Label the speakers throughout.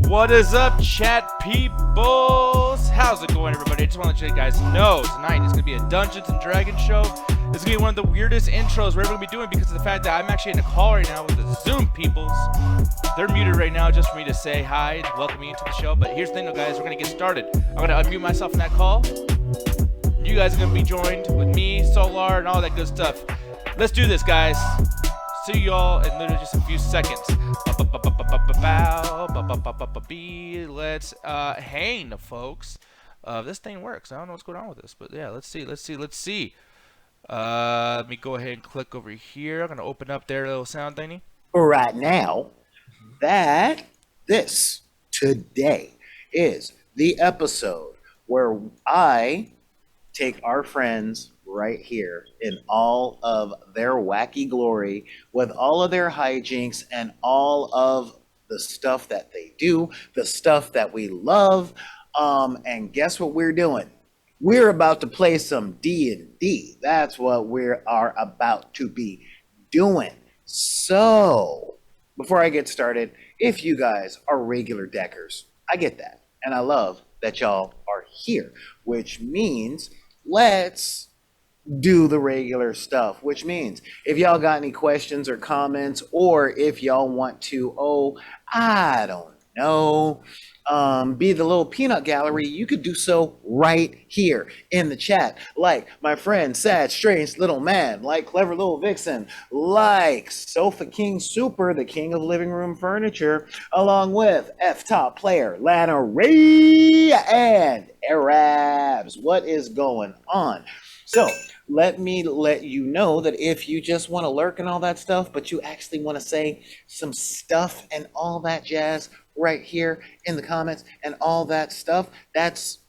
Speaker 1: What is up, chat peoples? How's it going, everybody? I just want to let you guys know tonight is going to be a Dungeons and Dragons show. This is going to be one of the weirdest intros we're ever going to be doing because of the fact that I'm actually in a call right now with the Zoom peoples. They're muted right now just for me to say hi and welcome you to the show. But here's the thing, though, guys. We're going to get started. I'm going to unmute myself in that call. You guys are going to be joined with me, Solar, and all that good stuff. Let's do this, guys. See y'all in literally just a few seconds. Let's hang, folks. This thing works. I don't know what's going on with this, but yeah, let's see. Let me go ahead and click over here. I'm gonna open up their little sound thingy.
Speaker 2: Right now, this today is the episode where I take our friends right here in all of their wacky glory, with all of their hijinks and all of the stuff that they do, the stuff that we love. And guess what we're doing? We're about to play some D&D. That's what we are about to be doing. So, before I get started, if you guys are regular deckers, I get that. And I love that y'all are here, which means let's do the regular stuff, which means if y'all got any questions or comments, or if y'all want to, I don't know, be the little peanut gallery, you could do so right here in the chat. Like my friend Sad Strange Little Man, like Clever Little Vixen, like Sofa King Super, the king of living room furniture, along with F-Top Player Lana Ray and Arabs. What is going on? So let me let you know that if you just want to lurk and all that stuff, but you actually want to say some stuff and all that jazz right here in the comments and all that stuff, that's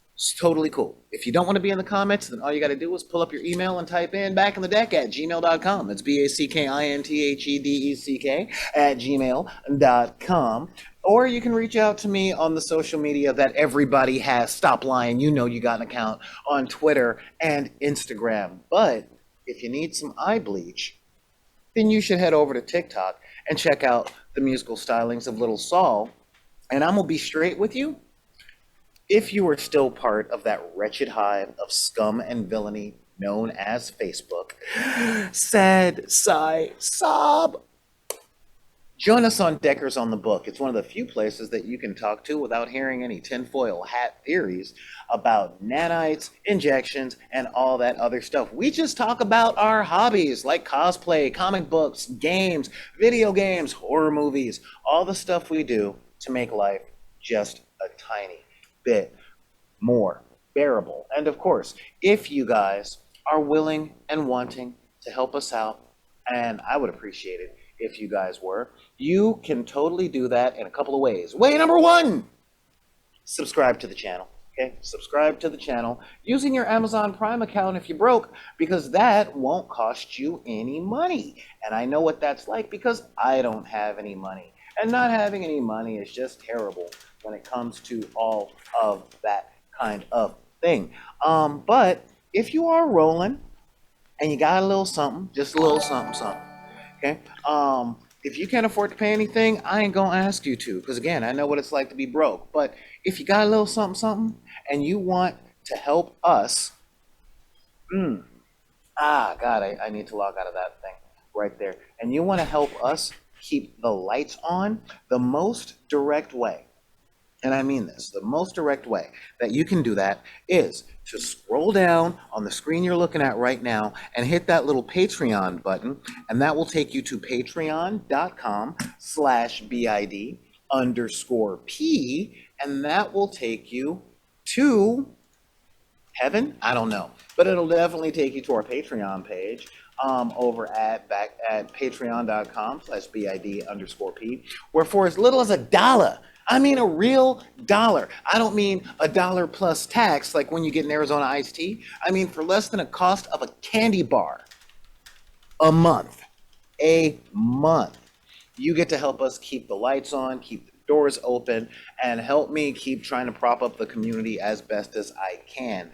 Speaker 2: totally cool. If you don't want to be in the comments, then all you got to do is pull up your email and type in back in the deck at gmail.com. That's BACKINTHEDECK at gmail.com. Or you can reach out to me on the social media that everybody has. Stop lying. You know you got an account on Twitter and Instagram. But if you need some eye bleach, then you should head over to TikTok and check out the musical stylings of Little Saul. And I'm going to be straight with you. If you are still part of that wretched hive of scum and villainy known as Facebook, sad, sigh, sob, join us on Deckers on the Book. It's one of the few places that you can talk to without hearing any tinfoil hat theories about nanites, injections, and all that other stuff. We just talk about our hobbies like cosplay, comic books, games, video games, horror movies, all the stuff we do to make life just a tiny bit more bearable. And of course, if you guys are willing and wanting to help us out, and I would appreciate it if you guys were, you can totally do that in a couple of ways. Way number one, subscribe to the channel. Okay, subscribe to the channel using your Amazon Prime account if you're broke, because that won't cost you any money. And I know what that's like because I don't have any money. And not having any money is just terrible when it comes to all of that kind of thing. But if you are rolling and you got a little something, just a little something, okay? If you can't afford to pay anything, I ain't gonna ask you to, because again, I know what it's like to be broke. But if you got a little something, and you want to help us, God, I need to log out of that thing right there. And you want to help us keep the lights on, the most direct way, and I mean this, the most direct way that you can do that is to scroll down on the screen you're looking at right now and hit that little Patreon button, and that will take you to patreon.com/BID_P, and that will take you to heaven? I don't know, but it'll definitely take you to our Patreon page over at patreon.com/BID_P, where for as little as $1, I mean a real dollar. I don't mean $1 plus tax like when you get an Arizona iced tea. I mean for less than a cost of a candy bar a month. You get to help us keep the lights on, keep the doors open, and help me keep trying to prop up the community as best as I can.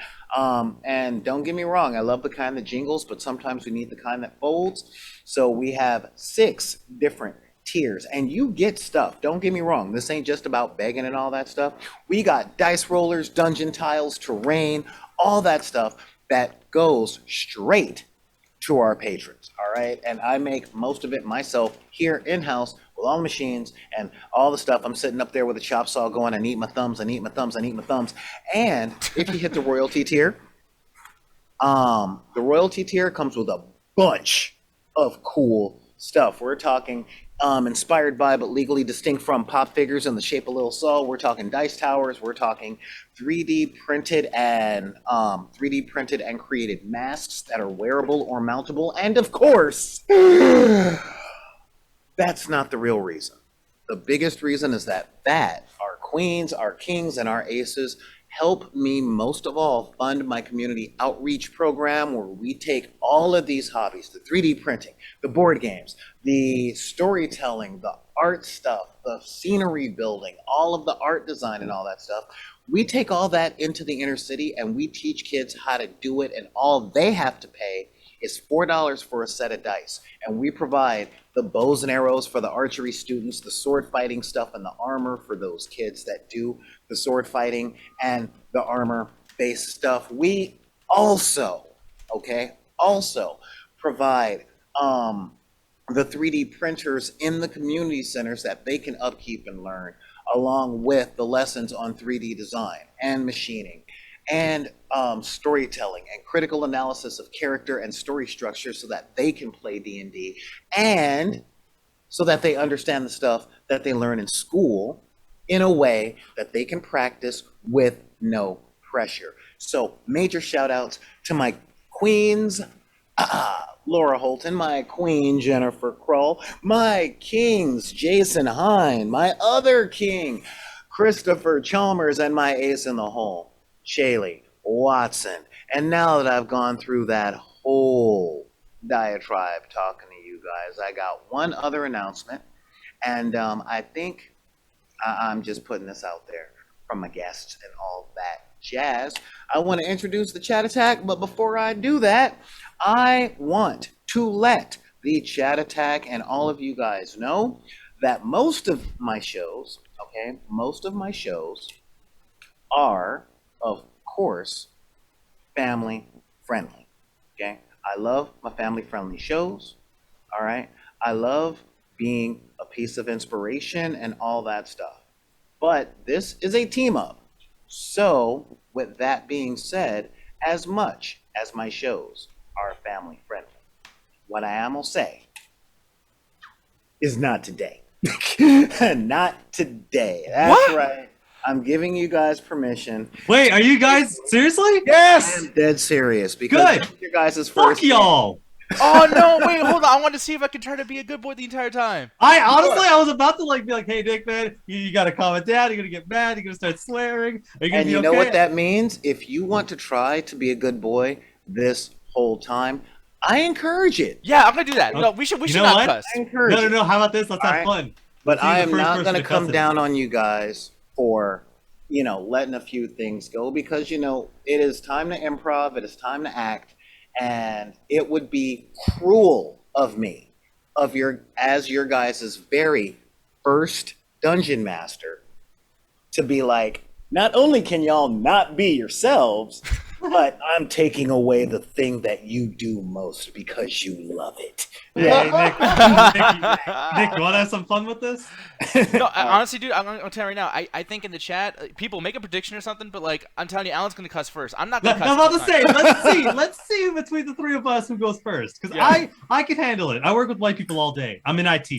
Speaker 2: And don't get me wrong, I love the kind that jingles, but sometimes we need the kind that folds. So we have 6 different tiers, and you get stuff. Don't get me wrong. This ain't just about begging and all that stuff. We got dice rollers, dungeon tiles, terrain, all that stuff that goes straight to our patrons. All right. And I make most of it myself here in-house with all the machines and all the stuff. I'm sitting up there with a chop saw going, and eat my thumbs and eat my thumbs and eat my thumbs. And if you hit the royalty tier, the royalty tier comes with a bunch of cool stuff. We're talking inspired by but legally distinct from pop figures in the shape of Little Saul. We're talking dice towers. We're talking 3D printed and created masks that are wearable or mountable. And of course, that's not the real reason. The biggest reason is that our queens, our kings, and our aces help me most of all fund my community outreach program, where we take all of these hobbies, the 3D printing, the board games, the storytelling, the art stuff, the scenery building, all of the art design and all that stuff. We take all that into the inner city and we teach kids how to do it, and all they have to pay is $4 for a set of dice. And we provide the bows and arrows for the archery students, the sword fighting stuff and the armor for those kids that do the sword fighting and the armor based stuff. We also provide the 3D printers in the community centers that they can upkeep and learn, along with the lessons on 3D design and machining and storytelling and critical analysis of character and story structure, so that they can play D&D and so that they understand the stuff that they learn in school in a way that they can practice with no pressure. So major shout outs to my queens, Laura Holton, my queen, Jennifer Kroll, my kings, Jason Hine, my other king, Christopher Chalmers, and my ace in the hole, Shaylee Watson. And now that I've gone through that whole diatribe talking to you guys, I got one other announcement, and I think I'm just putting this out there from my guests and all that jazz. I want to introduce the Chat Attack, but before I do that, I want to let the Chat Attack and all of you guys know that most of my shows are, of course, family friendly. Okay, I love my family friendly shows. All right, I love being a piece of inspiration and all that stuff. But this is a team up. So, with that being said, as much as my shows are family friendly, what I am gonna say is not today. Not today. That's
Speaker 1: What?
Speaker 2: right. I'm giving you guys permission.
Speaker 3: Wait, are you guys seriously?
Speaker 1: Yes!
Speaker 2: I'm dead serious because
Speaker 3: Good.
Speaker 2: your guys' first.
Speaker 3: Fuck y'all.
Speaker 1: Oh no, wait, hold on. I want to see if I can try to be a good boy the entire time.
Speaker 3: I honestly, I was about to be like, hey, Nick, man, you gotta calm it down. You're gonna get mad. You're gonna start swearing. Are you gonna
Speaker 2: And
Speaker 3: be
Speaker 2: you
Speaker 3: okay?
Speaker 2: know what that means? If you want to try to be a good boy this whole time, I encourage it.
Speaker 1: Yeah, I'm gonna do that.
Speaker 3: Okay.
Speaker 1: No, we should
Speaker 3: You
Speaker 1: not
Speaker 3: know what?
Speaker 1: cuss.
Speaker 2: I encourage it.
Speaker 3: No. How about this? Let's have
Speaker 2: Alright.
Speaker 3: fun.
Speaker 2: But
Speaker 3: Let's use
Speaker 2: I
Speaker 3: the
Speaker 2: am
Speaker 3: first
Speaker 2: not
Speaker 3: person
Speaker 2: going to
Speaker 3: to
Speaker 2: come
Speaker 3: cuss it.
Speaker 2: down on you guys for, letting a few things go, because, it is time to improv, it is time to act, and it would be cruel of me, as your guys' very first dungeon master, to be like, not only can y'all not be yourselves, but I'm taking away the thing that you do most because you love it.
Speaker 3: Hey, Nick, you want to have some fun with this?
Speaker 1: No, honestly, dude, I'm gonna tell you right now. I think in the chat, people make a prediction or something, but like I'm telling you, Alan's gonna cuss first. I'm not gonna cuss.
Speaker 3: I'm about to
Speaker 1: this
Speaker 3: say,
Speaker 1: time.
Speaker 3: let's see between the three of us who goes first, because
Speaker 1: Yeah.
Speaker 3: I can handle it. I work with white people all day. I'm in IT.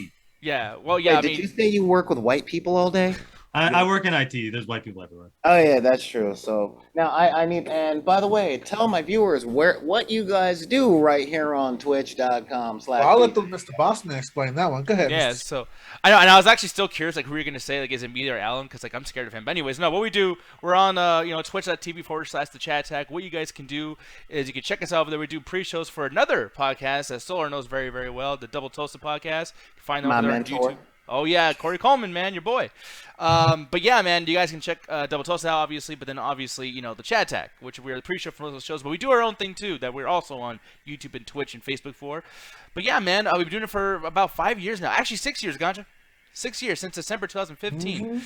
Speaker 1: Yeah. Well, yeah.
Speaker 2: Wait, did you say you work with white people all day?
Speaker 3: I work in IT. There's white people everywhere.
Speaker 2: Oh yeah, that's true. So now I need, and by the way, tell my viewers what you guys do right here on twitch.com/.
Speaker 4: Well, I'll let Mr. Boston explain that one. Go ahead.
Speaker 1: Yeah,
Speaker 4: Mr.
Speaker 1: so I know, and I was actually still curious, like who you're gonna say, like is it me or Alan? Because like I'm scared of him. But anyways, no, what we do, we're on twitch.tv/the Chat Attack. What you guys can do is you can check us out over there. We do pre-shows for another podcast that Solar knows very, very well, the Double Toasted podcast. You can find them
Speaker 2: My
Speaker 1: over there
Speaker 2: mentor.
Speaker 1: on YouTube. Oh yeah, Corey Coleman, man, your boy. But yeah, man, you guys can check Double Toast out, obviously, but then obviously, you know, the Chat Tag, which we're the pre-show for those shows, but we do our own thing too, that we're also on YouTube and Twitch and Facebook for. But yeah, man, we've been doing it for about 5 years now. Actually, 6 years, Ganja. 6 years, since December 2015.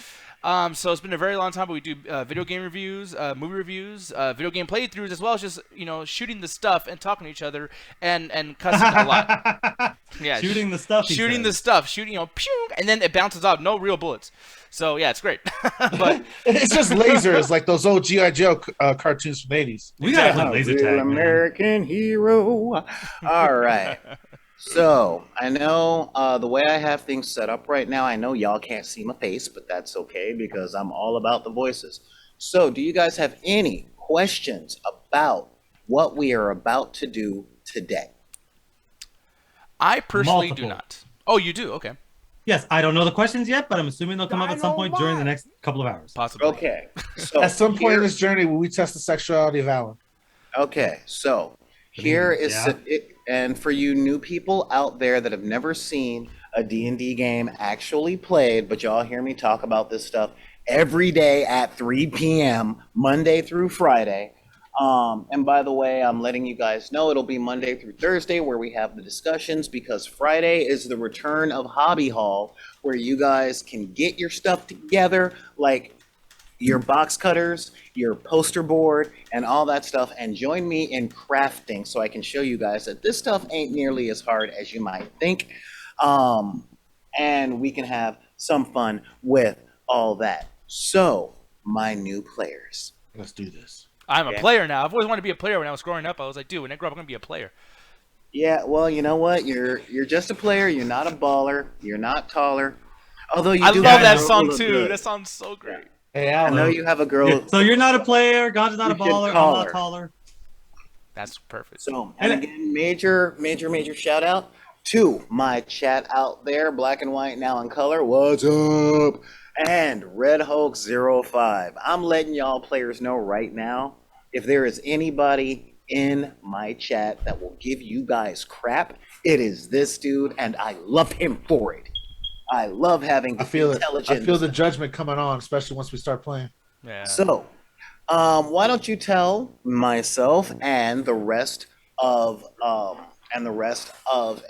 Speaker 1: So it's been a very long time, but we do video game reviews, movie reviews, video game playthroughs, as well as just, you know, shooting the stuff and talking to each other and cussing a lot. Yeah,
Speaker 3: Shooting the stuff.
Speaker 1: shooting the stuff, shooting, you know, pew, and then it bounces off. No real bullets. So yeah, it's great. But
Speaker 4: It's just lasers, like those old G.I. Joe cartoons from the 80s.
Speaker 3: We gotta play laser
Speaker 2: Real
Speaker 3: tag, man.
Speaker 2: American hero. All right. So I know the way I have things set up right now, I know y'all can't see my face, but that's okay because I'm all about the voices. So do you guys have any questions about what we are about to do today?
Speaker 1: I personally do
Speaker 3: Multiple.
Speaker 1: not. Oh, you do? Okay.
Speaker 3: Yes, I don't know the questions yet, but I'm assuming they'll come up at some point during the next couple of hours.
Speaker 1: Possibly.
Speaker 2: Okay. So
Speaker 4: At some point
Speaker 2: here-
Speaker 4: in this journey, will we test the sexuality of Alan?
Speaker 2: Okay, so here is
Speaker 3: Yeah.
Speaker 2: and for you new people out there that have never seen a D&D game actually played, but y'all hear me talk about this stuff every day at 3 p.m. Monday through Friday. And by the way, I'm letting you guys know it'll be Monday through Thursday where we have the discussions because Friday is the return of Hobby Hall where you guys can get your stuff together like your box cutters, your poster board, and all that stuff, and join me in crafting so I can show you guys that this stuff ain't nearly as hard as you might think. And we can have some fun with all that. So, my new players.
Speaker 4: Let's do this.
Speaker 1: I'm a
Speaker 2: Okay.
Speaker 1: player now. I've always wanted to be a player when I was growing up. I was like, dude, when I grow up, I'm going to be a player.
Speaker 2: Yeah, well, you know what? You're just a player. You're not a baller. You're not taller. Although you
Speaker 1: I
Speaker 2: do
Speaker 1: love
Speaker 2: have
Speaker 1: that
Speaker 2: a girl
Speaker 1: song
Speaker 2: look
Speaker 1: too.
Speaker 2: good.
Speaker 1: That sounds so great.
Speaker 4: Hey,
Speaker 2: I know
Speaker 4: Alan.
Speaker 2: you have a girl.
Speaker 3: So you're not a player. Ganja's not a
Speaker 2: You should
Speaker 3: baller. I'm
Speaker 2: call
Speaker 3: not
Speaker 2: her.
Speaker 3: taller.
Speaker 1: That's perfect.
Speaker 2: So, and again, major shout out to my chat out there, Black and White Now in Color. What's up? And Red Hulk 05. I'm letting y'all players know right now, if there is anybody in my chat that will give you guys crap, it is this dude, and I love him for it. I love having
Speaker 4: I feel it.
Speaker 2: intelligence.
Speaker 4: I feel the judgment coming on, especially once we start playing.
Speaker 1: Yeah.
Speaker 2: So, why don't you tell myself and the rest of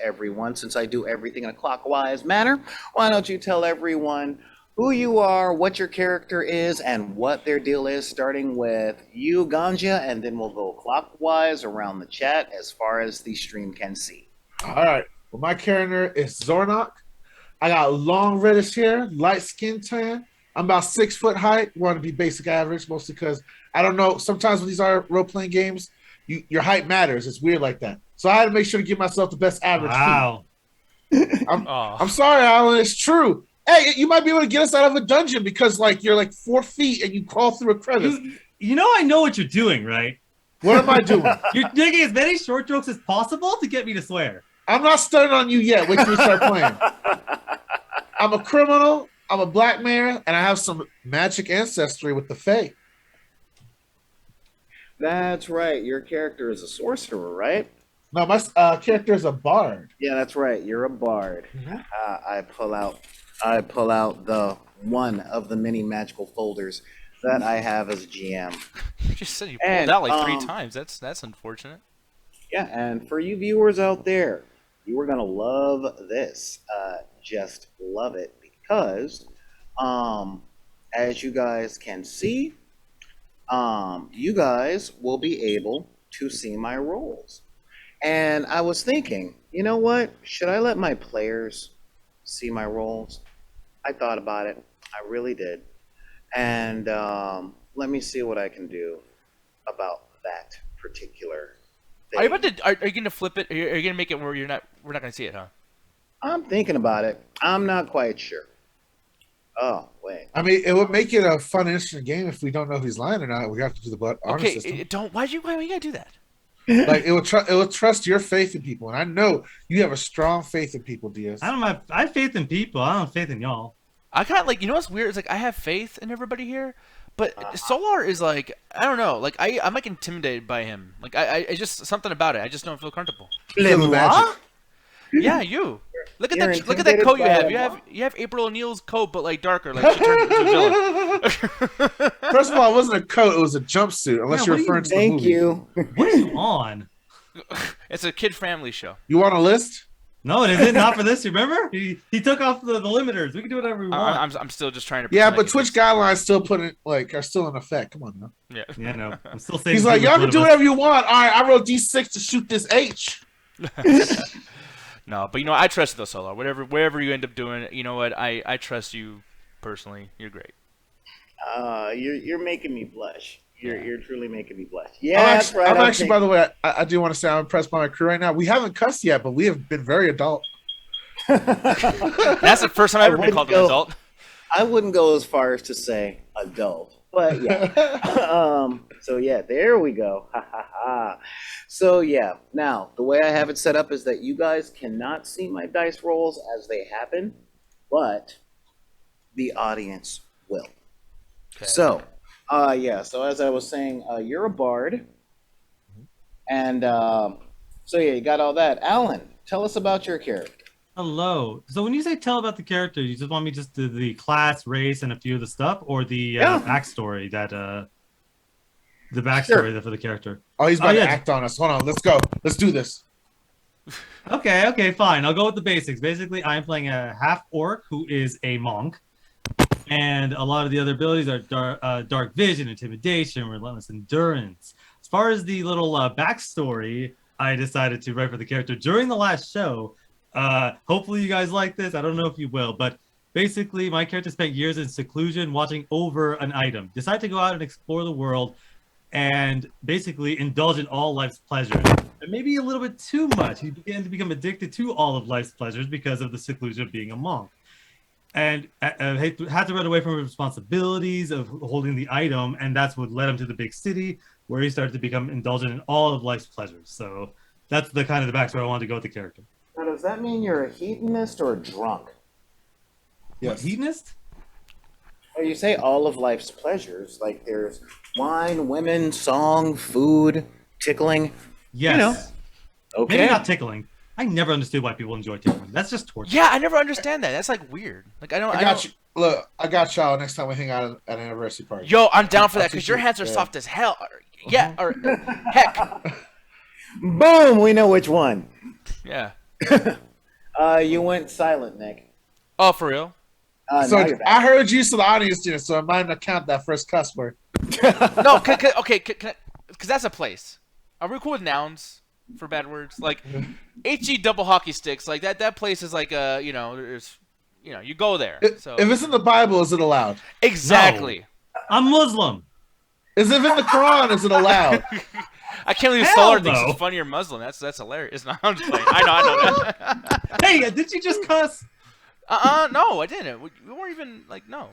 Speaker 2: everyone, since I do everything in a clockwise manner, why don't you tell everyone who you are, what your character is, and what their deal is, starting with you, Ganja, and then we'll go clockwise around the chat as far as the stream can see.
Speaker 4: All right. Well, my character is Zornok. I got long reddish hair, light skin tan. I'm about 6 foot height. Want to be basic average, mostly because I don't know. Sometimes when these are role playing games, your height matters. It's weird like that. So I had to make sure to give myself the best average.
Speaker 3: Wow.
Speaker 4: I'm sorry, Alan. It's true. Hey, you might be able to get us out of a dungeon because like you're like 4 feet and you crawl through a crevice.
Speaker 3: You know I know what you're doing, right?
Speaker 4: What am I doing?
Speaker 3: You're taking as many short jokes as possible to get me to swear.
Speaker 4: I'm not starting on you yet. Wait till we start playing. I'm a criminal. I'm a black man, and I have some magic ancestry with the Fae.
Speaker 2: That's right. Your character is a sorcerer, right?
Speaker 4: No, my character is a bard.
Speaker 2: Yeah, that's right. You're a bard. I pull out the one of the many magical folders that I have as GM.
Speaker 1: You just said you pulled
Speaker 2: And,
Speaker 1: out like 3 times. That's unfortunate.
Speaker 2: Yeah, and for you viewers out there, you are gonna love this. Just love it because, as you guys can see, you guys will be able to see my rolls. And I was thinking, you know what? Should I let my players see my rolls? I thought about it. I really did. And let me see what I can do about that particular thing.
Speaker 1: Are you about to? Are you gonna flip it? Are you gonna make it where we're not gonna see it, huh?
Speaker 2: I'm thinking about it. I'm not quite sure. Oh, wait.
Speaker 4: I mean, it would make it a fun, interesting game if we don't know if he's lying or not. We have to do the blood honor
Speaker 1: Okay,
Speaker 4: system.
Speaker 1: don't. Why you gotta do that?
Speaker 4: Like it will trust your faith in people, and I know you have a strong faith in people, Diaz.
Speaker 3: I have faith in people. I don't have faith in y'all.
Speaker 1: I kind of like. You know what's weird? It's like I have faith in everybody here, but Solar is like I don't know. Like I'm like intimidated by him. Like I just something about it. I just don't feel comfortable.
Speaker 4: Feel the magic.
Speaker 1: Yeah, you. Look at
Speaker 2: You're
Speaker 1: that! Look at that
Speaker 2: intimidated
Speaker 1: coat you
Speaker 2: by
Speaker 1: have.
Speaker 2: a
Speaker 1: You have April O'Neil's coat, but like darker, like she turned into a villain.
Speaker 4: First of all, it wasn't a coat; it was a jumpsuit. Unless
Speaker 3: Yeah,
Speaker 4: you're
Speaker 3: what do you-
Speaker 4: referring to the
Speaker 2: Thank
Speaker 4: movie.
Speaker 2: you.
Speaker 3: What are you on?
Speaker 1: It's a kid family show.
Speaker 4: You want a list?
Speaker 3: No, it isn't. Not for this. You remember? He took off the limiters. We can do whatever we want.
Speaker 1: I'm still just trying to.
Speaker 4: Yeah,
Speaker 1: pretend
Speaker 4: but
Speaker 1: like
Speaker 4: Twitch
Speaker 1: it's-
Speaker 4: guidelines still are still in effect. Come on now.
Speaker 1: Yeah.
Speaker 3: Yeah, no. I'm still saying.
Speaker 4: He's like, y'all can do whatever you want. All right, I rolled D6 to shoot this H.
Speaker 1: No, but you know, I trust you though, Solar. Wherever you end up doing, you know what? I trust you personally. You're great.
Speaker 2: You're making me blush. You're truly making me blush.
Speaker 4: I'm
Speaker 2: Yeah, that's
Speaker 4: actually,
Speaker 2: right.
Speaker 4: I'm
Speaker 2: I'll
Speaker 4: actually
Speaker 2: take-
Speaker 4: by the way, I do want to say I'm impressed by my crew right now. We haven't cussed yet, but we have been very adult.
Speaker 1: That's the first time I've ever been called an
Speaker 2: go-
Speaker 1: adult.
Speaker 2: I wouldn't go as far as to say adult, but yeah. So yeah, there we go. Ha ha ha. So yeah, now the way I have it set up is that you guys cannot see my dice rolls as they happen, but the audience will.
Speaker 1: Okay.
Speaker 2: So, yeah. So as I was saying, you're a bard, and so yeah, you got all that. Alan, tell us about your character.
Speaker 3: Hello. So when you say tell about the character, you just want me just to the class, race, and a few of the stuff, or the
Speaker 2: Yeah.
Speaker 3: backstory that the backstory for the character.
Speaker 4: Oh, he's about to
Speaker 3: yeah.
Speaker 4: act on us. Hold on, let's go. Let's do this.
Speaker 3: Okay, fine. I'll go with the basics. Basically, I'm playing a half orc who is a monk, and a lot of the other abilities are dark vision, intimidation, relentless endurance. As far as the little backstory, I decided to write for the character during the last show. Hopefully you guys like this. I don't know if you will, but basically my character spent years in seclusion watching over an item, decided to go out and explore the world, and basically indulge in all life's pleasures. And maybe a little bit too much. He began to become addicted to all of life's pleasures because of the seclusion of being a monk. And had to run away from responsibilities of holding the item, and that's what led him to the big city, where he started to become indulgent in all of life's pleasures. So that's the kind of the backstory I wanted to go with the character.
Speaker 2: Now, does that mean you're a hedonist or a drunk?
Speaker 3: What, hedonist?
Speaker 2: Or you say all of life's pleasures, like there's wine, women, song, food, tickling.
Speaker 3: Yes.
Speaker 2: You know. Okay.
Speaker 3: Maybe not tickling. I never understood why people enjoy tickling. That's just torture.
Speaker 1: Yeah, I never understand that. That's like weird. Like I don't.
Speaker 4: I got you. Look, I got y'all next time we hang out at an anniversary party.
Speaker 1: Yo, I'm down for
Speaker 4: I'll
Speaker 1: that because
Speaker 4: teach
Speaker 1: your
Speaker 4: you.
Speaker 1: hands are
Speaker 4: Yeah.
Speaker 1: soft as hell. Yeah, or heck.
Speaker 2: Boom! We know which one.
Speaker 1: Yeah.
Speaker 2: You went silent, Nick.
Speaker 1: Oh, for real?
Speaker 4: So
Speaker 2: Now you're back.
Speaker 4: I heard you, so the audience didn't. So I might not count that first cuss word.
Speaker 1: No, because that's a place. Are we cool with nouns for bad words? Like HE double hockey sticks. Like that place is like there's you go there. So
Speaker 4: If it's in the Bible, is it allowed?
Speaker 1: exactly.
Speaker 3: I'm Muslim.
Speaker 4: Is it in the Quran? Is it allowed?
Speaker 1: I can't believe
Speaker 3: Hell
Speaker 1: Solar thinks
Speaker 3: no.
Speaker 1: it's funny or Muslim. That's hilarious. No, I'm just playing. I know.
Speaker 3: Hey, did you just cuss?
Speaker 1: No, I didn't. We weren't even like no.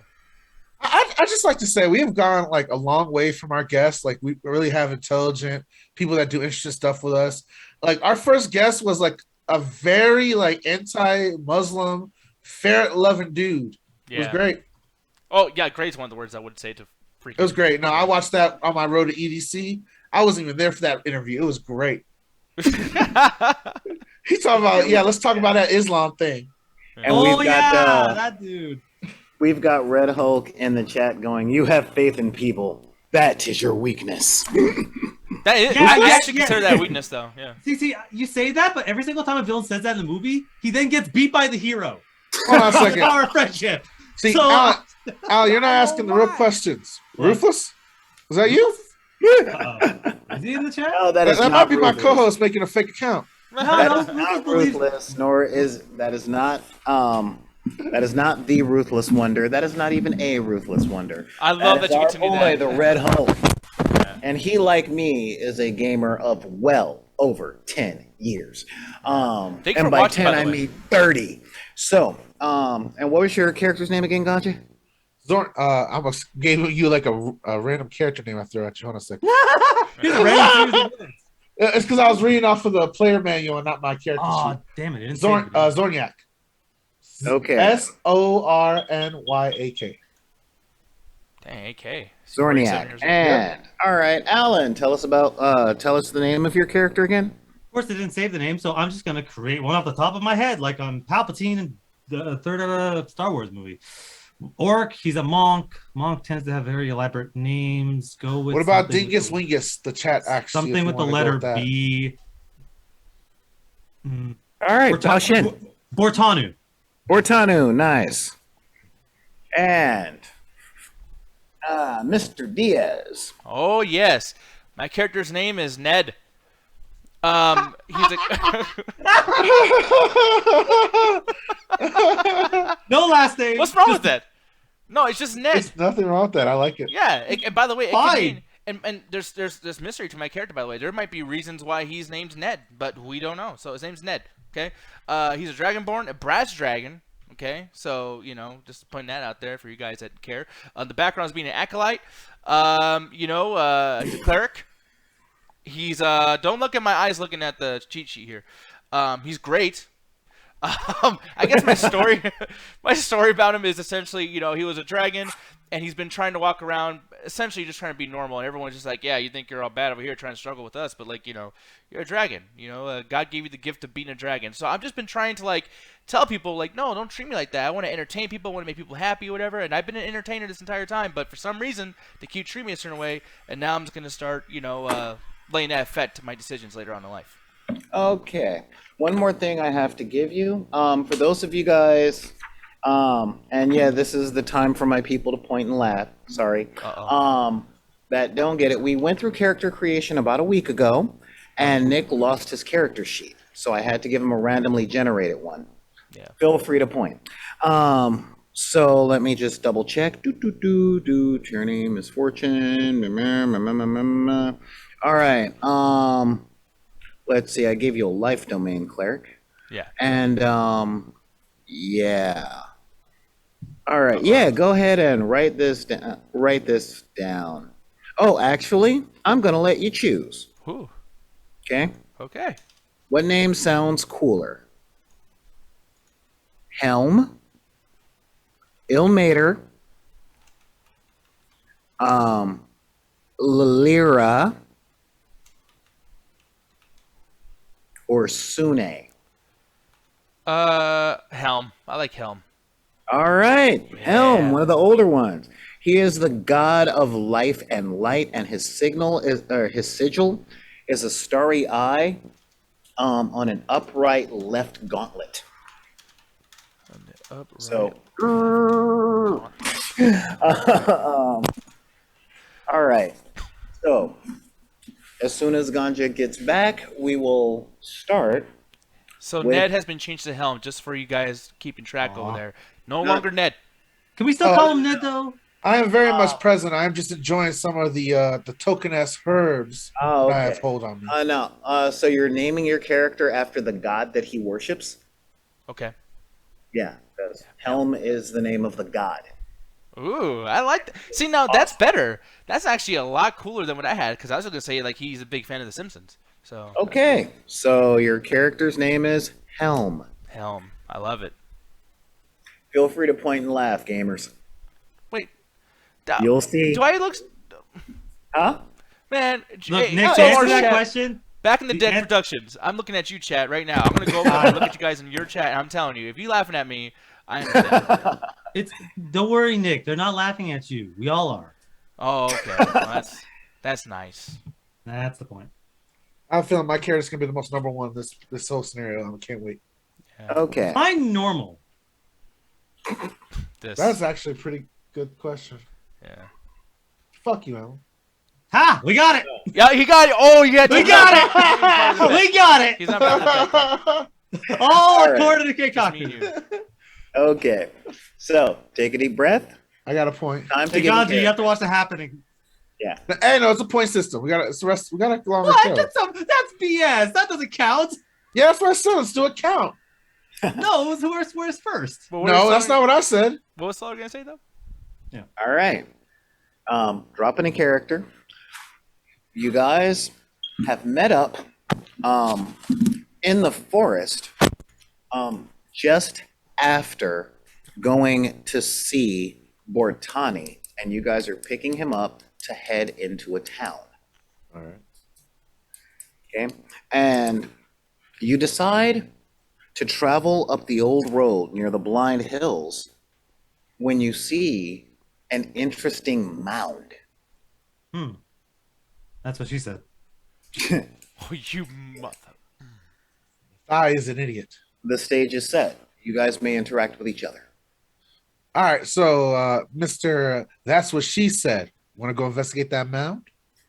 Speaker 4: I just like to say we have gone like a long way from our guests. Like we really have intelligent people that do interesting stuff with us. Like our first guest was like a very like anti-Muslim, ferret-loving dude. It was
Speaker 1: Yeah.
Speaker 4: great.
Speaker 1: Oh yeah, great's one of the words I would say to freak.
Speaker 4: It was great. No, I watched that on my road to EDC. I wasn't even there for that interview. It was great. He talking about let's talk about that Islam thing.
Speaker 2: And we've got
Speaker 3: that dude.
Speaker 2: we've got Red Hulk in the chat going, "You have faith in people. That is your weakness."
Speaker 1: That is,
Speaker 3: Yeah,
Speaker 1: I
Speaker 3: yeah,
Speaker 1: actually
Speaker 3: yeah.
Speaker 1: consider that a weakness though. Yeah.
Speaker 3: See, you say that, but every single time a villain says that in the movie, he then gets beat by the hero.
Speaker 4: Hold on a second.
Speaker 3: Power of friendship.
Speaker 4: See,
Speaker 3: So-
Speaker 4: Al, you're not asking the real questions.
Speaker 3: What?
Speaker 4: Ruthless? Was that you?
Speaker 3: Is he in the chat?
Speaker 2: No, that is
Speaker 4: That
Speaker 2: not
Speaker 4: might be my
Speaker 2: ruthless.
Speaker 4: co-host making a fake account.
Speaker 3: No,
Speaker 2: That
Speaker 3: no,
Speaker 2: is not
Speaker 3: Ruthless believes-
Speaker 2: ruthless, nor is that is not the ruthless wonder. That is not even a ruthless wonder.
Speaker 1: I love that
Speaker 2: is
Speaker 1: you
Speaker 2: our
Speaker 1: continue
Speaker 2: boy,
Speaker 1: that.
Speaker 2: the Red Hulk.
Speaker 1: Yeah.
Speaker 2: And he, like me, is a gamer of well over 10 years.
Speaker 1: Thank you
Speaker 2: And
Speaker 1: for
Speaker 2: by
Speaker 1: watching,
Speaker 2: 10,
Speaker 1: by the
Speaker 2: I
Speaker 1: way.
Speaker 2: mean 30. So, and what was your character's name again, Gotcha?
Speaker 4: Zorn, I almost gave you like a random character name I threw at you. Hold on a second.
Speaker 3: He's a random series of villains.
Speaker 4: It's because I was reading off of the player manual and not my character
Speaker 3: Oh,
Speaker 4: sheet.
Speaker 3: damn it. I didn't
Speaker 4: Zorn,
Speaker 3: say it.
Speaker 4: Zornyak.
Speaker 2: Okay.
Speaker 4: Sornyak.
Speaker 1: Dang, AK.
Speaker 2: Zorniak. And, all right, Alan, tell us the name of your character again.
Speaker 3: course, they didn't save the name, so I'm just gonna create one off the top of my head, like on Palpatine in the third Star Wars movie. Orc, he's a monk. Monk tends to have very elaborate names. Go with
Speaker 4: What about
Speaker 3: something
Speaker 4: Dingus
Speaker 3: with
Speaker 4: Wingus? The chat actually.
Speaker 3: something with the letter B.
Speaker 2: All right, Bao Shin.
Speaker 3: Bortanu.
Speaker 2: Bortanu, nice. And Mr. Diaz.
Speaker 1: Oh yes, my character's name is Ned. He's a
Speaker 3: No last name.
Speaker 1: What's wrong with that? No, it's just Ned.
Speaker 4: There's nothing wrong with that. I like it.
Speaker 1: Yeah, and by the way, it
Speaker 3: Fine.
Speaker 1: could mean, and there's mystery to my character, by the way. There might be reasons why he's named Ned, but we don't know. So his name's Ned. Okay, he's a dragonborn, a brass dragon. Okay, so just putting that out there for you guys that care. The background is being an acolyte. He's a cleric. He's don't look at my eyes looking at the cheat sheet here. He's great. I guess my story about him is essentially, he was a dragon, and he's been trying to walk around, essentially just trying to be normal, and everyone's just like, yeah, you think you're all bad over here trying to struggle with us, but you're a dragon, God gave you the gift of being a dragon. So I've just been trying to tell people no, don't treat me like that. I want to entertain people, I want to make people happy, whatever, and I've been an entertainer this entire time, but for some reason they keep treating me a certain way, and now I'm just gonna start, laying that effect to my decisions later on in life.
Speaker 2: Okay. One more thing I have to give you. For those of you guys, and yeah, this is the time for my people to point and laugh. Sorry. That don't get it. We went through character creation about a week ago, and Nick lost his character sheet. So I had to give him a randomly generated one.
Speaker 1: Yeah.
Speaker 2: Feel free to point. So let me just double check. Tyranny, misfortune. All right. Let's see. I gave you a life domain, cleric.
Speaker 1: Yeah.
Speaker 2: And yeah. All right. Yeah. Go ahead and write this down. Write this down. Oh, actually, I'm gonna let you choose.
Speaker 1: Ooh.
Speaker 2: Okay.
Speaker 1: Okay.
Speaker 2: What name sounds cooler? Helm, Ilmater, Llyra, or Sune?
Speaker 1: Helm. I like Helm.
Speaker 2: All right,
Speaker 1: Yeah.
Speaker 2: Helm, one of the older ones. He is the god of life and light, and his sigil is a starry eye on an upright left gauntlet.
Speaker 1: Upright.
Speaker 2: So, all right. So, as soon as Ganja gets back, we will start.
Speaker 1: So
Speaker 2: Wait.
Speaker 1: Ned has been changed to Helm, just for you guys keeping track over there. No
Speaker 2: No.
Speaker 1: longer Ned.
Speaker 3: Can we still call him Ned though?
Speaker 4: I am very much present. I am just enjoying some of the token-esque herbs
Speaker 2: Oh,
Speaker 4: that I
Speaker 2: okay.
Speaker 4: have hold on me.
Speaker 2: No. So you're naming your character after the god that he worships?
Speaker 1: Okay.
Speaker 2: Yeah, because Helm is the name of the god.
Speaker 1: Ooh, I like that. See, now that's better. That's actually a lot cooler than what I had, because I was going to say, he's a big fan of The Simpsons. So.
Speaker 2: Okay, so your character's name is Helm.
Speaker 1: Helm. I love it.
Speaker 2: Feel free to point and laugh, gamers.
Speaker 1: Wait.
Speaker 2: You'll see.
Speaker 1: Do I look...
Speaker 2: Huh?
Speaker 1: Man.
Speaker 3: Look,
Speaker 1: hey,
Speaker 3: Nick,
Speaker 1: to
Speaker 3: to answer
Speaker 1: our
Speaker 3: that
Speaker 1: chat,
Speaker 3: question,
Speaker 1: back in the
Speaker 3: the
Speaker 1: Dead
Speaker 3: an-
Speaker 1: Productions, I'm looking at you, chat, right now. I'm going to go over and look at you guys in your chat, and I'm telling you, if you're laughing at me, I understand.
Speaker 3: don't worry, Nick. They're not laughing at you. We all are.
Speaker 1: Oh, okay. Well, that's nice.
Speaker 3: That's the point.
Speaker 4: I have a feeling my character's gonna be the most number one in this whole scenario. I can't wait.
Speaker 1: Yeah.
Speaker 2: Okay.
Speaker 3: I'm normal.
Speaker 4: That's actually a pretty good question.
Speaker 1: Yeah.
Speaker 4: Fuck you, Alan.
Speaker 3: Ha! We got it.
Speaker 1: Yeah, he got it. Oh, yeah.
Speaker 3: We got it. We got it.
Speaker 1: He's not part of the bet.
Speaker 3: All
Speaker 2: right.
Speaker 3: according to
Speaker 1: Just me and
Speaker 3: Keikaku.
Speaker 1: you.
Speaker 2: Okay. So, take a deep breath.
Speaker 4: I got a point.
Speaker 2: Time to
Speaker 3: Hey,
Speaker 2: give
Speaker 3: Gandhi,
Speaker 2: a
Speaker 3: you have to watch the happening.
Speaker 4: Hey, no, it's a point system. We got it's the rest. We got a longer
Speaker 3: What?
Speaker 4: show.
Speaker 3: That's BS. That doesn't count.
Speaker 4: Yeah, that's what I said. Let's do a count.
Speaker 3: No, it was whoever's first.
Speaker 1: But what
Speaker 4: No,
Speaker 1: is
Speaker 4: that's
Speaker 1: Solar-
Speaker 4: not what I said.
Speaker 1: What was Solar going to say, though?
Speaker 2: All right. Dropping a character. You guys have met up in the forest just after going to see Bortani, and you guys are picking him up to head into a town.
Speaker 4: All right.
Speaker 2: Okay. And You decide to travel up the old road near the Blind Hills when you see an interesting mound.
Speaker 3: Hmm. That's what she said.
Speaker 1: Oh, you mother.
Speaker 4: I is an idiot.
Speaker 2: The stage is set. You guys may interact with each other.
Speaker 4: All right, so Mr. That's what she said. Want to go investigate that mound?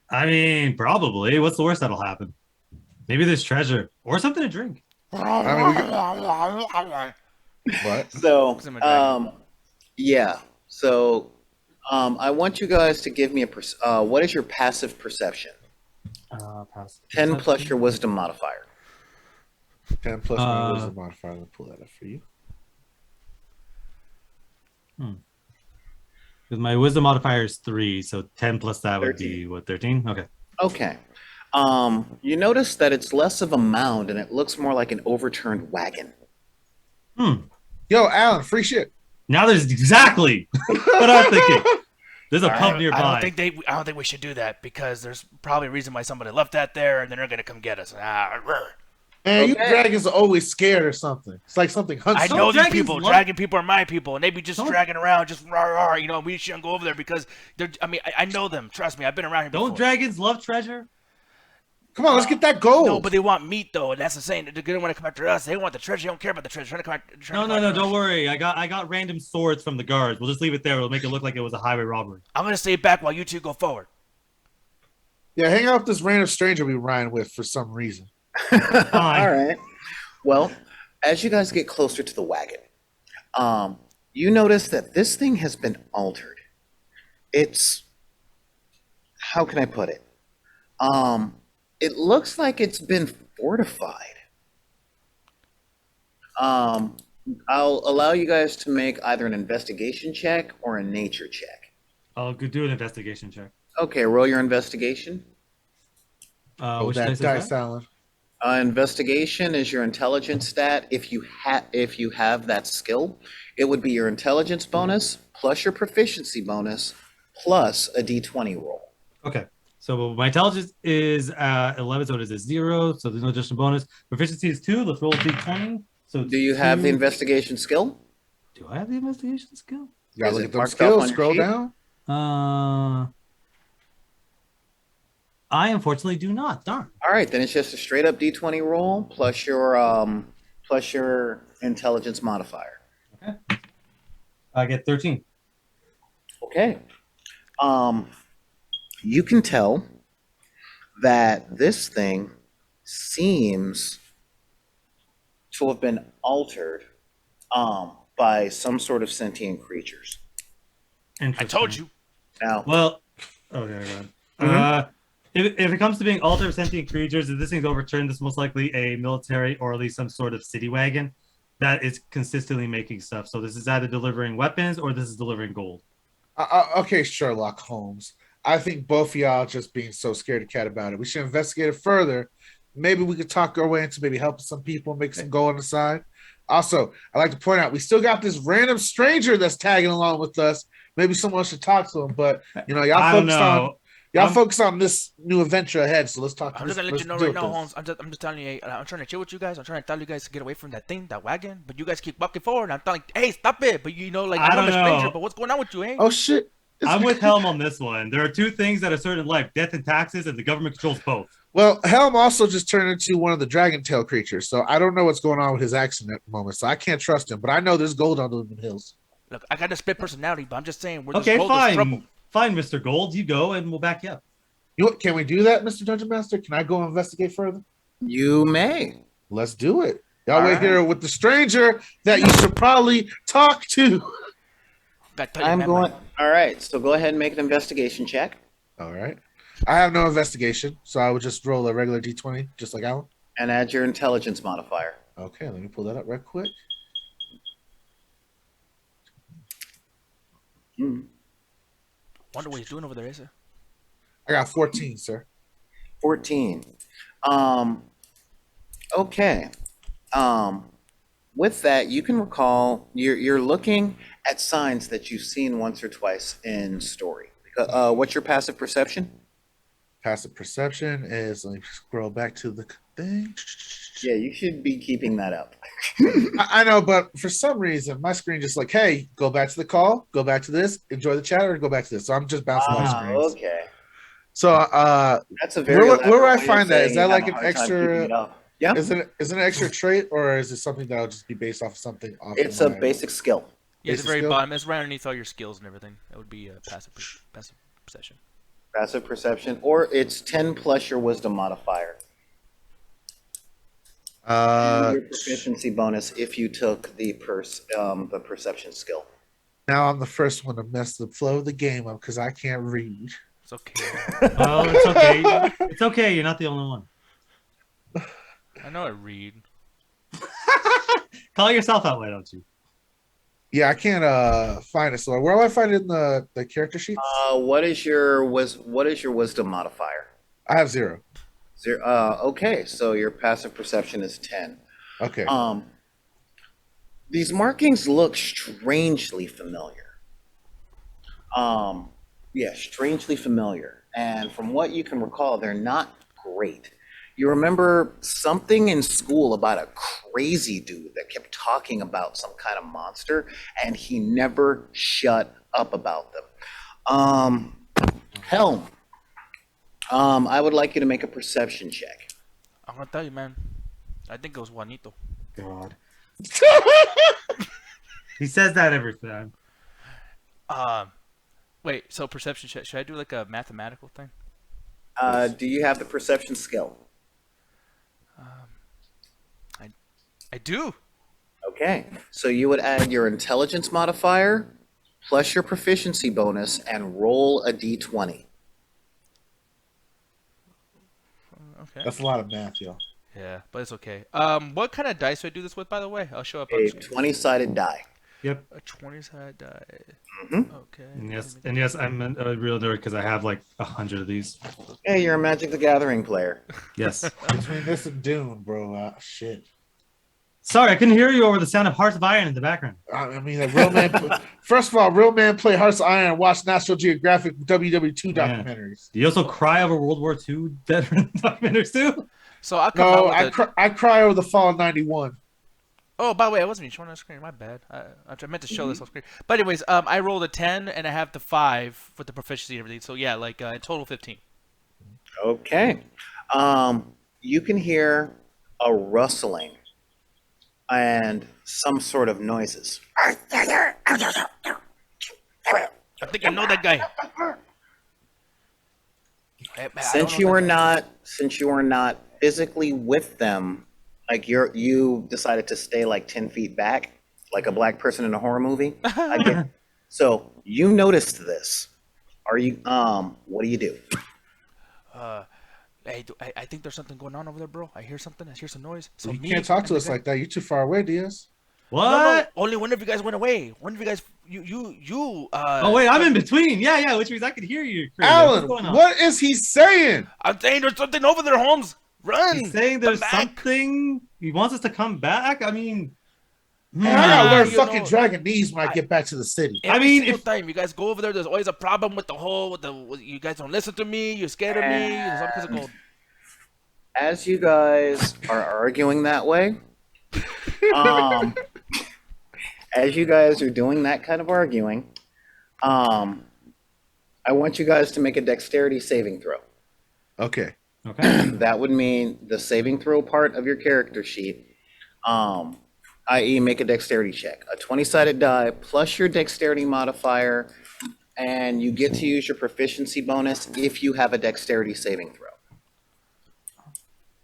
Speaker 3: I mean, probably. What's the worst that'll happen? Maybe there's treasure or something to drink.
Speaker 4: I mean, what?
Speaker 2: So,
Speaker 1: I'm a dragon.
Speaker 2: yeah. So, I want you guys to give me what is your passive perception?
Speaker 3: Pass.
Speaker 2: 10 plus your wisdom modifier.
Speaker 4: 10 plus my wisdom modifier. Let me pull that up for you.
Speaker 3: Because my wisdom modifier is 3, so 10 plus that would
Speaker 2: 13.
Speaker 3: be what, 13? Okay.
Speaker 2: Okay. You notice that it's less of a mound and it looks more like an overturned wagon.
Speaker 4: Yo, Alan, free shit.
Speaker 3: Now there's exactly what I'm thinking. There's a pub nearby.
Speaker 1: I don't think we should do that because there's probably a reason why somebody left that there, and then they're gonna come get us.
Speaker 4: Man, you
Speaker 2: Okay.
Speaker 4: dragons are always scared or something. It's like something hunts.
Speaker 1: I
Speaker 3: Some
Speaker 1: know these
Speaker 3: dragons
Speaker 1: people.
Speaker 3: love-
Speaker 1: Dragon people are my people, and they be just
Speaker 3: Don't-
Speaker 1: dragging around, just rah rah. You know, we shouldn't go over there because they're. I mean, I know them. Trust me, I've been around here before.
Speaker 3: Don't dragons love treasure?
Speaker 4: Come on, let's get that gold.
Speaker 1: No, but they want meat though, and that's the saying. They're gonna want to come after us. They want the treasure. They don't care about the treasure. They're trying to come after,
Speaker 3: No, don't worry. I got random swords from the guards. We'll just leave it there. It'll make it look like it was a highway robbery.
Speaker 1: I'm gonna stay back while you two go forward.
Speaker 4: Yeah, hang out with this random stranger we riding with for some reason.
Speaker 2: All right. Well, as you guys get closer to the wagon, you notice that this thing has been altered. It's, how can I put it? It looks like it's been fortified. I'll allow you guys to make either an investigation check or a nature check.
Speaker 3: I'll go do an investigation check.
Speaker 2: Okay, roll your investigation.
Speaker 3: Which
Speaker 4: that
Speaker 3: dice is
Speaker 4: dice,
Speaker 3: that?
Speaker 4: Alan.
Speaker 2: Investigation is your intelligence stat. If you have that skill, it would be your intelligence bonus plus your proficiency bonus plus a d20 roll.
Speaker 3: Okay. So my intelligence is 11, so it is a 0, so there's no additional bonus. Proficiency is 2. Let's roll d20. So
Speaker 2: Do you have the
Speaker 3: 2.
Speaker 2: investigation skill?
Speaker 3: Do I have the investigation skill?
Speaker 4: You gotta
Speaker 2: Is
Speaker 4: look
Speaker 2: it
Speaker 4: at those
Speaker 2: marked up on
Speaker 4: skills.
Speaker 2: your
Speaker 4: Scroll
Speaker 2: sheet?
Speaker 4: down.
Speaker 3: I unfortunately do not. Darn.
Speaker 2: All right, then it's just a straight up d20 roll plus your intelligence modifier.
Speaker 3: Okay. I get 13.
Speaker 2: Okay. You can tell that this thing seems to have been altered by some sort of sentient creatures.
Speaker 1: I told you.
Speaker 2: Now,
Speaker 3: Well, okay, go ahead. If it comes to being altered with sentient creatures, if this thing's overturned, this is most likely a military or at least some sort of city wagon that is consistently making stuff. So this is either delivering weapons or this is delivering gold.
Speaker 4: Okay, Sherlock Holmes. I think both of y'all just being so scared of cat about it. We should investigate it further. Maybe we could talk our way into maybe helping some people make some gold on the side. Also, I'd like to point out we still got this random stranger that's tagging along with us. Maybe someone should talk to him, but you know, y'all focus on this new adventure ahead. So let's talk.
Speaker 1: I'm just gonna let you know
Speaker 4: deal
Speaker 1: right
Speaker 4: with
Speaker 1: now,
Speaker 4: this.
Speaker 1: Holmes. I'm just telling you. I'm trying to chill with you guys. I'm trying to tell you guys to get away from that thing, that wagon. But you guys keep walking forward. I'm telling, hey, stop it. But you know, like
Speaker 3: I
Speaker 1: I'm
Speaker 3: don't
Speaker 1: a stranger.
Speaker 3: know.
Speaker 1: But what's going on with you, eh?
Speaker 4: Oh shit!
Speaker 3: I'm with Helm on this one. There are two things that are certain in life: death and taxes, and the government controls both.
Speaker 4: Well, Helm also just turned into one of the dragon tail creatures, so I don't know what's going on with his accent at the moment. So I can't trust him. But I know there's gold on the hills.
Speaker 1: Look, I got a split personality, but I'm just saying we're
Speaker 3: Okay,
Speaker 1: just there's trouble.
Speaker 3: fine, Mr. Gold. You go, and we'll back you up.
Speaker 4: Can we do that, Mr. Dungeon Master? Can I go investigate further?
Speaker 2: you may.
Speaker 4: Let's do it. Y'all
Speaker 2: All
Speaker 4: wait
Speaker 2: right.
Speaker 4: here with the stranger that you should probably talk to.
Speaker 1: Gotta tell you,
Speaker 2: I'm
Speaker 1: man,
Speaker 2: going. All right, so go ahead and make an investigation check.
Speaker 4: All right. I have no investigation, so I would just roll a regular d20, just like Alan.
Speaker 2: And add your intelligence modifier.
Speaker 4: Okay, let me pull that up right quick.
Speaker 1: Wonder what he's doing over there, is it?
Speaker 4: I got 14, sir.
Speaker 2: 14. Okay. With that, you can recall you're looking at signs that you've seen once or twice in story. What's your passive perception?
Speaker 4: Passive perception is, let me scroll back to the thing.
Speaker 2: Yeah, you should be keeping that up.
Speaker 4: I know, but for some reason, my screen just like, hey, go back to the call, go back to this, enjoy the chat, or go back to this. So I'm just bouncing my screens.
Speaker 2: Okay.
Speaker 4: So,
Speaker 2: That's a very
Speaker 4: where do I
Speaker 2: elaborate way of
Speaker 4: find that? Is
Speaker 2: saying
Speaker 4: that
Speaker 2: you
Speaker 4: like
Speaker 2: have a
Speaker 4: an
Speaker 2: hard time keeping
Speaker 4: extra?
Speaker 2: it up. Yeah,
Speaker 4: Is it an extra trait, or is it something that'll just be based off of something? Off
Speaker 2: it's
Speaker 4: of
Speaker 2: a
Speaker 4: my-
Speaker 2: basic skill.
Speaker 1: Yeah, it's the
Speaker 4: Basic
Speaker 1: very
Speaker 4: skill?
Speaker 1: bottom. It's right underneath all your skills and everything. That would be passive perception.
Speaker 2: Passive perception, or it's 10 plus your wisdom modifier. Your proficiency bonus if you took the perception skill.
Speaker 4: Now I'm the first one to mess the flow of the game up because I can't read.
Speaker 1: It's okay.
Speaker 3: Well, it's okay. It's okay. You're not the only one.
Speaker 1: I know I read.
Speaker 3: Call yourself out, why don't you?
Speaker 4: Yeah, I can't find it. So where do I find it in the character sheet?
Speaker 2: What is your wisdom modifier?
Speaker 4: I have 0.
Speaker 2: 0. Okay, so your passive perception is 10.
Speaker 4: Okay.
Speaker 2: These markings look strangely familiar. Yeah, strangely familiar. And from what you can recall, they're not great. You remember something in school about a crazy dude that kept talking about some kind of monster, and he never shut up about them. Helm, I would like you to make a perception check.
Speaker 1: I'm gonna tell you, man. I think it was Juanito.
Speaker 3: God. He says that every time.
Speaker 1: Wait. So perception check. Should I do like a mathematical thing?
Speaker 2: Do you have the perception skill?
Speaker 1: I do.
Speaker 2: Okay, so you would add your intelligence modifier plus your proficiency bonus and roll a d20.
Speaker 1: Okay.
Speaker 4: That's a lot of math, yo.
Speaker 1: Yeah, but it's okay. What kind of dice do I do this with, by the way? I'll show up on
Speaker 2: A
Speaker 1: screen.
Speaker 2: 20-sided die.
Speaker 3: Yep.
Speaker 1: A 20-sided die.
Speaker 2: Mhm.
Speaker 1: Okay.
Speaker 3: And yes, I'm a real nerd because I have like 100 of these.
Speaker 2: Hey, you're a Magic the Gathering player.
Speaker 3: Yes.
Speaker 4: Between this and Dune, bro, shit.
Speaker 3: Sorry, I couldn't hear you over the sound of Hearts of Iron in the background.
Speaker 4: I mean, a real man. First of all, real man play Hearts of Iron, watch National Geographic WW2
Speaker 3: Yeah.
Speaker 4: documentaries.
Speaker 3: Do you also cry over World War II veteran documentaries too?
Speaker 1: So I'll come
Speaker 4: No,
Speaker 1: out with
Speaker 4: I cry over the fall of '91.
Speaker 1: Oh, by the way, I wasn't even showing on the screen. My bad. I meant to show this on screen. But anyways, I rolled a 10 and I have the 5 with the proficiency and everything. So yeah, like in total 15.
Speaker 2: Okay. You can hear a rustling and some sort of noises.
Speaker 1: I think I know that guy.
Speaker 2: Since you are not physically with them, like you decided to stay like 10 feet back, like a black person in a horror movie. I get, so you noticed this. Are you what do you do?
Speaker 1: Hey, I think there's something going on over there, bro. I hear something. I hear some noise. So
Speaker 4: You can't talk to us like that. You're too far away, Diaz.
Speaker 3: What?
Speaker 1: No, only one of you guys went away. One of you guys, you.
Speaker 3: Oh wait, I'm in between. Yeah, which means I can hear you. Crazy.
Speaker 4: Alan,
Speaker 3: What's going on?
Speaker 4: what is he saying?
Speaker 1: I'm saying there's something over there, Holmes. Run!
Speaker 3: He's saying
Speaker 1: Come
Speaker 3: there's
Speaker 1: back.
Speaker 3: something. He wants us to come back. I mean,
Speaker 4: I gotta learn
Speaker 1: you
Speaker 4: fucking
Speaker 1: know-
Speaker 4: Dragonese when I get back to the city.
Speaker 1: Every
Speaker 3: mean,
Speaker 1: single
Speaker 3: if-
Speaker 1: time you guys go over there, there's always a problem with the whole. You guys don't listen to me. You're scared of me. There's all kinds of gold.
Speaker 2: As you guys are arguing that way, as you guys are doing that kind of arguing, I want you guys to make a dexterity saving throw.
Speaker 4: Okay.
Speaker 3: okay.
Speaker 2: That would mean the saving throw part of your character sheet, i.e. make a dexterity check. A 20-sided die plus your dexterity modifier, and you get to use your proficiency bonus if you have a dexterity saving throw.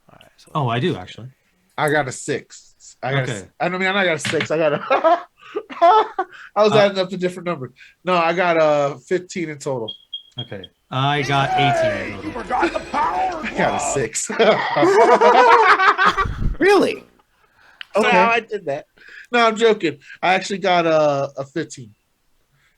Speaker 1: All right, so
Speaker 3: Oh, I do actually.
Speaker 4: I got a 6. I got
Speaker 3: Okay.
Speaker 4: I got a 6. I got a I was adding up the different numbers. No, I got a 15 in total.
Speaker 3: Okay. I got 18 in total.
Speaker 4: I got a 6.
Speaker 2: Really?
Speaker 4: Okay, I did that. No, I'm joking. I actually got a 15.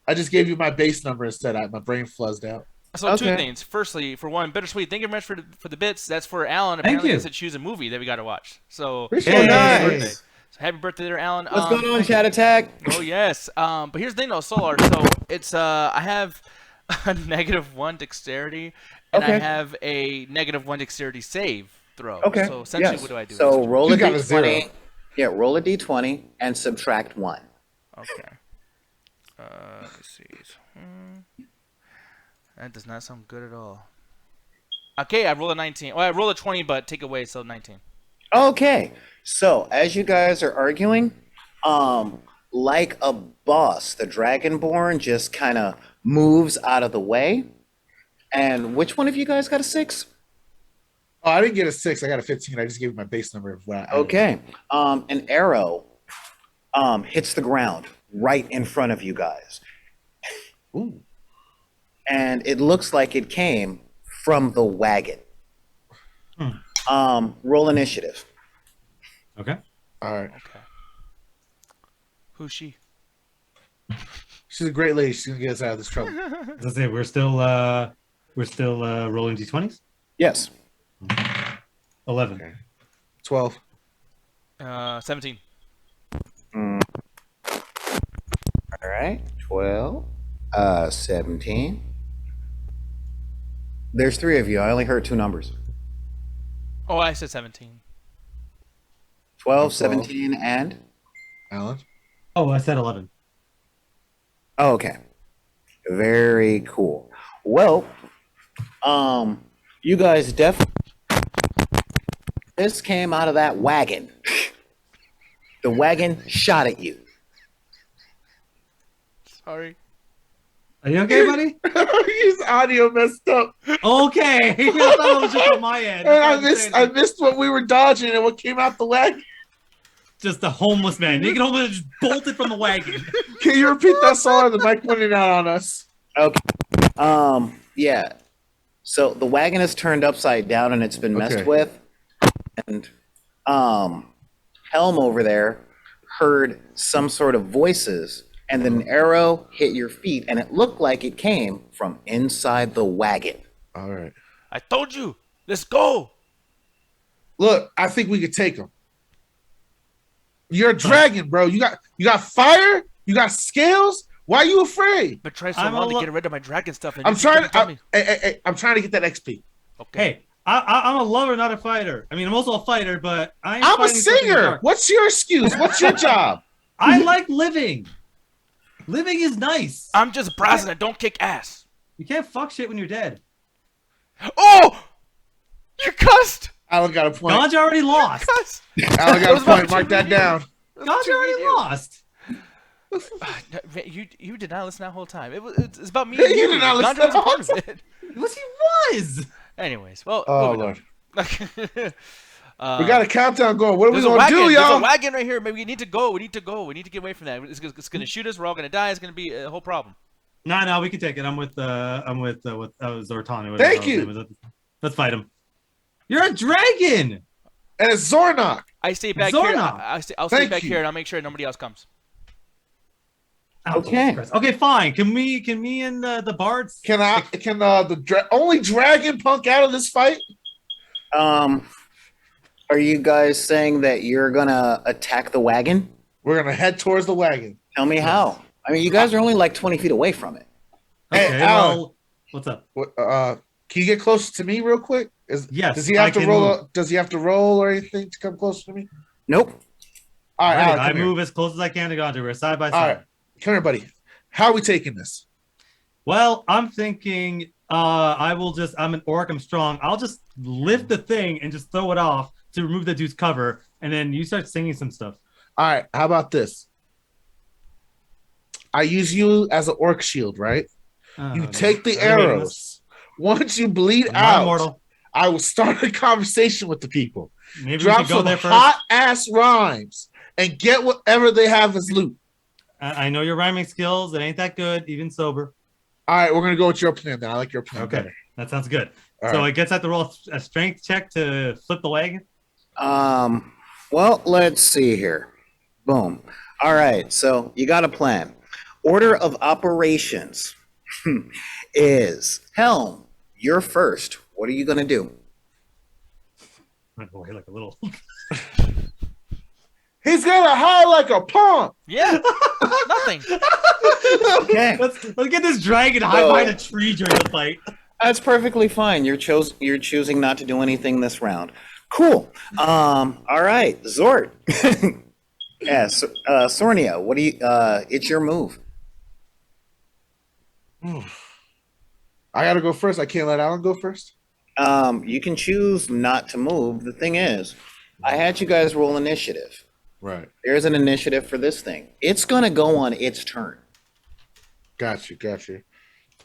Speaker 4: I just gave you my base number instead. My brain fuzzed out.
Speaker 1: So two
Speaker 2: Okay.
Speaker 1: things. Firstly, for one, bittersweet. Thank you very much for the bits. That's for Alan.
Speaker 3: Thank
Speaker 1: Apparently,
Speaker 3: you.
Speaker 1: he has to choose a movie that we got to watch. So
Speaker 4: Appreciate
Speaker 3: Hey.
Speaker 4: it.
Speaker 1: happy
Speaker 2: Nice.
Speaker 1: birthday. So happy birthday there, Alan.
Speaker 2: What's going on, Chat Attack?
Speaker 1: Oh yes. But here's the thing though, Solar. So it's I have a -1 dexterity, and I
Speaker 2: Okay.
Speaker 1: have a -1 dexterity save. throw.
Speaker 2: Okay.
Speaker 1: So essentially,
Speaker 2: yes.
Speaker 1: what do I do?
Speaker 2: So roll a
Speaker 4: You got a
Speaker 2: d20.
Speaker 4: zero.
Speaker 2: Yeah, roll a d20 and subtract 1.
Speaker 1: Okay. Let's see. That does not sound good at all. Okay, I roll a 19. Well, I roll a 20, but take away, so 19.
Speaker 2: Okay. So as you guys are arguing, like a boss, the Dragonborn just kind of moves out of the way. And which one of you guys got a 6?
Speaker 4: Oh, I didn't get a 6. I got a 15. I just gave you my base number of what I
Speaker 2: Okay. An arrow hits the ground right in front of you guys.
Speaker 4: Ooh.
Speaker 2: And it looks like it came from the wagon. Roll initiative.
Speaker 3: Okay.
Speaker 4: All right.
Speaker 1: Okay. Who's she?
Speaker 4: She's a great lady. She's gonna get us out of this trouble.
Speaker 3: As I say, we're still rolling d20s.
Speaker 2: Yes.
Speaker 3: 11.
Speaker 4: Okay. 12.
Speaker 1: 17.
Speaker 2: All right. 12. 17. There's 3 of you. I only heard 2 numbers.
Speaker 1: Oh, I said 17.
Speaker 2: 12,
Speaker 4: 12.
Speaker 2: 17, and?
Speaker 4: Alan.
Speaker 3: Oh, I said 11.
Speaker 2: Oh, okay. Very cool. Well, you guys definitely. This came out of that wagon. The wagon shot at you.
Speaker 1: Sorry.
Speaker 3: Are you okay, buddy?
Speaker 4: His audio messed up.
Speaker 3: Okay. I thought it was just on my end.
Speaker 4: And I missed what we were dodging and what came out the wagon.
Speaker 3: Just a homeless man. Naked homeless man just bolted from the wagon.
Speaker 4: Can you repeat that song? The mic went in and out on us.
Speaker 2: Okay. Yeah. So the wagon is turned upside down and it's been messed
Speaker 4: Okay.
Speaker 2: with. And Helm over there heard some sort of voices, and then an arrow hit your feet, and it looked like it came from inside the wagon.
Speaker 4: All right.
Speaker 1: I told you. Let's go.
Speaker 4: Look, I think we could take him. You're a dragon, bro. You got fire. You got scales. Why are you afraid?
Speaker 1: But try so
Speaker 3: I'm
Speaker 1: long
Speaker 3: a
Speaker 1: to
Speaker 3: lo-
Speaker 1: get rid of my dragon stuff. And
Speaker 4: I'm
Speaker 1: you
Speaker 4: trying.
Speaker 1: didn't tell me.
Speaker 4: I'm trying to get that XP.
Speaker 1: Okay.
Speaker 3: Hey, I'm a lover, not a fighter. I mean, I'm also a fighter, but I'm
Speaker 4: I'm a
Speaker 3: fighting something
Speaker 4: singer.
Speaker 3: dark.
Speaker 4: What's your excuse? What's your job?
Speaker 3: I like living. Living is nice.
Speaker 1: I'm just browsing. I don't kick ass.
Speaker 3: You can't fuck shit when you're dead.
Speaker 1: Oh! You cussed!
Speaker 4: Alan got a point.
Speaker 3: Ganja already lost.
Speaker 1: Cussed!
Speaker 4: Alan
Speaker 1: It
Speaker 4: got
Speaker 1: was
Speaker 4: a point.
Speaker 1: about
Speaker 4: Mark that
Speaker 1: between you.
Speaker 4: down.
Speaker 3: Ganja already lost.
Speaker 1: You did not listen that whole time. It's about me.
Speaker 4: You
Speaker 1: and you.
Speaker 4: did not listen
Speaker 1: Gandhi was
Speaker 4: the
Speaker 1: a part
Speaker 4: whole
Speaker 1: of it.
Speaker 3: Yes, he was.
Speaker 1: Anyways, well.
Speaker 4: Oh
Speaker 1: moving
Speaker 4: Lord.
Speaker 1: on.
Speaker 4: We got a countdown going. What are we
Speaker 1: There's a
Speaker 4: gonna
Speaker 1: wagon.
Speaker 4: do,
Speaker 1: There's
Speaker 4: y'all?
Speaker 1: a wagon right here. Maybe we need to go. We need to go. We need to get away from that. It's gonna shoot us. We're all gonna die. It's gonna be a whole problem.
Speaker 3: No, we can take it. I'm with Zortana.
Speaker 4: Thank you.
Speaker 3: Let's fight him. You're a dragon.
Speaker 4: And it's Zornok.
Speaker 1: I stay back
Speaker 3: Zorna.
Speaker 1: here. I'll stay
Speaker 4: Thank
Speaker 1: back
Speaker 4: you.
Speaker 1: here and I'll make sure nobody else comes.
Speaker 3: Oh,
Speaker 2: Okay.
Speaker 3: Jesus Christ. Okay, fine. Can me and the bards?
Speaker 4: Can the only dragon punk out of this fight?
Speaker 2: Are you guys saying that you're gonna attack the wagon?
Speaker 4: We're gonna head towards the wagon.
Speaker 2: Tell me how. I mean, you guys are only like 20 feet away from it.
Speaker 4: Hey,
Speaker 3: Okay,
Speaker 4: Alan.
Speaker 3: well, what's up?
Speaker 4: Can you get closer to me real quick?
Speaker 3: Yes,
Speaker 4: Does he have
Speaker 3: I
Speaker 4: to
Speaker 3: can
Speaker 4: roll?
Speaker 3: move.
Speaker 4: Does he have to roll or anything to come closer to me?
Speaker 2: Nope.
Speaker 4: All right, Alan,
Speaker 3: I
Speaker 4: come here.
Speaker 3: move as close as I can to Ganja. We're side by
Speaker 4: All
Speaker 3: side.
Speaker 4: right, come here, buddy. How are we taking this?
Speaker 3: Well, I'm thinking I'm an orc, I'm strong. I'll just lift the thing and just throw it off to remove the dude's cover, and then you start singing some stuff.
Speaker 4: All right, how about this? I use you as an orc shield, right? You take the arrows. Once you bleed
Speaker 3: I'm not
Speaker 4: out,
Speaker 3: immortal.
Speaker 4: I will start a conversation with the people.
Speaker 3: Maybe we
Speaker 4: Drop
Speaker 3: should go
Speaker 4: some
Speaker 3: there first.
Speaker 4: hot ass rhymes and get whatever they have as loot.
Speaker 3: I know your rhyming skills. It ain't that good, even sober.
Speaker 4: All right, we're gonna go with your plan then. I like your plan
Speaker 3: Okay,
Speaker 4: better.
Speaker 3: that sounds good.
Speaker 4: All
Speaker 3: So
Speaker 4: right.
Speaker 3: I guess I have to roll a strength check to flip the wagon.
Speaker 2: Well, let's see here. Boom. All right, so you got a plan. Order of operations is Helm, you're first. What are you gonna do?
Speaker 3: I'm gonna go away like a little.
Speaker 4: He's gonna hide like a punk.
Speaker 1: Yeah. Nothing.
Speaker 2: Okay.
Speaker 3: let's get this dragon hide behind a tree during the fight.
Speaker 2: That's perfectly fine. You're choosing not to do anything this round. Cool. All right, Zort. Yeah, Sornia, what do you? It's your move.
Speaker 4: I gotta go first. I can't let Alan go first.
Speaker 2: You can choose not to move. The thing is, I had you guys roll initiative.
Speaker 4: Right.
Speaker 2: There's an initiative for this thing. It's gonna go on its turn.
Speaker 4: Got you.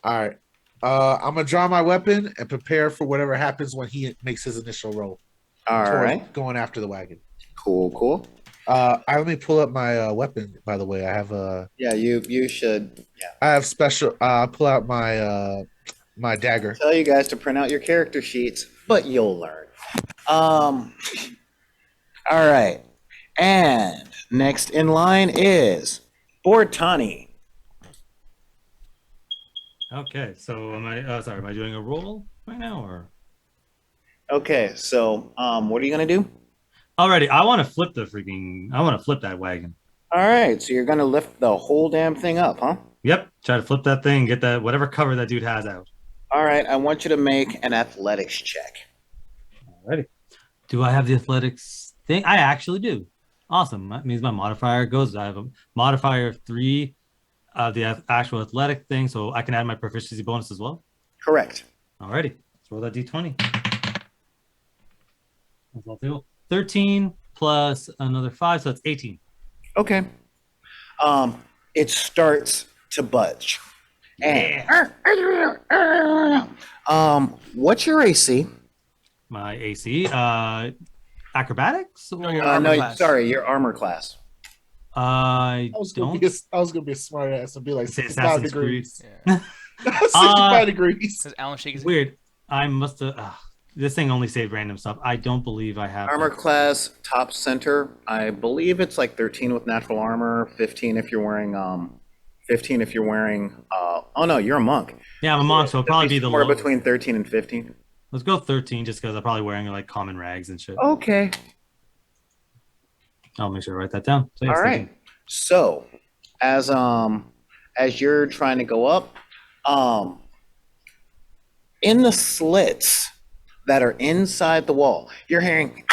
Speaker 4: All right. I'm gonna draw my weapon and prepare for whatever happens when he makes his initial roll.
Speaker 2: All
Speaker 4: towards
Speaker 2: right.
Speaker 4: Going after the wagon.
Speaker 2: Cool.
Speaker 4: I let me pull up my weapon. By the way, I have
Speaker 2: Yeah, you should. Yeah.
Speaker 4: I have special. I'll pull out my my dagger.
Speaker 2: Tell you guys to print out your character sheets, but you'll learn. All right. And next in line is Bortani.
Speaker 3: Okay, so am I? Sorry, am I doing a roll right now or?
Speaker 2: Okay, so what are you gonna do?
Speaker 3: Alrighty, I want to flip I want to flip that wagon.
Speaker 2: All right, so you're gonna lift the whole damn thing up, huh?
Speaker 3: Yep, try to flip that thing, get that whatever cover that dude has out.
Speaker 2: All right, I want you to make an athletics check.
Speaker 3: Alrighty. Do I have the athletics thing? I actually do. Awesome. That means my modifier goes. I have a modifier of 3 of the actual athletic thing, so I can add my proficiency bonus as well.
Speaker 2: Correct.
Speaker 3: Alrighty, let's roll that d20. 13 plus another 5, so that's 18.
Speaker 2: Okay. It starts to budge. And what's your AC?
Speaker 3: My AC, acrobatics?
Speaker 1: No, your armor class.
Speaker 2: Sorry, your armor class.
Speaker 3: I
Speaker 4: I was
Speaker 3: don't.
Speaker 4: gonna be a smart ass and be like
Speaker 3: Say
Speaker 4: 65
Speaker 3: Assassin's
Speaker 4: degrees.
Speaker 1: Yeah.
Speaker 4: 65 degrees.
Speaker 1: Says Alan shake his head.
Speaker 3: Weird. I must have. This thing only saved random stuff. I don't believe I have
Speaker 2: Armor class, top center. I believe it's like 13 with natural armor, 15 if you're wearing 15 if you're wearing oh no, you're a monk.
Speaker 3: Yeah, I'm a monk, so it'll probably be the
Speaker 2: somewhere
Speaker 3: low.
Speaker 2: between 13 and 15.
Speaker 3: Let's go 13 just because I'm probably wearing like common rags and shit.
Speaker 2: Okay.
Speaker 3: I'll make sure to write that down. So,
Speaker 2: All
Speaker 3: yes,
Speaker 2: right. So, as you're trying to go up, in the slits that are inside the wall, you're hearing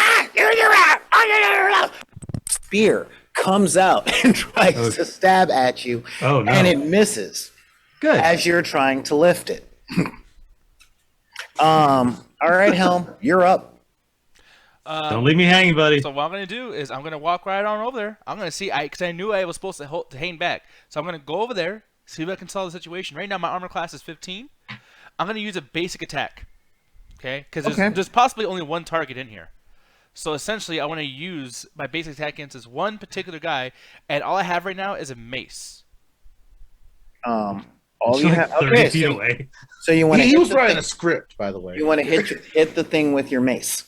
Speaker 2: spear comes out and tries to stab at you,
Speaker 3: Oh no.
Speaker 2: and it misses
Speaker 3: Good.
Speaker 2: as you're trying to lift it. All right, Helm, you're up.
Speaker 3: Don't leave me hanging, buddy.
Speaker 1: So what I'm gonna do is I'm gonna walk right on over there. I'm gonna see, because I knew I was supposed to hang back. So I'm gonna go over there, see if I can solve the situation. Right now my armor class is 15. I'm gonna use a basic attack, okay? Because there's possibly only one target in here. So essentially, I want to use my basic attack against this one particular guy, and all I have right now is a mace.
Speaker 2: All
Speaker 3: It's
Speaker 2: you
Speaker 3: like
Speaker 2: have.
Speaker 3: 30
Speaker 2: Okay,
Speaker 3: feet
Speaker 2: so,
Speaker 3: away.
Speaker 2: so you want to
Speaker 4: He was
Speaker 2: hit the
Speaker 4: writing
Speaker 2: thing.
Speaker 4: a script, by the way.
Speaker 2: You want to hit the thing with your mace.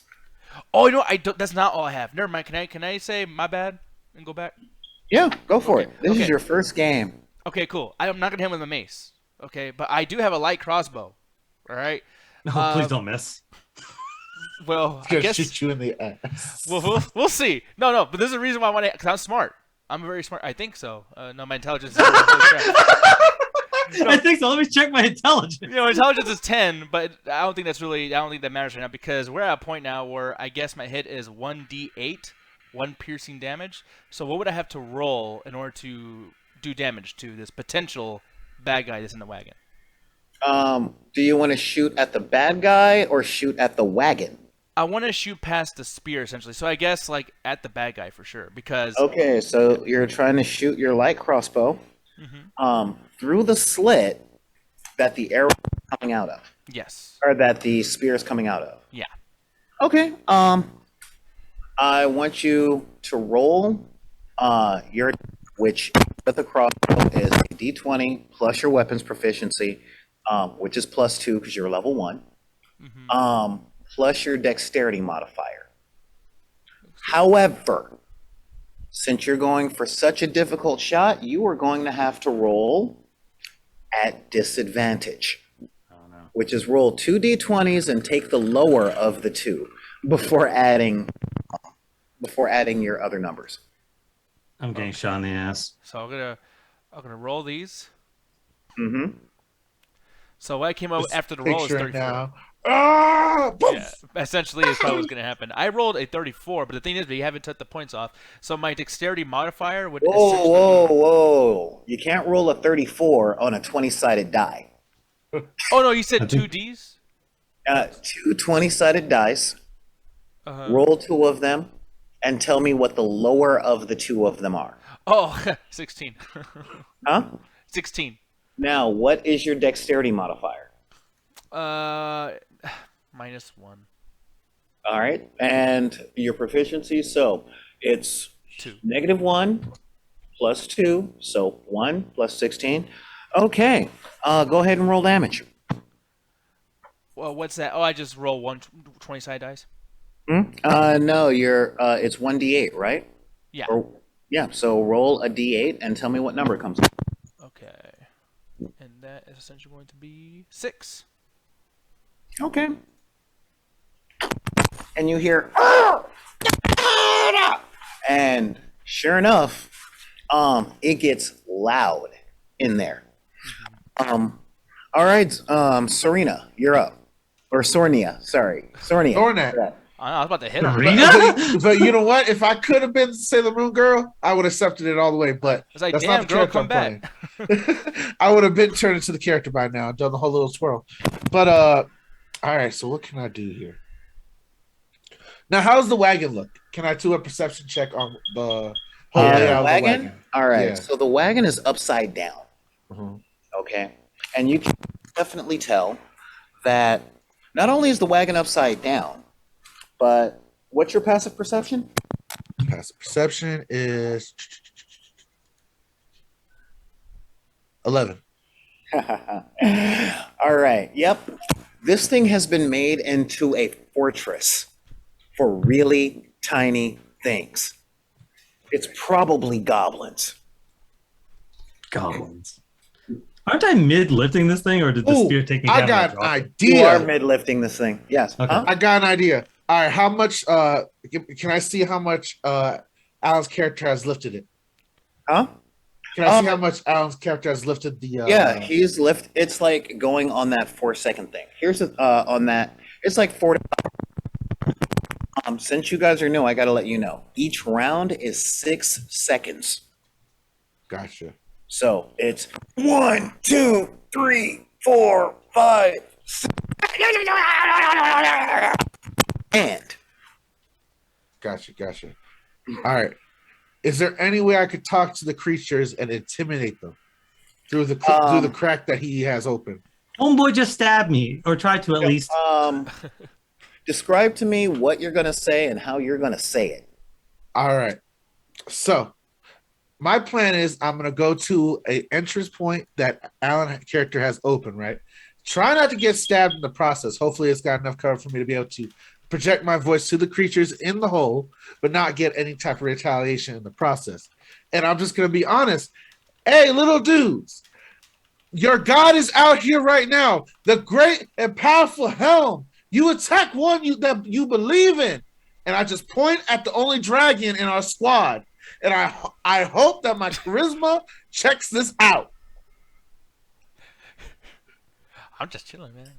Speaker 1: Oh, you know what? I don't. That's not all I have. Never mind. Can I say my bad and go back?
Speaker 2: Yeah, go for
Speaker 1: Okay,
Speaker 2: it. This is
Speaker 1: okay.
Speaker 2: your first game.
Speaker 1: Okay, cool. I'm not gonna hit him with my mace. Okay, but I do have a light crossbow. All right.
Speaker 3: No, please don't miss.
Speaker 1: Well,
Speaker 4: He's
Speaker 1: I
Speaker 4: gonna
Speaker 1: guess
Speaker 4: shoot you in the ass.
Speaker 1: we'll see. No, but there's a reason why I want to. Because I'm smart. I'm very smart. I think so. No, my intelligence is
Speaker 3: I think so. Let me check my intelligence.
Speaker 1: intelligence is 10, but I don't think that matters right now because we're at a point now where I guess my hit is 1d8, 1 piercing damage. So what would I have to roll in order to do damage to this potential bad guy that's in the wagon?
Speaker 2: Do you want to shoot at the bad guy or shoot at the wagon?
Speaker 1: I want to shoot past the spear essentially. So I guess like at the bad guy for sure because
Speaker 2: Okay, so you're trying to shoot your light crossbow through the slit that the arrow is coming out of,
Speaker 1: yes.
Speaker 2: or that the spear is coming out of.
Speaker 1: Yeah.
Speaker 2: Okay. I want you to roll your, which with a crossbow is a d20 plus your weapons proficiency, which is +2 because you're level 1, plus your dexterity modifier. However, since you're going for such a difficult shot, you are going to have to roll at disadvantage, which is roll 2 d20s and take the lower of the 2 before adding your other numbers.
Speaker 3: I'm getting shot in the ass.
Speaker 1: So I'm gonna roll these. So what came out
Speaker 4: Just
Speaker 1: after the roll is
Speaker 4: picture it
Speaker 1: 34.
Speaker 4: now. Ah, poof!
Speaker 1: Yeah, essentially is probably what's going to happen. I rolled a 34, but the thing is, we haven't took the points off. So my dexterity modifier would
Speaker 2: Whoa,
Speaker 1: essentially
Speaker 2: whoa, whoa. You can't roll a 34 on a 20-sided die.
Speaker 1: Oh, no, you said
Speaker 3: I
Speaker 1: two
Speaker 3: think-
Speaker 1: Ds?
Speaker 2: Two 20-sided dice.
Speaker 1: Uh-huh.
Speaker 2: Roll two of them and tell me what the lower of the two of them are.
Speaker 1: Oh, 16.
Speaker 2: Huh?
Speaker 1: 16.
Speaker 2: Now, what is your dexterity modifier?
Speaker 1: -1.
Speaker 2: All right. And your proficiency, so it's
Speaker 1: 2.
Speaker 2: -1 plus 2, so 1 plus 16. Okay. Go ahead and roll damage.
Speaker 1: Well, what's that? Oh, I just roll 20-sided dice?
Speaker 2: No, it's 1d8, right?
Speaker 1: Yeah.
Speaker 2: Yeah, so roll a d8 and tell me what number comes up.
Speaker 1: Okay. And that is essentially going to be 6.
Speaker 2: Okay. And you hear, and sure enough, it gets loud in there. All right, Serena, you're up. Or Sornia, sorry. Sornia.
Speaker 4: Sornet.
Speaker 2: you're up.
Speaker 1: I was about to hit him.
Speaker 3: Serena?
Speaker 4: But you know what? If I could have been Sailor Moon Girl, I would have accepted it all the way. But
Speaker 1: It's like,
Speaker 4: that's
Speaker 1: damn,
Speaker 4: not the
Speaker 1: girl,
Speaker 4: character
Speaker 1: come
Speaker 4: I'm
Speaker 1: back.
Speaker 4: playing. I would have been turned into the character by now, done the whole little twirl. But all right. So what can I do here? Now, how's the wagon look? Can I do a perception check on the whole layout of the wagon?
Speaker 2: All right,
Speaker 4: Yeah.
Speaker 2: so the wagon is upside down.
Speaker 4: Mhm.
Speaker 2: Okay. And you can definitely tell that not only is the wagon upside down, but what's your passive perception?
Speaker 4: Passive perception is 11.
Speaker 2: All right. Yep. This thing has been made into a fortress for really tiny things. It's probably goblins.
Speaker 3: Goblins. Aren't I mid lifting this thing, or did the
Speaker 4: Ooh,
Speaker 3: spear take me
Speaker 4: I
Speaker 3: down?
Speaker 4: got
Speaker 3: and
Speaker 4: an
Speaker 3: I dropped it?
Speaker 2: You are
Speaker 4: idea.
Speaker 2: mid lifting this thing. Yes.
Speaker 3: Okay.
Speaker 2: Huh?
Speaker 4: I got an idea. All right, how much? Can I see how much Alan's character has lifted it?
Speaker 2: Huh?
Speaker 4: Can I see how much Alan's character has lifted the?
Speaker 2: Yeah, he's lift. It's like going on that 4-second thing. Here's on that. It's like 4 to 5. Since you guys are new, I got to let you know. Each round is 6 seconds.
Speaker 4: Gotcha.
Speaker 2: So it's 1, 2, 3, 4, 5, 6. And
Speaker 4: Gotcha. All right. Is there any way I could talk to the creatures and intimidate them through the crack that he has open?
Speaker 3: Homeboy just stabbed me, or tried to at least.
Speaker 2: describe to me what you're gonna say and how you're gonna say it.
Speaker 4: All right. So my plan is I'm gonna go to a entrance point that Alan character has open, right? Try not to get stabbed in the process. Hopefully it's got enough cover for me to be able to project my voice to the creatures in the hole, but not get any type of retaliation in the process. And I'm just gonna be honest. Hey, little dudes, your god is out here right now. The great and powerful Helm. You attack one that you believe in. And I just point at the only dragon in our squad. And I hope that my charisma checks this out.
Speaker 1: I'm just chilling, man.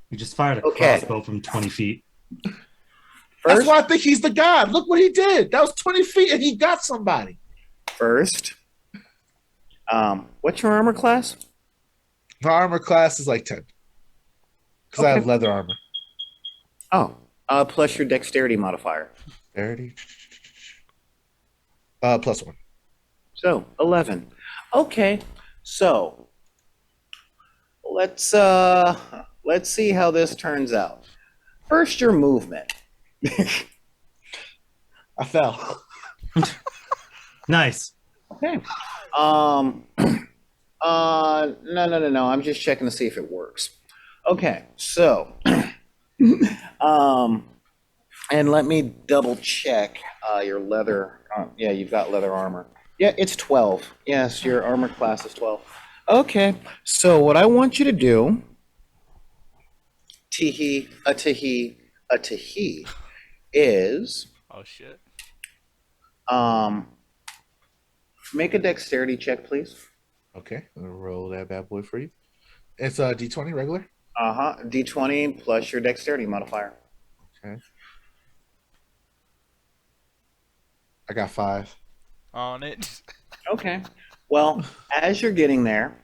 Speaker 3: You just fired a
Speaker 2: Okay.
Speaker 3: crossbow from 20 feet.
Speaker 4: That's
Speaker 2: First,
Speaker 4: why I think he's the god. Look what he did. That was 20 feet and he got somebody.
Speaker 2: first, what's your armor class?
Speaker 4: My armor class is like 10. Because I have
Speaker 2: Okay.
Speaker 4: leather armor.
Speaker 2: Oh, plus your dexterity modifier.
Speaker 4: 30. Plus 1.
Speaker 2: So 11. Okay, so let's see how this turns out. First, your movement.
Speaker 4: I fell.
Speaker 3: Nice.
Speaker 2: Okay. No. I'm just checking to see if it works. Okay, so, and let me double check your leather. Yeah, you've got leather armor. Yeah, it's 12. Yes, your armor class is 12. Okay, so what I want you to do, is
Speaker 1: Oh shit.
Speaker 2: make a dexterity check, please.
Speaker 4: Okay, I'm going to roll that bad boy for you. It's a D20 regular.
Speaker 2: D20 plus your dexterity modifier.
Speaker 4: Okay. I got 5.
Speaker 1: On it.
Speaker 2: Okay. Well, as you're getting there,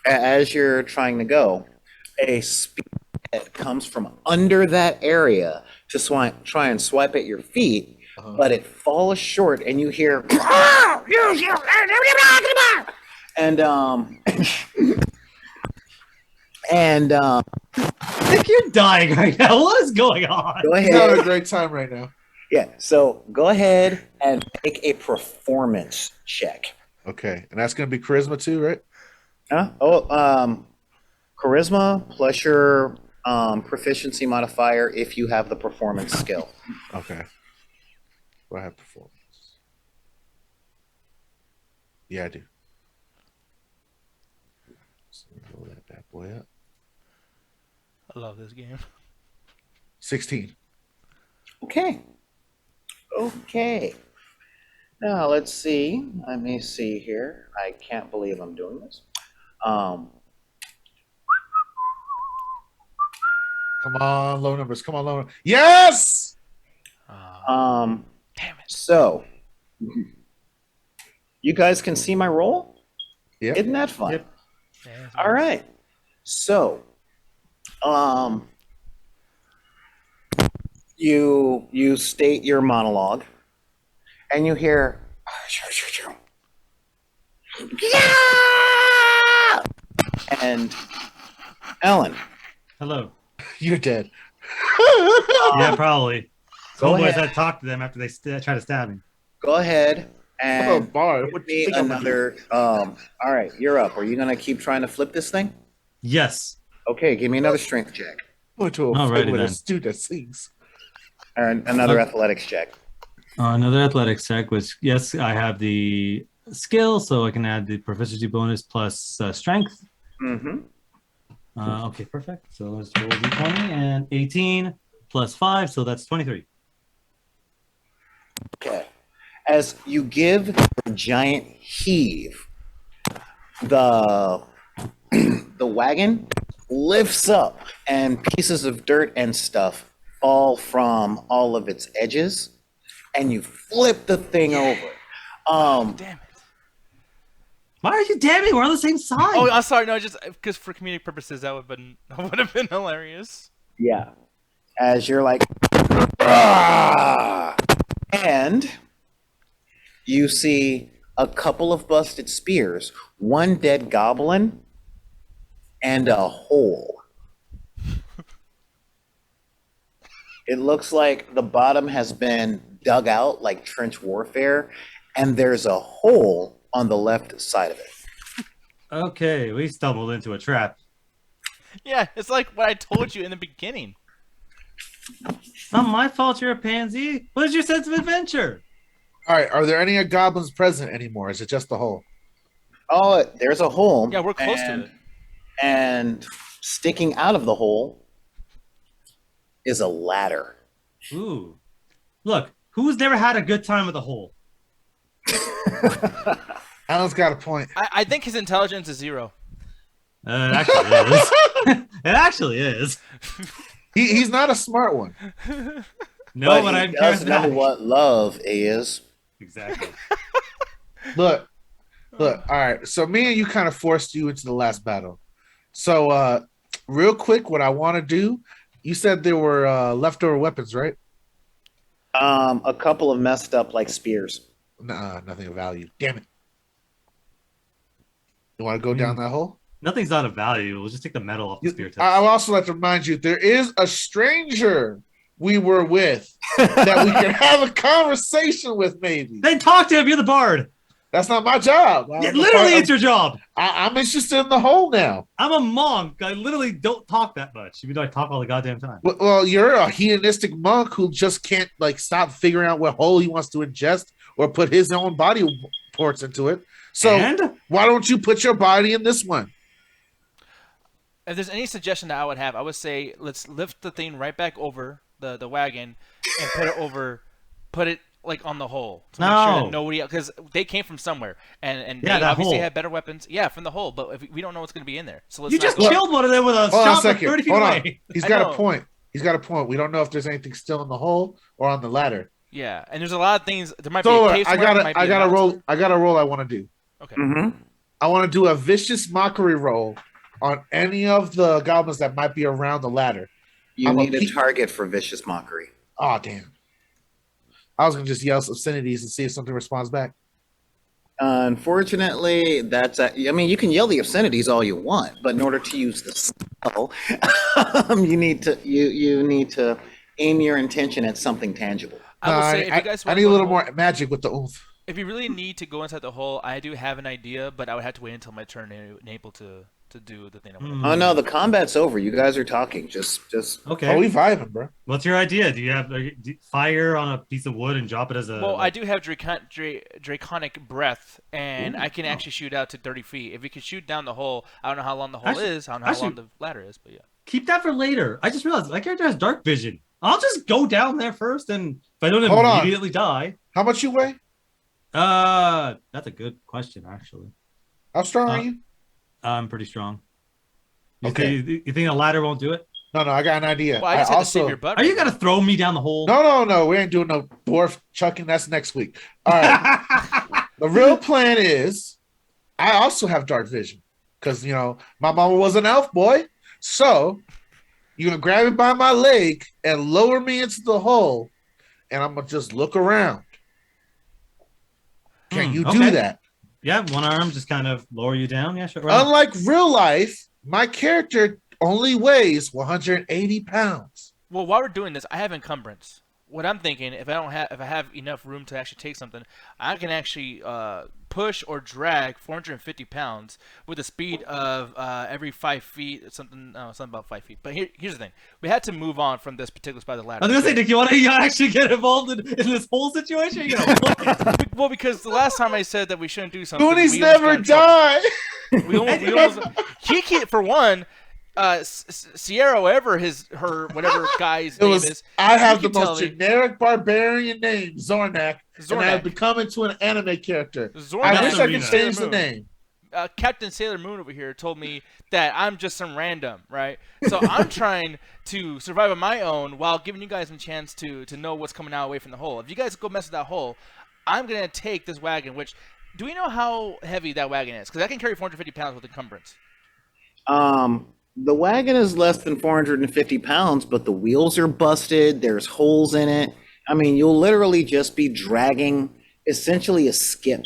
Speaker 2: as you're trying to go, a spear comes from under that area to try and swipe at your feet, but it falls short, and you hear, and
Speaker 3: I think you're dying right now. What is going on?
Speaker 2: go
Speaker 4: He's having a
Speaker 2: ahead.
Speaker 4: great time right now.
Speaker 2: Yeah. So go ahead and make a performance check.
Speaker 4: Okay, and that's gonna be charisma too, right?
Speaker 2: Charisma plus your proficiency modifier if you have the performance skill.
Speaker 4: Okay. Do I have performance? Yeah, I do. So roll that bad boy up.
Speaker 1: I love this game.
Speaker 4: 16.
Speaker 2: Okay. Okay. Now let's see. Let me see here. I can't believe I'm doing this.
Speaker 4: Come on, low numbers. Come on, low numbers. Yes!
Speaker 1: Damn it.
Speaker 2: So you guys can see my roll?
Speaker 4: Yep.
Speaker 2: Isn't that fun?
Speaker 3: Yep.
Speaker 1: Yeah, it's
Speaker 2: All right. So, you state your monologue, and you hear, and Ellen,
Speaker 3: Hello.
Speaker 4: You're dead.
Speaker 3: Yeah, probably.
Speaker 2: Go
Speaker 3: Homeboys
Speaker 2: ahead.
Speaker 3: had talked to them after they try to stab me.
Speaker 2: go ahead
Speaker 4: Oh,
Speaker 2: and
Speaker 4: bar.
Speaker 2: give
Speaker 4: What
Speaker 2: me
Speaker 4: you think I'm gonna do?
Speaker 2: another. All right, you're up. Are you gonna keep trying to flip this thing?
Speaker 3: Yes.
Speaker 2: Okay, give me another strength check
Speaker 4: Going to a
Speaker 3: Alrighty
Speaker 4: fight with a
Speaker 3: then.
Speaker 4: dude that sings.
Speaker 2: or another
Speaker 3: Okay.
Speaker 2: athletics check.
Speaker 3: Another athletics check, which, yes, I have the skill, so I can add the proficiency bonus plus strength.
Speaker 2: Mm-hmm.
Speaker 3: Okay, perfect. So let's roll d20 and 18 plus 5, so that's 23.
Speaker 2: Okay. As you give a giant heave, the the wagon lifts up and pieces of dirt and stuff fall from all of its edges, and you flip the thing over.
Speaker 1: Damn it.
Speaker 3: Why are you damning? We're on the same side.
Speaker 1: Oh, I'm sorry. No, just because for comedic purposes, that would have been hilarious.
Speaker 2: Yeah. As you're like, "Ah!" And you see a couple of busted spears, one dead goblin, and a hole. It looks like the bottom has been dug out like trench warfare, and there's a hole on the left side of it.
Speaker 3: Okay, we stumbled into a trap.
Speaker 1: Yeah, it's like what I told you in the beginning.
Speaker 3: It's not my fault you're a pansy. What is your sense of adventure?
Speaker 4: All right, are there any goblins present anymore? Is it just the hole?
Speaker 2: Oh, there's a hole.
Speaker 1: Yeah, we're close
Speaker 2: and,
Speaker 1: to it.
Speaker 2: And sticking out of the hole is a ladder.
Speaker 3: Ooh. Look, who's never had a good time with a hole?
Speaker 4: Alan's got a point.
Speaker 1: I think his intelligence is 0.
Speaker 3: It actually is. It actually is.
Speaker 4: He's not a smart one.
Speaker 3: No, but
Speaker 2: he
Speaker 3: I'm
Speaker 2: does know
Speaker 3: charismatic.
Speaker 2: what love is.
Speaker 3: Exactly.
Speaker 4: Look. All right. So me and you kind of forced you into the last battle. So real quick, what I want to do, you said there were leftover weapons, right?
Speaker 2: A couple of messed up like spears.
Speaker 4: Nah, nothing of value. Damn it. You want to go down that hole?
Speaker 3: Nothing's out of value. We'll just take the metal off the spear tips.
Speaker 4: I would also like to remind you, there is a stranger we were with that we can have a conversation with, maybe.
Speaker 3: Then talk to him. You're the bard.
Speaker 4: That's not my job.
Speaker 3: Yeah, literally, it's your job.
Speaker 4: I'm interested in the hole now.
Speaker 3: I'm a monk. I literally don't talk that much, even though I talk all the goddamn time.
Speaker 4: Well, you're a hedonistic monk who just can't stop figuring out what hole he wants to ingest or put his own body parts into it. So
Speaker 3: And?
Speaker 4: why don't you put your body in this one?
Speaker 1: If there's any suggestion that I would have, I would say let's lift the thing right back over the wagon and put it like on the hole to make sure
Speaker 3: No.
Speaker 1: that nobody, because they came from somewhere and
Speaker 3: Yeah,
Speaker 1: they
Speaker 3: that
Speaker 1: obviously
Speaker 3: hole.
Speaker 1: had better weapons. Yeah, from the hole, but if we don't know what's going to be in there, so let's
Speaker 3: You
Speaker 1: not
Speaker 3: just
Speaker 1: go-
Speaker 3: killed one of them with a
Speaker 4: Hold on a
Speaker 3: shot from
Speaker 4: second.
Speaker 3: 30 feet
Speaker 4: Hold on.
Speaker 3: away.
Speaker 4: He's
Speaker 1: I
Speaker 4: got
Speaker 1: know.
Speaker 4: a point. He's got a point. We don't know if there's anything still in the hole or on the ladder.
Speaker 1: Yeah, and there's a lot of things. There might
Speaker 4: So
Speaker 1: be a cave somewhere, there might be
Speaker 4: I
Speaker 1: a
Speaker 4: gotta
Speaker 1: mountain
Speaker 4: roll.
Speaker 1: somewhere.
Speaker 4: I got a roll. I want to do.
Speaker 1: Okay.
Speaker 2: Mm-hmm.
Speaker 4: I want to do a vicious mockery roll on any of the goblins that might be around the ladder.
Speaker 2: You
Speaker 4: I'm a
Speaker 2: need a
Speaker 4: pe-
Speaker 2: target for vicious mockery.
Speaker 4: Oh damn! I was gonna just yell obscenities and see if something responds back.
Speaker 2: Unfortunately, I mean, you can yell the obscenities all you want, but in order to use the spell, you need to aim your intention at something tangible.
Speaker 1: I will say, if you guys
Speaker 4: I
Speaker 1: want
Speaker 4: need
Speaker 1: to
Speaker 4: a
Speaker 1: go
Speaker 4: little
Speaker 1: in the hole-
Speaker 4: more magic with the oomph.
Speaker 1: If you really need to go inside the hole, I do have an idea, but I would have to wait until my turn and able to do the thing.
Speaker 2: Oh no, the combat's over. You guys are talking. Just
Speaker 3: Okay.
Speaker 4: Oh, we vibing, bro.
Speaker 3: What's your idea? Do you have fire on a piece of wood and drop it as a?
Speaker 1: Well, I do have draconic breath, and I can actually shoot out to 30 feet. If you can shoot down the hole, I don't know how long the hole
Speaker 3: Actually-
Speaker 1: is, I don't know how long
Speaker 3: actually-
Speaker 1: the ladder is, but yeah.
Speaker 3: Keep that for later. I just realized my character has dark vision. I'll just go down there first, and if I don't
Speaker 4: Hold on.
Speaker 3: immediately die,
Speaker 4: How much you weigh?
Speaker 3: that's a good question, actually.
Speaker 4: How strong are you?
Speaker 3: I'm pretty strong.
Speaker 4: Okay.
Speaker 3: You think a ladder won't do it?
Speaker 4: No, I got an idea.
Speaker 1: Well, I just had to save your butt.
Speaker 3: Are you gonna throw me down the hole?
Speaker 4: No, we ain't doing no dwarf chucking. That's next week. All right. The real plan is, I also have dark vision because my mama was an elf boy. So you're gonna grab me by my leg and lower me into the hole, and I'm gonna just look around. Can you do
Speaker 3: okay.
Speaker 4: that?
Speaker 3: Yeah, one arm just kind of lower you down. Yeah, sure. Right.
Speaker 4: Unlike real life, my character only weighs 180 pounds.
Speaker 1: Well, while we're doing this, I have encumbrance. What I'm thinking, if I have enough room to actually take something, I can actually push or drag 450 pounds with a speed of every 5 feet. Something about 5 feet. But here's the thing: we had to move on from this particular spot of the ladder.
Speaker 3: I was gonna say, Nick, you want to actually get involved in this whole situation? You know,
Speaker 1: Well, because the last time I said that we shouldn't do something,
Speaker 4: Goonies
Speaker 1: we almost got
Speaker 4: never
Speaker 1: in trouble.
Speaker 4: die.
Speaker 1: We almost Kiki, for one, Sierra, whatever whatever guy's name is.
Speaker 4: I have
Speaker 1: you
Speaker 4: the
Speaker 1: can
Speaker 4: most
Speaker 1: tell me.
Speaker 4: generic barbarian name, Zornak, and I have
Speaker 1: Zornak.
Speaker 4: become into an anime character.
Speaker 1: Zornak.
Speaker 4: I wish I
Speaker 3: Arena.
Speaker 4: could change the
Speaker 1: Sailor Moon.
Speaker 4: name.
Speaker 1: Captain Sailor Moon over here told me that I'm just some random, right? So I'm trying to survive on my own while giving you guys a chance to know what's coming out away from the hole. If you guys go mess with that hole, I'm gonna take this wagon. Which, do we know how heavy that wagon is? Because I can carry 450 pounds with encumbrance.
Speaker 2: The wagon is less than 450 pounds, but the wheels are busted. There's holes in it. I mean, you'll literally just be dragging essentially a skip.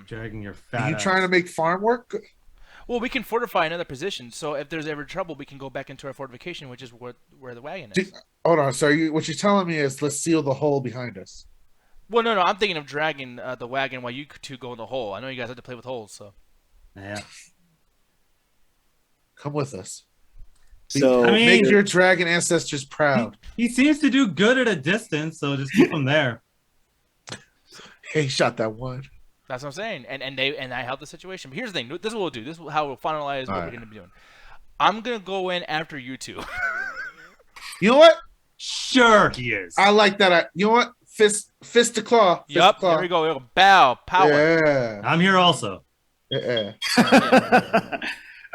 Speaker 3: dragging your fat.
Speaker 4: Are you
Speaker 3: ass.
Speaker 4: trying to make farm work?
Speaker 1: Well, we can fortify another position, so if there's ever trouble, we can go back into our fortification, which is where the wagon is.
Speaker 4: Hold on. So what you're telling me is let's seal the hole behind us.
Speaker 1: Well, no, I'm thinking of dragging the wagon while you two go in the hole. I know you guys have to play with holes, so.
Speaker 3: Yeah.
Speaker 4: Come with us.
Speaker 2: So
Speaker 3: I mean-
Speaker 4: Make your dragon ancestors proud.
Speaker 3: He seems to do good at a distance, so just keep him there.
Speaker 4: Hey, he shot that one.
Speaker 1: That's what I'm saying, and I held the situation. But here's the thing: this is what we'll do. This is how we'll finalize what we're going to be doing. I'm gonna go in after you two.
Speaker 4: You know what?
Speaker 3: Sure, he is.
Speaker 4: I like that. You know what? Fist to claw. Fist
Speaker 1: Yup.
Speaker 4: to claw.
Speaker 1: There we go. There we go. Bow. Power.
Speaker 4: Yeah.
Speaker 3: I'm here also.
Speaker 4: Yeah.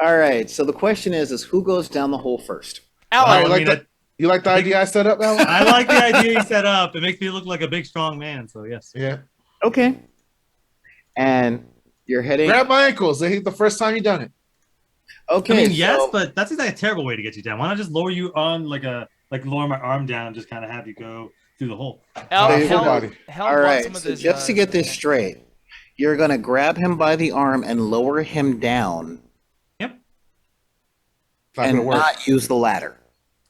Speaker 2: all right. So the question is who goes down the hole first?
Speaker 1: Alan.
Speaker 4: You like the idea I set up, Alan?
Speaker 3: I like the idea you set up. It makes me look like a big, strong man. So yes.
Speaker 4: Yeah.
Speaker 2: Okay. And you're heading.
Speaker 4: Grab my ankles. I think the first time you done it.
Speaker 2: Okay.
Speaker 3: I mean, yes,
Speaker 2: so-
Speaker 3: but that's like a terrible way to get you down. Why not just lower you on lower my arm down and just kind of have you go through the hole?
Speaker 4: Stay full body.
Speaker 2: all right. So just to get this straight, you're gonna grab him by the arm and lower him down,
Speaker 3: Yep.
Speaker 4: It's not gonna
Speaker 2: and
Speaker 4: work.
Speaker 2: not use the ladder.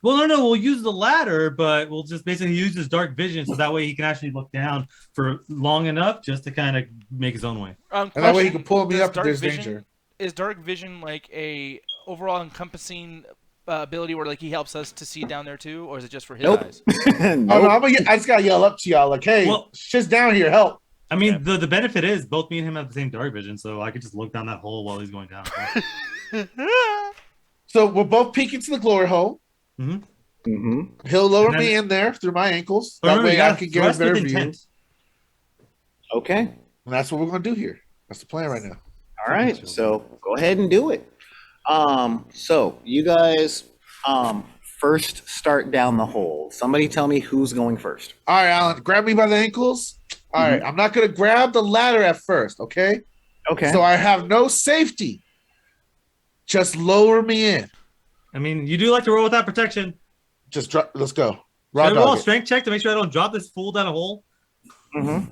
Speaker 3: Well, no, we'll use the ladder, but we'll just basically use his dark vision so that way he can actually look down for long enough just to kind of make his own way.
Speaker 4: And that way he can pull me up if there's
Speaker 1: vision,
Speaker 4: danger.
Speaker 1: Is dark vision like a overall encompassing ability where like he helps us to see down there too, or is it just for his
Speaker 2: Nope.
Speaker 1: eyes?
Speaker 4: Oh
Speaker 2: Nope.
Speaker 4: no, I just gotta yell up to y'all like, hey,
Speaker 3: Well-
Speaker 4: shit's down here, help.
Speaker 3: I mean, the benefit is both me and him have the same dark vision, so I could just look down that hole while he's going down.
Speaker 4: So we're both peeking to the glory hole.
Speaker 3: Mhm.
Speaker 2: Mm-hmm.
Speaker 4: He'll lower
Speaker 3: And then-
Speaker 4: me in there through my ankles.
Speaker 3: But
Speaker 4: That
Speaker 3: remember, you
Speaker 4: way I
Speaker 3: gotta
Speaker 4: can get a
Speaker 3: thrust with
Speaker 4: better view.
Speaker 3: intent.
Speaker 2: Okay.
Speaker 4: And that's what we're going to do here. That's the plan right now.
Speaker 2: All right. So go ahead and do it. So you guys first start down the hole. Somebody tell me who's going first.
Speaker 4: All right, Alan, grab me by the ankles. All right, I'm not going to grab the ladder at first, okay?
Speaker 2: Okay.
Speaker 4: So I have no safety. Just lower me in.
Speaker 3: I mean, you do like to roll without protection.
Speaker 4: Just drop. Let's go.
Speaker 3: Should
Speaker 4: Raw
Speaker 3: I roll
Speaker 4: dog
Speaker 3: a
Speaker 4: it.
Speaker 3: strength check to make sure I don't drop this fool down a hole?
Speaker 2: Mm-hmm.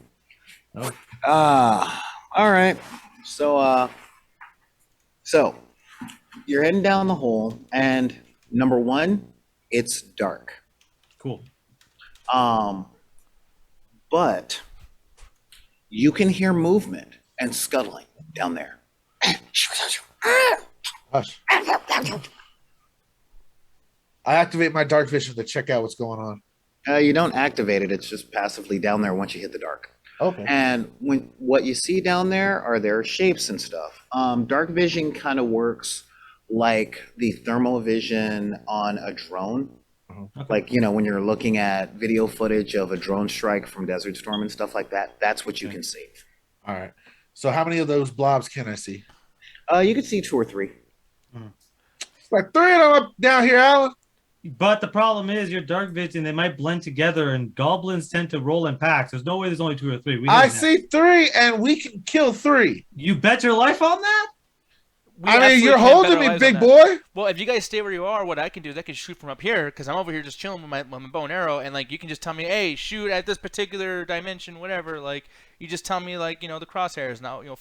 Speaker 3: Oh.
Speaker 2: All right. So you're heading down the hole, and number one, it's dark.
Speaker 3: Cool.
Speaker 2: But you can hear movement and scuttling down there.
Speaker 4: Hush. I activate my dark vision to check out what's going on.
Speaker 2: You don't activate it; it's just passively down there once you hit the dark.
Speaker 4: Okay.
Speaker 2: And what you see down there are their shapes and stuff. Dark vision kind of works like the thermal vision on a drone.
Speaker 3: Okay.
Speaker 2: Like, when you're looking at video footage of a drone strike from Desert Storm and stuff like that, that's what you can see.
Speaker 4: All right. So how many of those blobs can I see?
Speaker 2: You could see 2 or 3.
Speaker 4: Like 3 of them up down here, Alan.
Speaker 3: But the problem is your dark vision, they might blend together, and goblins tend to roll in packs. There's no way there's only 2 or 3.
Speaker 4: I see 3, and we can kill 3.
Speaker 3: You bet your life on that?
Speaker 1: We
Speaker 4: I mean,
Speaker 1: absolutely
Speaker 4: you're
Speaker 1: can't bet
Speaker 4: holding
Speaker 1: our
Speaker 4: me,
Speaker 1: lives
Speaker 4: big
Speaker 1: on that.
Speaker 4: boy.
Speaker 1: Well, if you guys stay where you are, what I can do is I can shoot from up here because I'm over here just chilling with my bow and arrow, and like you can just tell me, hey, shoot at this particular dimension, whatever. Like you just tell me, like the crosshairs now.
Speaker 4: All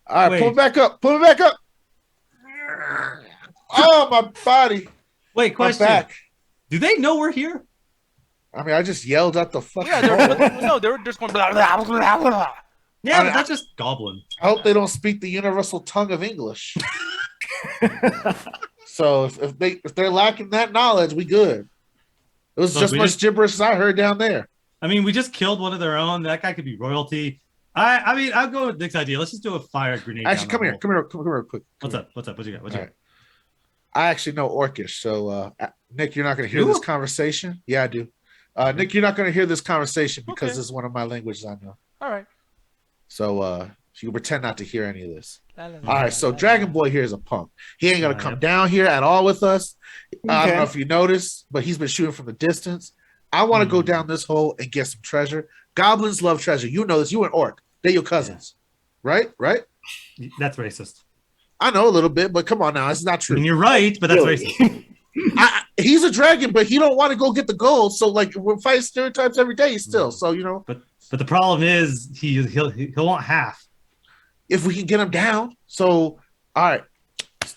Speaker 4: right,
Speaker 3: Wait.
Speaker 4: pull it back up. Pull it back up. Oh, my body.
Speaker 3: Wait,
Speaker 4: My
Speaker 3: question.
Speaker 4: back.
Speaker 3: Do they know we're here?
Speaker 4: I mean, I just yelled at the fucking
Speaker 1: Yeah,
Speaker 4: hole.
Speaker 1: no, they're just going blah, blah, blah, blah.
Speaker 3: Yeah,
Speaker 4: I-
Speaker 3: but that's just goblin.
Speaker 4: I hope they don't speak the universal tongue of English. So if they're lacking that knowledge, we good. It was
Speaker 3: Look,
Speaker 4: just
Speaker 3: we
Speaker 4: much
Speaker 3: just-
Speaker 4: gibberish as I heard down there.
Speaker 3: I mean, we just killed one of their own. That guy could be royalty. I mean, I'll go with Nick's idea. Let's just do a fire grenade.
Speaker 4: Actually,
Speaker 3: down
Speaker 4: come
Speaker 3: the
Speaker 4: here,
Speaker 3: hole.
Speaker 4: come here, come here, real quick.
Speaker 3: What's up? What's up? What you got? What you
Speaker 4: All
Speaker 3: got?
Speaker 4: right. I actually know Orcish, so Nick, you're not going to hear
Speaker 3: You?
Speaker 4: this conversation. Yeah, I do. Nick, you're not going to hear this conversation because
Speaker 1: Okay.
Speaker 4: this is one of my languages I know.
Speaker 1: All right.
Speaker 4: So you can pretend not to hear any of this.
Speaker 1: La, la,
Speaker 4: All
Speaker 1: la,
Speaker 4: right, so
Speaker 1: la, la,
Speaker 4: Dragon
Speaker 1: la.
Speaker 4: Boy here is a punk. He ain't gonna
Speaker 3: Oh,
Speaker 4: come
Speaker 3: yep.
Speaker 4: down here at all with us. I don't know
Speaker 2: Okay.
Speaker 4: if you noticed, but he's been shooting from the distance. I want to go down this hole and get some treasure. Goblins love treasure. You know this. You and Orc, they're your cousins, right? Right?
Speaker 3: That's racist.
Speaker 4: I know a little bit, but come on now, it's not
Speaker 3: I
Speaker 4: true.
Speaker 3: mean, you're right, but that's
Speaker 2: Really?
Speaker 3: racist.
Speaker 4: He's a dragon, but he don't want to go get the gold. So like we're fighting stereotypes every day still. So
Speaker 3: But the problem is he'll want half.
Speaker 4: if we can get him down. So all right,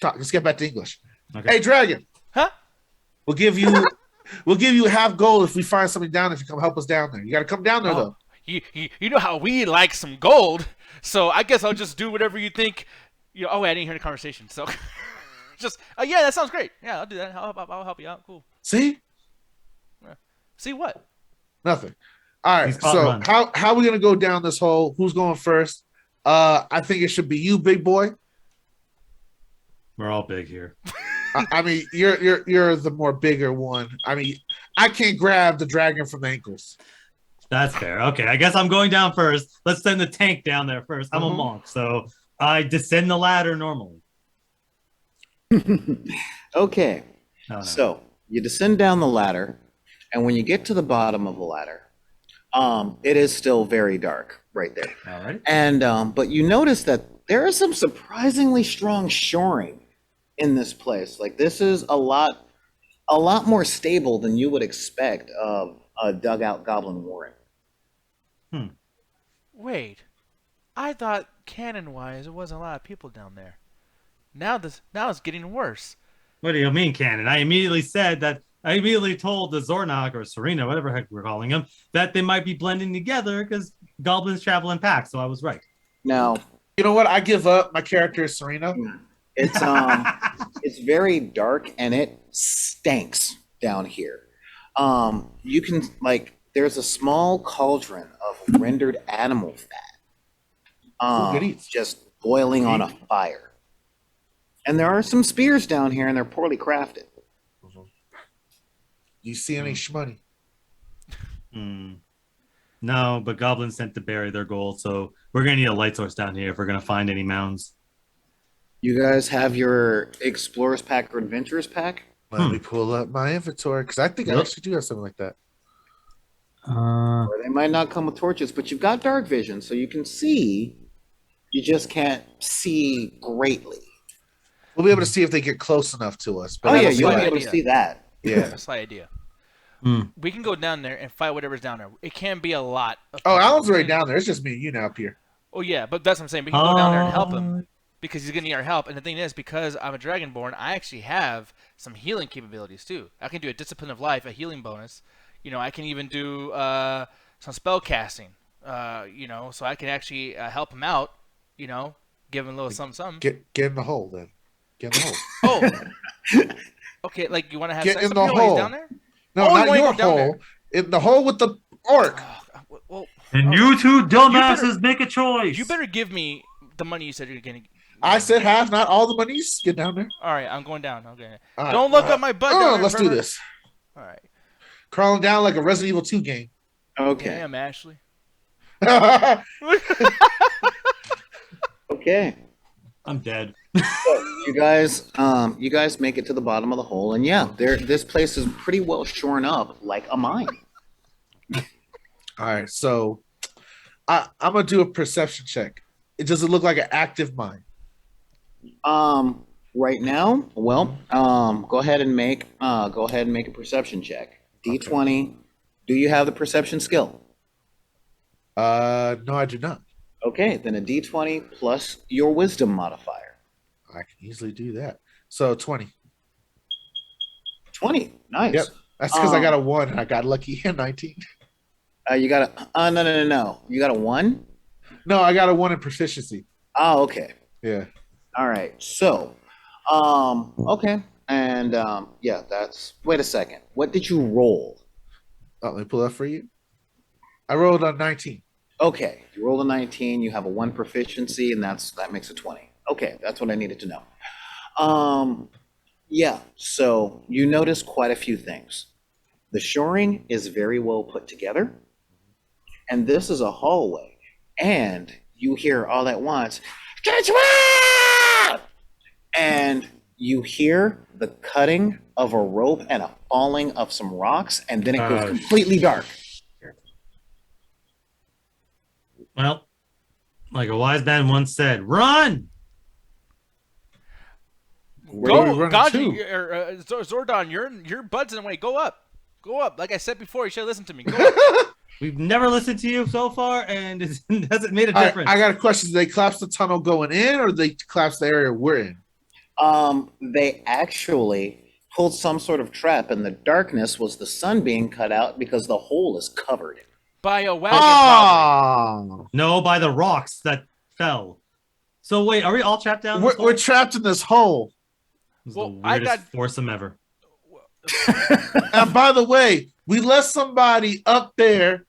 Speaker 4: let's get back to English.
Speaker 3: Okay.
Speaker 4: Hey, dragon.
Speaker 1: Huh?
Speaker 4: We'll give you half gold if we find something down. If you come help us down there, you got to come down there
Speaker 1: Oh,
Speaker 4: though.
Speaker 1: you know how we like some gold, so I guess I'll just do whatever you think. Oh wait, I didn't hear the conversation, so just yeah, that sounds great. Yeah, I'll do that. I'll help you out. Cool.
Speaker 4: See,
Speaker 1: See what?
Speaker 4: nothing. All right.
Speaker 3: He's caught
Speaker 4: So
Speaker 3: run.
Speaker 4: how are we gonna go down this hole? Who's going first? I think it should be you, big boy.
Speaker 3: We're all big here.
Speaker 4: I mean, you're the more bigger one. I mean, I can't grab the dragon from the ankles.
Speaker 3: That's fair. Okay, I guess I'm going down first. Let's send the tank down there first. I'm a
Speaker 4: Mhm.
Speaker 3: monk, so I descend the ladder normally.
Speaker 2: Okay.
Speaker 3: No, no.
Speaker 2: So you descend down the ladder, and when you get to the bottom of the ladder, it is still very dark right there.
Speaker 3: All right.
Speaker 2: And but you notice that there is some surprisingly strong shoring in this place. Like this is a lot more stable than you would expect of a dugout goblin warren.
Speaker 1: Wait, I thought canon-wise it wasn't a lot of people down there. Now it's getting worse.
Speaker 3: What do you mean, Cannon? I immediately said that. I immediately told the Zornog or Serena, whatever heck we're calling him, that they might be blending together because goblins travel in packs. So I was right.
Speaker 2: Now
Speaker 4: You know what? I give up. My character is Serena.
Speaker 2: it's it's very dark and it stinks down here. You can there's a small cauldron of rendered animal fat.
Speaker 4: Good eats.
Speaker 2: Just boiling on a fire. And there are some spears down here and they're poorly crafted.
Speaker 4: You see any shmoney?
Speaker 3: No, but goblins tend to bury their gold, so we're gonna need a light source down here if we're gonna find any mounds.
Speaker 2: You guys have your Explorers Pack or Adventurers Pack?
Speaker 4: Let me pull up my inventory because I think I
Speaker 3: Yep.
Speaker 4: actually do have something like that.
Speaker 2: Or they might not come with torches, but you've got dark vision, so you can see. You just can't see greatly.
Speaker 4: We'll be able to see if they get close enough to us. But
Speaker 2: Oh
Speaker 1: I
Speaker 2: yeah,
Speaker 1: have a
Speaker 2: you'll
Speaker 1: slight
Speaker 2: be able to
Speaker 1: idea.
Speaker 2: see that.
Speaker 1: I have
Speaker 4: yeah.
Speaker 1: a slight idea.
Speaker 3: Hmm.
Speaker 1: We can go down there and fight whatever's down there. It can't be a lot. Of
Speaker 4: Oh,
Speaker 1: people.
Speaker 4: Alan's already down there. It's just me and you now up here.
Speaker 1: Oh yeah, but that's what I'm saying. We can go down there and help him because he's gonna need our help. And the thing is, because I'm a Dragonborn, I actually have some healing capabilities too. I can do a Discipline of Life, a healing bonus. You know, I can even do some spell casting. You know, so I can actually help him out. You know, give him a little something.
Speaker 4: Get in the hole then. Get in the hole.
Speaker 1: Oh. Okay, like you want to have
Speaker 4: Get
Speaker 1: sex
Speaker 4: in
Speaker 1: with
Speaker 4: the
Speaker 1: people while he's
Speaker 4: hole.
Speaker 1: down there?
Speaker 4: No,
Speaker 1: Oh, you
Speaker 4: not
Speaker 1: wanna
Speaker 4: your
Speaker 1: go down there.
Speaker 4: hole. In the hole with the orc.
Speaker 1: Well,
Speaker 3: And
Speaker 1: all
Speaker 3: you
Speaker 1: right.
Speaker 3: two dumbasses
Speaker 1: better-
Speaker 3: make a choice.
Speaker 1: You better give me the money you said you're gonna.
Speaker 4: I said half, not all the monies. Get down there.
Speaker 1: All right, I'm going down. Okay.
Speaker 4: All right.
Speaker 1: Don't look up my butt. down there,
Speaker 4: Let's do
Speaker 1: pervert.
Speaker 4: this.
Speaker 1: All right.
Speaker 4: Crawling down like a Resident Evil 2 game.
Speaker 2: Okay.
Speaker 1: Damn, Ashley.
Speaker 2: Okay.
Speaker 3: I'm dead.
Speaker 2: You guys make it to the bottom of the hole, and yeah, this place is pretty well shorn up like a mine.
Speaker 4: All right, so I'm gonna do a perception check. Does it look like an active mine?
Speaker 2: Right now, well, go ahead and make a perception check. D20. Do you have the perception skill?
Speaker 4: No, I do not.
Speaker 2: Okay, then a D20 plus your wisdom modifier.
Speaker 4: I can easily do that. So 20.
Speaker 2: 20. Nice.
Speaker 4: Yep. That's because I got a 1 and I got lucky in 19.
Speaker 2: You got a no. You got a 1?
Speaker 4: No, I got a 1 in proficiency.
Speaker 2: Oh, okay.
Speaker 4: Yeah.
Speaker 2: All right. So, okay. And yeah, wait a second. What did you roll?
Speaker 4: Oh, let me pull that for you. I rolled on 19.
Speaker 2: Okay, you rolled a 19, you have a 1 proficiency, and that makes it 20. Okay, that's what I needed to know. Yeah, so you notice quite a few things. The shoring is very well put together, and this is a hallway, and you hear all at once, "Catch me!" And you hear the cutting of a rope and a falling of some rocks, and then it goes completely dark.
Speaker 3: Well, like a wise man once said, run!
Speaker 4: Where are we
Speaker 1: Go,
Speaker 4: running
Speaker 1: Ganji,
Speaker 4: to?
Speaker 1: or Zordon, your bud's in the way. Go up. Go up. Like I said before, you should listen to me. Go up.
Speaker 3: We've never listened to you so far, and it hasn't made a
Speaker 4: All right,
Speaker 3: difference.
Speaker 4: I got a question. Did they collapse the tunnel going in or did they collapse the area we're in?
Speaker 2: They actually pulled some sort of trap, and the darkness was the sun being cut out because the hole is covered.
Speaker 1: By a wagon, probably.
Speaker 4: Oh,
Speaker 3: No, by the rocks that fell. So wait, are we all trapped down? This
Speaker 4: we're trapped in this hole.
Speaker 3: This is
Speaker 1: Well,
Speaker 3: the
Speaker 1: I
Speaker 3: weirdest
Speaker 1: got-
Speaker 3: foursome ever.
Speaker 4: And by the way, we left somebody up there,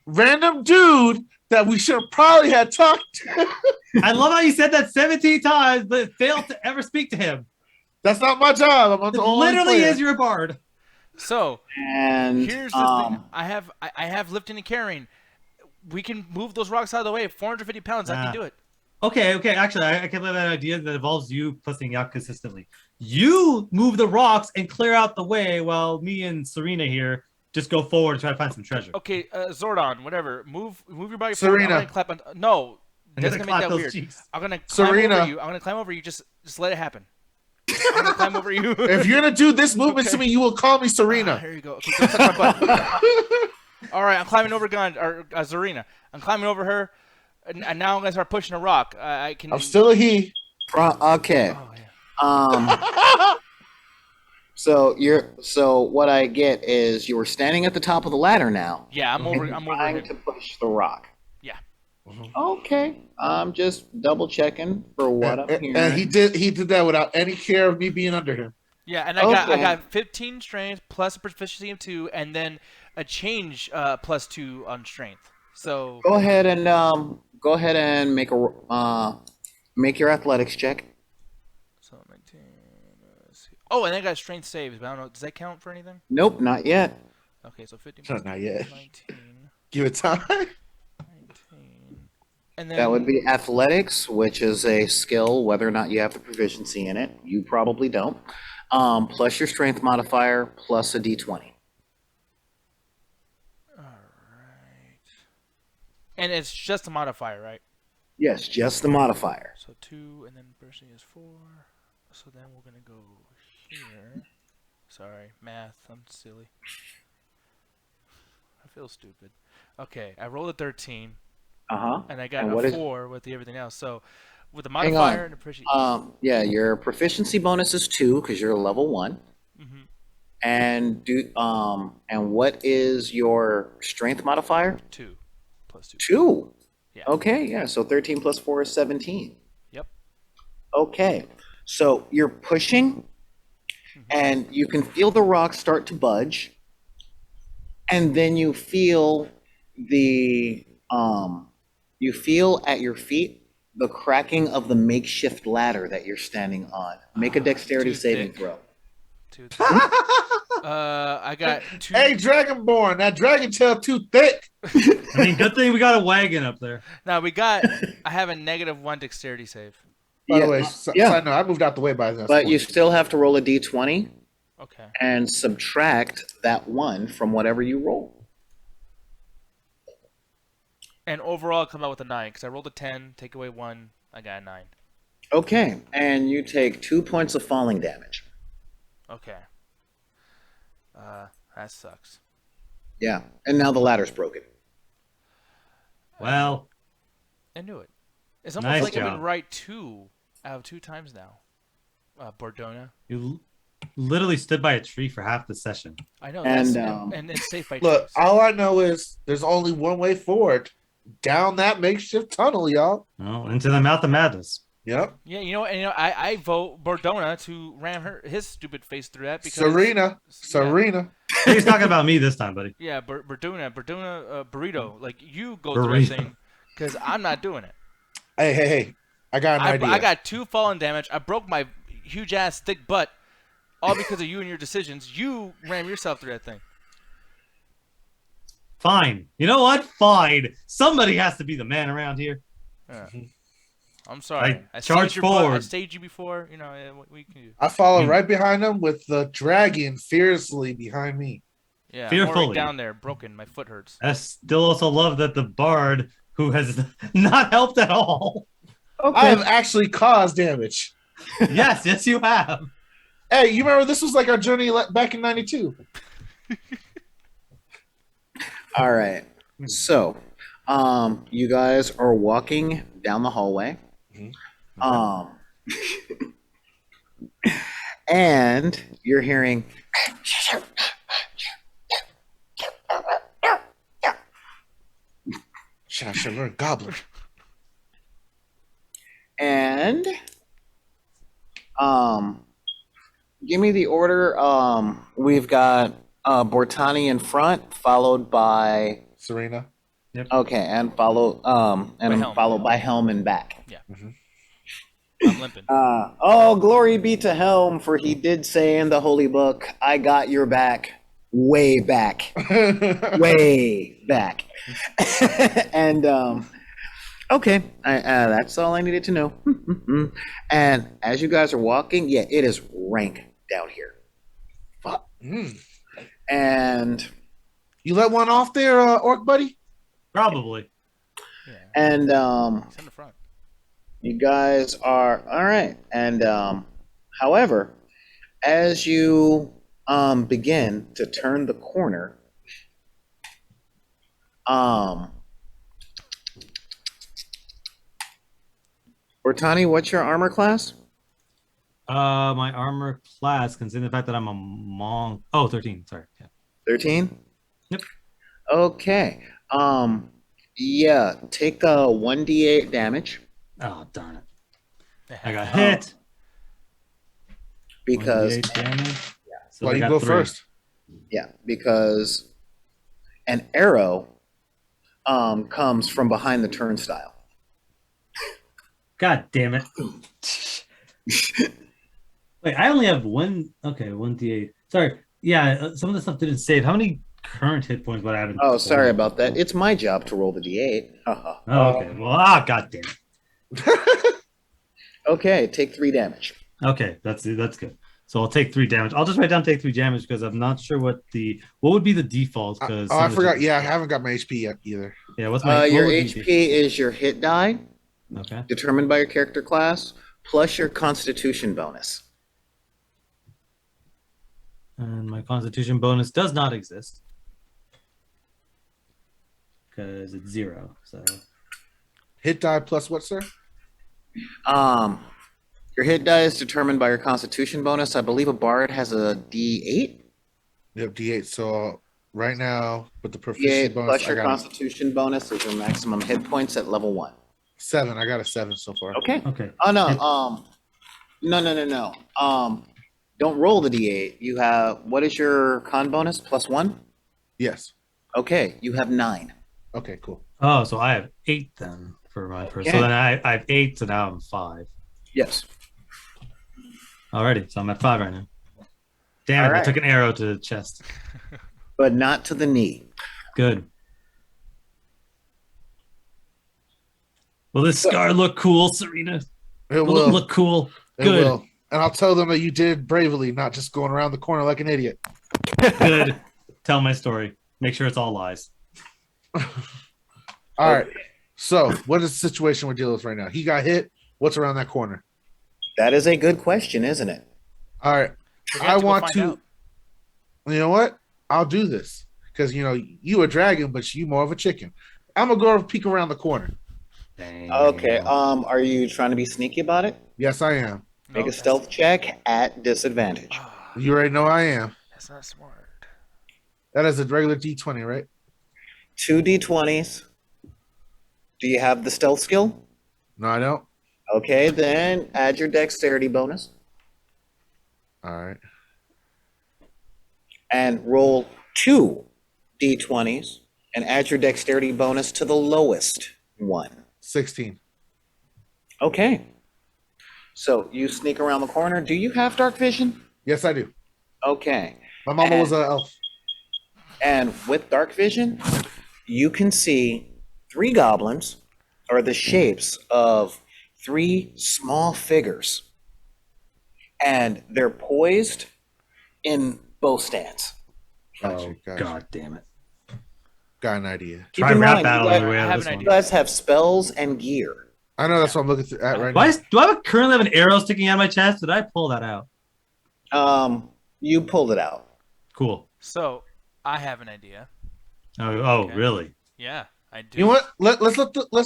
Speaker 4: random dude that we should have probably had talked to.
Speaker 3: I love how you said that 17 times, but failed to ever speak to him.
Speaker 4: That's not my job. I'm
Speaker 3: It
Speaker 4: the only
Speaker 3: literally
Speaker 4: player.
Speaker 3: is your bard.
Speaker 1: So
Speaker 2: And
Speaker 1: here's the thing. I have lifting and carrying. We can move those rocks out of the way. 450 pounds. I can do it.
Speaker 3: Okay. Actually, I can live that idea that involves you plussing out consistently. You move the rocks and clear out the way while me and Serena here just go forward and try to find some treasure.
Speaker 1: Okay, Zordon, whatever. Move your body
Speaker 4: Serena.
Speaker 1: forward. I'm gonna clap on. No,
Speaker 3: I'm
Speaker 1: that's
Speaker 3: gonna
Speaker 1: gonna make
Speaker 3: clap
Speaker 1: that
Speaker 3: those
Speaker 1: weird.
Speaker 3: cheeks.
Speaker 1: I'm gonna climb
Speaker 4: Serena.
Speaker 1: over you. I'm gonna climb over you. Just let it happen. I'm gonna climb over you.
Speaker 4: If you're gonna do this movement to me, you will call me Serena.
Speaker 1: Here you go. Okay, don't touch my butt. All right, I'm climbing over Zarina. I'm climbing over her, and now I'm gonna start pushing a rock. I can.
Speaker 4: I'm still a he.
Speaker 2: okay.
Speaker 1: Oh, yeah.
Speaker 2: So what I get is you were standing at the top of the ladder now.
Speaker 1: Yeah, I'm over.
Speaker 2: and
Speaker 1: I'm over
Speaker 2: trying
Speaker 1: here.
Speaker 2: to push the rock.
Speaker 1: Yeah.
Speaker 2: Okay, I'm just double checking for what I'm hearing.
Speaker 4: And he did that without any care of me being under him.
Speaker 1: Yeah, and I
Speaker 2: Okay.
Speaker 1: got 15 strength plus a proficiency of 2, and then a change plus 2 on strength. So
Speaker 2: Go ahead and make your athletics check.
Speaker 1: So 19. Let's see. Oh, and I got strength saves, but I don't know. Does that count for anything?
Speaker 2: Nope, not yet.
Speaker 1: Okay, so 15
Speaker 4: Not yet.
Speaker 1: 19.
Speaker 4: Give it time.
Speaker 1: 19. And then
Speaker 2: That would be athletics, which is a skill, whether or not you have the proficiency in it. You probably don't. Plus your strength modifier, plus a d20.
Speaker 1: All right. And it's just a modifier, right?
Speaker 2: Yes, just the modifier.
Speaker 1: So 2, and then bursting is 4. So then we're gonna go here. Sorry, math. I'm silly. I feel stupid. Okay, I rolled a 13,
Speaker 2: Uh-huh.
Speaker 1: and I got
Speaker 2: And
Speaker 1: a
Speaker 2: what is-
Speaker 1: 4 with everything else. So with the
Speaker 2: Hang
Speaker 1: modifier
Speaker 2: on.
Speaker 1: and appreciate.
Speaker 2: Yeah, your proficiency bonus is 2 because you're level 1.
Speaker 1: Mhm.
Speaker 2: And what is your strength modifier?
Speaker 1: 2 plus 2.
Speaker 2: 2.
Speaker 1: Yeah.
Speaker 2: Okay, yeah. So 13 plus 4 is 17.
Speaker 1: Yep.
Speaker 2: Okay. So you're pushing, and you can feel the rock start to budge, and then you feel you feel at your feet the cracking of the makeshift ladder that you're standing on. Make a dexterity
Speaker 1: Too
Speaker 2: saving
Speaker 1: thick.
Speaker 2: throw.
Speaker 1: 2. I got 2.
Speaker 4: Hey, Dragonborn, that dragon tail too thick.
Speaker 3: I mean, good thing we got a wagon up there.
Speaker 1: Now I have a -1 dexterity save.
Speaker 4: By the
Speaker 2: Yeah,
Speaker 4: way,
Speaker 2: yeah.
Speaker 4: side note, I moved out the way by this.
Speaker 2: But you still have to roll a d20
Speaker 1: Okay.
Speaker 2: and subtract that 1 from whatever you roll.
Speaker 1: And overall, come out with a 9 because I rolled a 10. Take away 1, I got a 9.
Speaker 2: Okay, and you take 2 points of falling damage.
Speaker 1: Okay. That sucks.
Speaker 2: Yeah, and now the ladder's broken.
Speaker 3: Well,
Speaker 1: I knew it. It's almost
Speaker 3: Nice
Speaker 1: like I've been
Speaker 3: job.
Speaker 1: right 2 out of 2 times now. Bordona.
Speaker 3: you literally stood by a tree for half the session.
Speaker 1: I know.
Speaker 2: And,
Speaker 1: And it's safe by
Speaker 4: Look,
Speaker 1: choice.
Speaker 4: all I know is there's only one way forward. Down that makeshift tunnel, y'all.
Speaker 3: No, into the mouth of madness.
Speaker 4: Yep.
Speaker 1: Yeah, I vote Bordona to ram his stupid face through that because
Speaker 4: Serena.
Speaker 3: He's talking about me this time, buddy.
Speaker 1: Yeah, Bordona, burrito. Like you go through that thing because I'm not doing it.
Speaker 4: Hey. I got an idea.
Speaker 1: I got 2 fallen damage. I broke my huge ass thick butt, all because of you and your decisions. You ram yourself through that thing.
Speaker 3: Fine. You know what? Fine. Somebody has to be the man around here.
Speaker 1: I'm sorry.
Speaker 3: I
Speaker 1: staged
Speaker 3: charge
Speaker 1: your butt. I
Speaker 3: forward.
Speaker 1: staged you before. What we can do.
Speaker 4: I follow right behind him with the dragon fiercely behind me.
Speaker 1: Yeah, I'm
Speaker 3: Fearfully.
Speaker 1: already down there, broken. My foot hurts.
Speaker 3: I still also love that the bard, who has not helped at all.
Speaker 4: I have actually caused damage.
Speaker 3: Yes, you have.
Speaker 4: Hey, you remember this was like our journey back in '92.
Speaker 2: All right. So, you guys are walking down the hallway. And you're hearing
Speaker 4: Shit, I should learn Goblin.
Speaker 2: and give me the order. We've got Bortani in front, followed by
Speaker 4: Serena.
Speaker 2: okay, and followed
Speaker 1: Helm.
Speaker 2: followed by Helm and back.
Speaker 1: Yeah.
Speaker 4: Mhm.
Speaker 1: I'm limping.
Speaker 2: Oh, glory be to Helm, for he did say in the holy book, I got your back, way back, way back. And okay, that's all I needed to know. And as you guys are walking, yeah, it is rank down here.
Speaker 4: Fuck.
Speaker 2: And
Speaker 4: You let one off there, Orc buddy?
Speaker 3: Probably.
Speaker 1: Yeah.
Speaker 2: and
Speaker 1: He's in the front.
Speaker 2: you guys are all right. And however, as you begin to turn the corner, Bortani, what's your armor class?
Speaker 3: My armor class, considering the fact that I'm a monk. Oh, 13. Sorry. Yeah.
Speaker 2: 13?
Speaker 3: Yep.
Speaker 2: Okay. Yeah, take 1d8 damage
Speaker 3: Oh, darn it. I got hit.
Speaker 2: because
Speaker 3: 1d8 damage. So
Speaker 4: Well,
Speaker 3: I
Speaker 4: you
Speaker 3: got
Speaker 4: go
Speaker 3: 3.
Speaker 4: first.
Speaker 2: because an arrow comes from behind the turnstile.
Speaker 3: God damn it. Wait, I only have one. Okay, 1d8. Sorry. Yeah, some of the stuff didn't save. How many current hit points would I have?
Speaker 2: Oh, sorry about that. It's my job to roll the d8.
Speaker 3: Oh, okay. Well, god damn it.
Speaker 2: Okay, take 3 damage.
Speaker 3: Okay, that's good. So I'll take 3 damage. I'll just write down take 3 damage because I'm not sure what would be the default. Because
Speaker 4: I forgot. Yeah, I haven't got my HP yet either.
Speaker 3: Yeah, what's my
Speaker 2: Your
Speaker 3: what would
Speaker 2: HP
Speaker 3: be?
Speaker 2: is your hit die,
Speaker 3: Okay.
Speaker 2: determined by your character class, plus your Constitution bonus.
Speaker 3: And my Constitution bonus does not exist because it's 0. So
Speaker 4: Hit die plus what, sir?
Speaker 2: Your hit die is determined by your Constitution bonus. I believe a bard has a D8.
Speaker 4: Yep, D8. So right now, with the proficiency
Speaker 2: D8
Speaker 4: bonus,
Speaker 2: plus
Speaker 4: I
Speaker 2: your
Speaker 4: got
Speaker 2: Constitution bonus is your maximum hit points at level 1.
Speaker 4: 7. I got a 7 so far.
Speaker 2: Okay.
Speaker 3: okay.
Speaker 2: Oh no. No. Don't roll the D8. You have, what is your con bonus? +1?
Speaker 4: Yes.
Speaker 2: Okay, you have 9.
Speaker 4: Okay, cool.
Speaker 3: Oh, so I have 8 then for my first.
Speaker 2: Okay.
Speaker 3: So then I have 8, so now I'm 5.
Speaker 2: Yes.
Speaker 3: Alrighty, so I'm at 5 right now. Damn it!
Speaker 2: All right.
Speaker 3: I took an arrow to the chest.
Speaker 2: But not to the knee.
Speaker 3: Good. Will this scar look cool, Serena?
Speaker 4: It
Speaker 3: Will
Speaker 4: will.
Speaker 3: it look cool?
Speaker 4: It
Speaker 3: Good.
Speaker 4: will. And I'll tell them that you did bravely, not just going around the corner like an idiot.
Speaker 3: Good. Tell my story. Make sure it's all lies.
Speaker 4: All right. So, what is the situation we're dealing with right now? He got hit. What's around that corner?
Speaker 2: That is a good question, isn't it?
Speaker 4: All right.
Speaker 1: We're gonna have
Speaker 4: I
Speaker 1: to go
Speaker 4: want
Speaker 1: find
Speaker 4: to.
Speaker 1: out.
Speaker 4: You know what? I'll do this because you a dragon, but you more of a chicken. I'm gonna go peek around the corner.
Speaker 3: Dang.
Speaker 2: Okay. Are you trying to be sneaky about it?
Speaker 4: Yes, I am.
Speaker 2: Make
Speaker 1: No,
Speaker 2: a stealth check at disadvantage.
Speaker 1: Ah,
Speaker 4: You already know I am.
Speaker 1: that's not smart.
Speaker 4: That is a regular D20, right?
Speaker 2: 2 d20s. Do you have the stealth skill?
Speaker 4: No, I don't.
Speaker 2: Okay, then add your dexterity bonus
Speaker 4: All right.
Speaker 2: and roll 2 d20s and add your dexterity bonus to the lowest one.
Speaker 4: 16.
Speaker 2: Okay. So you sneak around the corner. Do you have dark vision?
Speaker 4: Yes, I do.
Speaker 2: Okay.
Speaker 4: My mama was an elf.
Speaker 2: And with dark vision, you can see 3 goblins, or the shapes of 3 small figures. And they're poised in bow stance.
Speaker 3: Oh,
Speaker 4: Gotcha.
Speaker 3: god damn it.
Speaker 4: Got an idea.
Speaker 2: Keep
Speaker 3: Try
Speaker 2: in
Speaker 3: rap
Speaker 2: mind,
Speaker 3: battle
Speaker 2: you
Speaker 3: on the
Speaker 2: guys,
Speaker 3: way out
Speaker 1: I have
Speaker 3: of this
Speaker 1: an
Speaker 3: one.
Speaker 2: you guys have spells and gear.
Speaker 4: I know that's what I'm looking at right
Speaker 3: Why
Speaker 4: now.
Speaker 3: do I currently have an arrow sticking out of my chest? Did I pull that out?
Speaker 2: You pulled it out.
Speaker 3: Cool.
Speaker 1: So I have an idea.
Speaker 3: Oh,
Speaker 1: Okay.
Speaker 3: really?
Speaker 1: Yeah, I do.
Speaker 4: You know what? Let's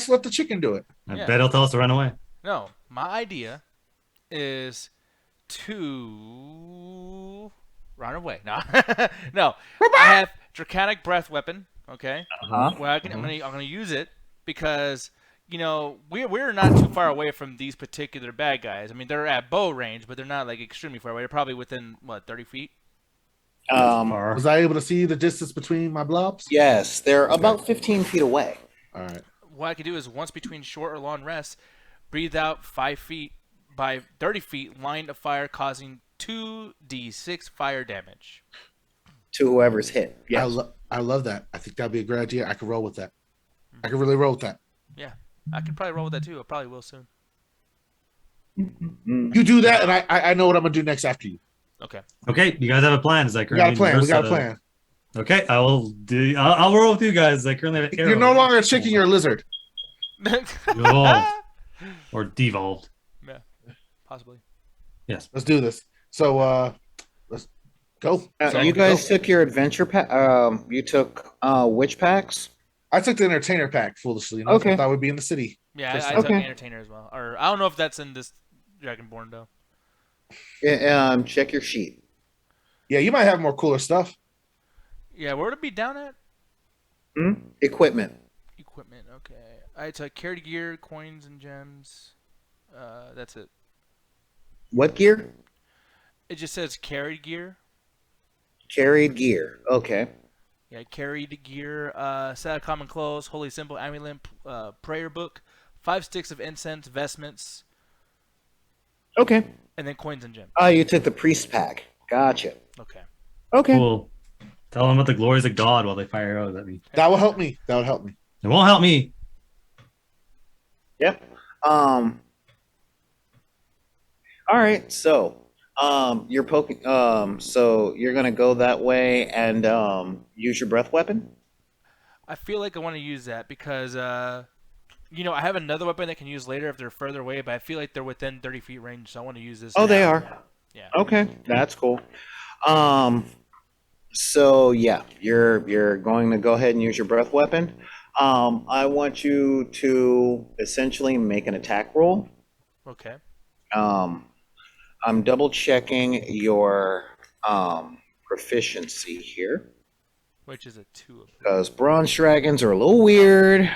Speaker 4: let the chicken do it.
Speaker 3: I
Speaker 1: Yeah.
Speaker 3: bet he'll tell us to run away.
Speaker 1: No, my idea is to run away. No, no. I have draconic breath weapon. Okay.
Speaker 2: Uh-huh.
Speaker 1: Well, I'm gonna use it because we're not too far away from these particular bad guys. I mean, they're at bow range, but they're not like extremely far away. They're probably within 30 feet.
Speaker 3: Far.
Speaker 4: Was I able to see the distance between my blobs?
Speaker 2: Yes, they're about 15 feet away.
Speaker 4: All right.
Speaker 1: What I could do is once between short or long rests, breathe out 5 feet by 30 feet, line of fire, causing 2d6 fire damage.
Speaker 2: To whoever's hit. Yes.
Speaker 4: I love that. I think that'd be a great idea. I could roll with that. I could really roll with that.
Speaker 1: Yeah, I could probably roll with that too. I probably will soon.
Speaker 4: You do that, and I know what I'm gonna do next after you.
Speaker 1: Okay.
Speaker 3: Okay, you guys have a plan. Is that
Speaker 4: We got a
Speaker 3: currently
Speaker 4: plan. We got a
Speaker 3: Versa-
Speaker 4: plan.
Speaker 3: Okay, I will do. I'll roll with you guys. I currently have an arrow.
Speaker 4: You're no longer a chicken. You're a lizard.
Speaker 3: Evolved. Or devolved.
Speaker 1: Yeah, possibly.
Speaker 3: Yes.
Speaker 4: Let's do this. So let's go.
Speaker 2: You guys took your adventure pack. You took which packs?
Speaker 4: I took the entertainer pack foolishly enough.
Speaker 2: Okay.
Speaker 4: I thought we'd be in the city.
Speaker 1: Yeah,
Speaker 4: Just-
Speaker 1: I took
Speaker 2: Okay.
Speaker 1: entertainer as well. Or I don't know if that's in this Dragonborn though.
Speaker 2: Yeah, check your sheet.
Speaker 4: Yeah, you might have more cooler stuff.
Speaker 1: Yeah, where would it be down at?
Speaker 2: Equipment.
Speaker 1: Equipment. Okay. I took carried gear, coins, and gems. That's it.
Speaker 2: What gear?
Speaker 1: It just says carried gear.
Speaker 2: Carried gear. Okay.
Speaker 1: Yeah, carried gear. Set of common clothes, holy symbol, amulet, prayer book, 5 sticks of incense, vestments.
Speaker 2: Okay.
Speaker 1: And then coins and gems.
Speaker 2: Oh, you took the priest pack. Gotcha.
Speaker 1: Okay.
Speaker 2: Okay.
Speaker 3: Cool. Tell them about the glories of God while they fire arrows at me.
Speaker 4: That will help me. That would help me.
Speaker 3: It won't help me.
Speaker 2: Yep. All right. So, you're poking. So you're gonna go that way and use your breath weapon.
Speaker 1: I feel like I want to use that because, you know, I have another weapon I can use later if they're further away, but I feel like they're within 30 feet range, so I want to use this.
Speaker 2: Oh,
Speaker 1: now.
Speaker 2: they are.
Speaker 1: Yeah.
Speaker 2: Okay, that's cool. So yeah, you're going to go ahead and use your breath weapon. I want you to essentially make an attack roll.
Speaker 1: Okay.
Speaker 2: I'm double checking your proficiency here
Speaker 1: Which is a 2.
Speaker 2: because bronze dragons are a little weird.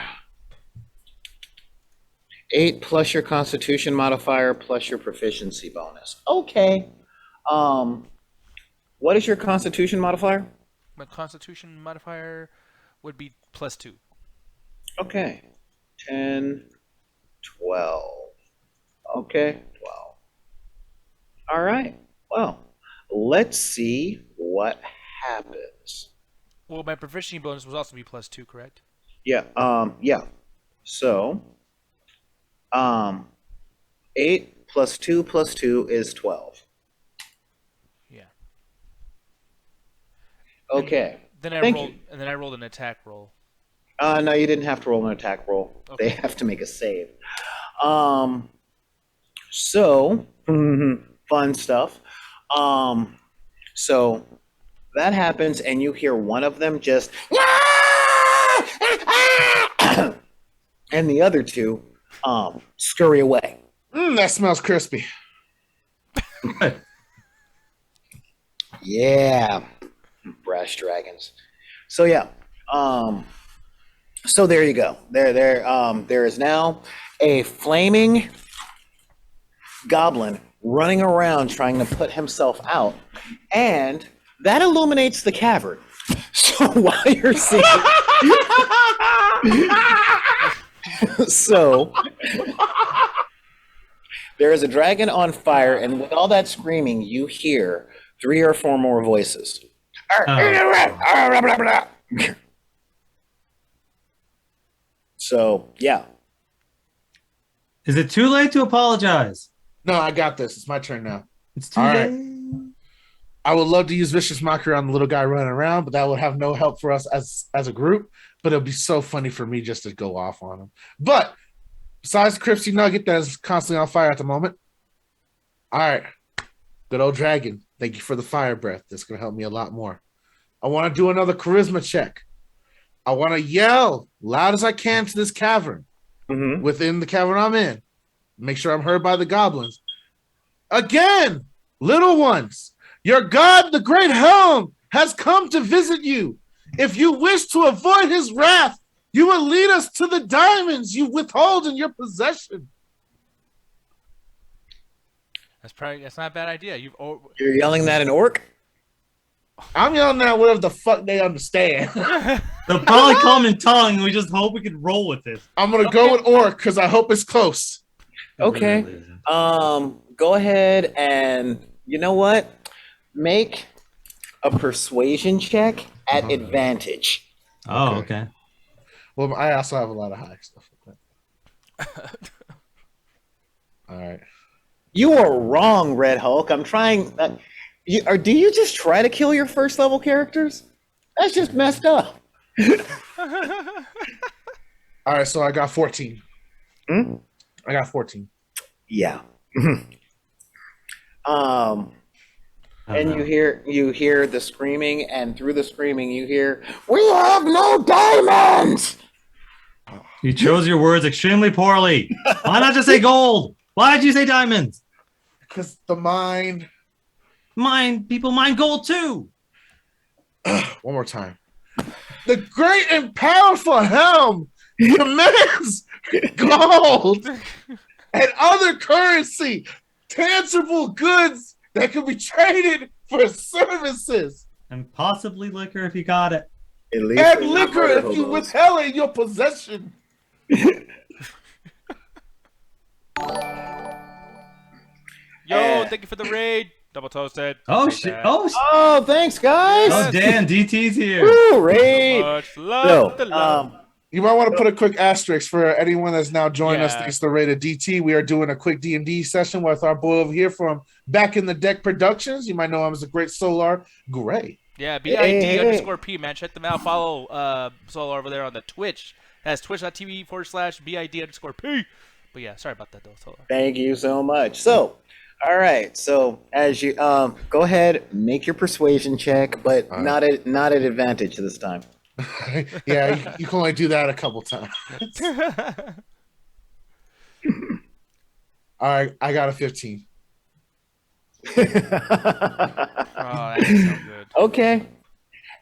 Speaker 2: 8 plus your constitution modifier plus your proficiency bonus. Okay. What is your constitution modifier?
Speaker 1: My constitution modifier would be +2.
Speaker 2: Okay. 10, 12. Okay, 12. All right. Well, let's see what happens.
Speaker 1: Well, my proficiency bonus would also be +2, correct?
Speaker 2: Yeah, yeah. So, 8 plus 2 plus 2 is 12.
Speaker 1: Yeah.
Speaker 2: Okay.
Speaker 1: Then
Speaker 2: Thank you.
Speaker 1: I rolled an attack roll.
Speaker 2: No, you didn't have to roll an attack roll.
Speaker 1: Okay.
Speaker 2: They have to make a save. So, fun stuff. So that happens, and you hear one of them just, and the other two, scurry away.
Speaker 4: That smells crispy.
Speaker 2: Yeah, brass dragons. So yeah, so there you go. There is now a flaming goblin running around trying to put himself out, and that illuminates the cavern. So while you're seeing, so there is a dragon on fire, and with all that screaming, you hear 3 or 4 more voices. So yeah.
Speaker 3: Is it too late to apologize?
Speaker 4: No, I got this. It's my turn now.
Speaker 3: It's too
Speaker 4: All
Speaker 3: late.
Speaker 4: right. I would love to use Vicious Mockery on the little guy running around, but that would have no help for us as a group. But it'll be so funny for me just to go off on him. But besides Cripsy Nugget that is constantly on fire at the moment. All right. Good old dragon. Thank you for the fire breath. That's going to help me a lot more. I want to do another charisma check. I want to yell loud as I can to this cavern. Within the cavern I'm in. Make sure I'm heard by the goblins. Again, little ones, your god, the Great Helm, has come to visit you. If you wish to avoid his wrath, you will lead us to the diamonds you withhold in your possession.
Speaker 1: That's not a bad idea.
Speaker 2: You're yelling that in orc?
Speaker 4: I'm yelling at whatever the fuck they understand.
Speaker 3: They'll probably come in tongue. We just hope we can roll with this.
Speaker 4: I'm going to go with orc because I hope it's close.
Speaker 2: Okay. Go ahead and, you know what? Make a persuasion check at advantage.
Speaker 3: Oh, okay.
Speaker 4: Well, I also have a lot of high stuff. All right.
Speaker 2: You are wrong, Red Hulk. I'm trying. Do you just try to kill your first level characters? That's just messed up.
Speaker 4: All right, so I got 14.
Speaker 2: Hmm?
Speaker 4: I got 14.
Speaker 2: Yeah. And you hear the screaming, and through the screaming you hear, "We have no diamonds!"
Speaker 3: You chose your words extremely poorly. Why not just say gold? Why did you say diamonds?
Speaker 4: Because the mind.
Speaker 3: People mine gold too.
Speaker 4: One more time. The great and powerful helm demands gold and other currency, tangible goods that can be traded for services.
Speaker 3: And possibly liquor if you got it.
Speaker 2: At least
Speaker 4: And
Speaker 2: they're not
Speaker 4: liquor
Speaker 2: murder
Speaker 4: if you
Speaker 2: hobos.
Speaker 4: withheld in your possession.
Speaker 1: Yo,
Speaker 2: And-
Speaker 1: thank you for the raid. Double toasted.
Speaker 3: Oh
Speaker 1: Take
Speaker 3: shit!
Speaker 1: that.
Speaker 3: Oh,
Speaker 2: thanks, guys.
Speaker 1: Yes.
Speaker 3: oh damn! DT's here.
Speaker 2: Woo, raid.
Speaker 1: Much love. the
Speaker 2: So,
Speaker 1: love.
Speaker 4: You might want to put a quick asterisk for anyone that's now joined us
Speaker 1: Yeah.
Speaker 4: thanks to the rated DT. We are doing a quick D&D session with our boy over here from Back in the Deck Productions. You might know him as the great Solar Greye.
Speaker 1: Yeah, BID
Speaker 2: Hey.
Speaker 1: underscore P, man. Check them out. Follow Solar over there on the Twitch. That's twitch.tv/BID underscore P. But yeah, sorry about that, though, Solar.
Speaker 2: thank you so much. So, all right. So, as you go ahead, make your persuasion check, but not at advantage this time.
Speaker 4: Yeah, you can only do that a couple times. All right, I got a 15.
Speaker 1: Oh, that is so good.
Speaker 2: Okay.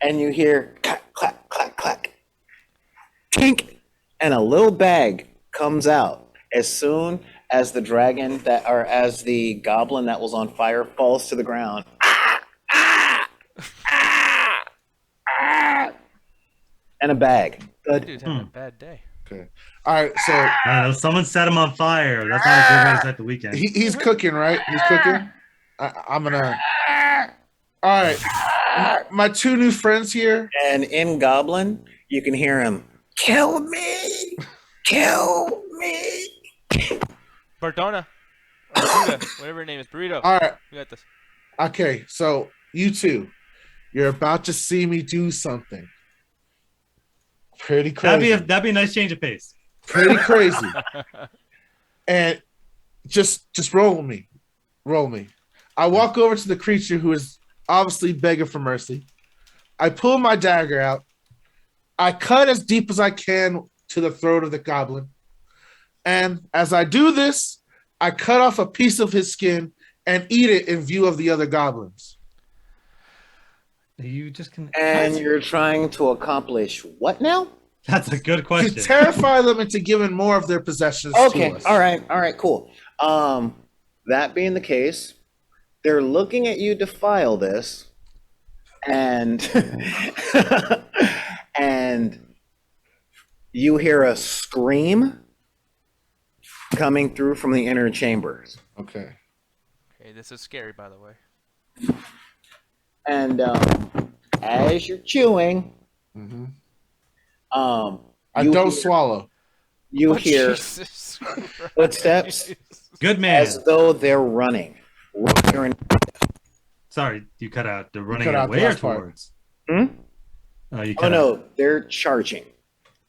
Speaker 2: And you hear clack, clack, clack, clack, tink, and a little bag comes out as soon as the dragon as the goblin that was on fire falls to the ground. And a bag. Good.
Speaker 1: Dude's having a bad day.
Speaker 4: Okay. All right, so
Speaker 3: Someone set him on fire. That's not a good way to start the weekend.
Speaker 4: he's cooking, right? He's cooking. I'm gonna. All right, my two new friends here.
Speaker 2: And in Goblin, you can hear him, kill me, kill me.
Speaker 1: Bardona. Or Burrito, whatever her name is. Burrito.
Speaker 4: All right,
Speaker 1: We got this.
Speaker 4: okay. So you two, you're about to see me do something pretty crazy.
Speaker 3: That'd be a nice change of pace.
Speaker 4: Pretty crazy. And just roll me. Roll me. I walk over to the creature who is obviously begging for mercy. I pull my dagger out. I cut as deep as I can to the throat of the goblin. And as I do this, I cut off a piece of his skin and eat it in view of the other goblins.
Speaker 3: You just can.
Speaker 2: And you're trying to accomplish what now?
Speaker 3: That's a good
Speaker 4: To
Speaker 3: question.
Speaker 4: terrify them into giving more of their possessions
Speaker 2: Okay,
Speaker 4: to us.
Speaker 2: all right, cool. That being the case, they're looking at you defile this, and and you hear a scream coming through from the inner chambers.
Speaker 4: Okay.
Speaker 1: Okay, this is scary, by the way.
Speaker 2: And as you're chewing,
Speaker 4: Mhm.
Speaker 2: I
Speaker 4: I don't swallow.
Speaker 2: You
Speaker 1: Oh,
Speaker 2: hear
Speaker 1: Jesus
Speaker 2: footsteps
Speaker 3: Good man.
Speaker 2: as though they're running. You're in-
Speaker 3: Sorry, you cut out. They're running
Speaker 4: cut out the
Speaker 3: away or
Speaker 4: last part.
Speaker 3: towards.
Speaker 2: Hmm?
Speaker 3: You
Speaker 2: Oh
Speaker 3: cut out.
Speaker 2: no, they're charging.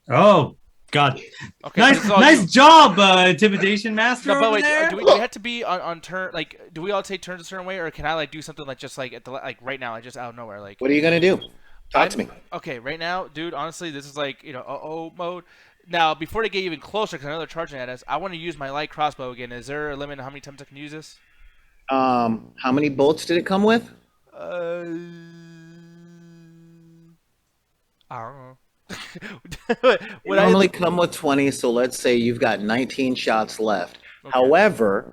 Speaker 3: Oh God.
Speaker 1: Okay,
Speaker 3: Nice,
Speaker 1: this is all
Speaker 3: nice
Speaker 1: you.
Speaker 3: job, intimidation master.
Speaker 1: No, but
Speaker 3: over
Speaker 1: wait,
Speaker 3: there.
Speaker 1: do we have to be on turn? Like, do we all take turns a certain way, or can I like do something like just like at the like right now, like just out of nowhere, like?
Speaker 2: What are you gonna do? Talk to me.
Speaker 1: Okay, right now, dude. Honestly, this is like mode. Now, before they get even closer, because I know they're charging at us, I want to use my light crossbow again. Is there a limit on how many times I can use this?
Speaker 2: How many bolts did it come with?
Speaker 1: I don't know. Would
Speaker 2: Normally come with 20, so let's say you've got 19 shots left.
Speaker 1: Okay.
Speaker 2: However,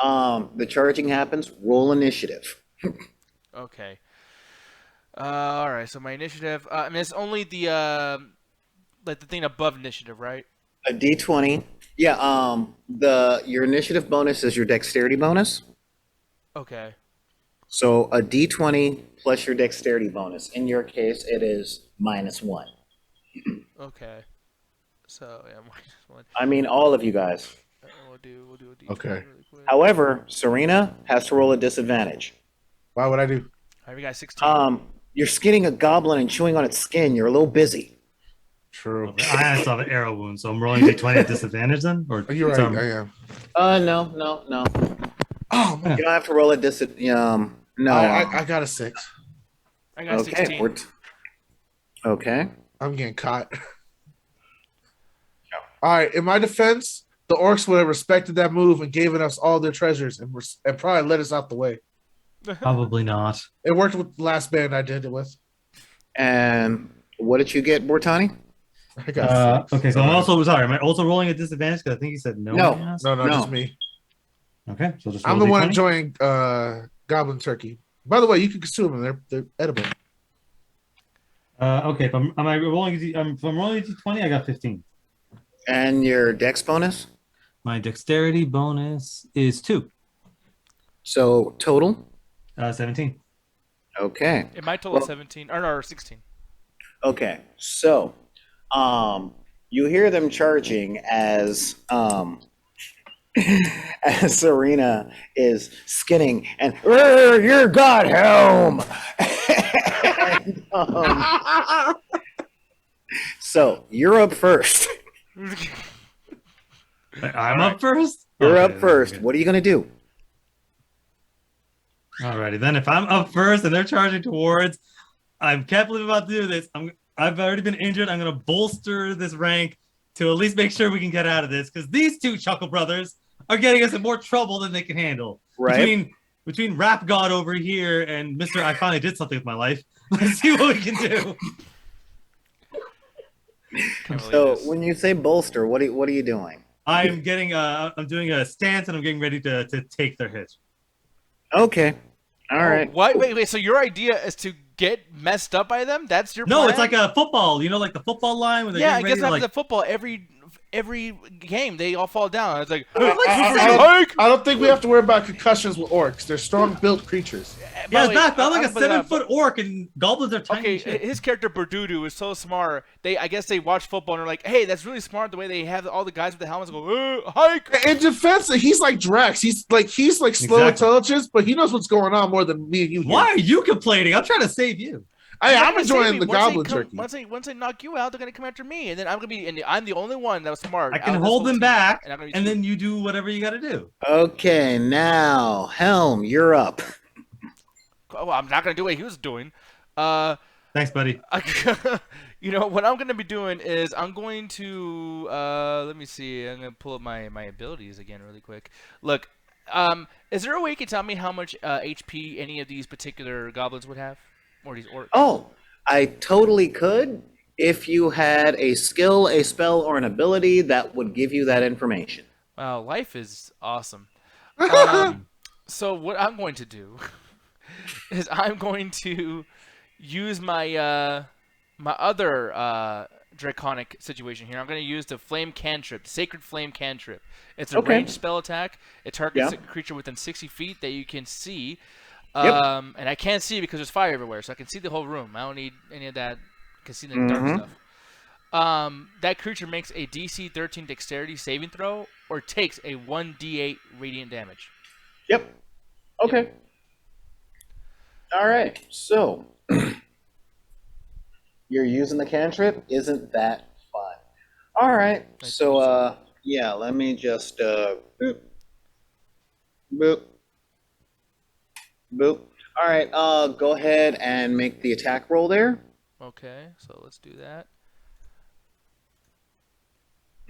Speaker 2: the charging happens, roll initiative.
Speaker 1: Okay. All right. So my initiative. I mean, it's only the like the thing above initiative, right?
Speaker 2: A D20. Yeah, your initiative bonus is your dexterity bonus.
Speaker 1: Okay.
Speaker 2: So a D20 plus your dexterity bonus. In your case, it is -1.
Speaker 1: Okay. So yeah, -1.
Speaker 2: I mean, all of you guys.
Speaker 1: We'll do a D20
Speaker 4: Okay.
Speaker 1: really quick.
Speaker 2: However, Serena has to roll a disadvantage.
Speaker 4: Why would I do?
Speaker 1: All right, we got 16.
Speaker 2: You're skinning a goblin and chewing on its skin. You're a little busy.
Speaker 4: True.
Speaker 3: I still have an arrow wound, so I'm rolling d20 at disadvantage then. Or
Speaker 4: You're right.
Speaker 3: some-
Speaker 4: I am.
Speaker 2: No.
Speaker 4: Oh, man.
Speaker 2: You don't have to roll a no.
Speaker 4: I got a 6.
Speaker 1: I got
Speaker 2: Okay,
Speaker 1: 16.
Speaker 2: okay.
Speaker 4: I'm getting caught. All right. In my defense, the orcs would have respected that move and given us all their treasures and probably let us out the way.
Speaker 3: Probably not.
Speaker 4: It worked with the last band I did it with.
Speaker 2: And what did you get, Bortani?
Speaker 4: I got 6.
Speaker 3: Okay, so I'm also sorry. Am I also rolling a disadvantage? Because I think you said no.
Speaker 2: No.
Speaker 3: yes?
Speaker 4: No,
Speaker 2: No.
Speaker 4: just me.
Speaker 3: Okay, so just
Speaker 4: I'm
Speaker 3: roll
Speaker 4: the one
Speaker 3: D20.
Speaker 4: enjoying goblin turkey. By the way, you can consume them. They're edible.
Speaker 3: Okay, if I'm rolling a d20, I got 15.
Speaker 2: And your dex bonus?
Speaker 3: My dexterity bonus is 2.
Speaker 2: So total.
Speaker 3: 17.
Speaker 2: Okay.
Speaker 1: It might total
Speaker 2: Well,
Speaker 1: 17 or 16.
Speaker 2: Okay. So, you hear them charging as Serena is skinning and you're got home. And, so you're up first.
Speaker 3: I'm up first?
Speaker 2: You're
Speaker 3: Okay,
Speaker 2: up first.
Speaker 3: okay.
Speaker 2: What are you gonna do?
Speaker 3: Alrighty, then if I'm up first and they're charging towards, I can't believe I'm about to do this. I've already been injured. I'm gonna bolster this rank to at least make sure we can get out of this, because these two Chuckle Brothers are getting us in more trouble than they can handle.
Speaker 2: Right.
Speaker 3: Between Rap God over here and Mr. I finally did something with my life. Let's see what we can do.
Speaker 1: Can't believe
Speaker 2: So
Speaker 1: this.
Speaker 2: when you say bolster, what are you doing?
Speaker 3: I'm doing a stance and I'm getting ready to take their hit.
Speaker 2: Okay. All right.
Speaker 1: What? Wait. So your idea is to get messed up by them? That's your
Speaker 3: No,
Speaker 1: plan?
Speaker 3: it's like a football. You know, like the football line when they're
Speaker 1: Yeah, I
Speaker 3: getting
Speaker 1: guess
Speaker 3: ready
Speaker 1: it
Speaker 3: to
Speaker 1: happens
Speaker 3: like.
Speaker 1: at football every game. They all fall down. It's like,
Speaker 4: I don't think we have to worry about concussions with orcs. They're strong-built creatures.
Speaker 3: Yeah, it's not. I'm like a
Speaker 1: but,
Speaker 3: 7-foot orc, and goblins are tiny.
Speaker 1: Okay,
Speaker 3: as shit.
Speaker 1: his character Berdudu is so smart. I guess they watch football and they're like, "Hey, that's really smart." The way they have all the guys with the helmets go, hike.
Speaker 4: In defense, he's like Drax. He's like slow
Speaker 3: Exactly.
Speaker 4: intelligence, but he knows what's going on more than me and you.
Speaker 3: Why are you complaining? I'm trying to save you.
Speaker 4: I'm enjoying the goblin turkey.
Speaker 1: Once they knock you out, they're gonna come after me, and then I'm the only one that was smart.
Speaker 3: I
Speaker 1: out
Speaker 3: can
Speaker 1: of this
Speaker 3: hold
Speaker 1: whole
Speaker 3: them
Speaker 1: team,
Speaker 3: back,
Speaker 1: and I'm gonna be
Speaker 3: and
Speaker 1: two.
Speaker 3: then you do whatever you got to do.
Speaker 2: Okay. Now, Helm, you're up.
Speaker 1: Well, I'm not gonna do what he was doing.
Speaker 3: Thanks, buddy.
Speaker 1: What I'm gonna be doing is I'm going to let me see. I'm gonna pull up my abilities again really quick. Look, is there a way you can tell me how much HP any of these particular goblins would have, or these orcs?
Speaker 2: Oh, I totally could if you had a skill, a spell, or an ability that would give you that information.
Speaker 1: Wow, life is awesome. So what I'm going to do is I'm going to use my my other draconic situation here. I'm going to use the flame cantrip, Sacred Flame cantrip. It's a
Speaker 2: Okay.
Speaker 1: ranged spell attack. It targets
Speaker 2: Yeah.
Speaker 1: a creature within 60 feet that you can see.
Speaker 2: Yep.
Speaker 1: And I can't see because there's fire everywhere, so I can see the whole room. I don't need any of that. I can see the dark
Speaker 2: Mhm.
Speaker 1: stuff. That creature makes a DC 13 dexterity saving throw or takes a 1d8 radiant damage.
Speaker 2: Yep. Okay. All right. So you're using the cantrip. Isn't that fun? All right. So yeah, let me just boop, boop, boop. All right. Go ahead and make the attack roll there.
Speaker 1: Okay, so let's do that.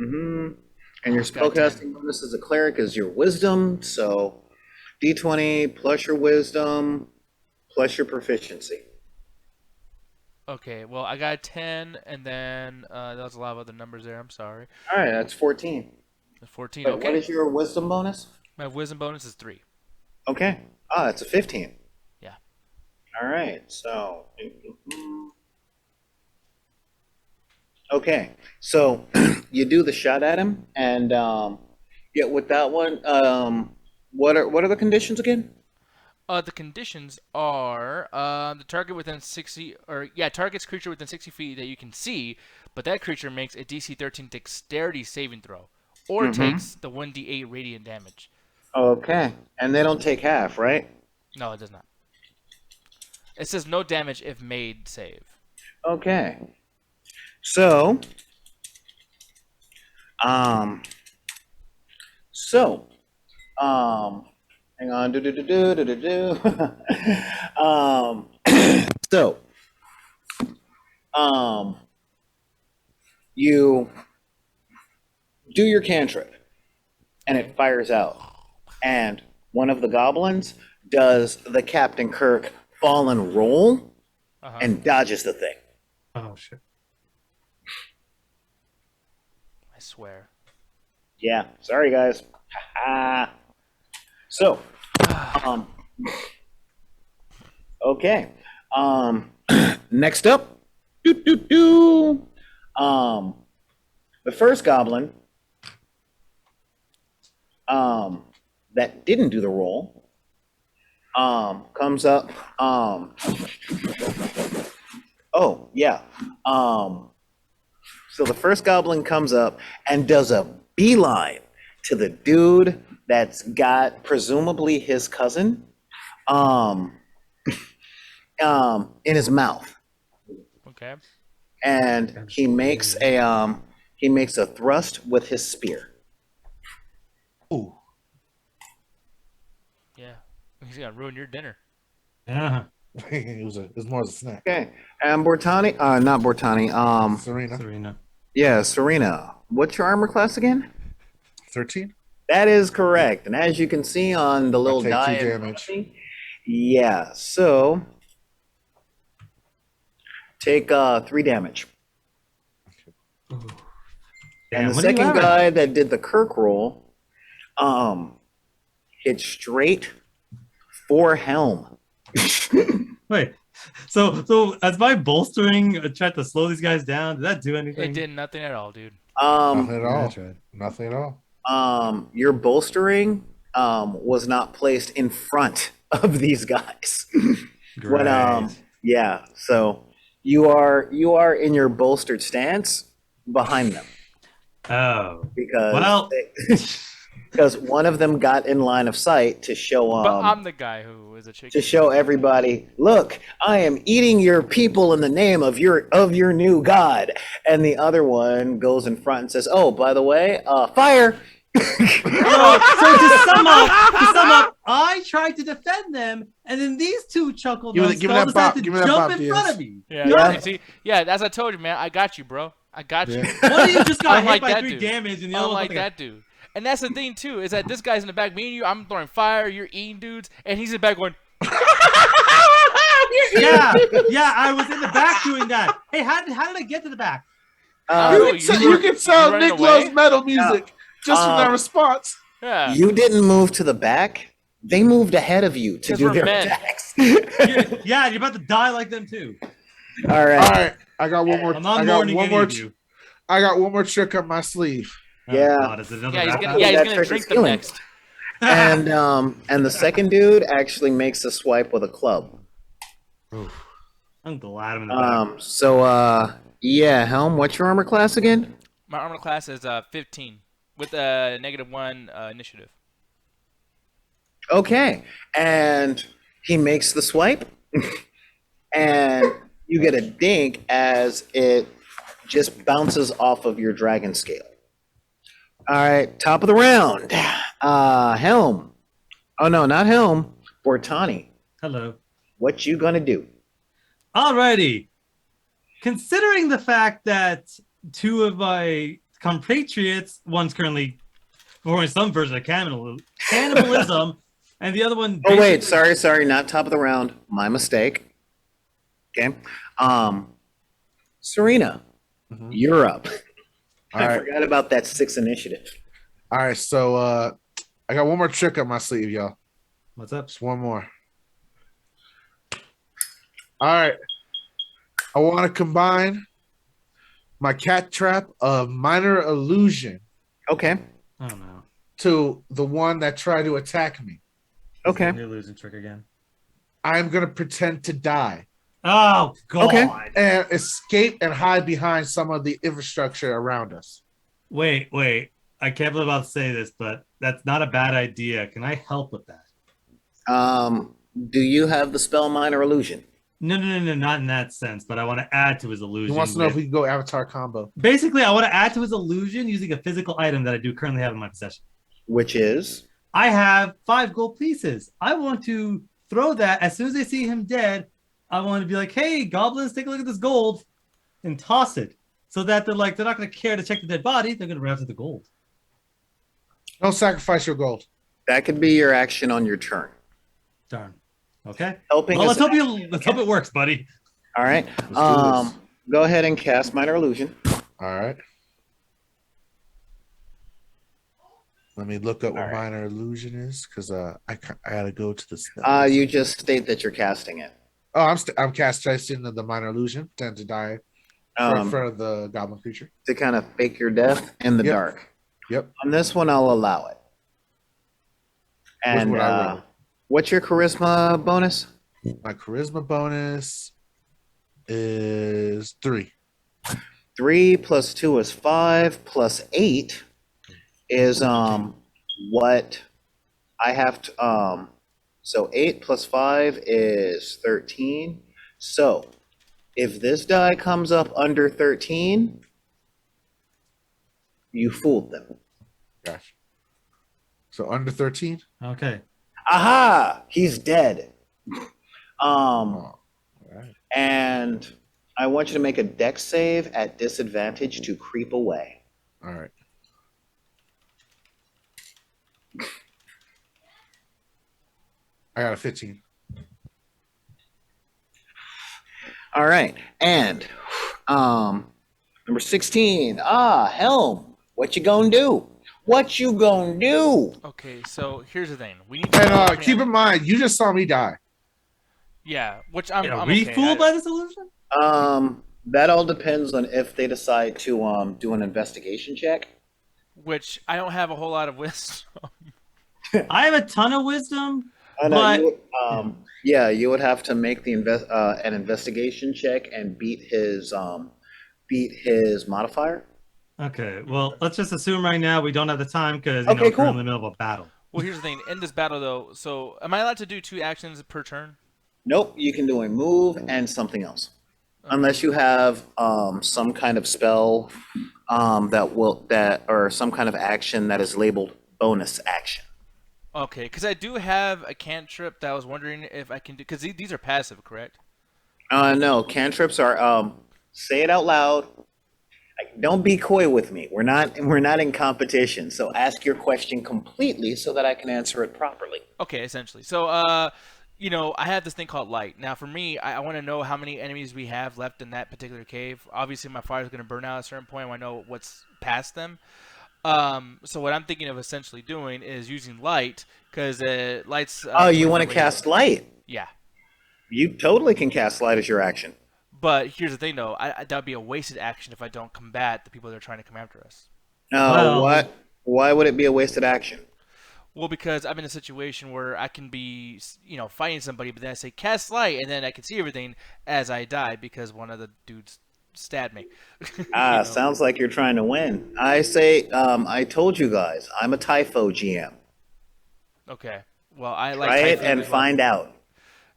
Speaker 2: Mm-hmm. And your
Speaker 1: Got 10.
Speaker 2: spellcasting bonus as a cleric is your wisdom. So D20 plus your wisdom plus your proficiency.
Speaker 1: Okay, well, I got 10, and then there was a lot of other numbers there. I'm sorry.
Speaker 2: All right, that's 14.
Speaker 1: 14.
Speaker 2: Wait,
Speaker 1: Okay.
Speaker 2: what is your wisdom bonus?
Speaker 1: My wisdom bonus is 3.
Speaker 2: Okay. Ah, that's a 15.
Speaker 1: Yeah.
Speaker 2: All right. So, okay. So you do the shot at him, and yeah, with that one, what are the conditions again?
Speaker 1: The conditions are the target within 60, targets creature within 60 feet that you can see, but that creature makes a DC 13 dexterity saving throw, or takes the 1d8 radiant damage.
Speaker 2: Okay. And they don't take half, right?
Speaker 1: No, it does not. It says no damage if made save.
Speaker 2: Okay. So, hang on. So, you do your cantrip, and it fires out, and one of the goblins does the Captain Kirk fall and roll and dodges the thing.
Speaker 3: Oh shit.
Speaker 1: I swear.
Speaker 2: Yeah, sorry guys. Ha-ha. So, okay. Next up, the first goblin that didn't do the roll comes up. Oh yeah. So the first goblin comes up and does a beeline to the dude that's got presumably his cousin, um, in his mouth,
Speaker 1: Okay.
Speaker 2: and he makes a thrust with his spear.
Speaker 4: Ooh.
Speaker 1: Yeah. He's gonna ruin your dinner.
Speaker 3: Yeah.
Speaker 4: it was more as a snack.
Speaker 2: Okay, and Bortani, not Bortani,
Speaker 4: Serena,
Speaker 3: Serena.
Speaker 2: yeah, Serena. What's your armor class again?
Speaker 4: 13.
Speaker 2: That is correct, and as you can see on the little
Speaker 4: take
Speaker 2: die
Speaker 4: 2
Speaker 2: in front of
Speaker 4: damage.
Speaker 2: me, yeah. So take 3 damage.
Speaker 3: Damn,
Speaker 2: And the
Speaker 3: what do you
Speaker 2: second
Speaker 3: have right
Speaker 2: guy that did the Kirk roll, hit straight for Helm.
Speaker 3: now? Wait. So as my bolstering tried to slow these guys down, did that do anything?
Speaker 1: It did nothing at all, dude.
Speaker 4: Nothing at
Speaker 3: Yeah, I
Speaker 4: all.
Speaker 3: tried.
Speaker 4: Nothing at all.
Speaker 2: Your bolstering was not placed in front of these guys.
Speaker 3: Great.
Speaker 2: When yeah, so you are in your bolstered stance behind them
Speaker 3: Oh.
Speaker 2: because
Speaker 3: Well.
Speaker 2: because one of them got in line of sight to show
Speaker 1: But I'm the guy who is a chicken.
Speaker 2: to show everybody, look, I am eating your people in the name of your new god. And the other one goes in front and says, oh, by the way, fire.
Speaker 3: So to sum up, I tried to defend them, and then these two chuckle
Speaker 4: Give me
Speaker 3: nuts
Speaker 4: that bop,
Speaker 3: decided to
Speaker 4: give me that
Speaker 3: jump
Speaker 4: bop,
Speaker 3: in front
Speaker 4: Diaz.
Speaker 3: of me.
Speaker 1: Yeah,
Speaker 2: Yeah.
Speaker 1: See, yeah, as I told you, man, I got you, bro. I got you.
Speaker 4: Yeah.
Speaker 3: One of you just got hit
Speaker 1: Unlike
Speaker 3: by
Speaker 1: that
Speaker 3: 3
Speaker 1: dude.
Speaker 3: damage, and the other one
Speaker 1: Unlike that dude. And that's the thing too, is that this guy's in the back, me and you, I'm throwing fire, you're eating dudes, and he's in the back going,
Speaker 3: Yeah, I was in the back doing that. Hey, how did I get to the back?
Speaker 1: I
Speaker 2: Uh,
Speaker 1: don't know,
Speaker 4: You can tell
Speaker 1: running
Speaker 4: Nick
Speaker 1: away?
Speaker 4: loves metal music just from that response.
Speaker 1: Yeah.
Speaker 2: you didn't move to the back. They moved ahead of you to
Speaker 1: 'Cause
Speaker 2: do
Speaker 1: we're
Speaker 2: their
Speaker 1: men.
Speaker 2: attacks.
Speaker 3: Yeah, you're about to die like them too.
Speaker 2: All
Speaker 4: All
Speaker 2: right.
Speaker 4: right, I got one more.
Speaker 3: I'm not
Speaker 4: I got
Speaker 3: mourning
Speaker 4: one
Speaker 3: any
Speaker 4: more.
Speaker 3: of you.
Speaker 4: I got one more trick up my sleeve.
Speaker 3: Oh,
Speaker 2: Yeah.
Speaker 3: God, is it another
Speaker 1: Yeah, he's
Speaker 3: rap
Speaker 1: gonna,
Speaker 3: battle?
Speaker 1: yeah, he's
Speaker 2: That
Speaker 1: gonna
Speaker 2: trick
Speaker 1: drink
Speaker 2: is
Speaker 1: them
Speaker 2: healing.
Speaker 1: next.
Speaker 2: And the second dude actually makes a swipe with a club.
Speaker 3: I'm glad I'm in the back.
Speaker 2: So yeah, Helm, what's your armor class again?
Speaker 1: My armor class is 15 with a -1 initiative.
Speaker 2: Okay. And he makes the swipe, and you get a dink as it just bounces off of your dragon scale. All right, top of the round. Helm. Oh no, not Helm. Bortani.
Speaker 3: Hello.
Speaker 2: What you gonna do?
Speaker 3: Alrighty. Considering the fact that 2 of my compatriots, one's currently performing some version of cannibalism, and the other one.
Speaker 2: Oh wait, sorry, not top of the round. My mistake. Okay. Serena, you're up.
Speaker 4: All
Speaker 2: I
Speaker 4: right,
Speaker 2: forgot about that 6 initiative.
Speaker 4: all right. So I got one more trick up my sleeve, y'all.
Speaker 3: What's up?
Speaker 4: Just one more. All right. I want to combine my cat trap of minor illusion
Speaker 2: Okay.
Speaker 3: Oh no.
Speaker 4: to the one that tried to attack me.
Speaker 2: Okay.
Speaker 3: You're losing trick again.
Speaker 4: I'm gonna pretend to die
Speaker 3: Oh God.
Speaker 2: Okay.
Speaker 4: and escape and hide behind some of the infrastructure around us.
Speaker 3: Wait. I can't believe I'm about to say this, but that's not a bad idea. Can I help with that?
Speaker 2: Do you have the spell minor illusion?
Speaker 3: No, not in that sense. But I want to add to his illusion.
Speaker 4: He wants to know if
Speaker 3: with-
Speaker 4: we can go avatar combo.
Speaker 3: Basically, I want to add to his illusion using a physical item that I do currently have in my possession.
Speaker 2: Which is?
Speaker 3: I have 5 gold pieces. I want to throw that as soon as I see him dead. I want to be like, "Hey, goblins, take a look at this gold," and toss it, so that they're not going to care to check the dead body. They're going to run after the gold.
Speaker 4: Don't sacrifice your gold.
Speaker 2: That could be your action on your turn.
Speaker 3: Darn. Okay.
Speaker 2: Helping
Speaker 3: Well,
Speaker 2: us.
Speaker 3: let's hope it works, buddy.
Speaker 2: All right.
Speaker 4: do this.
Speaker 2: Go ahead and cast minor illusion.
Speaker 4: All right. Let me look up what
Speaker 2: All right.
Speaker 4: minor illusion is because I gotta go to the spell.
Speaker 2: You just state that you're casting it.
Speaker 4: Oh, I'm casting the minor illusion. Tend to die in front of the goblin creature.
Speaker 2: To kind of fake your death in the
Speaker 4: Yep.
Speaker 2: dark.
Speaker 4: Yep.
Speaker 2: On this one, I'll allow it. And
Speaker 4: would I roll?
Speaker 2: What's your charisma bonus?
Speaker 4: My charisma bonus is 3.
Speaker 2: 3 plus 2 is 5 plus 8 is what I have to so 8 plus 5 is 13. So if this die comes up under 13, you fooled them.
Speaker 4: Gosh. So under 13?
Speaker 3: Okay.
Speaker 2: Aha! He's dead.
Speaker 4: Oh, all right.
Speaker 2: And I want you to make a dex save at disadvantage to creep away.
Speaker 4: All right. I got a 15.
Speaker 2: All right. And number 16. Helm. What you gonna do? What you gonna do?
Speaker 1: Okay, so here's the thing. We need to
Speaker 4: And
Speaker 1: know how many-
Speaker 4: keep in mind, you just saw me die.
Speaker 1: Yeah, which I'm.
Speaker 3: Are
Speaker 1: I'm
Speaker 3: we
Speaker 1: okay.
Speaker 3: fooled by this illusion?
Speaker 2: That all depends on if they decide to do an investigation check.
Speaker 1: Which I don't have a whole lot of wisdom.
Speaker 3: I have a ton of wisdom.
Speaker 2: But
Speaker 3: But-
Speaker 2: you would have to make the an investigation check and beat his modifier.
Speaker 3: Okay, well, let's just assume right now we don't have the time because
Speaker 2: Okay,
Speaker 3: we're
Speaker 2: cool.
Speaker 3: in the middle of a battle.
Speaker 1: Well, here's the thing. In this battle, though, so am I allowed to do 2 actions per turn?
Speaker 2: Nope, you can do a move and something else, unless you have some kind of spell or some kind of action that is labeled bonus action.
Speaker 1: Okay, because I do have a cantrip that I was wondering if I can do. Because these are passive, correct?
Speaker 2: No, cantrips are say it out loud. Don't be coy with me. We're not in competition. So ask your question completely so that I can answer it properly.
Speaker 1: Okay, essentially. So, I have this thing called light. Now, for me, I want to know how many enemies we have left in that particular cave. Obviously, my fire is going to burn out at a certain point. I want to know what's past them. So what I'm thinking of essentially doing is using light because light's.
Speaker 2: You want to
Speaker 1: 24
Speaker 2: cast light?
Speaker 1: Yeah.
Speaker 2: You totally can cast light as your action.
Speaker 1: But here's the thing, though. That would be a wasted action if I don't combat the people that are trying to come after us.
Speaker 3: Well-
Speaker 2: What? Why would it be a wasted action?
Speaker 1: Well, because I'm in a situation where I can be, fighting somebody, but then I say cast light, and then I can see everything as I die because one of the dudes stabbed me.
Speaker 2: Sounds like you're trying to win. I say, I told you guys, I'm a Typho GM.
Speaker 1: Okay. Well, I like
Speaker 2: Try it
Speaker 1: Typhoon
Speaker 2: and
Speaker 1: as well.
Speaker 2: find out.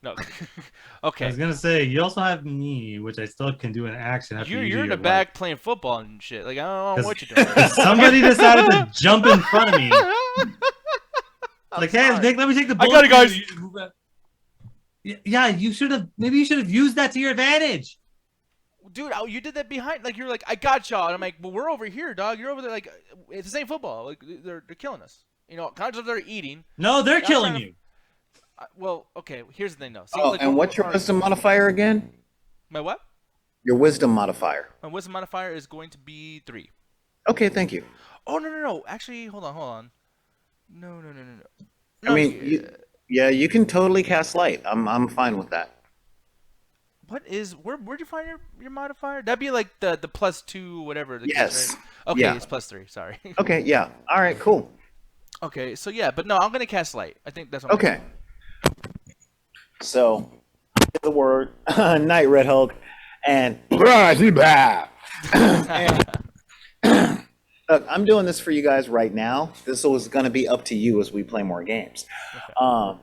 Speaker 1: No.
Speaker 3: I
Speaker 1: Okay.
Speaker 3: was gonna say you also have me, which I still can do an action. After
Speaker 1: You're
Speaker 3: you do
Speaker 1: in the
Speaker 3: your
Speaker 1: back playing football and shit. Like I don't know what you're doing.
Speaker 3: light. Somebody decided to jump in front of me. Like, hey,
Speaker 1: sorry.
Speaker 3: Nick, let me take the
Speaker 1: I
Speaker 3: bullet.
Speaker 1: got it,
Speaker 3: for you.
Speaker 1: guys.
Speaker 3: You just move back. Yeah, you should have. Maybe you should have used that to your advantage.
Speaker 1: Dude, you did that behind. Like you're like, I got y'all, and I'm like, well, we're over here, dog. You're over there. Like it's the same football. Like they're killing us. Kind of they're eating.
Speaker 3: No, they're
Speaker 1: I'm
Speaker 3: killing
Speaker 1: trying to-
Speaker 3: you.
Speaker 1: Well, okay. Here's the thing, though. See,
Speaker 2: And what's your wisdom modifier again?
Speaker 1: My what?
Speaker 2: Your wisdom modifier.
Speaker 1: My wisdom modifier is going to be 3.
Speaker 2: Okay, thank you.
Speaker 1: Oh no. Actually, hold on. No.
Speaker 2: I mean, you can totally cast light. I'm fine with that.
Speaker 1: where'd you find your modifier? That'd be like the +2 whatever. The
Speaker 2: Yes.
Speaker 1: case, right? Okay,
Speaker 2: Yeah.
Speaker 1: it's +3. Sorry.
Speaker 2: Okay, yeah. All right, cool.
Speaker 1: Okay, so yeah, but no, I'm gonna cast light. I think that's what I'm
Speaker 2: Okay. So, the word Night Red Hulk and look, I'm doing this for you guys right now. This is going to be up to you as we play more games.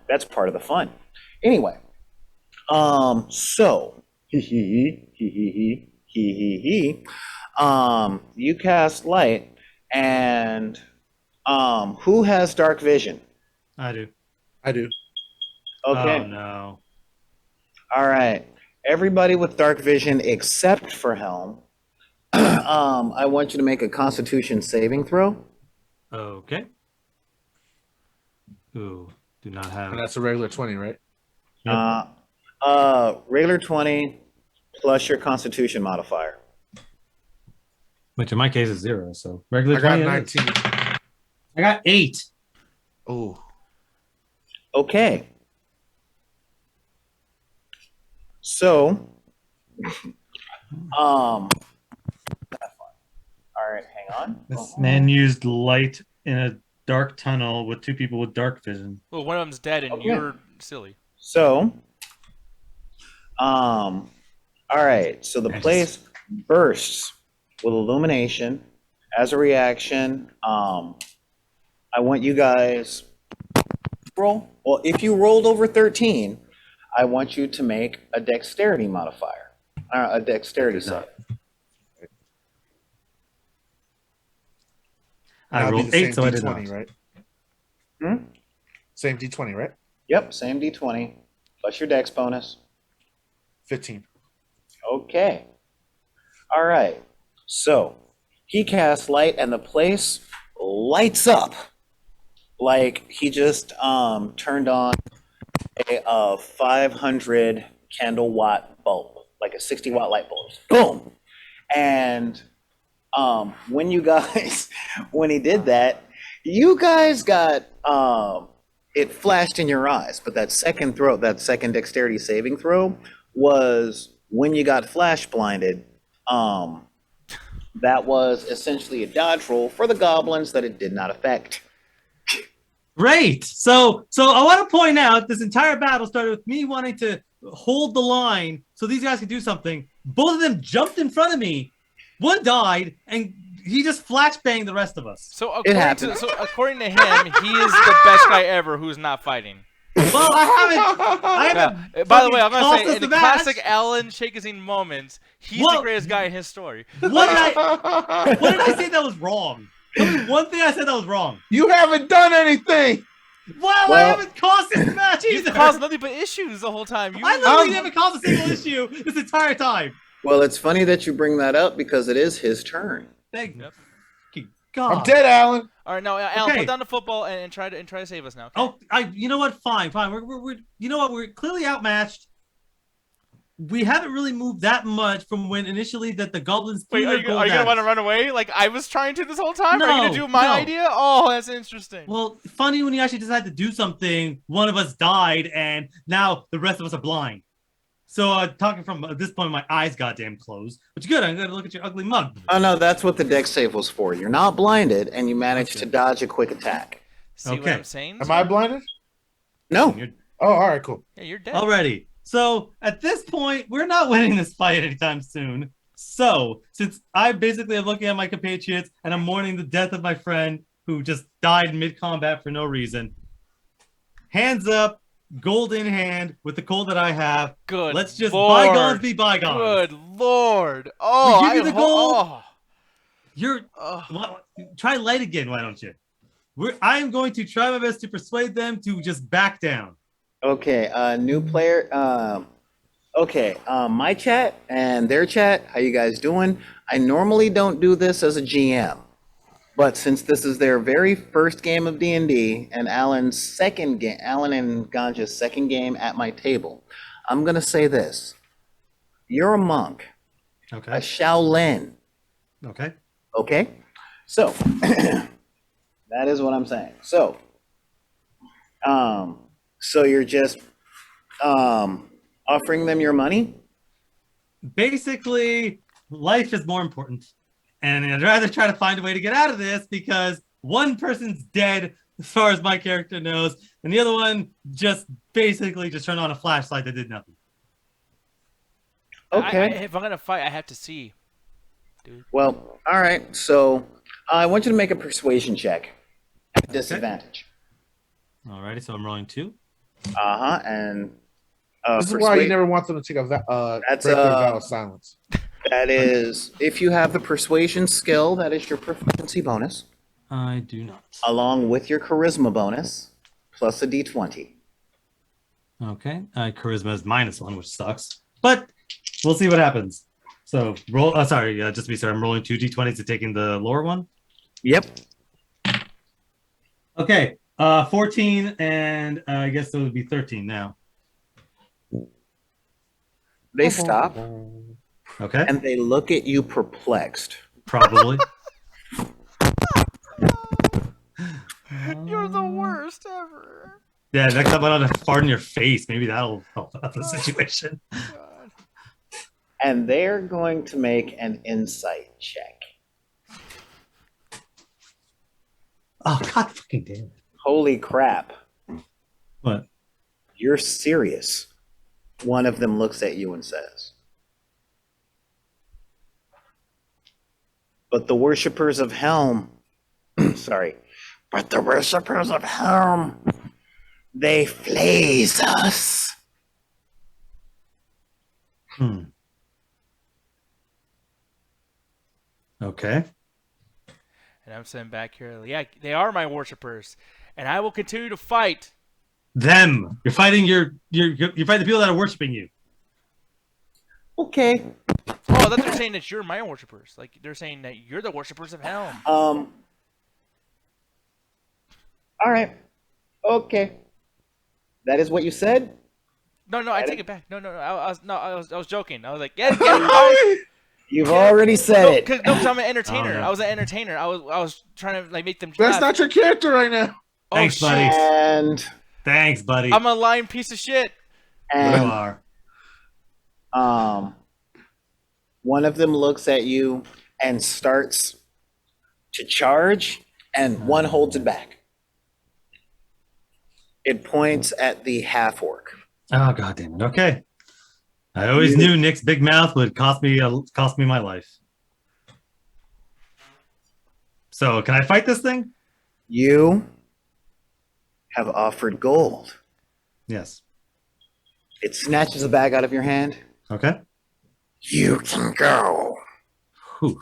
Speaker 2: That's part of the fun. Anyway, so you cast light, and who has dark vision?
Speaker 3: I do.
Speaker 4: I do.
Speaker 2: Okay.
Speaker 3: Oh no.
Speaker 2: All right. Everybody with dark vision except for Helm. I want you to make a Constitution saving throw.
Speaker 3: Okay. Ooh, do not have.
Speaker 4: And that's a regular 20, right?
Speaker 3: Yep.
Speaker 2: Regular 20 plus your Constitution modifier.
Speaker 3: Which in my case is 0. So regular
Speaker 4: I got
Speaker 3: 20 it is.
Speaker 4: 19.
Speaker 3: I got 8.
Speaker 4: Oh.
Speaker 2: Okay. So, all right, hang on.
Speaker 3: This man used light in a dark tunnel with 2 people with dark vision.
Speaker 1: Well, one of them's dead, and
Speaker 2: Okay.
Speaker 1: you're silly.
Speaker 2: So, all right. So the place bursts with illumination. As a reaction, I want you guys roll. Well, if you rolled over 13, I want you to make a dexterity modifier, a dexterity save.
Speaker 3: I
Speaker 4: That'll be
Speaker 3: rolled
Speaker 4: the
Speaker 3: 8,
Speaker 4: same
Speaker 3: so I did not.
Speaker 4: D20, right?
Speaker 2: Hmm?
Speaker 4: Same D20, right?
Speaker 2: Yep, same d20 plus your dex bonus.
Speaker 4: 15.
Speaker 2: Okay. All right. So he casts light, and the place lights up like he just turned on a 500 candle watt bulb, like a 60-watt light bulb. Boom. And when you guys, when he did that, you guys got it flashed in your eyes. But that second dexterity saving throw was when you got flash blinded. That was essentially a dodge roll for the goblins that it did not affect.
Speaker 3: Great. So I want to point out this entire battle started with me wanting to hold the line so these guys could do something. Both of them jumped in front of me. One died, and he just flashbanged the rest of us.
Speaker 1: So
Speaker 2: It
Speaker 1: according to him, he is the best guy ever who's not fighting.
Speaker 3: Well, I haven't.
Speaker 1: Yeah. By the way, I'm gonna
Speaker 3: cost
Speaker 1: say
Speaker 3: us
Speaker 1: in the
Speaker 3: the match.
Speaker 1: classic Alan Shakazine moments, he's the greatest guy in his story.
Speaker 3: What did I say that was wrong? Tell me one thing I said that was wrong.
Speaker 4: You haven't done anything.
Speaker 3: Well, I haven't caused this match either.
Speaker 1: You've caused nothing but issues the whole time.
Speaker 3: I literally haven't caused a single issue this entire time.
Speaker 2: Well, it's funny that you bring that up because it is his turn.
Speaker 3: Thank you.
Speaker 1: Yep.
Speaker 3: God.
Speaker 4: I'm dead, Alan.
Speaker 1: All right, now Alan,
Speaker 3: Okay.
Speaker 1: put down the football and try to save us now. Okay?
Speaker 3: Oh, you know what? Fine. We're you know what? We're clearly outmatched. We haven't really moved that much from when initially that the goblins.
Speaker 1: Wait, are you gonna want to run away like I was trying to this whole time? Are you gonna do my idea? Oh, that's interesting.
Speaker 3: Well, funny when you actually decide to do something. One of us died, and now the rest of us are blind. So talking from this point, my eyes goddamn closed. But good. I'm gonna look at your ugly mug.
Speaker 2: Oh no, that's what the dex save was for. You're not blinded, and you managed to dodge a quick attack.
Speaker 1: See what I'm saying?
Speaker 4: Am I blinded?
Speaker 2: No.
Speaker 4: Oh, all right, cool.
Speaker 1: Yeah, you're dead.
Speaker 3: Already. So at this point, we're not winning this fight anytime soon. So since I basically am looking at my compatriots and I'm mourning the death of my friend who just died mid-combat for no reason, hands up, gold in hand with the gold that I have.
Speaker 1: Good.
Speaker 3: Let's just
Speaker 1: Lord.
Speaker 3: bygones be bygones.
Speaker 1: Good Lord. Oh,
Speaker 3: We give you the gold.
Speaker 1: Oh.
Speaker 3: You're try light again. Why don't you? I'm going to try my best to persuade them to just back down.
Speaker 2: Okay, new player. My chat and their chat. How you guys doing? I normally don't do this as a GM, but since this is their very first game of D&D and Alan and Ganja's second game at my table, I'm gonna say this: you're a monk,
Speaker 3: Okay.
Speaker 2: a Shaolin.
Speaker 3: Okay.
Speaker 2: Okay, so that is what I'm saying. So you're just offering them your money?
Speaker 3: Basically, life is more important. And I'd rather try to find a way to get out of this because one person's dead, as far as my character knows, and the other one just basically just turned on a flashlight that did nothing.
Speaker 2: Okay.
Speaker 1: If I'm gonna fight, I have to see. Dude.
Speaker 2: Well, all right. So I want you to make a persuasion check at disadvantage.
Speaker 3: Alrighty, so I'm rolling 2.
Speaker 2: And
Speaker 4: This is why you never want them to take a break their vow of silence.
Speaker 2: That is, if you have the persuasion skill, that is your proficiency bonus,
Speaker 3: I do not.
Speaker 2: along with your charisma bonus, plus a d20.
Speaker 3: Okay. Charisma is -1, which sucks. But we'll see what happens. So roll. Sorry, just to be sorry, I'm rolling 2 d20s to taking the lower one.
Speaker 2: Yep.
Speaker 3: Okay. 14, and I guess it would be 13 now.
Speaker 2: They stop
Speaker 3: Okay.
Speaker 2: and they look at you perplexed.
Speaker 3: Probably.
Speaker 1: You're the worst ever.
Speaker 3: Yeah, next time I don't fart in your face. Maybe that'll help out the situation.
Speaker 1: God.
Speaker 2: And they're going to make an insight check.
Speaker 3: Oh, God fucking damn it.
Speaker 2: Holy crap.
Speaker 3: What?
Speaker 2: You're serious. One of them looks at you and says, but the worshippers of Helm, sorry, but the worshippers of Helm, they flays us.
Speaker 3: Okay.
Speaker 1: And I'm sitting back here. Yeah, they are my worshippers, and I will continue to fight.
Speaker 3: Them. You're fighting you're fighting the people that are worshiping you.
Speaker 2: Okay.
Speaker 1: Oh, that they're saying that you're my worshippers. Like they're saying that you're the worshippers of Helm.
Speaker 2: All right. Okay. That is what you said?
Speaker 1: No, I take it back. No, I was joking. I was like, yeah.
Speaker 2: You've already said it.
Speaker 1: Because I'm an entertainer.
Speaker 3: Oh, no.
Speaker 1: I was an entertainer. I was trying to like make them.
Speaker 4: That's
Speaker 1: laugh.
Speaker 4: not your character right now.
Speaker 1: Oh,
Speaker 3: Thanks,
Speaker 1: shit.
Speaker 3: buddy.
Speaker 2: And
Speaker 3: Thanks, buddy.
Speaker 1: I'm a lying piece of shit.
Speaker 3: You
Speaker 2: and
Speaker 3: are.
Speaker 2: one of them looks at you and starts to charge, and one holds it back. It points at the half orc.
Speaker 3: Oh, God damn it. Okay. I always knew Nick's big mouth would cost me my life. So, can I fight this thing?
Speaker 2: You have offered gold.
Speaker 3: Yes.
Speaker 2: It snatches a bag out of your hand.
Speaker 3: Okay.
Speaker 2: You can go.
Speaker 3: Whew.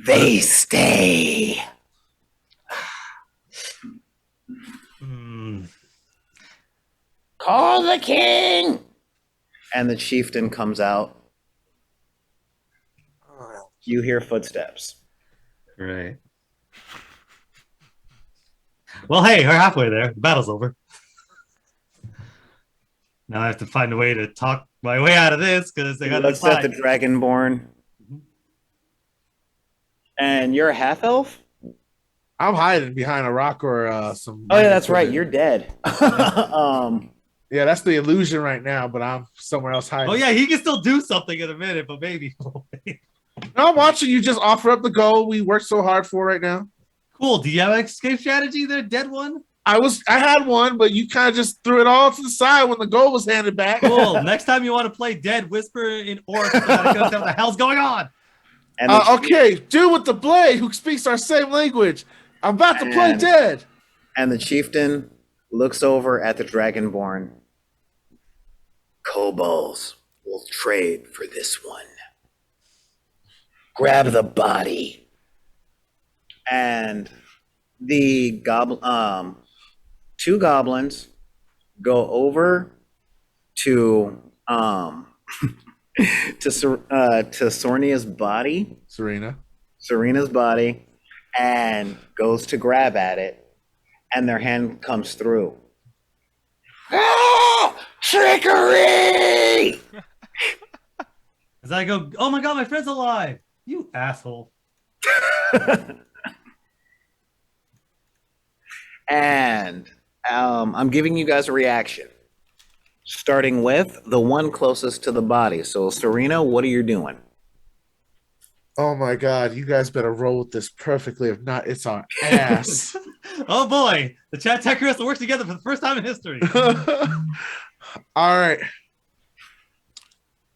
Speaker 2: They stay. Call the king. And the chieftain comes out. You hear footsteps.
Speaker 3: Right. Well, hey, we're halfway there. The battle's over. Now I have to find a way to talk my way out of this because they
Speaker 2: He
Speaker 3: got to
Speaker 2: looks at the
Speaker 3: fight.
Speaker 2: dragonborn. And you're a half elf?
Speaker 4: I'm hiding behind a rock or some.
Speaker 2: Oh yeah, that's right. You're dead.
Speaker 4: Yeah, that's the illusion right now, but I'm somewhere else hiding.
Speaker 3: Oh yeah, he can still do something in a minute, but maybe.
Speaker 4: No, I'm watching you just offer up the goal we worked so hard for right now.
Speaker 3: Cool. Do you have an escape strategy there, dead one?
Speaker 4: I had one, but you kind of just threw it all to the side when the goal was handed back.
Speaker 3: Cool. Next time you want to play dead, whisper in orc so that I can understand what the hell's going on.
Speaker 2: And
Speaker 4: Okay, dude with the blade who speaks our same language. I'm about to play
Speaker 2: And-
Speaker 4: dead.
Speaker 2: And the chieftain looks over at the dragonborn. Kobolds will trade for this one. Grab the body. And the two goblins go over to to Sornia's body, Serena's body, and goes to grab at it, and their hand comes through. Ah! Trickery!
Speaker 3: As I go, oh my god, my friend's alive! You asshole.
Speaker 2: And I'm giving you guys a reaction, starting with the one closest to the body. So, Serena, what are you doing?
Speaker 4: Oh my god, you guys better roll with this perfectly. If not, it's our ass.
Speaker 3: Oh boy, the chat tech crew has to work together for the first time in history.
Speaker 4: All right.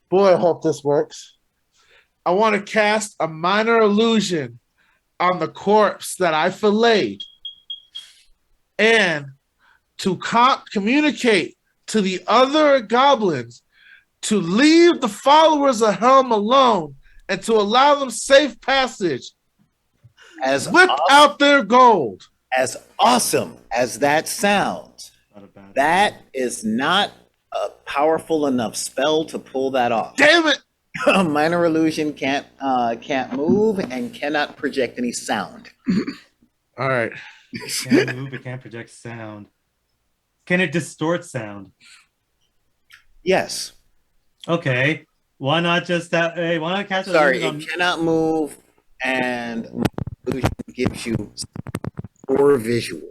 Speaker 4: Boy, I hope this works. I want to cast a minor illusion on the corpse that I filleted and to communicate to the other goblins to leave the followers of Helm alone and to allow them safe passage.
Speaker 2: As
Speaker 4: Whip out their gold.
Speaker 2: As awesome as that sounds, that is not a powerful enough spell to pull that off.
Speaker 4: Damn it!
Speaker 2: A minor illusion can't move and cannot project any sound.
Speaker 4: All right.
Speaker 3: Can't move, it can't project sound. Can it distort sound?
Speaker 2: Yes.
Speaker 3: Okay. Why not just that? Hey, why not cast?
Speaker 2: Sorry,
Speaker 3: on...
Speaker 2: it cannot move, and illusion gives you or visual.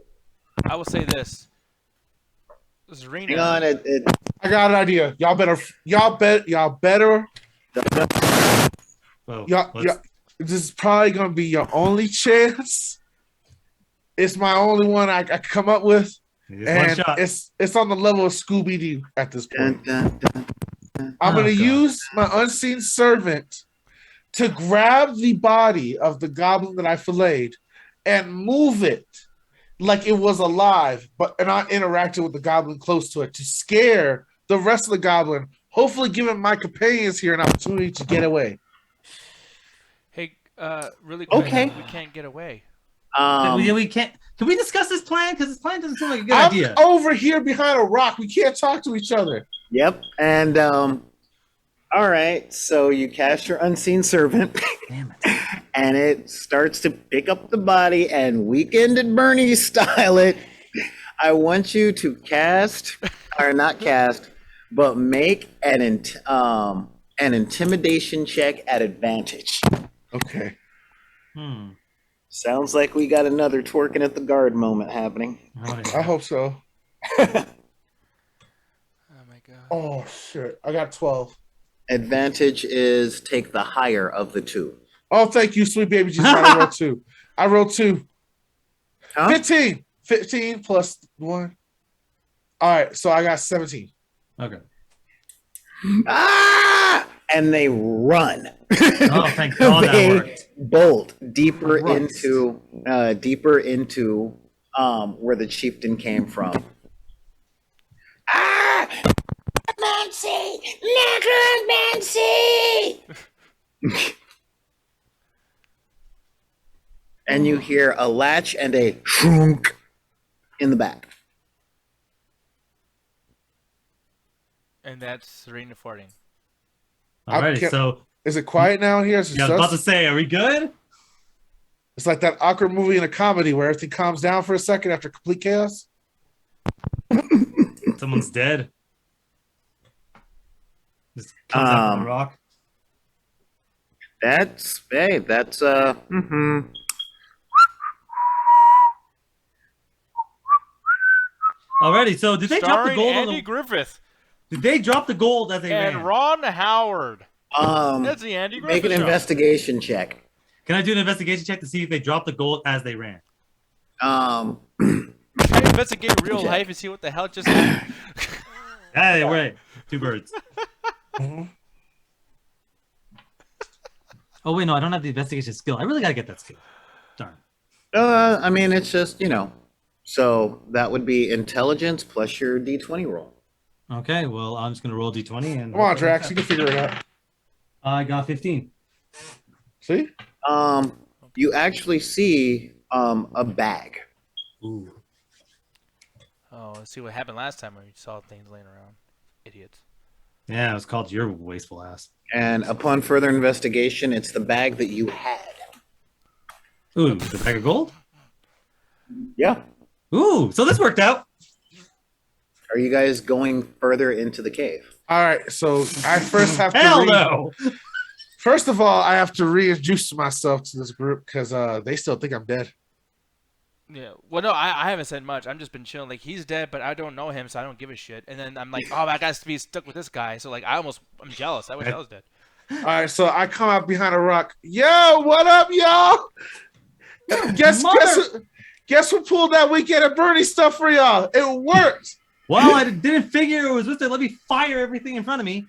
Speaker 1: I will say this. Zarina.
Speaker 2: Hang on,
Speaker 4: I got an idea. Y'all better.
Speaker 3: Whoa,
Speaker 4: This is probably gonna be your only chance It's my only one I come up with,
Speaker 3: It's one
Speaker 4: and
Speaker 3: shot.
Speaker 4: it's on the level of Scooby Doo at this point.
Speaker 2: Dun, dun, dun.
Speaker 4: I'm gonna
Speaker 3: God.
Speaker 4: use my unseen servant to grab the body of the goblin that I filleted and move it like it was alive, and I interacted with the goblin close to it to scare the rest of the goblin, hopefully giving my companions here an opportunity to get away.
Speaker 1: Hey, really quick,
Speaker 2: Okay.
Speaker 1: we can't get away.
Speaker 3: We can't. Can we discuss this plan? Because this plan doesn't seem like a good
Speaker 4: I'm
Speaker 3: idea.
Speaker 4: over here behind a rock. We can't talk to each other.
Speaker 2: Yep. And all right. So you cast your unseen servant,
Speaker 3: Damn it.
Speaker 2: and it starts to pick up the body and Weekend at Bernie's style it. I want you to cast, or not cast, but make an intimidation check at advantage.
Speaker 4: Okay.
Speaker 2: Sounds like we got another twerking at the guard moment happening.
Speaker 3: Oh,
Speaker 4: I hope so.
Speaker 1: Oh my god.
Speaker 4: Oh shit! I got 12.
Speaker 2: Advantage is take the higher of the two.
Speaker 4: Oh, thank you, sweet baby Jesus. I rolled 2. I rolled 2.
Speaker 2: Huh?
Speaker 4: 15. 15 plus 1. All right, so I got 17.
Speaker 3: Okay.
Speaker 2: Ah! And they run.
Speaker 3: Oh, thank God that
Speaker 2: They
Speaker 3: worked.
Speaker 2: bolt deeper
Speaker 4: Right.
Speaker 2: into where the chieftain came from. Ah! Necromancy! Necromancy! And you hear a latch and a shrunk in the back.
Speaker 1: And that's Serena farting.
Speaker 3: Alrighty,
Speaker 4: can't-
Speaker 3: so
Speaker 4: Is it quiet now in here? Is it
Speaker 3: yeah, I was about to
Speaker 4: sus?
Speaker 3: say, are we good?
Speaker 4: It's like that awkward movie in a comedy where everything calms down for a second after complete chaos.
Speaker 3: Someone's dead. Just comes out from the rock.
Speaker 2: That's
Speaker 3: Alrighty, so did they drop the
Speaker 1: Starring
Speaker 3: gold
Speaker 1: Andy
Speaker 3: on the?
Speaker 1: Griffith
Speaker 3: Did they drop the gold as they
Speaker 1: and
Speaker 3: ran?
Speaker 1: Ron Howard. That's the Andy
Speaker 2: make
Speaker 1: Griffith
Speaker 2: an
Speaker 1: show.
Speaker 2: investigation check.
Speaker 3: Can I do an investigation check to see if they dropped the gold as they ran?
Speaker 2: Um,
Speaker 1: Can I investigate real
Speaker 2: Check.
Speaker 1: life and see what the hell just happened?
Speaker 3: Hey, right. 2 birds. Oh wait, no, I don't have the investigation skill. I really gotta get that skill. Darn.
Speaker 2: I mean, it's just, so that would be intelligence plus your D20 roll.
Speaker 3: Okay, well, I'm just gonna roll d20 and.
Speaker 4: Come on, Drax. You can figure it out.
Speaker 3: I got 15.
Speaker 4: See?
Speaker 2: You actually see a bag.
Speaker 3: Ooh.
Speaker 1: Oh, let's see what happened last time when you saw things laying around. Idiots.
Speaker 3: Yeah, it was called your wasteful ass.
Speaker 2: And upon further investigation, it's the bag that you had.
Speaker 3: Ooh, the bag of gold?
Speaker 2: Yeah.
Speaker 3: Ooh, so this worked out.
Speaker 2: Are you guys going further into the cave?
Speaker 4: All right, so I first have to.
Speaker 3: Hell no!
Speaker 4: First of all, I have to reintroduce myself to this group because they still think I'm dead.
Speaker 1: Yeah. Well, no, I haven't said much. I've just been chilling. Like, he's dead, but I don't know him, so I don't give a shit. And then I'm like, oh, I got to be stuck with this guy. So, like, I'm jealous. I wish I was dead.
Speaker 4: All right, so I come out behind a rock. Yo, what up, y'all? Guess who pulled that Weekend at Bernie stuff for y'all? It worked.
Speaker 3: Well, I didn't figure it was with it. Let me fire everything in front of me.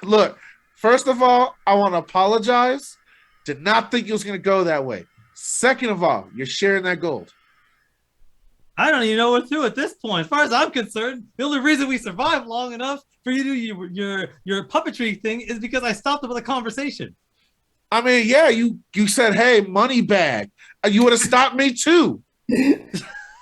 Speaker 4: Look, first of all, I want to apologize. Did not think it was going to go that way. Second of all, you're sharing that gold.
Speaker 3: I don't even know what to do at this point. As far as I'm concerned, the only reason we survived long enough for you to do your puppetry thing is because I stopped it with a conversation.
Speaker 4: I mean, yeah, you said, hey, money bag. You would have stopped me too.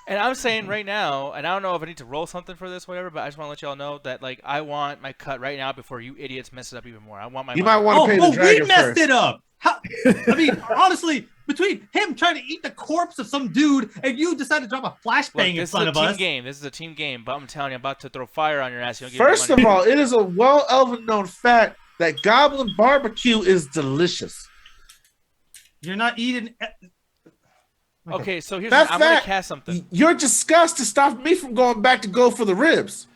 Speaker 1: And I'm saying right now, and I don't know if I need to roll something for this, whatever, but I just want to let y'all know that, like, I want my cut right now before you idiots mess it up even more. I want my
Speaker 4: You
Speaker 1: money.
Speaker 4: might want to pay the
Speaker 3: we
Speaker 4: dragon
Speaker 3: messed
Speaker 4: first.
Speaker 3: it up. How, I mean, honestly, between him trying to eat the corpse of some dude and you decide to drop a
Speaker 1: Look,
Speaker 3: flashbang in
Speaker 1: this is
Speaker 3: front
Speaker 1: a
Speaker 3: of
Speaker 1: team
Speaker 3: us.
Speaker 1: game. This is a team game, but I'm telling you, I'm about to throw fire on your ass. You don't give
Speaker 4: First
Speaker 1: me
Speaker 4: of
Speaker 1: money.
Speaker 4: all, it is a well-elven known fact that goblin barbecue is delicious.
Speaker 3: You're not eating.
Speaker 1: Okay, so here's
Speaker 4: That
Speaker 1: I'm going to
Speaker 4: fact-
Speaker 1: cast something.
Speaker 4: Your disgust to stop me from going back to go for the ribs.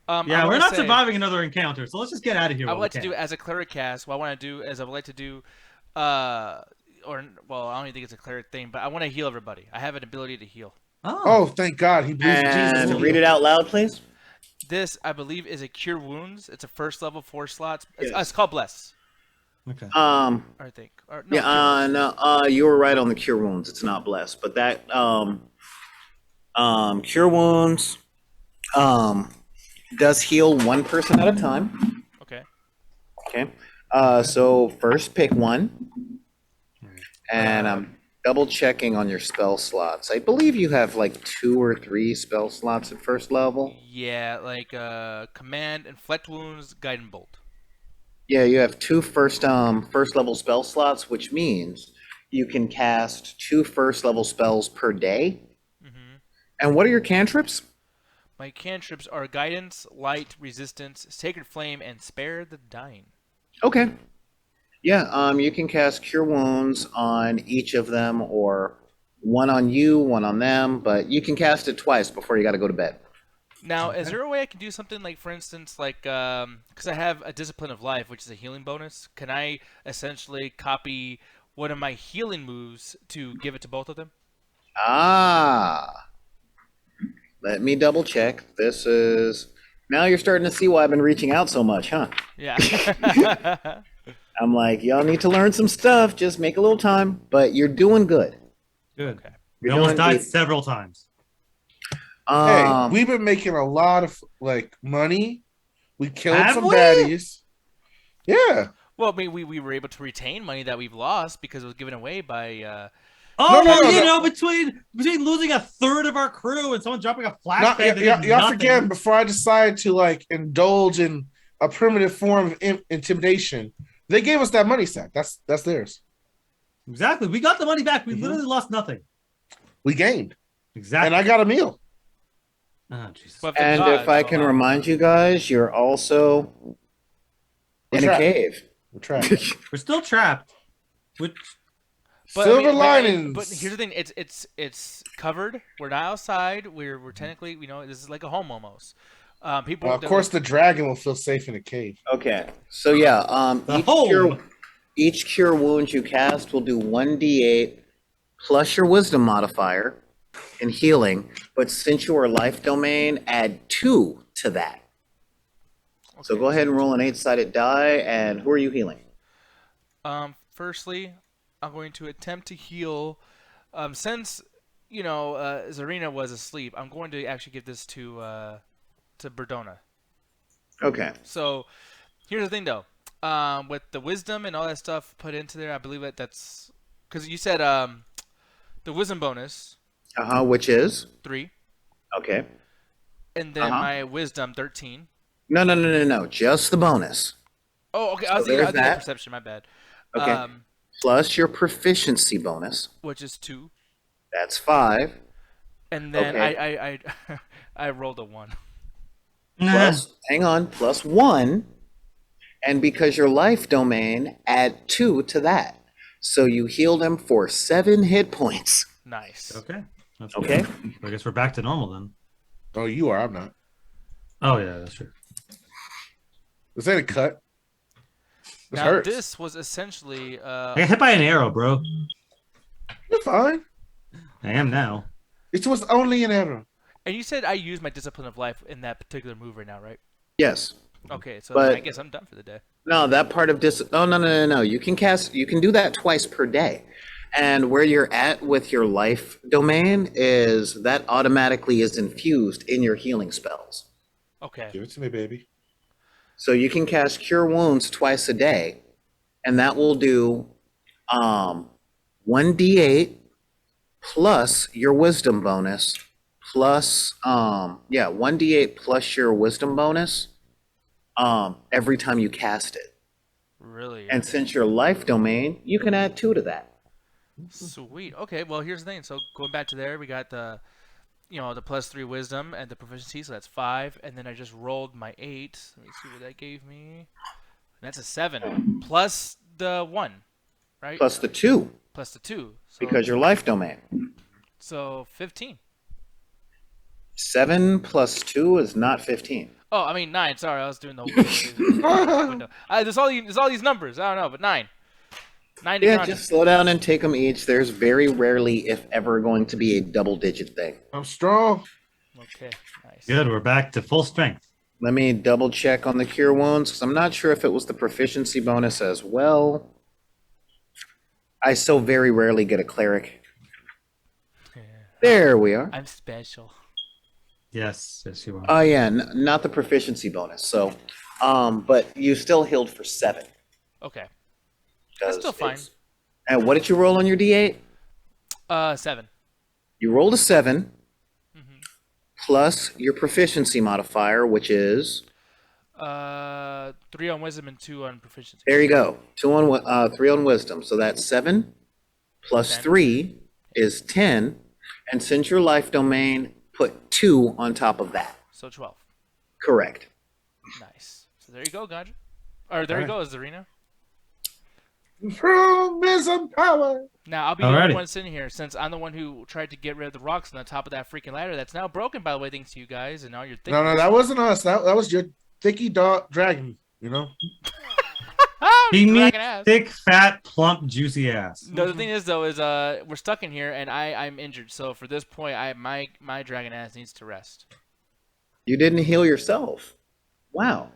Speaker 3: Yeah,
Speaker 1: I
Speaker 3: we're
Speaker 1: wanna
Speaker 3: not
Speaker 1: say-
Speaker 3: surviving another encounter, so let's just get out of here.
Speaker 1: I
Speaker 3: while
Speaker 1: would like
Speaker 3: we
Speaker 1: to
Speaker 3: can.
Speaker 1: do as a cleric cast. What I want to do is I would like to do well, I don't even think it's a cleric thing, but I want to heal everybody. I have an ability to heal.
Speaker 4: Oh, thank God. He believes in Jesus.
Speaker 2: And read it out loud, please.
Speaker 1: This, I believe, is a cure wounds. It's a first level, 4 slots.
Speaker 2: Yes.
Speaker 1: It's called bless.
Speaker 3: Okay.
Speaker 1: I think. Or, no,
Speaker 2: Yeah, no, you were right on the cure wounds. It's not blessed, but that cure wounds does heal one person at a time.
Speaker 1: Okay.
Speaker 2: Okay. So first pick one, and I'm double checking on your spell slots. I believe you have like 2 or 3 spell slots at first level.
Speaker 1: Yeah, like command, inflict wounds, guide and bolt.
Speaker 2: Yeah, you have 2 first level spell slots, which means you can cast 2 first level spells per day.
Speaker 1: Mm-hmm.
Speaker 2: And what are your cantrips?
Speaker 1: My cantrips are guidance, light, resistance, sacred flame, and spare the dying.
Speaker 2: Okay. Yeah, you can cast Cure Wounds on each of them, or one on you, one on them, but you can cast it twice before you got to go to bed.
Speaker 1: Now, is there a way I can do something like, for instance, like, because I have a Discipline of Life, which is a healing bonus, can I essentially copy one of my healing moves to give it to both of them?
Speaker 2: Ah, let me double check. This is, now you're starting to see why I've been reaching out so much, huh?
Speaker 1: Yeah.
Speaker 2: I'm like, y'all need to learn some stuff, just make a little time, but you're doing good.
Speaker 3: Good.
Speaker 1: Okay.
Speaker 3: We
Speaker 2: You're
Speaker 3: almost
Speaker 2: doing
Speaker 3: died
Speaker 2: good.
Speaker 3: several times.
Speaker 4: Hey, we've been making a lot of like money. We killed
Speaker 3: Have
Speaker 4: some
Speaker 3: we?
Speaker 4: baddies. Yeah.
Speaker 1: Well, I mean, we were able to retain money that we've lost because it was given away by...
Speaker 3: Oh,
Speaker 4: no,
Speaker 3: you
Speaker 4: no.
Speaker 3: know, between losing a third of our crew and someone dropping a
Speaker 4: Not,
Speaker 3: flashbang,
Speaker 4: y'all forget, before I decided to like indulge in a primitive form of intimidation, they gave us that money sack. That's theirs.
Speaker 3: Exactly. We got the money back. We literally lost nothing.
Speaker 4: We gained.
Speaker 3: Exactly.
Speaker 4: And I got a meal.
Speaker 3: Oh, Jesus.
Speaker 1: But the
Speaker 2: And
Speaker 1: gods
Speaker 2: if I can
Speaker 1: allow-
Speaker 2: remind you guys, you're also
Speaker 4: We're
Speaker 2: in a
Speaker 4: trapped.
Speaker 2: cave.
Speaker 4: We're trapped.
Speaker 3: We're still trapped. Which
Speaker 1: But,
Speaker 4: Silver
Speaker 1: I mean,
Speaker 4: linings.
Speaker 1: But here's the thing: it's covered. We're not outside. We're technically, this is like a home almost. People.
Speaker 4: Of course, the dragon will feel safe in a cave.
Speaker 2: Okay, so yeah,
Speaker 3: The home.
Speaker 2: each cure wound you cast will do 1d8 plus your wisdom modifier in healing, but since you are life domain, add 2 to that. So
Speaker 1: Okay.
Speaker 2: go ahead and roll an 8-sided die, and who are you healing?
Speaker 1: Firstly, I'm going to attempt to heal. Since Zarina was asleep, I'm going to actually give this to Berdona.
Speaker 2: Okay.
Speaker 1: So here's the thing, though. With the wisdom and all that stuff put into there, I believe that's because you said the wisdom bonus
Speaker 2: Which is?
Speaker 1: 3,
Speaker 2: Okay.
Speaker 1: and then my wisdom 13.
Speaker 2: No, just the bonus.
Speaker 1: Oh, okay.
Speaker 2: So
Speaker 1: I was thinking
Speaker 2: there's that.
Speaker 1: perception. My bad.
Speaker 2: Okay. Plus your proficiency bonus.
Speaker 1: Which is 2,
Speaker 2: That's 5.
Speaker 1: and then
Speaker 2: Okay.
Speaker 1: I rolled a 1.
Speaker 2: Plus 1. And because your life domain, add 2 to that. So you heal them for 7 hit points.
Speaker 1: Nice.
Speaker 3: Okay. That's
Speaker 2: Okay.
Speaker 3: good. I guess we're back to normal then.
Speaker 4: Oh, you are. I'm not.
Speaker 3: Oh yeah, that's true.
Speaker 4: This ain't a cut. This
Speaker 1: Now
Speaker 4: hurts.
Speaker 1: this was essentially
Speaker 3: I got hit by an arrow, bro.
Speaker 4: You're fine.
Speaker 3: I am now.
Speaker 4: It was only an arrow.
Speaker 1: and you said I used my discipline of life in that particular move right now, right?
Speaker 2: Yes.
Speaker 1: Okay, so
Speaker 2: But-
Speaker 1: I guess I'm done for the day.
Speaker 2: No, that part of Oh, no. You can do that twice per day. And where you're at with your life domain is that automatically is infused in your healing spells.
Speaker 1: Okay.
Speaker 4: Give it to me, baby.
Speaker 2: So you can cast Cure Wounds twice a day, and that will do 1d8 plus your wisdom bonus plus 1d8 plus your wisdom bonus every time you cast it.
Speaker 1: Really?
Speaker 2: And since your life domain, you can add 2 to that.
Speaker 1: Sweet. Okay, well here's the thing. So going back to there, we got the the +3 wisdom and the proficiency, so that's 5, and then I just rolled my 8. Let me see what that gave me. And that's a 7 plus the 1, right?
Speaker 2: Plus the 2
Speaker 1: Plus the 2. So,
Speaker 2: because your life domain.
Speaker 1: so 15.
Speaker 2: 7 plus 2 is not 15.
Speaker 1: Oh, I mean 9. Sorry, I was doing the whole window. There's all these numbers. I don't know, but 9. 90
Speaker 2: Yeah,
Speaker 1: content.
Speaker 2: just slow down and take them each. There's very rarely, if ever, going to be a double-digit thing.
Speaker 4: I'm strong.
Speaker 1: Okay, nice.
Speaker 3: Good. We're back to full strength.
Speaker 2: Let me double check on the cure wounds because I'm not sure if it was the proficiency bonus as well. I so very rarely get a cleric.
Speaker 1: Yeah.
Speaker 2: There we are.
Speaker 1: I'm special.
Speaker 3: Yes, yes, you are.
Speaker 2: Oh yeah, not the proficiency bonus. So, but you still healed for 7.
Speaker 1: Okay. That's still fine.
Speaker 2: And what did you roll on your D8?
Speaker 1: 7.
Speaker 2: You rolled a 7
Speaker 1: Mm-hmm.
Speaker 2: plus your proficiency modifier, which is
Speaker 1: 3 on wisdom and 2 on proficiency.
Speaker 2: there you go. 3 on wisdom. So that's 7 plus
Speaker 1: 10.
Speaker 2: 3 is 10, and since your life domain, put 2 on top of that.
Speaker 1: So 12.
Speaker 2: Correct.
Speaker 1: Nice. So there you go, Ganja. Or there you go, Zarina.
Speaker 4: Improvement power.
Speaker 1: Now, I'll be the only
Speaker 3: Alrighty.
Speaker 1: one sitting here since I'm the one who tried to get rid of the rocks on the top of that freaking ladder that's now broken, by the way, thanks to you guys and all your things.
Speaker 4: No, that wasn't us. That was your thicky dog dragon. You know.
Speaker 3: He means
Speaker 1: Dragon ass.
Speaker 3: thick, fat, plump, juicy ass.
Speaker 1: No, the thing is, though, is we're stuck in here and I'm injured. So for this point, my dragon ass needs to rest.
Speaker 2: You didn't heal yourself. Wow.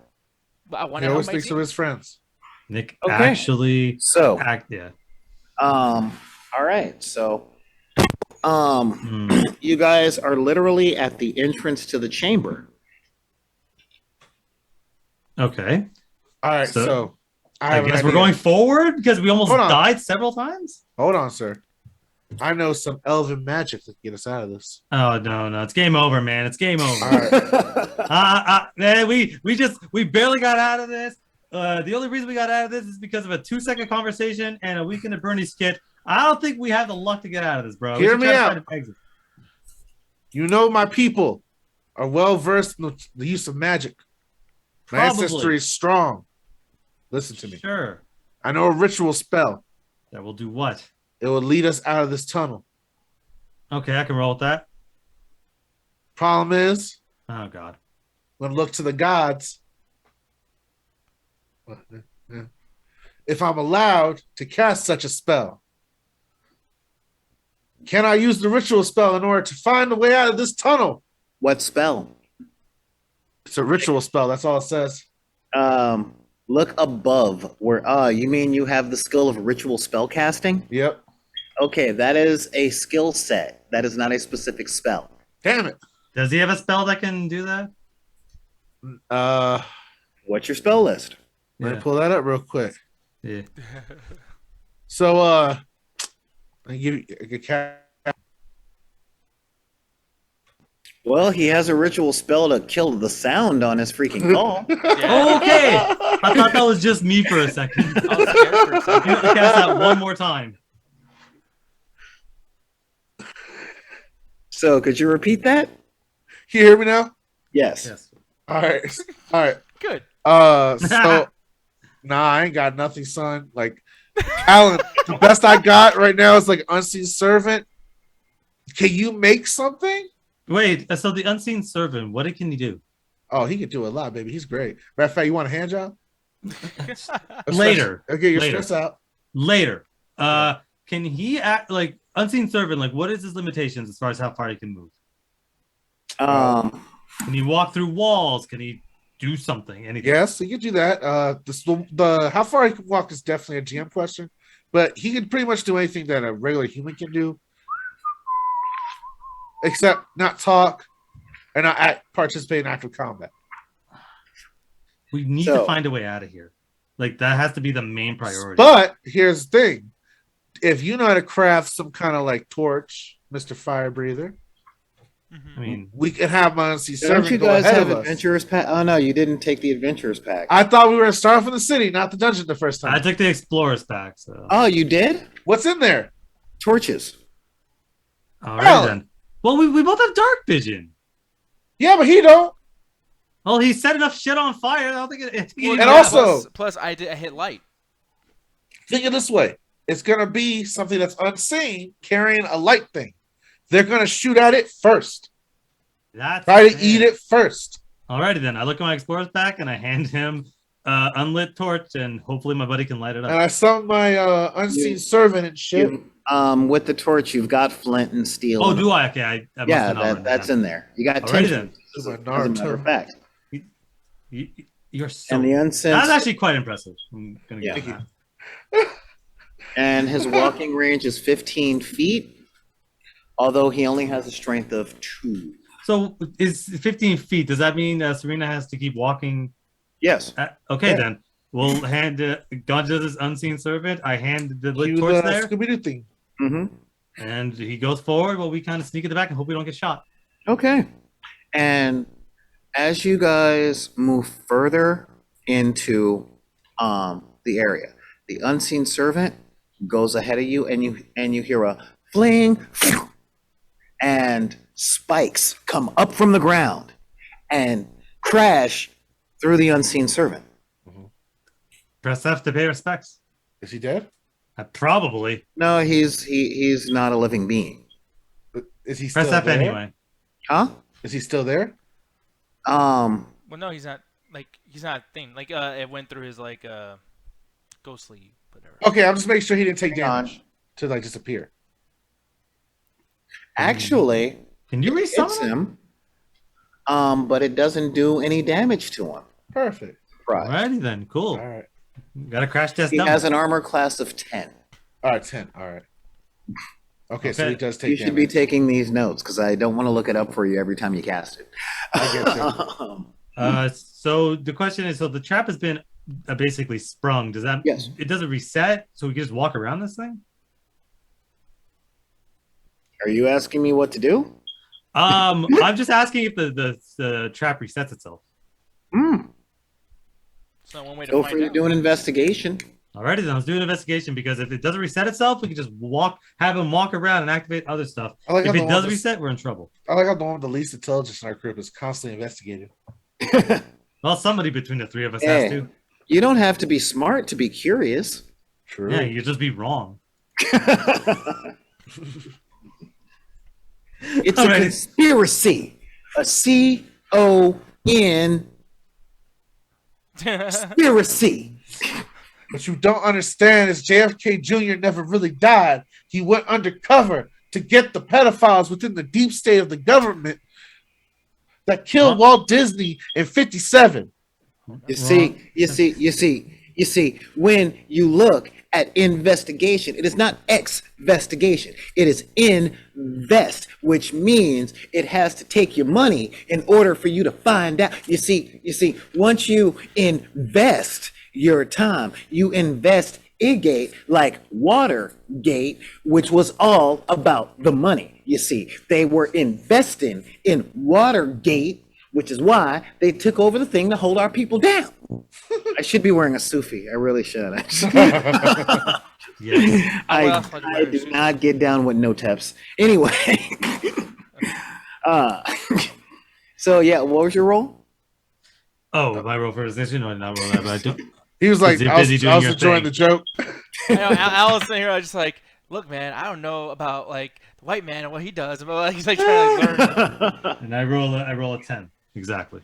Speaker 1: But I want
Speaker 4: He
Speaker 1: to help
Speaker 4: always
Speaker 1: my
Speaker 4: thinks
Speaker 1: team.
Speaker 4: of his friends.
Speaker 3: Nick
Speaker 2: Okay.
Speaker 3: actually
Speaker 2: So,
Speaker 3: yeah.
Speaker 2: all right. So,
Speaker 3: Hmm.
Speaker 2: you guys are literally at the entrance to the chamber.
Speaker 3: Okay.
Speaker 4: All right,
Speaker 3: So,
Speaker 4: so
Speaker 3: I
Speaker 4: have an
Speaker 3: guess we're
Speaker 4: idea.
Speaker 3: going forward because we almost
Speaker 4: Hold on.
Speaker 3: died several times.
Speaker 4: Hold on, sir. I know some elven magic that can get us out of this.
Speaker 3: Oh no, it's game over, man. It's game over.
Speaker 4: All right.
Speaker 3: Man, we barely got out of this. The only reason we got out of this is because of a 2-second conversation and a weekend at Bernie's skit. I don't think we have the luck to get out of this, bro. We
Speaker 4: Hear
Speaker 3: should
Speaker 4: me
Speaker 3: try to
Speaker 4: out.
Speaker 3: find an exit.
Speaker 4: You know my people are well versed in the use of magic. My
Speaker 3: Probably.
Speaker 4: ancestry is strong. Listen to me.
Speaker 3: Sure.
Speaker 4: I know a ritual spell.
Speaker 3: That will do what?
Speaker 4: It will lead us out of this tunnel.
Speaker 3: Okay, I can roll with that.
Speaker 4: Problem is,
Speaker 3: Oh god.
Speaker 4: when I look to the gods, if I'm allowed to cast such a spell, can I use the ritual spell in order to find the way out of this tunnel?
Speaker 2: What spell?
Speaker 4: It's a ritual spell. That's all it says.
Speaker 2: Look above where, you mean you have the skill of ritual spell casting?
Speaker 4: Yep.
Speaker 2: Okay, that is a skill set. That is not a specific spell.
Speaker 4: Damn it.
Speaker 3: Does he have a spell that can do that?
Speaker 2: What's your spell list?
Speaker 4: Let me pull that up real quick.
Speaker 3: Yeah.
Speaker 4: So, I give you a cat.
Speaker 2: Well, he has a ritual spell to kill the sound on his freaking call.
Speaker 1: Yeah.
Speaker 3: Okay. I thought that was just me for a second.
Speaker 1: I was scared for a second.
Speaker 3: You have to cast that one more time.
Speaker 2: So, could you repeat that?
Speaker 4: Can you hear me now?
Speaker 2: Yes.
Speaker 3: Yes.
Speaker 4: All right. All right.
Speaker 1: Good.
Speaker 4: So, nah, I ain't got nothing, son. Like, Alan, the best I got right now is like Unseen Servant. Can you make something?
Speaker 3: Wait, so the unseen servant, what can he do?
Speaker 4: Oh, he can do a lot, baby. He's great. Matter of fact, you want a hand job?
Speaker 3: Later.
Speaker 4: Okay, your
Speaker 3: Later.
Speaker 4: stress out.
Speaker 3: Later. Can he act like unseen servant? Like, what is his limitations as far as how far he can move? Can he walk through walls? Can he do something? Anything?
Speaker 4: Yes, he can do that. The how far he can walk is definitely a GM question, but he can pretty much do anything that a regular human can do, except not talk and not participate in active combat.
Speaker 3: We need to find a way out of here. Like, that has to be the main priority.
Speaker 4: But here's the thing: if you know how to craft some kind of like torch, Mister Fire Breather,
Speaker 3: I mean,
Speaker 4: we could have my unseen
Speaker 2: Don't
Speaker 4: servant
Speaker 2: you
Speaker 4: go
Speaker 2: guys
Speaker 4: ahead
Speaker 2: have
Speaker 4: of us.
Speaker 2: adventurers pack? Oh no, you didn't take the adventurers pack.
Speaker 4: I thought we were gonna start from the city, not the dungeon, the first time.
Speaker 3: I took the explorers back, so.
Speaker 2: Oh, you did?
Speaker 4: What's in there?
Speaker 2: Torches.
Speaker 3: All right,
Speaker 4: Hell.
Speaker 3: then. Well, we both have dark vision.
Speaker 4: Yeah, but he don't.
Speaker 3: Well, he set enough shit on fire. I don't think it.
Speaker 1: Well,
Speaker 4: And
Speaker 1: yeah,
Speaker 4: also-
Speaker 1: plus I hit light.
Speaker 4: Think of it this way: it's gonna be something that's unseen, carrying a light thing. They're gonna shoot at it first.
Speaker 3: That's
Speaker 4: Try to
Speaker 3: fair.
Speaker 4: eat it first.
Speaker 3: Alrighty then. I look at my explorer's pack and I hand him unlit torch, and hopefully my buddy can light it
Speaker 4: And
Speaker 3: up.
Speaker 4: I summoned my unseen
Speaker 2: You-
Speaker 4: servant and shit.
Speaker 2: With the torch, you've got flint and steel.
Speaker 3: Oh,
Speaker 2: and-
Speaker 3: do I? Okay, I must
Speaker 2: Yeah,
Speaker 3: have not written
Speaker 2: that's
Speaker 3: that
Speaker 2: in there. You got
Speaker 3: Alrighty
Speaker 2: 10
Speaker 3: then.
Speaker 2: as
Speaker 4: Super
Speaker 2: a matter of
Speaker 4: Naruto.
Speaker 2: fact.
Speaker 3: You're so.
Speaker 2: And the
Speaker 3: That's
Speaker 2: unsensed,
Speaker 3: actually quite impressive. I'm gonna
Speaker 2: Yeah.
Speaker 3: give you
Speaker 4: Thank
Speaker 3: that.
Speaker 2: and his walking range is 15 feet, although he only has a strength of 2.
Speaker 3: So is 15 feet? Does that mean Serena has to keep walking?
Speaker 2: Yes.
Speaker 3: Okay,
Speaker 2: Yeah.
Speaker 3: then we'll hand God does his unseen servant. I hand the lit
Speaker 4: Cue
Speaker 3: torch
Speaker 4: the
Speaker 3: there,
Speaker 4: Scooby Doo thing.
Speaker 2: Mm-hmm.
Speaker 3: and he goes forward while we kind of sneak in the back and hope we don't get shot.
Speaker 2: Okay. And as you guys move further into the area, the unseen servant goes ahead of you, and you hear a fling, and spikes come up from the ground and crash through the unseen servant.
Speaker 3: Press F to pay respects.
Speaker 4: Is he dead?
Speaker 3: Probably.
Speaker 2: No, he's not a living being.
Speaker 4: Is he still
Speaker 3: Press F
Speaker 4: there?
Speaker 3: anyway.
Speaker 2: Huh?
Speaker 4: Is he still there?
Speaker 1: Well, no, he's not. Like, he's not a thing. Like, it went through his, like, ghostly, whatever.
Speaker 4: Okay, I'm just making sure he didn't take
Speaker 2: Hang on.
Speaker 4: damage to like disappear.
Speaker 2: Actually,
Speaker 3: Can you
Speaker 2: it
Speaker 3: resummon
Speaker 2: hits
Speaker 3: him?
Speaker 2: him, but it doesn't do any damage to him.
Speaker 4: Perfect.
Speaker 2: Right.
Speaker 3: Alrighty then, cool.
Speaker 4: All right.
Speaker 3: Got a crash test
Speaker 2: He
Speaker 3: done.
Speaker 2: has an armor class of 10.
Speaker 4: All right, 10. All right. Okay, so
Speaker 3: Okay.
Speaker 4: he does take
Speaker 2: You should be
Speaker 4: damage.
Speaker 2: taking these notes because I don't want to look it up for you every time you cast it.
Speaker 4: I get you.
Speaker 3: So the question is, so the trap has been basically sprung. Does that?
Speaker 2: Yes.
Speaker 3: It doesn't reset, so we can just walk around this thing.
Speaker 2: Are you asking me what to do?
Speaker 3: I'm just asking if the trap resets itself.
Speaker 2: Hmm.
Speaker 1: It's not one way to
Speaker 2: Feel
Speaker 1: find
Speaker 2: free to
Speaker 1: out.
Speaker 2: do an investigation.
Speaker 3: Alrighty then, let's do an investigation because if it doesn't reset itself, we can just have him walk around and activate other stuff.
Speaker 4: I like
Speaker 3: If
Speaker 4: how
Speaker 3: it
Speaker 4: the
Speaker 3: does
Speaker 4: one
Speaker 3: reset, we're in trouble.
Speaker 4: I like how the one with the least intelligence in our group is constantly investigating.
Speaker 3: Well, somebody between the three of us has
Speaker 2: Hey,
Speaker 3: to.
Speaker 2: you don't have to be smart to be curious.
Speaker 4: True.
Speaker 3: Yeah, you could just be wrong.
Speaker 2: It's a
Speaker 3: Alright.
Speaker 2: conspiracy. A CON conspiracy.
Speaker 4: What you don't understand is JFK Jr. never really died. He went undercover to get the pedophiles within the deep state of the government that killed
Speaker 3: Huh?
Speaker 4: Walt Disney in 57.
Speaker 2: You see, when you look at investigation, it is not investigation. It is invest, which means it has to take your money in order for you to find out. You see, once you invest your time, you investigate like Watergate, which was all about the money. You see, they were investing in Watergate, which is why they took over the thing to hold our people down. I should be wearing a Sufi. I really should.
Speaker 3: Yeah.
Speaker 2: I do not get down with no teps. Anyway, so yeah, what was your role?
Speaker 3: Oh, my roll for position? No, not roll that, but I don't.
Speaker 4: He was like,
Speaker 3: Busy-
Speaker 4: I was,
Speaker 3: busy doing
Speaker 4: I was
Speaker 3: your
Speaker 4: enjoying
Speaker 3: thing.
Speaker 4: the joke.
Speaker 1: I know, Allison here, I was just like, look, man, I don't know about, like, the white man and what he does. But, like, he's, like, trying to learn.
Speaker 3: And I roll a 10. Exactly.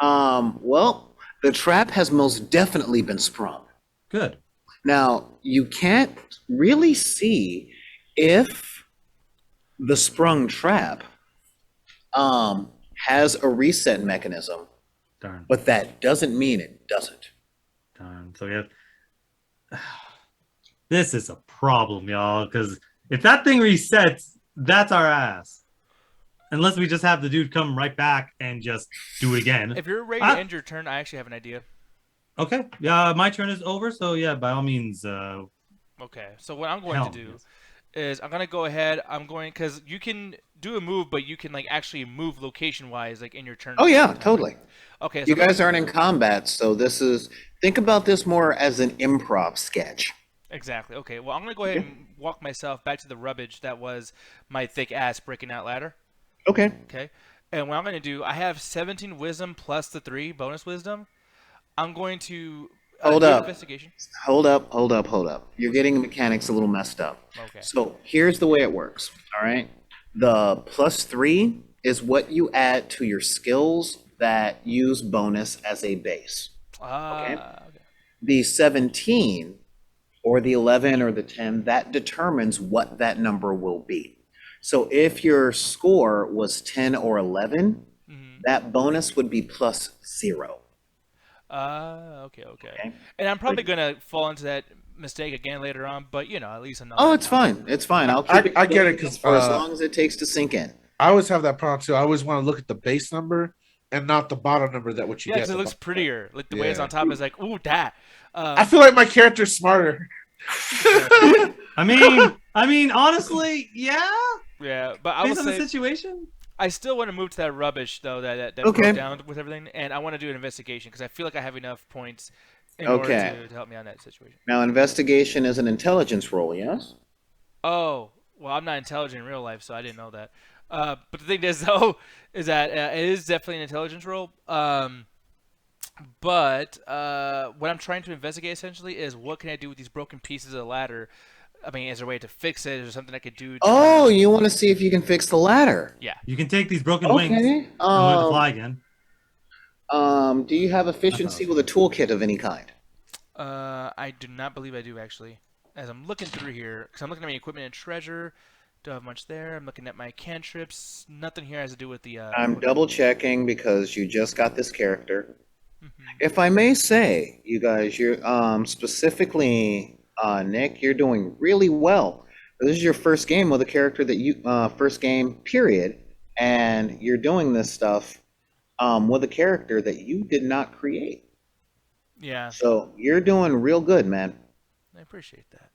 Speaker 2: Well, the trap has most definitely been sprung.
Speaker 3: Good.
Speaker 2: Now, you can't really see if the sprung trap has a reset mechanism,
Speaker 3: Darn.
Speaker 2: but that doesn't mean it doesn't.
Speaker 3: Darn. So we have. This is a problem, y'all, because if that thing resets, that's our ass. Unless we just have the dude come right back and just do it again.
Speaker 1: If you're ready
Speaker 3: Ah.
Speaker 1: to end your turn, I actually have an idea.
Speaker 3: Okay. Yeah, my turn is over, so yeah, by all means.
Speaker 1: Okay, so what I'm going
Speaker 3: Hell,
Speaker 1: to do
Speaker 3: yes.
Speaker 1: is I'm going to go ahead. Because you can do a move, but you can, like, actually move location-wise, like, in your turn.
Speaker 2: Oh yeah, totally.
Speaker 1: Okay, so
Speaker 2: You
Speaker 1: I'm gonna-
Speaker 2: guys aren't in combat, so think about this more as an improv sketch.
Speaker 1: Exactly. Okay, well, I'm going to go ahead and walk myself back to the rubbish that was my thick ass breaking out ladder.
Speaker 2: Okay.
Speaker 1: Okay. And what I'm going to do, I have 17 wisdom plus the 3 bonus wisdom. I'm going to
Speaker 2: Hold
Speaker 1: do
Speaker 2: up.
Speaker 1: investigation.
Speaker 2: Hold up. You're getting the mechanics a little messed up.
Speaker 1: Okay.
Speaker 2: So here's the way it works. All right. The +3 is what you add to your skills that use bonus as a base.
Speaker 1: Okay.
Speaker 2: The 17 or the 11 or the 10, that determines what that number will be. So if your score was 10 or 11, that bonus would be plus 0.
Speaker 1: Okay.
Speaker 2: Okay.
Speaker 1: And I'm probably gonna fall into that mistake again later on, but at least I know.
Speaker 2: Oh,
Speaker 1: that
Speaker 2: it's
Speaker 1: now.
Speaker 2: fine. It's fine. I'll keep it
Speaker 4: I get it
Speaker 2: going
Speaker 4: because
Speaker 2: for as long as it takes to sink in.
Speaker 4: I always have that problem too. I always want to look at the base number and not the bottom number that what you
Speaker 1: Yeah,
Speaker 4: get.
Speaker 1: because it looks prettier. Like the way it's on top is like, ooh, that.
Speaker 4: I feel like my character's smarter.
Speaker 3: I mean, honestly, yeah.
Speaker 1: Yeah, but I will
Speaker 3: Based on the
Speaker 1: say
Speaker 3: situation.
Speaker 1: I still want to move to that rubbish though that
Speaker 2: Okay.
Speaker 1: broke down with everything, and I want to do an investigation because I feel like I have enough points in order
Speaker 2: Okay.
Speaker 1: to help me on that situation.
Speaker 2: Now, investigation is an intelligence roll, yes?
Speaker 1: Oh, well, I'm not intelligent in real life, so I didn't know that. But the thing is, though, is that it is definitely an intelligence roll. But what I'm trying to investigate essentially is what can I do with these broken pieces of the ladder. I mean, is there a way to fix it? Is there something I could do?
Speaker 2: Oh, you want to see if you can fix the ladder?
Speaker 1: Yeah.
Speaker 3: You can take these broken wings
Speaker 2: Okay.
Speaker 3: and learn to fly again.
Speaker 2: Do you have efficiency with a toolkit of any kind?
Speaker 1: I do not believe I do actually. As I'm looking through here, because I'm looking at my equipment and treasure, don't have much there. I'm looking at my cantrips. Nothing here has to do with the.
Speaker 2: I'm double checking because you just got this character. If I may say, you guys, you're specifically Nick, you're doing really well. This is your first game with a character that you first game period, and you're doing this stuff with a character that you did not create.
Speaker 1: Yeah,
Speaker 2: So you're doing real good, man.
Speaker 1: I appreciate that.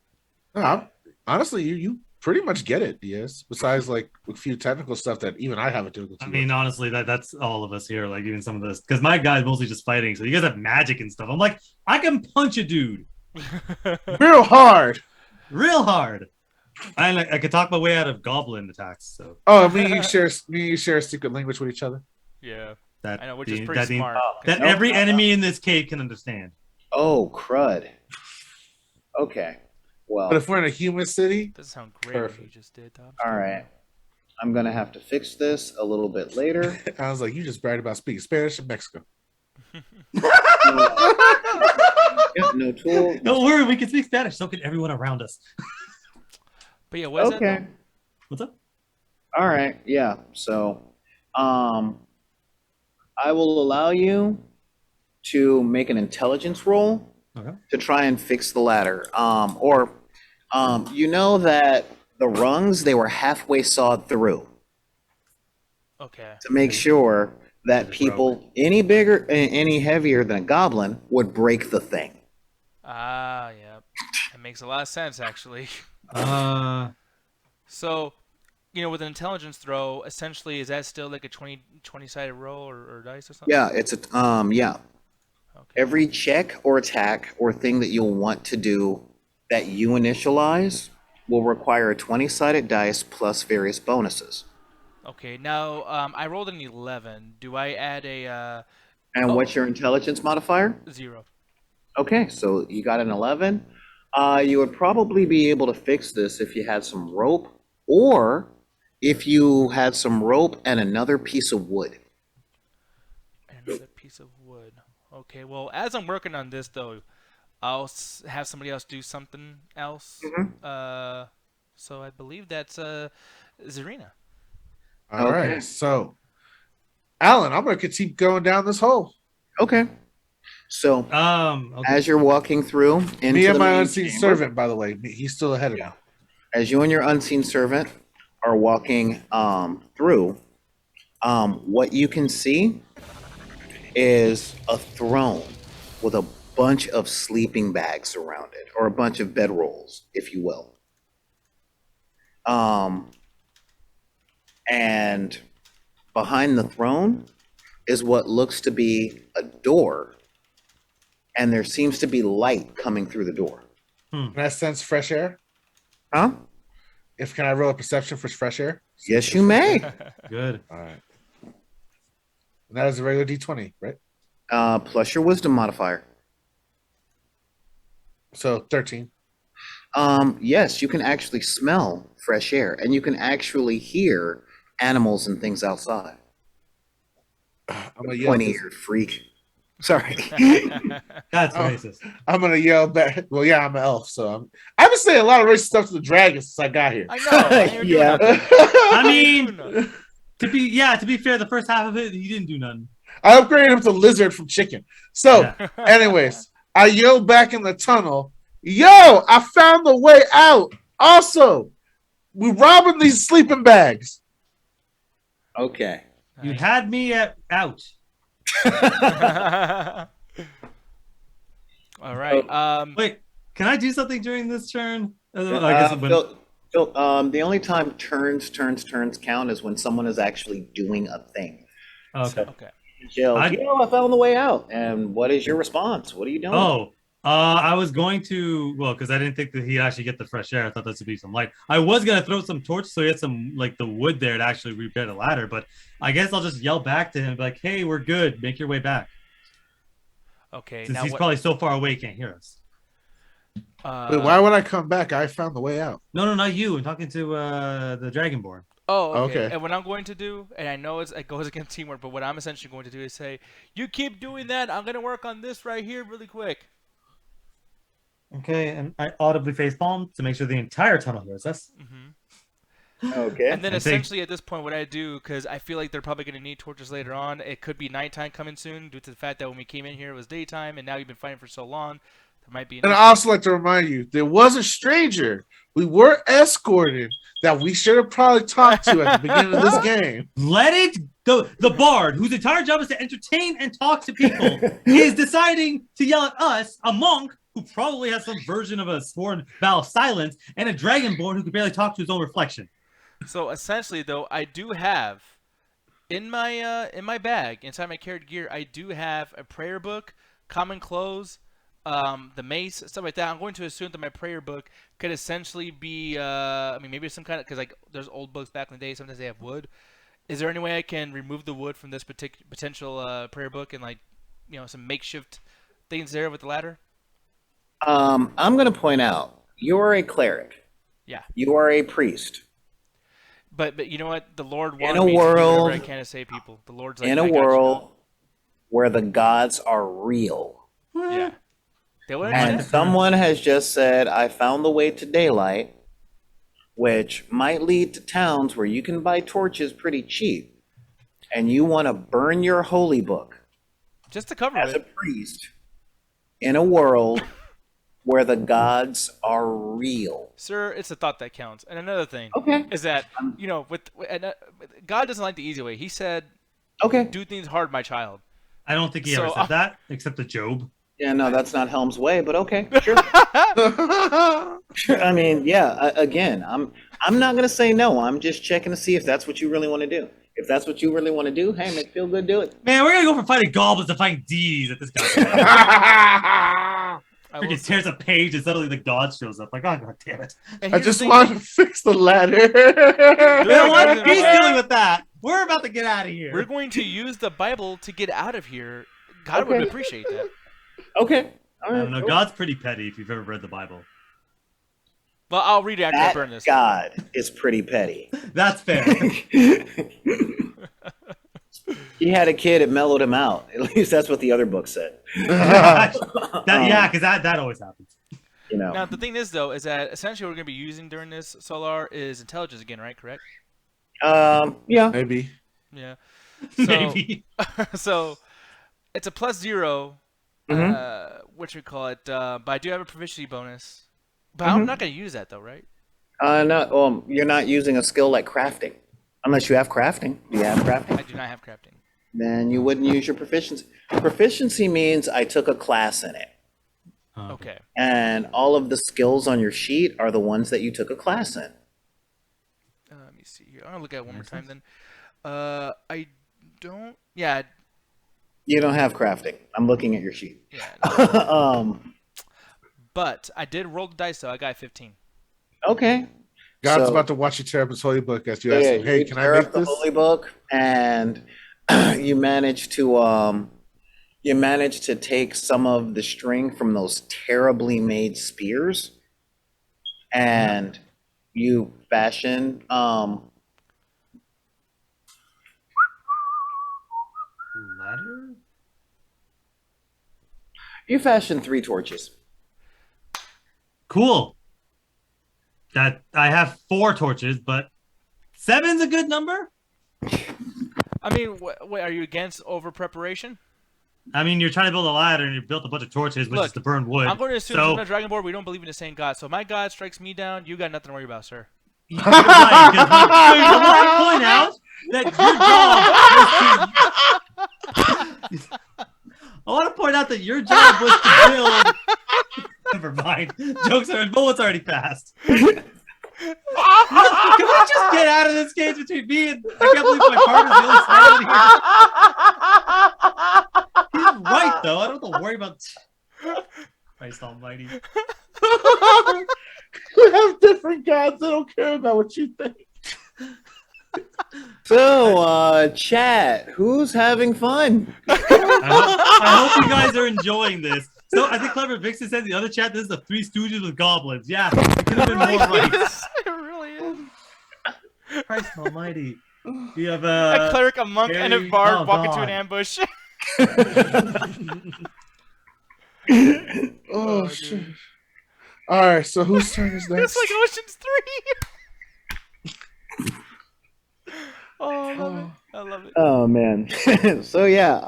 Speaker 4: No, honestly, you pretty much get it, Diaz. Besides, like a few technical stuff that even I haven't difficulty
Speaker 3: I
Speaker 4: with.
Speaker 3: mean, honestly, that's all of us here. Like even some of this, because my guy's mostly just fighting. So you guys have magic and stuff. I'm like, I can punch a dude
Speaker 4: Real hard.
Speaker 3: real hard. I could talk my way out of goblin attacks. So
Speaker 4: Oh, me and you share a secret language with each other.
Speaker 1: Yeah,
Speaker 3: that
Speaker 1: I know, which is
Speaker 3: that
Speaker 1: pretty smart.
Speaker 3: that
Speaker 2: Nope.
Speaker 3: every enemy in this cave can understand.
Speaker 2: Oh, crud. Okay. Well,
Speaker 4: But if we're in a human city,
Speaker 1: Doesn't sound great what you
Speaker 4: Perfect.
Speaker 1: just did, Tom.
Speaker 2: all right. I'm going to have to fix this a little bit later.
Speaker 4: I was like, you just bragged about speaking Spanish in Mexico.
Speaker 2: Yep, no tool.
Speaker 3: Don't worry, we can speak Spanish. So can everyone around us.
Speaker 1: But yeah, what is that?
Speaker 2: Okay.
Speaker 1: though?
Speaker 3: What's up?
Speaker 2: All right. Yeah. So, I will allow you to make an intelligence roll
Speaker 3: Okay.
Speaker 2: to try and fix the ladder. You know that the rungs, they were halfway sawed through
Speaker 1: Okay.
Speaker 2: to make sure that
Speaker 3: Just
Speaker 2: people any bigger, any heavier than a goblin would break the thing.
Speaker 1: Ah, yeah. That makes a lot of sense, actually. So, with an intelligence throw, essentially, is that still like a 20-sided roll or dice or something?
Speaker 2: Yeah, it's a yeah.
Speaker 1: Okay.
Speaker 2: Every check or attack or thing that you'll want to do that you initialize will require a 20-sided dice plus various bonuses.
Speaker 1: Okay. Now, I rolled an 11. Do I add a
Speaker 2: And what's your intelligence modifier?
Speaker 1: 0?
Speaker 2: Okay, so you got an 11. You would probably be able to fix this if you had some rope, or if you had some rope and another piece of wood.
Speaker 1: Another piece of wood. Okay. Well, as I'm working on this, though, I'll have somebody else do something else. So I believe that's Zarina.
Speaker 4: All
Speaker 2: Okay.
Speaker 4: right. So, Alan, I'm going to keep going down this hole.
Speaker 2: Okay. So
Speaker 3: Okay.
Speaker 2: as you're walking through into
Speaker 4: Me and
Speaker 2: the
Speaker 4: my
Speaker 2: main
Speaker 4: unseen
Speaker 2: chamber,
Speaker 4: servant, by the way, he's still ahead of me.
Speaker 2: as you and your unseen servant are walking through, what you can see is a throne with a bunch of sleeping bags around it, or a bunch of bedrolls, if you will. And behind the throne is what looks to be a door, and there seems to be light coming through the door.
Speaker 4: Can I sense fresh air?
Speaker 2: Huh?
Speaker 4: Can I roll a perception for fresh air?
Speaker 2: Yes, you may.
Speaker 3: Good.
Speaker 4: All right. And that is a regular D20, right?
Speaker 2: Plus your wisdom modifier.
Speaker 4: So 13.
Speaker 2: Yes, you can actually smell fresh air, and you can actually hear animals and things outside.
Speaker 4: I'm gonna yell.
Speaker 2: Pointy-eared freak. Sorry.
Speaker 3: That's
Speaker 4: Oh.
Speaker 3: racist.
Speaker 4: I'm gonna yell back. Well, yeah, I'm an elf, so I've been saying a lot of racist stuff to the dragons since I got here.
Speaker 1: I know. I ain't even doing
Speaker 2: Yeah.
Speaker 1: nothing.
Speaker 3: I
Speaker 1: I ain't
Speaker 3: mean,
Speaker 1: doing nothing.
Speaker 3: to be fair, the first half of it, he didn't do nothing.
Speaker 4: I upgraded him to lizard from chicken. So,
Speaker 3: Yeah.
Speaker 4: anyways, I yelled back in the tunnel, "Yo, I found the way out." Also, we robbing these sleeping bags.
Speaker 2: Okay.
Speaker 3: You had me at out.
Speaker 1: All right.
Speaker 3: Wait, can I do something during this turn? I guess when,
Speaker 2: The only time turns count is when someone is actually doing a thing.
Speaker 3: okay.
Speaker 1: Okay.
Speaker 2: Jill,
Speaker 3: I-
Speaker 2: I found the way out. And what is your response? What are you doing?
Speaker 3: Oh, I was going to, well, because I didn't think that he'd actually get the fresh air. I thought that would be some light. I was gonna throw some torches so he had some like the wood there to actually repair the ladder, but I guess I'll just yell back to him like, "Hey, we're good. Make your way back."
Speaker 1: Okay.
Speaker 3: Since
Speaker 1: Now
Speaker 3: he's
Speaker 1: what?
Speaker 3: probably so far away, he can't hear us.
Speaker 4: Wait, why would I come back? I found the way out.
Speaker 3: No, not you. I'm talking to the Dragonborn.
Speaker 1: Oh, okay.
Speaker 4: Okay.
Speaker 1: And what I'm going to do, and I know it goes against teamwork, but what I'm essentially going to do is say, "You keep doing that. I'm gonna work on this right here, really quick."
Speaker 3: Okay, and I audibly face palm to make sure the entire tunnel hears us.
Speaker 2: Okay.
Speaker 1: And then
Speaker 3: I think-
Speaker 1: essentially at this point, what I do, because I feel like they're probably gonna need torches later on. It could be nighttime coming soon, due to the fact that when we came in here it was daytime, and now you've been fighting for so long. There might be.
Speaker 4: And I also like to remind you, there was a stranger we were escorted that we should have probably talked to at the beginning of this game.
Speaker 3: Let it go. The bard, whose entire job is to entertain and talk to people, is deciding to yell at us, a monk who probably has some version of a sworn vow of silence, and a dragonborn who can barely talk to his own reflection.
Speaker 1: So essentially, though, I do have in my bag inside my carried gear, I do have a prayer book, common clothes, the mace, stuff like that. I'm going to assume that my prayer book could essentially be, I mean, maybe some kind of, because like there's old books back in the day. Sometimes they have wood. Is there any way I can remove the wood from this potential prayer book and like, some makeshift things there with the ladder?
Speaker 2: I'm going to point out you're a cleric.
Speaker 1: Yeah.
Speaker 2: You are a priest.
Speaker 1: But you know what? The Lord
Speaker 2: In
Speaker 1: wanted
Speaker 2: a
Speaker 1: me to do
Speaker 2: world-
Speaker 1: whatever I can to save people. The Lord's like,
Speaker 2: In a
Speaker 1: "I got you."
Speaker 2: world where the gods are real.
Speaker 1: Yeah. They would
Speaker 2: And
Speaker 1: exist.
Speaker 2: someone has just said, I found the way to daylight, which might lead to towns where you can buy torches pretty cheap. And you want to burn your holy book
Speaker 1: Just to cover
Speaker 2: as a
Speaker 1: it.
Speaker 2: priest in a world where the gods are real.
Speaker 1: Sir, it's the thought that counts. And another thing
Speaker 2: Okay.
Speaker 1: is that, God doesn't like the easy way. He said,
Speaker 2: Okay.
Speaker 1: "Do things hard, my child."
Speaker 3: I don't think he
Speaker 1: So,
Speaker 3: ever said that, except to Job.
Speaker 2: Yeah, no, that's not Helm's way, but okay, sure. I mean, yeah, again, I'm not gonna say no. I'm just checking to see if that's what you really want to do. If that's what you really want to do, hey, make feel good, do it.
Speaker 3: Man, we're gonna go from fighting goblins to fighting deities at this guy.
Speaker 1: I will
Speaker 3: Freaking
Speaker 1: say-
Speaker 3: tears a page and suddenly the god shows up. Like, oh, god damn it.
Speaker 1: and
Speaker 4: I
Speaker 1: here's the
Speaker 4: just
Speaker 1: thing,
Speaker 4: wanted to fix the ladder.
Speaker 3: You know what?
Speaker 1: Yeah.
Speaker 3: He's dealing with that. We're about to get out of here.
Speaker 1: We're going to use the Bible to get out of here. God would
Speaker 2: Okay.
Speaker 1: appreciate that.
Speaker 2: Okay. All
Speaker 3: I
Speaker 2: right.
Speaker 3: don't know. God's pretty petty if you've ever read the Bible.
Speaker 1: Well, I'll read it after I burn
Speaker 2: That
Speaker 1: this.
Speaker 2: God is pretty petty.
Speaker 3: That's fair.
Speaker 2: He had a kid, it mellowed him out. At least that's what the other book said.
Speaker 3: Yeah, because that always happens.
Speaker 2: You know.
Speaker 1: Now, the thing is, though, is that essentially what we're going to be using during this Solar is intelligence again, right? Correct?
Speaker 2: Yeah.
Speaker 4: Maybe.
Speaker 1: Yeah. So,
Speaker 3: Maybe.
Speaker 1: so it's a +0, what you call it, but I do have a proficiency bonus. But I'm not going to use that, though, right?
Speaker 2: No, you're not using a skill like crafting. Unless you have crafting. Do you have crafting?
Speaker 1: I do not have crafting.
Speaker 2: Then you wouldn't use your proficiency. Proficiency means I took a class in it.
Speaker 3: Oh,
Speaker 1: Okay.
Speaker 2: And all of the skills on your sheet are the ones that you took a class in.
Speaker 1: Let me see here. I'm going to look at it one more time then. I don't. Yeah.
Speaker 2: You don't have crafting. I'm looking at your sheet.
Speaker 1: Yeah. But I did roll the dice, though. I got 15.
Speaker 2: Okay.
Speaker 4: God's
Speaker 2: So-
Speaker 4: about to watch you tear up his holy book as you ask him, hey,
Speaker 2: you
Speaker 4: can I
Speaker 2: tear
Speaker 4: make
Speaker 2: up the
Speaker 4: this?
Speaker 2: holy book, and you manage to take some of the string from those terribly made spears, and you fashion
Speaker 3: Ladder?
Speaker 2: You fashion 3 torches.
Speaker 3: Cool. That I have 4 torches, but 7's a good number.
Speaker 1: I mean, wait, are you against over preparation?
Speaker 3: I mean, you're trying to build a ladder and you built a bunch of torches, which
Speaker 1: Look,
Speaker 3: is to burn wood.
Speaker 1: I'm going to assume
Speaker 3: so,
Speaker 1: from the Dragon Board we don't believe in the same God. So if my God strikes me down, you got nothing to worry about, sir.
Speaker 3: You're right, 'cause, like, I want to point out that your job was to. I want to point out that your job was to build. Never mind. Jokes are. Bullets already passed. Can we just get out of this cage between me and I can't believe my partner's the only silent here. He's right though. I don't have to worry about. Christ Almighty.
Speaker 4: You have different gods. I don't care about what you think.
Speaker 2: So, chat, who's having fun?
Speaker 3: I hope you guys are enjoying this. So I think Clever Vixen said in the other chat, this is the Three Stooges with goblins. Yeah, it could have been more right.
Speaker 1: It really is.
Speaker 3: Christ Almighty. You have
Speaker 1: A cleric, a monk, and a bard walk into an ambush.
Speaker 4: Oh shit! All right, so whose turn is next?
Speaker 1: It's like Ocean's 3. Oh, I love it. I love it.
Speaker 2: Oh man. So yeah,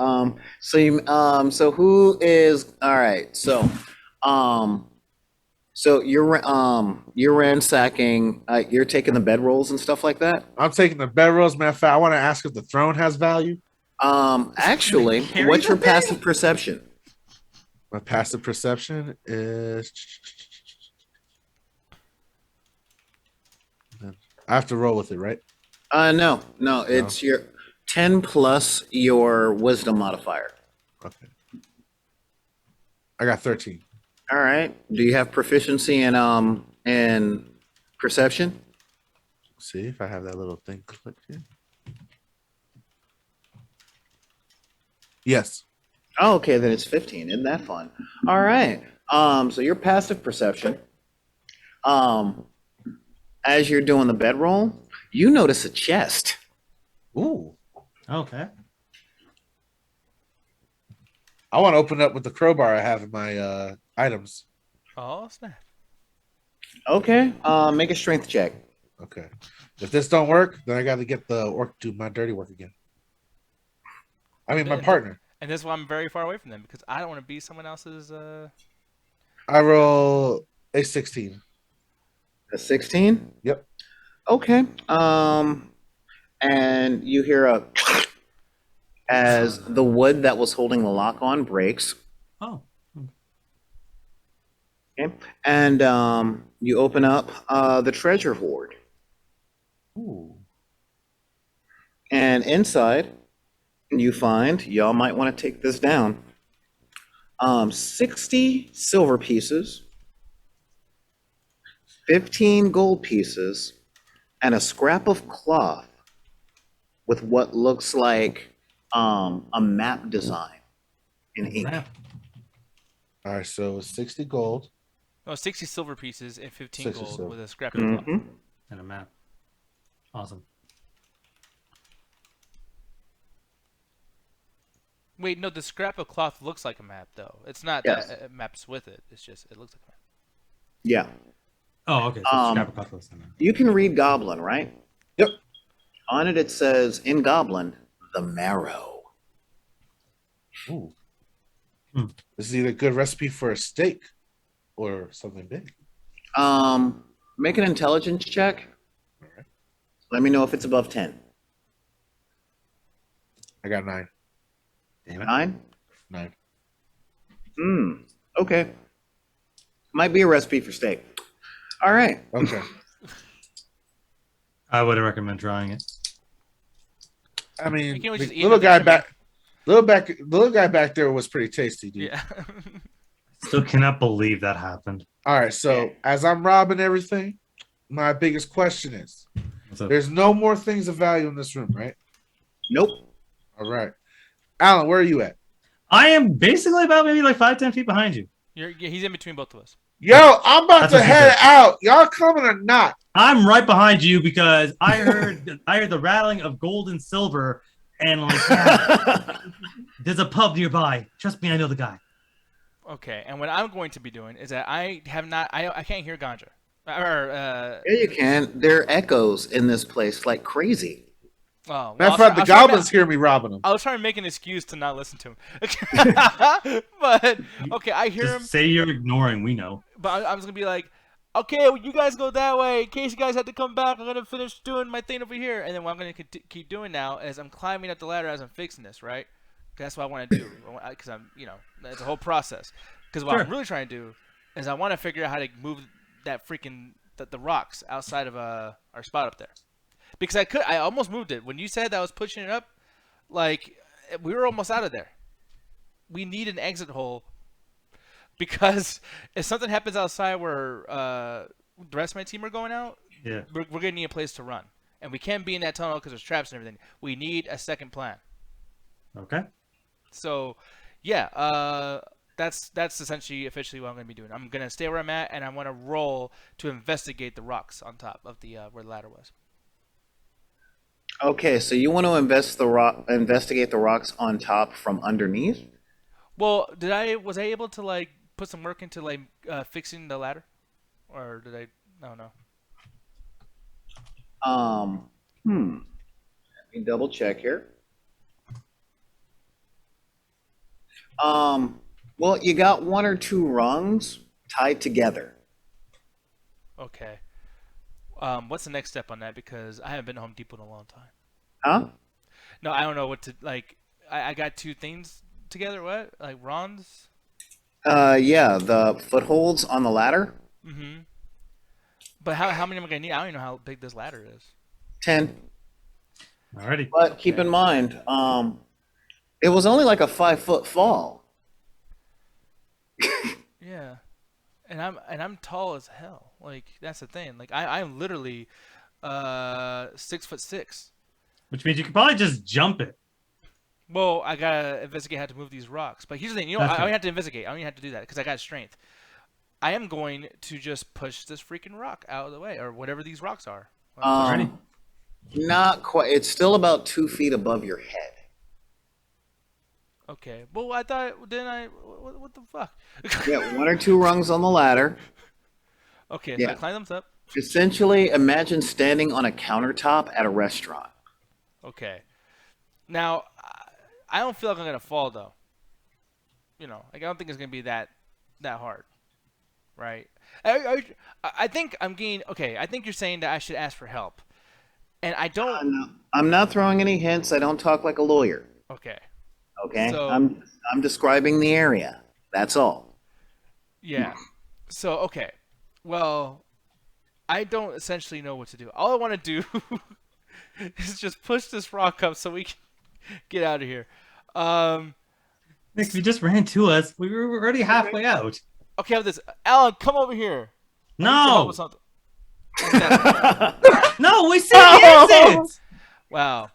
Speaker 2: so who is all right, so you're ransacking, you're taking the bedrolls and stuff like that?
Speaker 4: I'm taking the bedrolls. Matter of fact, I want to ask if the throne has value.
Speaker 2: Actually, what's your passive perception?
Speaker 4: My passive perception is. I have to roll with it, right?
Speaker 2: No, it's your 10 plus your wisdom modifier.
Speaker 4: Okay. I got 13.
Speaker 2: All right. Do you have proficiency in perception?
Speaker 4: See if I have that little thing clicked here. Yes.
Speaker 2: Oh, okay, then it's 15. Isn't that fun? All right. So your passive perception, as you're doing the bedroll, you notice a chest.
Speaker 4: Ooh.
Speaker 3: Okay.
Speaker 4: I want to open up with the crowbar I have in my items.
Speaker 1: Oh, snap.
Speaker 2: Okay. Make a strength check.
Speaker 4: Okay. If this don't work, then I got to get the orc to do my dirty work again. I mean, my partner.
Speaker 1: And that's why I'm very far away from them, because I don't want to be someone else's.
Speaker 4: I roll a 16.
Speaker 2: A 16?
Speaker 4: Yep.
Speaker 2: Okay. And you hear as the wood that was holding the lock on breaks.
Speaker 3: Oh.
Speaker 2: Okay. And you open up the treasure hoard.
Speaker 4: Ooh.
Speaker 2: And inside, you find, y'all might want to take this down, 60 silver pieces, 15 gold pieces, and a scrap of cloth with what looks like a map design in ink.
Speaker 4: All right, so 60 gold.
Speaker 1: No, 60 silver pieces and 15
Speaker 4: 60
Speaker 1: gold
Speaker 4: silver.
Speaker 1: with a scrap of cloth.
Speaker 2: Mm-hmm.
Speaker 3: And a map. Awesome.
Speaker 1: Wait, no, the scrap of cloth looks like a map, though. It's not
Speaker 2: Yes.
Speaker 1: that it maps with it. It's just, it looks like a map.
Speaker 2: Yeah.
Speaker 3: Oh, okay. So scrap a couple of them.
Speaker 2: You can read Goblin, right?
Speaker 4: Yep.
Speaker 2: On it says, in Goblin, the marrow.
Speaker 4: Ooh. This is either a good recipe for a steak or something big.
Speaker 2: Make an intelligence check.
Speaker 4: All right.
Speaker 2: Let me know if it's above 10.
Speaker 4: I got 9. Damn it.
Speaker 2: 9?
Speaker 4: 9.
Speaker 2: Okay. Might be a recipe for steak. All right.
Speaker 4: Okay.
Speaker 3: I wouldn't recommend trying it.
Speaker 4: I mean,
Speaker 1: You can always
Speaker 4: the
Speaker 1: just eat
Speaker 4: little
Speaker 1: it
Speaker 4: guy
Speaker 1: with your
Speaker 4: back, little guy back there was pretty tasty, dude.
Speaker 1: Yeah.
Speaker 3: Still cannot believe that happened.
Speaker 4: All right, so as I'm robbing everything, my biggest question is:
Speaker 3: What's up?
Speaker 4: there's no more things of value in this room, right?
Speaker 2: Nope.
Speaker 4: All right, Alan, where are you at?
Speaker 3: I am basically about maybe like 5-10 feet behind you.
Speaker 1: He's in between both of us.
Speaker 4: Yo, I'm about
Speaker 3: That's
Speaker 4: to
Speaker 3: what she
Speaker 4: head
Speaker 3: said.
Speaker 4: out. Y'all coming or not?
Speaker 3: I'm right behind you because I heard the rattling of gold and silver, and like, yeah, there's a pub nearby. Trust me, I know the guy.
Speaker 1: Okay, and what I'm going to be doing is that I can't hear ganja. Or
Speaker 2: Yeah, you can. There are echoes in this place like crazy.
Speaker 1: well,
Speaker 4: Matter of fact, the goblins hear me robbing them.
Speaker 1: I was trying to make an excuse to not listen to him. But okay, I hear him.
Speaker 3: Just say you're ignoring. We know.
Speaker 1: But I'm just gonna be like, okay, well, you guys go that way. In case you guys had to come back, I'm gonna finish doing my thing over here. And then what I'm gonna keep doing now is I'm climbing up the ladder as I'm fixing this, right? That's what I want to do, because I'm, it's a whole process. Because what I'm really trying to do is I want to figure out how to move that freaking the rocks outside of our spot up there. Because I almost moved it when you said that I was pushing it up. Like, we were almost out of there. We need an exit hole. Because if something happens outside where the rest of my team are going out, we're going to need a place to run. And we can't be in that tunnel because there's traps and everything. We need a second plan.
Speaker 3: Okay.
Speaker 1: So, yeah, that's essentially officially what I'm going to be doing. I'm going to stay where I'm at, and I want to roll to investigate the rocks on top of the where the ladder was.
Speaker 2: Okay, so you want to investigate the rocks on top from underneath?
Speaker 1: Well, was I able to like put some work into like fixing the ladder, or did I? No.
Speaker 2: Let me double check here. Well, you got one or two rungs tied together.
Speaker 1: Okay. What's the next step on that? Because I haven't been to Home Depot in a long time.
Speaker 2: Huh?
Speaker 1: No, I don't know what to like. I got two things together. What? Like rungs?
Speaker 2: Yeah, the footholds on the ladder.
Speaker 1: Mm-hmm. But how many am I gonna need? I don't even know how big this ladder is.
Speaker 2: 10.
Speaker 3: Alrighty.
Speaker 2: But keep in mind, it was only like a 5-foot fall.
Speaker 1: Yeah, and I'm tall as hell. Like, that's the thing. Like, I'm literally 6'6".
Speaker 3: Which means you could probably just jump it.
Speaker 1: Well, I gotta investigate how to move these rocks. But here's the thing. I don't have to investigate. I don't even have to do that because I got strength. I am going to just push this freaking rock out of the way, or whatever these rocks are.
Speaker 2: Not quite. It's still about 2 feet above your head.
Speaker 1: Okay. Well, I thought. What the fuck?
Speaker 2: Yeah, 1 or 2 rungs on the ladder.
Speaker 1: Okay. So I climb them up.
Speaker 2: Essentially, imagine standing on a countertop at a restaurant.
Speaker 1: Okay. Now, I don't feel like I'm gonna fall though. Like, I don't think it's gonna be that hard, right? I think I'm getting okay. I think you're saying that I should ask for help, and I don't.
Speaker 2: I'm not throwing any hints. I don't talk like a lawyer.
Speaker 1: Okay.
Speaker 2: Okay.
Speaker 1: So,
Speaker 2: I'm describing the area. That's all.
Speaker 1: Yeah. So okay. Well, I don't essentially know what to do. All I want to do is just push this rock up so we can get out of here.
Speaker 3: Nick, you just ran to us. We were already halfway out.
Speaker 1: Okay, how about this? Alan, come over here.
Speaker 3: No. No, we said exit.
Speaker 1: Wow.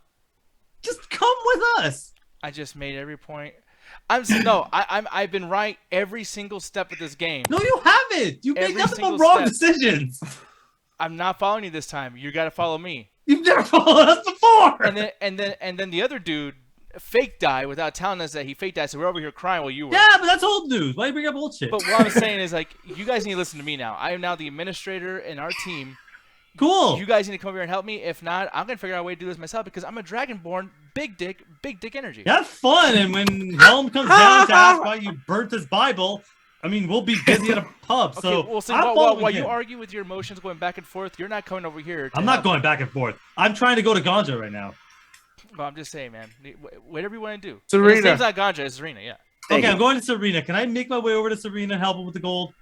Speaker 3: Just come with us.
Speaker 1: I just made every point. I've been right every single step of this game.
Speaker 3: No, you haven't. You made
Speaker 1: Every
Speaker 3: nothing but
Speaker 1: single
Speaker 3: wrong
Speaker 1: step.
Speaker 3: decisions.
Speaker 1: I'm not following you this time. You got to follow me.
Speaker 3: You've never followed us before.
Speaker 1: And then the other dude fake died without telling us that he fake died. So we're over here crying while you were.
Speaker 3: Yeah, but that's old news. Why you bring up old shit?
Speaker 1: But what I'm saying is, like, you guys need to listen to me now. I am now the administrator in our team.
Speaker 3: Cool.
Speaker 1: You guys need to come over here and help me. If not, I'm gonna figure out a way to do this myself because I'm a dragonborn, big dick energy.
Speaker 3: Have fun, and when Helm comes down to ask why you burnt his Bible, I mean, we'll be busy at a pub. So
Speaker 1: Okay, well, see,
Speaker 3: I'm
Speaker 1: while
Speaker 3: following
Speaker 1: you
Speaker 3: him.
Speaker 1: argue with your emotions going back and forth, you're not coming over here.
Speaker 3: I'm not going back and forth. I'm trying to go to Ganja right now.
Speaker 1: Well, I'm just saying, man. Whatever you want to do.
Speaker 4: Serena.
Speaker 1: His name's not Ganja. It's Serena. Yeah.
Speaker 3: Okay, I'm going to Serena. Can I make my way over to Serena and help him with the gold?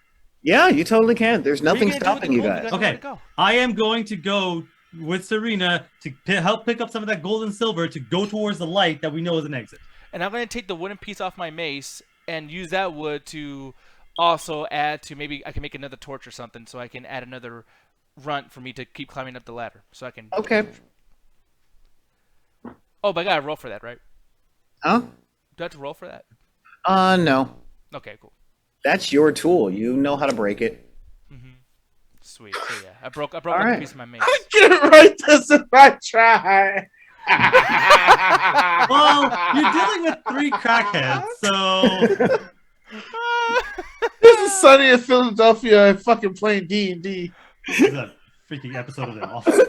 Speaker 2: Yeah, you totally can. There's
Speaker 1: What are you
Speaker 2: nothing
Speaker 1: gonna do with
Speaker 2: stopping
Speaker 1: the
Speaker 2: you
Speaker 1: gold?
Speaker 2: guys.
Speaker 1: guys
Speaker 3: Okay.
Speaker 1: gotta go.
Speaker 3: I am going to go with Serena to help pick up some of that gold and silver to go towards the light that we know is an exit.
Speaker 1: And I'm gonna take the wooden piece off my mace and use that wood to also add to, maybe I can make another torch or something, so I can add another runt for me to keep climbing up the ladder. So I can.
Speaker 2: Okay.
Speaker 1: Oh, but I gotta roll for that, right?
Speaker 2: Huh?
Speaker 1: Do I have to roll for that?
Speaker 2: No.
Speaker 1: Okay, cool.
Speaker 2: That's your tool. You know how to break it.
Speaker 1: Sweet. So yeah, I broke up
Speaker 2: right.
Speaker 1: a piece of my mace.
Speaker 4: I can't write this if I try.
Speaker 3: Well, you're dealing with 3 crackheads, so
Speaker 4: Sunny in Philadelphia and fucking playing D&D.
Speaker 3: This is a freaking episode of The Office.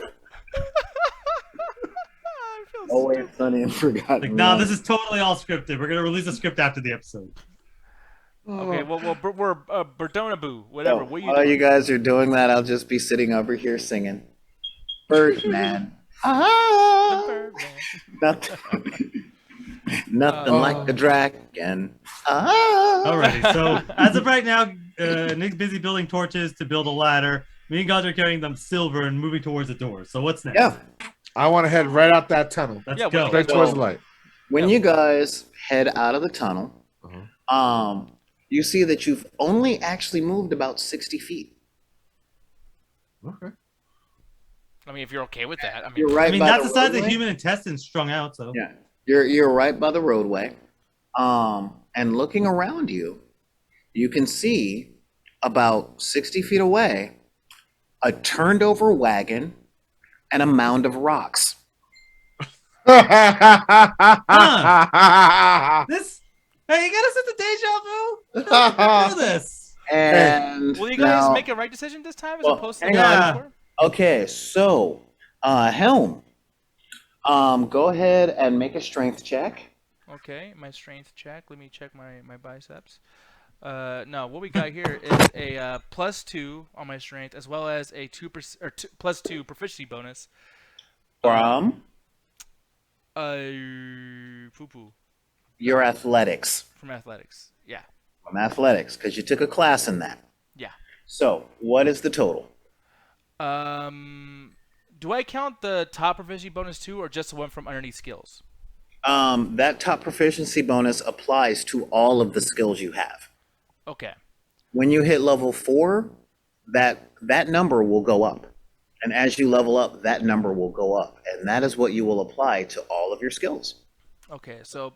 Speaker 2: Always Sunny and Forgotten.
Speaker 3: Like, nah, this is totally all scripted. We're gonna release a script after the episode.
Speaker 1: Okay, well, we're Berdona Boo, whatever.
Speaker 2: So,
Speaker 1: What are you
Speaker 2: while
Speaker 1: doing?
Speaker 2: you guys are doing that, I'll just be sitting over here singing. Birdman. Ah,
Speaker 1: Birdman.
Speaker 2: nothing like a dragon. Ah.
Speaker 3: Alrighty, so as of right now, Nick's busy building torches to build a ladder. Me and God are carrying them silver and moving towards the door. So what's next?
Speaker 2: Yeah.
Speaker 4: I want to head right out that tunnel.
Speaker 3: Let's
Speaker 1: Yeah,
Speaker 3: go.
Speaker 4: Straight towards the light.
Speaker 2: When you guys head out of the tunnel, you see that you've only actually moved about 60 feet.
Speaker 4: Okay.
Speaker 1: I mean, if you're okay with that, I mean,
Speaker 2: You're right
Speaker 3: I mean,
Speaker 2: by
Speaker 3: that's
Speaker 2: the
Speaker 3: the size of
Speaker 2: roadway.
Speaker 3: human intestines strung out. So
Speaker 2: Yeah, you're right by the roadway, and looking around you, you can see about 60 feet away a turned over wagon and a mound of rocks.
Speaker 3: This. Hey, you got us at the deja vu. Let's do this.
Speaker 2: And
Speaker 1: will you guys
Speaker 2: now-
Speaker 1: make a right decision this time as
Speaker 2: Well,
Speaker 1: opposed to
Speaker 2: hang
Speaker 1: the time
Speaker 3: on.
Speaker 1: before?
Speaker 2: Okay, so Helm, go ahead and make a strength check.
Speaker 1: Okay, my strength check. Let me check my biceps. No, what we got here is a +2 on my strength, as well as a +2 proficiency bonus.
Speaker 2: From
Speaker 1: Poo-poo
Speaker 2: your athletics.
Speaker 1: from athletics. Yeah,
Speaker 2: From athletics, because you took a class in that.
Speaker 1: yeah.
Speaker 2: So, what is the total?
Speaker 1: Do I count the top proficiency bonus too, or just the one from underneath skills?
Speaker 2: That top proficiency bonus applies to all of the skills you have.
Speaker 1: Okay.
Speaker 2: When you hit level 4, that number will go up. And as you level up, that number will go up. And that is what you will apply to all of your skills.
Speaker 1: Okay, so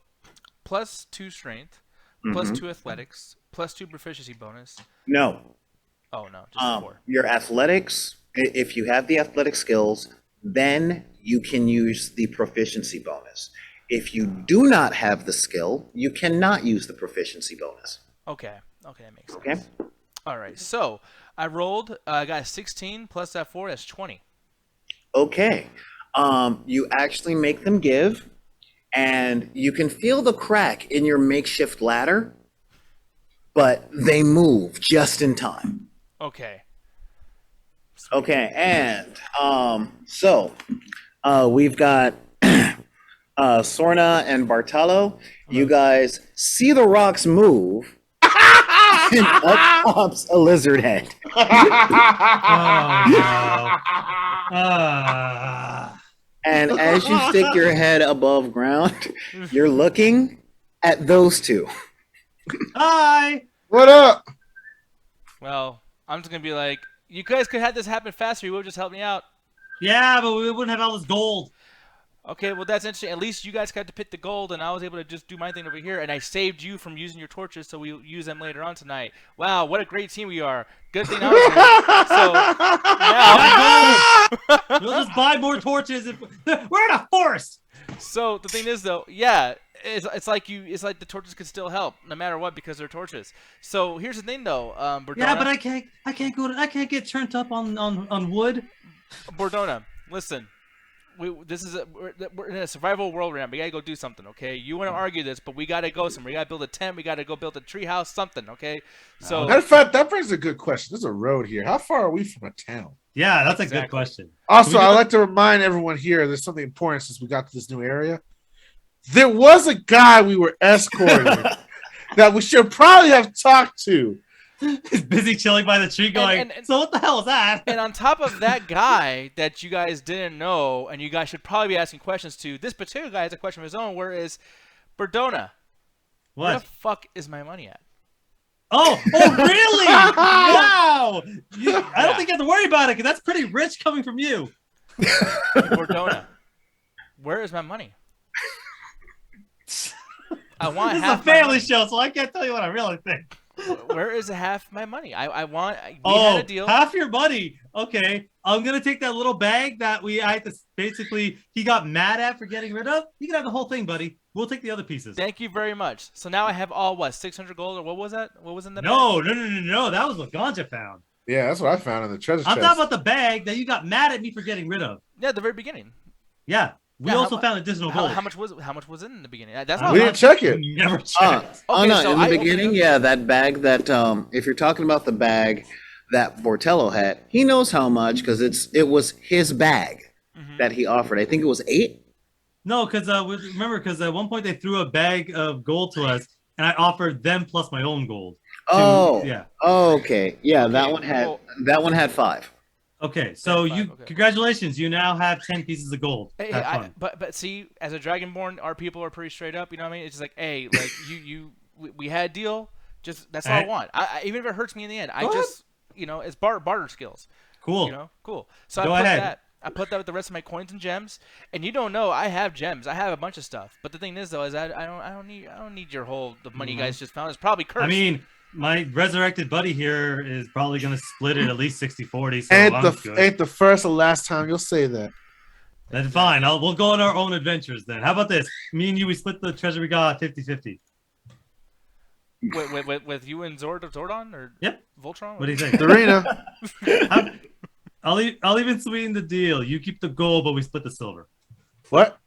Speaker 1: +2 strength, +2 athletics, +2 proficiency bonus.
Speaker 2: No.
Speaker 1: Oh no, just 4.
Speaker 2: Your athletics, if you have the athletic skills, then you can use the proficiency bonus. If you do not have the skill, you cannot use the proficiency bonus.
Speaker 1: Okay, that makes sense.
Speaker 2: Okay?
Speaker 1: All right, so I rolled. I got a 16 plus that 4. That's 20.
Speaker 2: Okay. You actually make them give, and you can feel the crack in your makeshift ladder, but they move just in time.
Speaker 1: Okay.
Speaker 2: Okay, and so we've got Sorna and Bartalo. You guys see the rocks move, and up pops a lizard head.
Speaker 3: Oh no.
Speaker 2: And as you stick your head above ground, you're looking at those two.
Speaker 3: Hi.
Speaker 4: What up?
Speaker 1: Well, I'm just gonna be like, you guys could have this happen faster. You would have just helped me out.
Speaker 3: Yeah, but we wouldn't have all this gold.
Speaker 1: Okay, well that's interesting. At least you guys got to pick the gold, and I was able to just do my thing over here, and I saved you from using your torches, so we'll use them later on tonight. Wow, what a great team we are! Good thing I was here. So now,
Speaker 3: We'll just buy more torches. We're in a forest.
Speaker 1: so the thing is though, yeah, it's like the torches could still help no matter what because they're torches. So here's the thing though, Bordona,
Speaker 3: Yeah, but I can't get turned up on wood.
Speaker 1: Bordona, listen. We're in a survival world right now. We gotta go do something, okay? You want to argue this, but we gotta go somewhere. We gotta build a tent. We gotta go build a tree house, something, okay? So
Speaker 4: Matter of fact, that brings a good question. There's a road here. How far are we from a town?
Speaker 3: Yeah, that's a good
Speaker 1: Exactly.
Speaker 3: question.
Speaker 4: Also,
Speaker 3: We
Speaker 4: I'd
Speaker 3: do-
Speaker 4: like to remind everyone here there's something important since we got to this new area. There was a guy we were escorting that we should probably have talked to.
Speaker 3: He's busy chilling by the tree going,
Speaker 1: and-
Speaker 3: so what the hell is that?
Speaker 1: and on top of that guy that you guys didn't know, and you guys should probably be asking questions to, this particular guy has a question of his own. Where is Bordona? Where
Speaker 3: What?
Speaker 1: the fuck is my money at?
Speaker 3: Oh, really? Wow. I don't think you have to worry about it because that's pretty rich coming from you.
Speaker 1: Bordona, where is my money? I want
Speaker 3: This is a
Speaker 1: half my
Speaker 3: family
Speaker 1: money.
Speaker 3: show, so I can't tell you what I really think.
Speaker 1: Where is half my money? I want. We
Speaker 3: Oh,
Speaker 1: had a deal.
Speaker 3: half your money. Okay, I'm gonna take that little bag that I had to basically he got mad at for getting rid of. You can have the whole thing, buddy. We'll take the other pieces.
Speaker 1: Thank you very much. So now I have all, what, 600 gold, or what was that? What was in the bag?
Speaker 3: No. That was what Ganja found.
Speaker 4: Yeah, that's what I found in the treasure
Speaker 3: I'm
Speaker 4: chest.
Speaker 3: talking about the bag that you got mad at me for getting rid of.
Speaker 1: Yeah, the very beginning.
Speaker 3: Yeah. We
Speaker 1: Yeah,
Speaker 3: also found additional gold.
Speaker 1: How much was it in the beginning? That's
Speaker 4: we didn't check it.
Speaker 3: We never checked.
Speaker 1: Okay,
Speaker 2: no,
Speaker 1: so
Speaker 2: in the
Speaker 1: I opened
Speaker 2: beginning,
Speaker 1: up-
Speaker 2: yeah, that bag that if you're talking about the bag that Bortello had, he knows how much because it was his bag that he offered. I think it was 8.
Speaker 3: No, because remember, because at one point they threw a bag of gold to us, and I offered them plus my own gold. Yeah.
Speaker 2: Okay. Yeah,
Speaker 1: Okay,
Speaker 2: that one had 5.
Speaker 3: Okay, so
Speaker 1: Five, okay.
Speaker 3: congratulations, you now have 10 pieces of gold.
Speaker 1: Hey,
Speaker 3: Have fun.
Speaker 1: but see, as a Dragonborn, our people are pretty straight up. You know what I mean? It's just like, hey, like we had a deal. Just that's all I
Speaker 3: Alright.
Speaker 1: want. Even if it hurts me in the end,
Speaker 3: Go ahead.
Speaker 1: it's barter skills.
Speaker 3: Cool.
Speaker 1: Cool. So
Speaker 3: Go
Speaker 1: I put
Speaker 3: ahead.
Speaker 1: that. I put that with the rest of my coins and gems. And you don't know, I have gems. I have a bunch of stuff. But the thing is, though, is I don't need your whole the money you guys just found. It's probably cursed.
Speaker 3: I mean, my resurrected buddy here is probably going to split it at least 60-40, so
Speaker 4: Ain't
Speaker 3: I'm good.
Speaker 4: ain't the first or last time you'll say that.
Speaker 3: Then fine, we'll go on our own adventures then. How about this? Me and you, we split the treasure we got 50-50.
Speaker 1: with you and Zordon or
Speaker 3: Yep.
Speaker 1: Voltron.
Speaker 3: What do you think?
Speaker 4: Serena,
Speaker 3: I'll even sweeten the deal. You keep the gold, but we split the silver.
Speaker 4: what?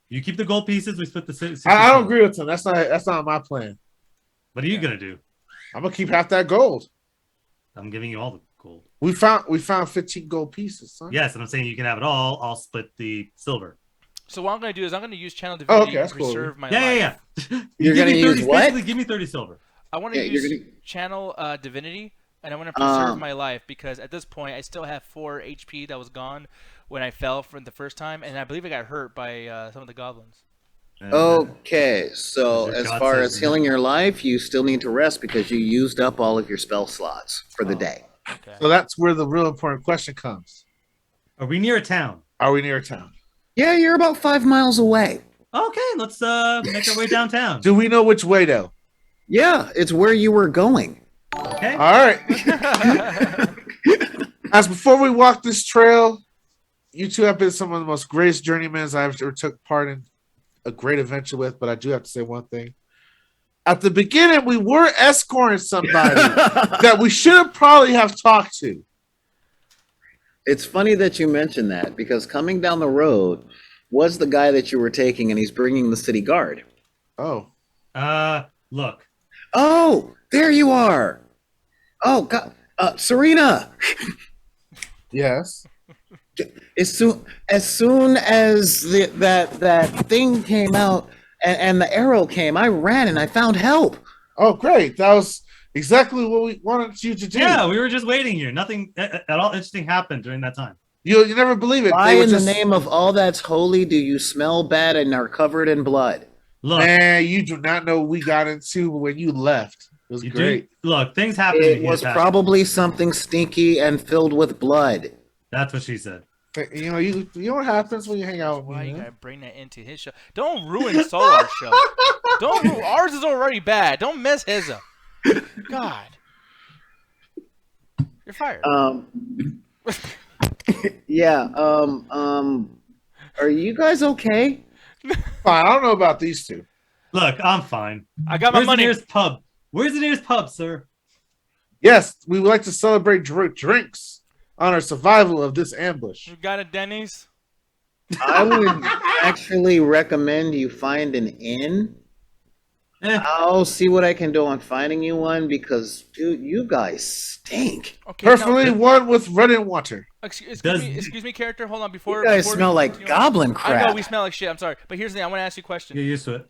Speaker 3: You keep the gold pieces, we split the silver.
Speaker 4: I don't agree with him. That's not my plan.
Speaker 3: What are you gonna do?
Speaker 4: I'm gonna keep half that gold.
Speaker 3: I'm giving you all the gold.
Speaker 4: We found 15 gold pieces, son.
Speaker 3: Yes, and I'm saying you can have it all. I'll split the silver.
Speaker 1: So what I'm going to do is I'm going to use channel divinity
Speaker 4: okay, that's
Speaker 1: to
Speaker 4: cool.
Speaker 1: preserve my life.
Speaker 3: Yeah.
Speaker 2: You're
Speaker 3: Give
Speaker 2: gonna
Speaker 3: me
Speaker 2: use
Speaker 3: 30
Speaker 2: what?
Speaker 3: Basically, give me 30 silver.
Speaker 1: I want to
Speaker 2: Yeah, you're
Speaker 1: use
Speaker 2: gonna-
Speaker 1: channel divinity, and I want to preserve my life because at this point I still have 4 HP that was gone when I fell for the first time, and I believe I got hurt by some of the goblins.
Speaker 2: Okay, so
Speaker 3: Your
Speaker 2: as
Speaker 3: God
Speaker 2: far
Speaker 3: says
Speaker 2: as
Speaker 3: no.
Speaker 2: healing your life, you still need to rest because you used up all of your spell slots for the day.
Speaker 1: Okay.
Speaker 4: So that's where the real important question comes.
Speaker 3: Are we near a town?
Speaker 4: Are we near a town?
Speaker 2: Yeah, you're about 5 miles away.
Speaker 3: Okay, let's make our way downtown.
Speaker 4: Do we know which way though?
Speaker 2: Yeah, it's where you were going.
Speaker 3: Okay.
Speaker 4: All right. As before we walk this trail, you two have been some of the most greatest journeymen I've ever took part in a great adventure with. But I do have to say one thing. At the beginning, we were escorting somebody that we should have probably have talked to.
Speaker 2: It's funny that you mentioned that because coming down the road was the guy that you were taking, and he's bringing the city guard.
Speaker 4: Oh,
Speaker 3: Look.
Speaker 2: Oh, there you are. Oh, God. Serena.
Speaker 4: yes.
Speaker 2: As soon as that thing came out and the arrow came, I ran and I found help.
Speaker 4: Oh, great. That was exactly what we wanted you to do.
Speaker 3: Yeah, we were just waiting here. Nothing at all interesting happened during that time.
Speaker 4: You never believe it.
Speaker 2: Why
Speaker 4: They were
Speaker 2: in
Speaker 4: just-
Speaker 2: the name of all that's holy do you smell bad and are covered in blood?
Speaker 3: Look,
Speaker 4: Man, you do not know what we got into when you left. It was
Speaker 3: you
Speaker 4: great.
Speaker 3: do. Look, things happen.
Speaker 2: It was probably something stinky and filled with blood.
Speaker 3: That's what she said.
Speaker 4: You know what happens when you hang out with
Speaker 1: Why
Speaker 4: me.
Speaker 1: you
Speaker 4: man?
Speaker 1: gotta bring that into his show? Don't ruin Solar's show. Don't ours is already bad. Don't mess his up. God, you're fired.
Speaker 2: Yeah. Are you guys okay?
Speaker 4: Fine, I don't know about these two.
Speaker 3: Look, I'm fine.
Speaker 1: I got my
Speaker 3: Where's the
Speaker 1: money.
Speaker 3: nearest pub? Where's the nearest pub, sir?
Speaker 4: Yes, we would like to celebrate drinks on our survival of this ambush.
Speaker 1: You got a Denny's?
Speaker 2: I would actually recommend you find an inn. I'll see what I can do on finding you one because, dude, you guys stink.
Speaker 1: Okay.
Speaker 4: Preferably
Speaker 1: now-
Speaker 4: one with running water.
Speaker 1: excuse me, character. Hold on. Before
Speaker 2: You guys
Speaker 1: before
Speaker 2: smell
Speaker 1: we
Speaker 2: like
Speaker 1: continue
Speaker 2: goblin
Speaker 1: on- I
Speaker 2: crap.
Speaker 1: know we smell like shit. I'm sorry, but here's the thing. I want to ask you a question.
Speaker 3: Get used to it.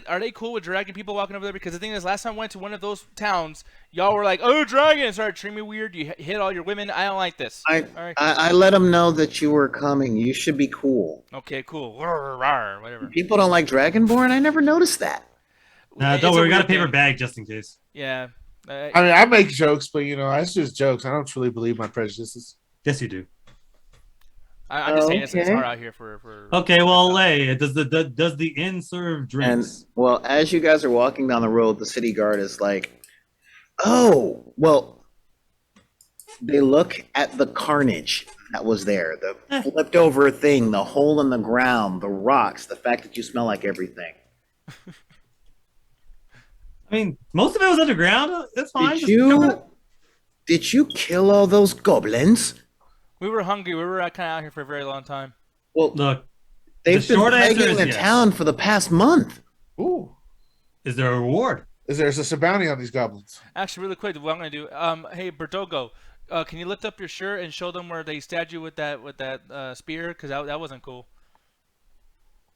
Speaker 1: Are they cool with dragon people walking over there? Because the thing is, last time I went to one of those towns, y'all were like, "Oh, dragon!" and started treating me weird. You hit all your women. I don't like this.
Speaker 2: I
Speaker 1: Alright.
Speaker 2: let them know that you were coming. You should be cool.
Speaker 1: Okay, cool. Whatever.
Speaker 2: People don't like Dragonborn. I never noticed that.
Speaker 3: Nah,
Speaker 1: It's
Speaker 3: don't worry. We got a
Speaker 1: weird
Speaker 3: paper
Speaker 1: thing.
Speaker 3: bag just in case.
Speaker 1: Yeah.
Speaker 4: I mean, I make jokes, but it's just jokes. I don't truly believe my prejudices.
Speaker 3: Yes, you do.
Speaker 1: I'm just saying it's
Speaker 2: Okay.
Speaker 1: hard out here for.
Speaker 3: Okay, well, Lay, does the inn serve
Speaker 2: And
Speaker 3: drinks?
Speaker 2: well, as you guys are walking down the road, the city guard is like, "Oh, well, they look at the carnage that was there, the flipped over thing, the hole in the ground, the rocks, the fact that you smell like everything.
Speaker 3: I mean, most of it was underground. That's fine.
Speaker 2: Did you kill all those goblins?
Speaker 1: We were hungry. We were kind of out here for a very long time.
Speaker 2: Well,
Speaker 3: Look,
Speaker 2: they've
Speaker 3: the
Speaker 2: been
Speaker 3: short answer
Speaker 2: plaguing
Speaker 3: is
Speaker 2: the
Speaker 3: yes.
Speaker 2: town for the past month.
Speaker 4: Ooh.
Speaker 3: Is there a reward?
Speaker 4: There's a bounty on these goblins?
Speaker 1: Actually, really quick, what I'm gonna do? Hey, Bertogo, can you lift up your shirt and show them where they stabbed you with that spear? Because that wasn't cool.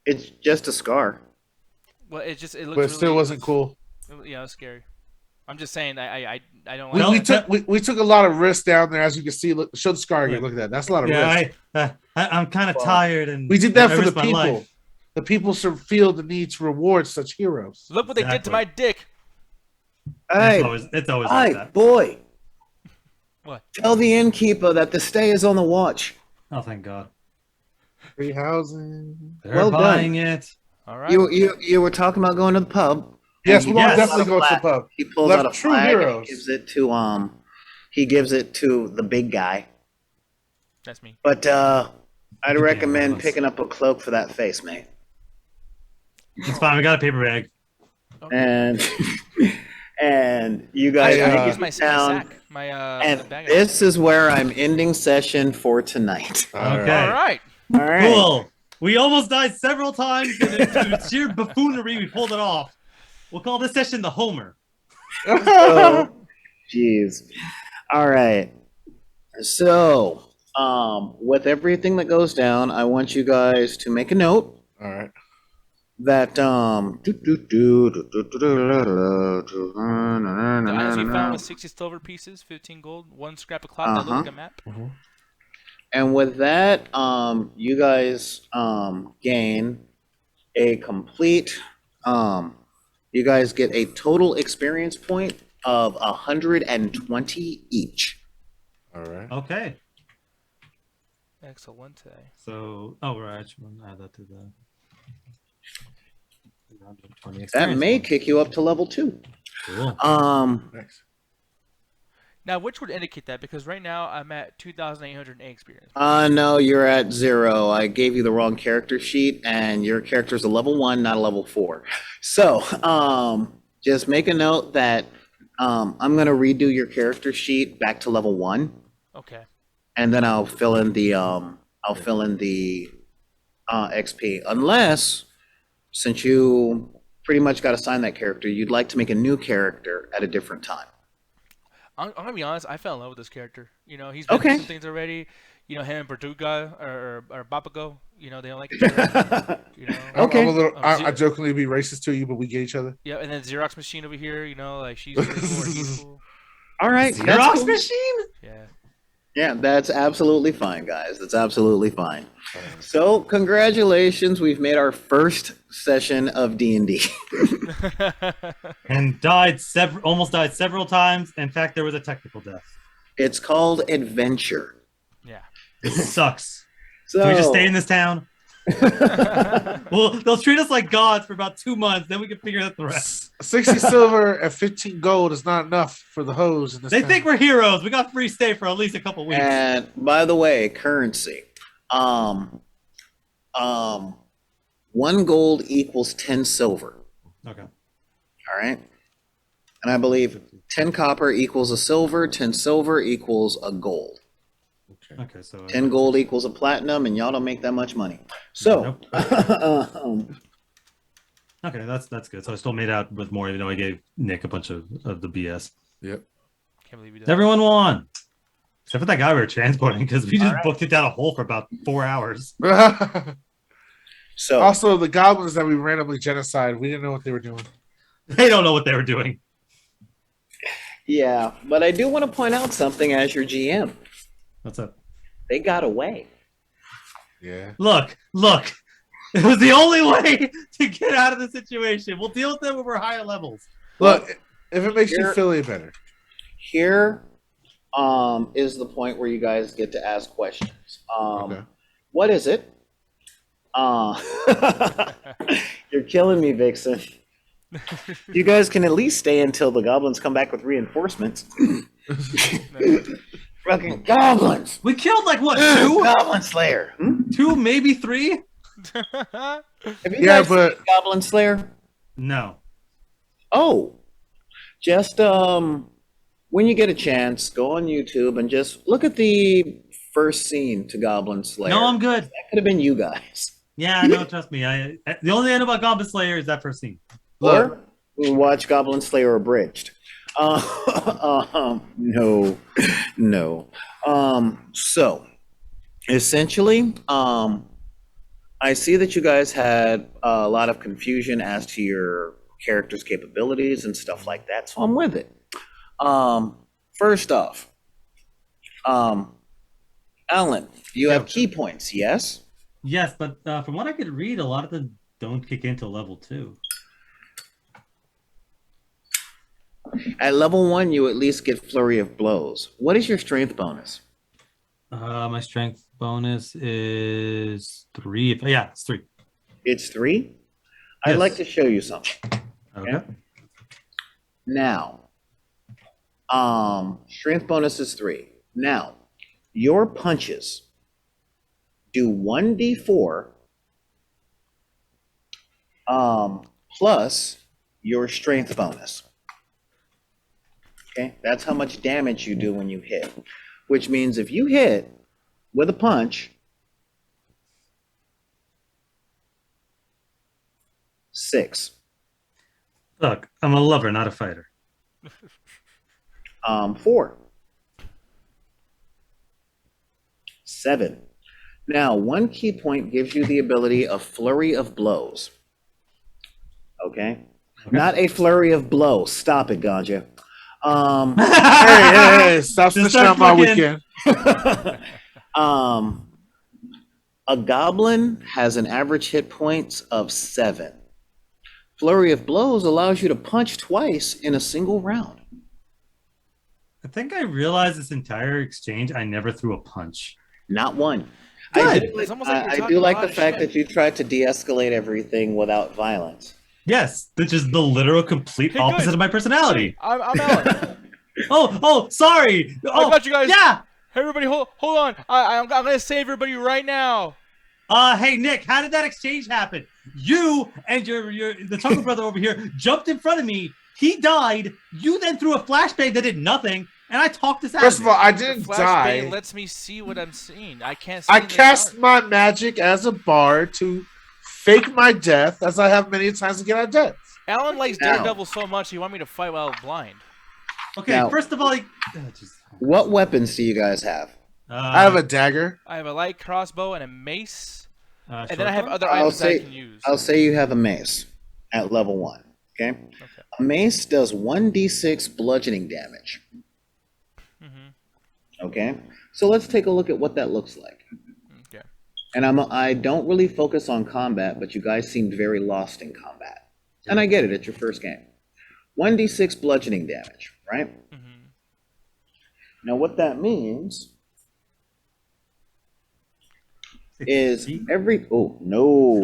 Speaker 2: It's just a scar.
Speaker 1: Well, it looks.
Speaker 4: But it
Speaker 1: really,
Speaker 4: still wasn't cool.
Speaker 1: Yeah, it was scary. I'm just saying, I don't
Speaker 4: We,
Speaker 1: like.
Speaker 4: we took a lot of risks down there, as you can see. Look, show the scar again. Look at that. That's a lot of risk.
Speaker 3: I'm kind of tired, and
Speaker 4: We did that
Speaker 3: I
Speaker 4: for the
Speaker 3: risked my
Speaker 4: people.
Speaker 3: life.
Speaker 4: The people should feel the need to reward such heroes.
Speaker 1: Look what they did to
Speaker 3: Exactly.
Speaker 1: my dick.
Speaker 2: Hey,
Speaker 3: It's always like
Speaker 2: hey,
Speaker 3: that.
Speaker 2: boy.
Speaker 1: What?
Speaker 2: Tell the innkeeper that the stay is on the watch.
Speaker 3: Oh, thank God.
Speaker 4: Free housing.
Speaker 3: They're
Speaker 2: Well done.
Speaker 3: buying it.
Speaker 1: All right.
Speaker 2: You were talking about going to the pub.
Speaker 4: Yes,
Speaker 2: And
Speaker 4: we're
Speaker 2: he
Speaker 3: Yes.
Speaker 4: definitely
Speaker 2: pulls
Speaker 4: going
Speaker 2: out
Speaker 4: to
Speaker 2: a
Speaker 4: the pub.
Speaker 2: He pulls
Speaker 4: Left
Speaker 2: out a
Speaker 4: true
Speaker 2: flag
Speaker 4: heroes.
Speaker 2: and he gives it to the big guy.
Speaker 1: That's me.
Speaker 2: But I'd recommend
Speaker 3: Nice.
Speaker 2: picking up a cloak for that face, mate.
Speaker 3: It's fine. We got a paper bag.
Speaker 2: And and you guys
Speaker 4: I
Speaker 2: make
Speaker 4: think
Speaker 1: Here's
Speaker 2: it
Speaker 1: my
Speaker 2: down.
Speaker 1: sack. My
Speaker 2: And
Speaker 1: bag.
Speaker 2: this is where I'm ending session for tonight.
Speaker 3: Okay.
Speaker 1: All right.
Speaker 2: All right.
Speaker 3: Cool. We almost died several times, and it's sheer buffoonery. We pulled it off. We'll call this session the Homer.
Speaker 2: So, jeez. All right. So, with everything that goes down, I want you guys to make a note
Speaker 4: All right.
Speaker 2: that
Speaker 1: The items we found was 60 silver pieces, 15 gold, 1 scrap of cloth that looked like a map.
Speaker 2: and with that, you guys gain a complete. You guys get a total experience point of 120 each.
Speaker 4: All right.
Speaker 3: Okay.
Speaker 1: Excellent.
Speaker 3: So, right. I should add that to the 120
Speaker 2: That
Speaker 3: experience
Speaker 2: may
Speaker 3: points.
Speaker 2: kick you up to level 2.
Speaker 3: Cool.
Speaker 4: Next.
Speaker 1: Now, which would indicate that? Because right now I'm at 2,808 experience.
Speaker 2: No, you're at 0. I gave you the wrong character sheet, and your character's a level 1, not a level 4. So, just make a note that I'm gonna redo your character sheet back to level 1,
Speaker 1: Okay.
Speaker 2: and then I'll fill in the XP. Unless, since you pretty much got assigned that character, you'd like to make a new character at a different time.
Speaker 1: I'm gonna be honest. I fell in love with this character. You know, he's been
Speaker 2: Okay.
Speaker 1: through some things already. You know, him and Bertuga or Bapago. You know, they don't like each other. You know.
Speaker 2: Okay.
Speaker 4: I'm a little,
Speaker 1: Ze-
Speaker 4: I jokingly be racist to you, but we get each other.
Speaker 1: Yeah, and then Xerox machine over here. You know, like she's pretty cool. And he's cool.
Speaker 2: All right, that's
Speaker 3: Xerox
Speaker 2: cool.
Speaker 3: machine?
Speaker 1: Yeah.
Speaker 2: Yeah, that's absolutely fine, guys. That's absolutely fine. So, congratulations, we've made our first session of D&D.
Speaker 3: And almost died several times. In fact, there was a technical death.
Speaker 2: It's called Adventure.
Speaker 1: Yeah.
Speaker 3: This sucks.
Speaker 2: So,
Speaker 3: Can we just stay in this town? Well, they'll treat us like gods for about 2 months, then we can figure out the rest.
Speaker 4: 60 silver and 15 gold is not enough for the hose in this
Speaker 3: They
Speaker 4: town.
Speaker 3: think we're heroes. We got free stay for at least a couple weeks.
Speaker 2: And by the way, currency. 1 gold equals 10 silver.
Speaker 3: Okay.
Speaker 2: All right. And I believe 10 copper equals a silver, 10 silver equals a gold.
Speaker 3: Okay, so
Speaker 2: 10 gold equals a platinum, and y'all don't make that much money. So,
Speaker 3: okay, that's good. So I still made out with more, even though I gave Nick a bunch of the BS.
Speaker 4: Yep.
Speaker 1: Can't believe you did.
Speaker 3: Everyone won, except for that guy we were transporting because we just booked it down a hole for about 4 hours.
Speaker 2: so
Speaker 4: Also, the goblins that we randomly genocide, we didn't know what they were doing.
Speaker 3: They don't know what they were doing.
Speaker 2: yeah, but I do want to point out something as your GM.
Speaker 3: What's up?
Speaker 2: They got away.
Speaker 4: Yeah.
Speaker 3: Look. It was the only way to get out of the situation. We'll deal with them when we're higher levels.
Speaker 4: Look, if it makes you
Speaker 2: Here-
Speaker 4: feel any better.
Speaker 2: Here is the point where you guys get to ask questions.
Speaker 4: Okay.
Speaker 2: What is it? You're killing me, Vixen. You guys can at least stay until the goblins come back with reinforcements. Fucking goblins.
Speaker 3: We killed like what, 2?
Speaker 2: Goblin Slayer. Hmm?
Speaker 3: 2, maybe 3?
Speaker 2: Have you
Speaker 4: Yeah,
Speaker 2: guys
Speaker 4: but-
Speaker 2: seen Goblin Slayer?
Speaker 3: No.
Speaker 2: Oh, just when you get a chance, go on YouTube and just look at the first scene to Goblin Slayer.
Speaker 3: No, I'm good.
Speaker 2: That could have been you guys.
Speaker 3: Yeah, no, trust me. The only thing I know about Goblin Slayer is that first scene.
Speaker 2: Or watch Goblin Slayer Abridged. No. So essentially, I see that you guys had a lot of confusion as to your character's capabilities and stuff like that, so I'm with it. First off, Alan, you have key points, yes?
Speaker 3: Yes, but from what I could read, a lot of them don't kick into level 2.
Speaker 2: At level 1, you at least get Flurry of Blows. What is your strength bonus?
Speaker 3: My strength bonus is 3. Yeah, it's 3.
Speaker 2: It's 3? I'd
Speaker 3: Yes.
Speaker 2: like to show you something.
Speaker 3: Okay.
Speaker 2: Now, strength bonus is 3. Now, your punches do 1d4 plus your strength bonus. Okay, that's how much damage you do when you hit. Which means if you hit with a punch, 6.
Speaker 3: Look, I'm a lover, not a fighter.
Speaker 2: 4. 7. Now, 1 key point gives you the ability of Flurry of Blows. Okay? Not a flurry of blows. Stop it, Ganja.
Speaker 4: Hey, stop
Speaker 3: Just
Speaker 4: snitching on my
Speaker 3: fucking-
Speaker 4: weekend.
Speaker 2: A goblin has an average hit points of 7. Flurry of Blows allows you to punch twice in a single round.
Speaker 3: I think I realized this entire exchange, I never threw a punch.
Speaker 2: Not one.
Speaker 3: Good.
Speaker 1: It's almost like you're
Speaker 2: I
Speaker 1: talking
Speaker 2: do like
Speaker 1: a
Speaker 2: the
Speaker 1: lot of
Speaker 2: fact
Speaker 1: shit.
Speaker 2: that you tried to de-escalate everything without violence.
Speaker 3: Yes, which is the literal complete
Speaker 1: Hey,
Speaker 3: opposite
Speaker 1: good.
Speaker 3: of my personality.
Speaker 1: I'm Alan.
Speaker 3: Oh, sorry.
Speaker 1: I got you guys.
Speaker 3: Yeah.
Speaker 1: Hey, everybody, hold on. I'm gonna save everybody right now.
Speaker 3: Hey Nick, how did that exchange happen? You and the Tucker brother over here jumped in front of me. He died. You then threw a flashbang that did nothing, and I talked this out.
Speaker 4: First of all, I
Speaker 1: The
Speaker 4: didn't
Speaker 1: flashbang
Speaker 4: die.
Speaker 1: lets me see what I'm seeing. I can't see.
Speaker 4: I
Speaker 1: in the
Speaker 4: cast
Speaker 1: dark.
Speaker 4: my magic as a bard to fake my death, as I have many times to get out of death.
Speaker 1: Alan likes
Speaker 2: Now.
Speaker 1: Daredevil so much he want me to fight while blind.
Speaker 3: Okay,
Speaker 2: Now-
Speaker 3: first of all,
Speaker 2: What weapons do you guys have?
Speaker 4: I have a dagger.
Speaker 1: I have a light crossbow and a mace, and then I
Speaker 3: short
Speaker 1: have
Speaker 3: bow?
Speaker 1: other
Speaker 2: I'll
Speaker 1: items that I
Speaker 2: say-
Speaker 1: can use.
Speaker 2: I'll say you have a mace at level 1. Okay? A mace does 1d6 bludgeoning damage.
Speaker 1: Mm-hmm.
Speaker 2: Okay? So let's take a look at what that looks like.
Speaker 1: Okay.
Speaker 2: And I don't really focus on combat, but you guys seemed very lost in combat. And I get it, it's your first game. 1d6 bludgeoning damage, right?
Speaker 1: Mm-hmm.
Speaker 2: Now what that means is every, oh, no.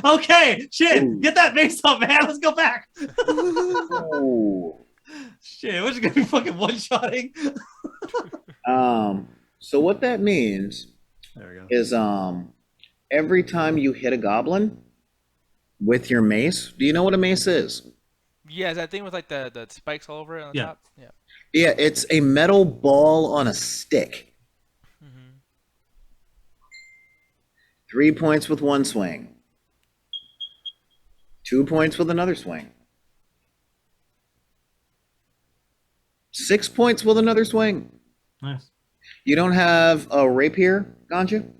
Speaker 3: Okay, shit,
Speaker 2: Ooh.
Speaker 3: get that mace up, man. Let's go back.
Speaker 2: Ooh.
Speaker 3: Shit, we're just gonna be fucking one-shotting.
Speaker 2: So what that means
Speaker 3: There we go.
Speaker 2: is every time you hit a goblin with your mace, do you know what a mace is?
Speaker 1: Yeah, is that thing with like the spikes all over it on the
Speaker 3: Yeah.
Speaker 1: top? Yeah.
Speaker 2: Yeah, it's a metal ball on a stick.
Speaker 1: Mm-hmm.
Speaker 2: 3 points with one swing. 2 points with another swing. 6 points with another swing.
Speaker 3: Nice.
Speaker 2: You don't have a rapier, Ganja?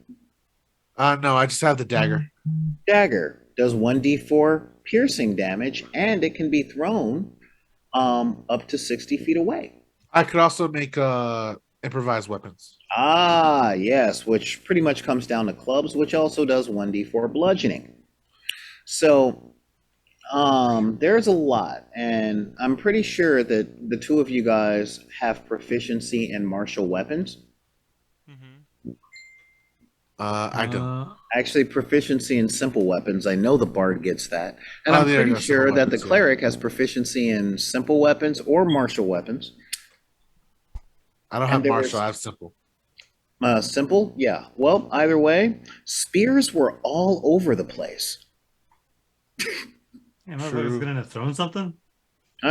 Speaker 4: No, I just have the dagger.
Speaker 2: Dagger does 1d4 piercing damage, and it can be thrown up to 60 feet away.
Speaker 4: I could also make improvised weapons.
Speaker 2: Ah, yes, which pretty much comes down to clubs, which also does 1d4 bludgeoning. So, there's a lot, and I'm pretty sure that the two of you guys have proficiency in martial weapons.
Speaker 1: Mm-hmm.
Speaker 4: I don't.
Speaker 2: Actually, proficiency in simple weapons. I know the bard gets that. And
Speaker 4: Oh,
Speaker 2: I'm
Speaker 4: there you
Speaker 2: pretty
Speaker 4: go,
Speaker 2: sure
Speaker 4: simple
Speaker 2: that the
Speaker 4: weapons, yeah.
Speaker 2: cleric has proficiency in simple weapons or martial weapons.
Speaker 4: I don't
Speaker 2: And
Speaker 4: have
Speaker 2: there
Speaker 4: martial.
Speaker 2: was-
Speaker 4: I have simple.
Speaker 2: Simple, yeah. Well, either way, spears were all over the place.
Speaker 3: Yeah, motherfucker's
Speaker 4: True.
Speaker 3: gonna have thrown something.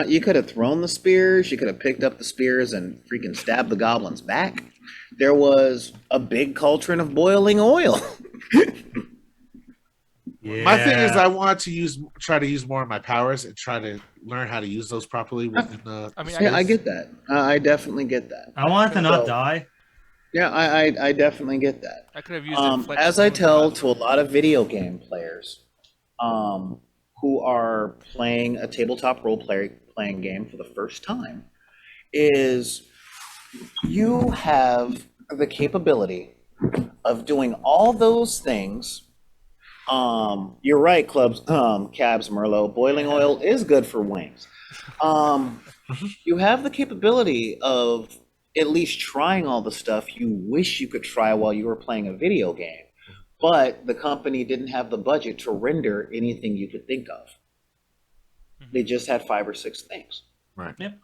Speaker 2: You could have thrown the spears, you could have picked up the spears and freaking stabbed the goblins back. There was a big cauldron of boiling oil.
Speaker 3: Yeah.
Speaker 4: My thing is, I want to try to use more of my powers and try to learn how to use those properly within the.
Speaker 1: I mean,
Speaker 2: Yeah, I get that. I definitely get that.
Speaker 3: I want it to not
Speaker 2: So-
Speaker 3: die.
Speaker 2: Yeah, I definitely get that.
Speaker 1: I could have used it. Fletch
Speaker 2: As I
Speaker 1: Stone,
Speaker 2: tell
Speaker 1: by the
Speaker 2: to a
Speaker 1: way.
Speaker 2: lot of video game players who are playing a tabletop playing game for the first time, is you have the capability of doing all those things. You're right, Cabs, Merlot. Boiling oil is good for wings. You have the capability of at least trying all the stuff you wish you could try while you were playing a video game, but the company didn't have the budget to render anything you could think of. They just had 5 or 6 things.
Speaker 4: Right.
Speaker 3: Yep.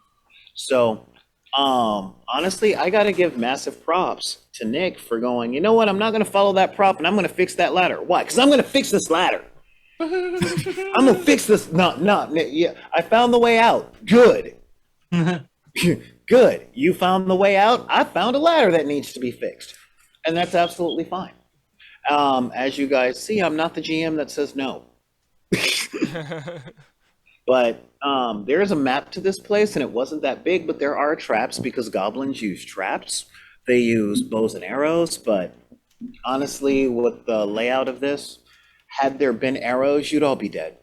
Speaker 2: So, honestly, I got to give massive props to Nick for going, you know what, I'm not going to follow that prop and I'm going to fix that ladder. Why? Because I'm going to fix this ladder. I'm going to fix this. No, Nick, yeah, I found the way out. Good. Good. You found the way out. I found a ladder that needs to be fixed. And that's absolutely fine. As you guys see, I'm not the GM that says no. But there is a map to this place, and it wasn't that big, but there are traps because goblins use traps. They use bows and arrows, but honestly, with the layout of this, had there been arrows, you'd all be dead.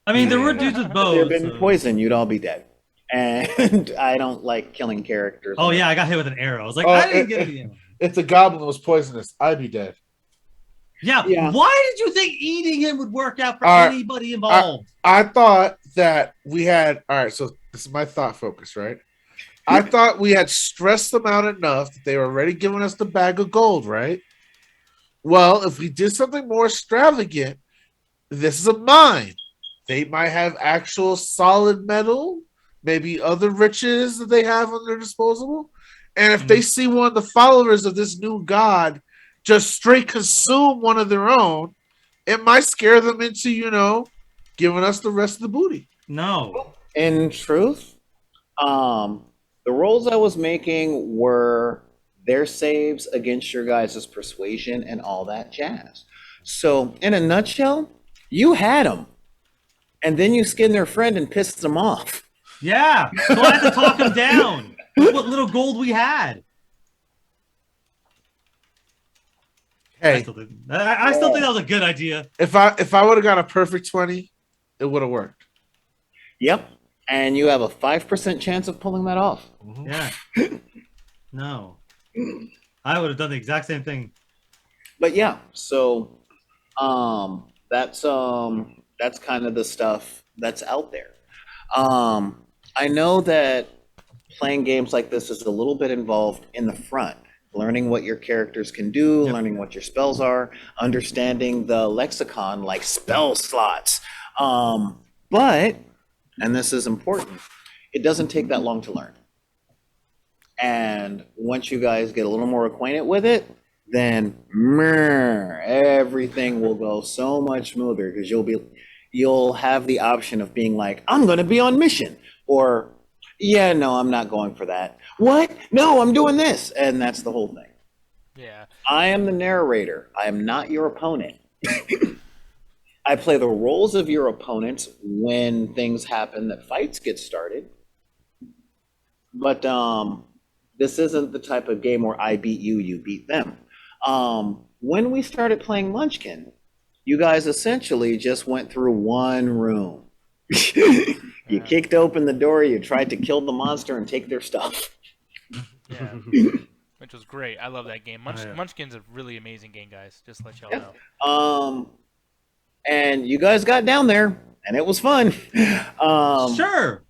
Speaker 3: I mean, there were dudes with
Speaker 2: Had
Speaker 3: bows.
Speaker 2: there been
Speaker 3: so-
Speaker 2: poison, you'd all be dead. And I don't like killing characters.
Speaker 3: Oh yeah, I got hit with an arrow. I was like,
Speaker 4: Oh,
Speaker 3: I didn't get it.
Speaker 4: If the goblin was poisonous, I'd be dead.
Speaker 3: Yeah.
Speaker 2: Yeah.
Speaker 3: Why did you think eating him would work out for
Speaker 4: All right.
Speaker 3: anybody involved?
Speaker 4: I thought that we had. All right, so this is my thought focus, right? I thought we had stressed them out enough that they were already giving us the bag of gold, right? Well, if we did something more extravagant, this is a mine. They might have actual solid metal, maybe other riches that they have on their disposal. And if they see one of the followers of this new god just straight consume one of their own, it might scare them into, giving us the rest of the booty.
Speaker 3: No.
Speaker 2: In truth, the rolls I was making were their saves against your guys' persuasion and all that jazz. So, in a nutshell, you had them. And then you skinned their friend and pissed them off.
Speaker 3: Yeah. So I had to talk him down. With what little gold we had. I
Speaker 4: Hey,
Speaker 3: still think that was a good idea.
Speaker 4: if I would have got a perfect 20, it would have worked.
Speaker 2: Yep. And you have a 5% chance of pulling that off.
Speaker 3: Yeah. No. I would have done the exact same thing.
Speaker 2: But yeah, so that's kind of the stuff that's out there. I know that playing games like this is a little bit involved in the front, learning what your characters can do,
Speaker 3: Yep.
Speaker 2: learning what your spells are, understanding the lexicon like spell slots. But, and this is important, it doesn't take that long to learn. And once you guys get a little more acquainted with it, then everything will go so much smoother because you'll have the option of being like, I'm going to be on mission, or yeah, no, I'm not going for that. What? No, I'm doing this. And that's the whole thing.
Speaker 1: Yeah.
Speaker 2: I am the narrator. I am not your opponent. I play the roles of your opponents when things happen that fights get started. But this isn't the type of game where I beat you, you beat them. When we started playing Munchkin, you guys essentially just went through one room. You kicked open the door, you tried to kill the monster and take their stuff.
Speaker 1: Yeah. Which was great. I love that game.
Speaker 3: Yeah.
Speaker 1: Munchkin's a really amazing game, guys. Just to let y'all know.
Speaker 2: And you guys got down there, and it was fun.
Speaker 3: Sure.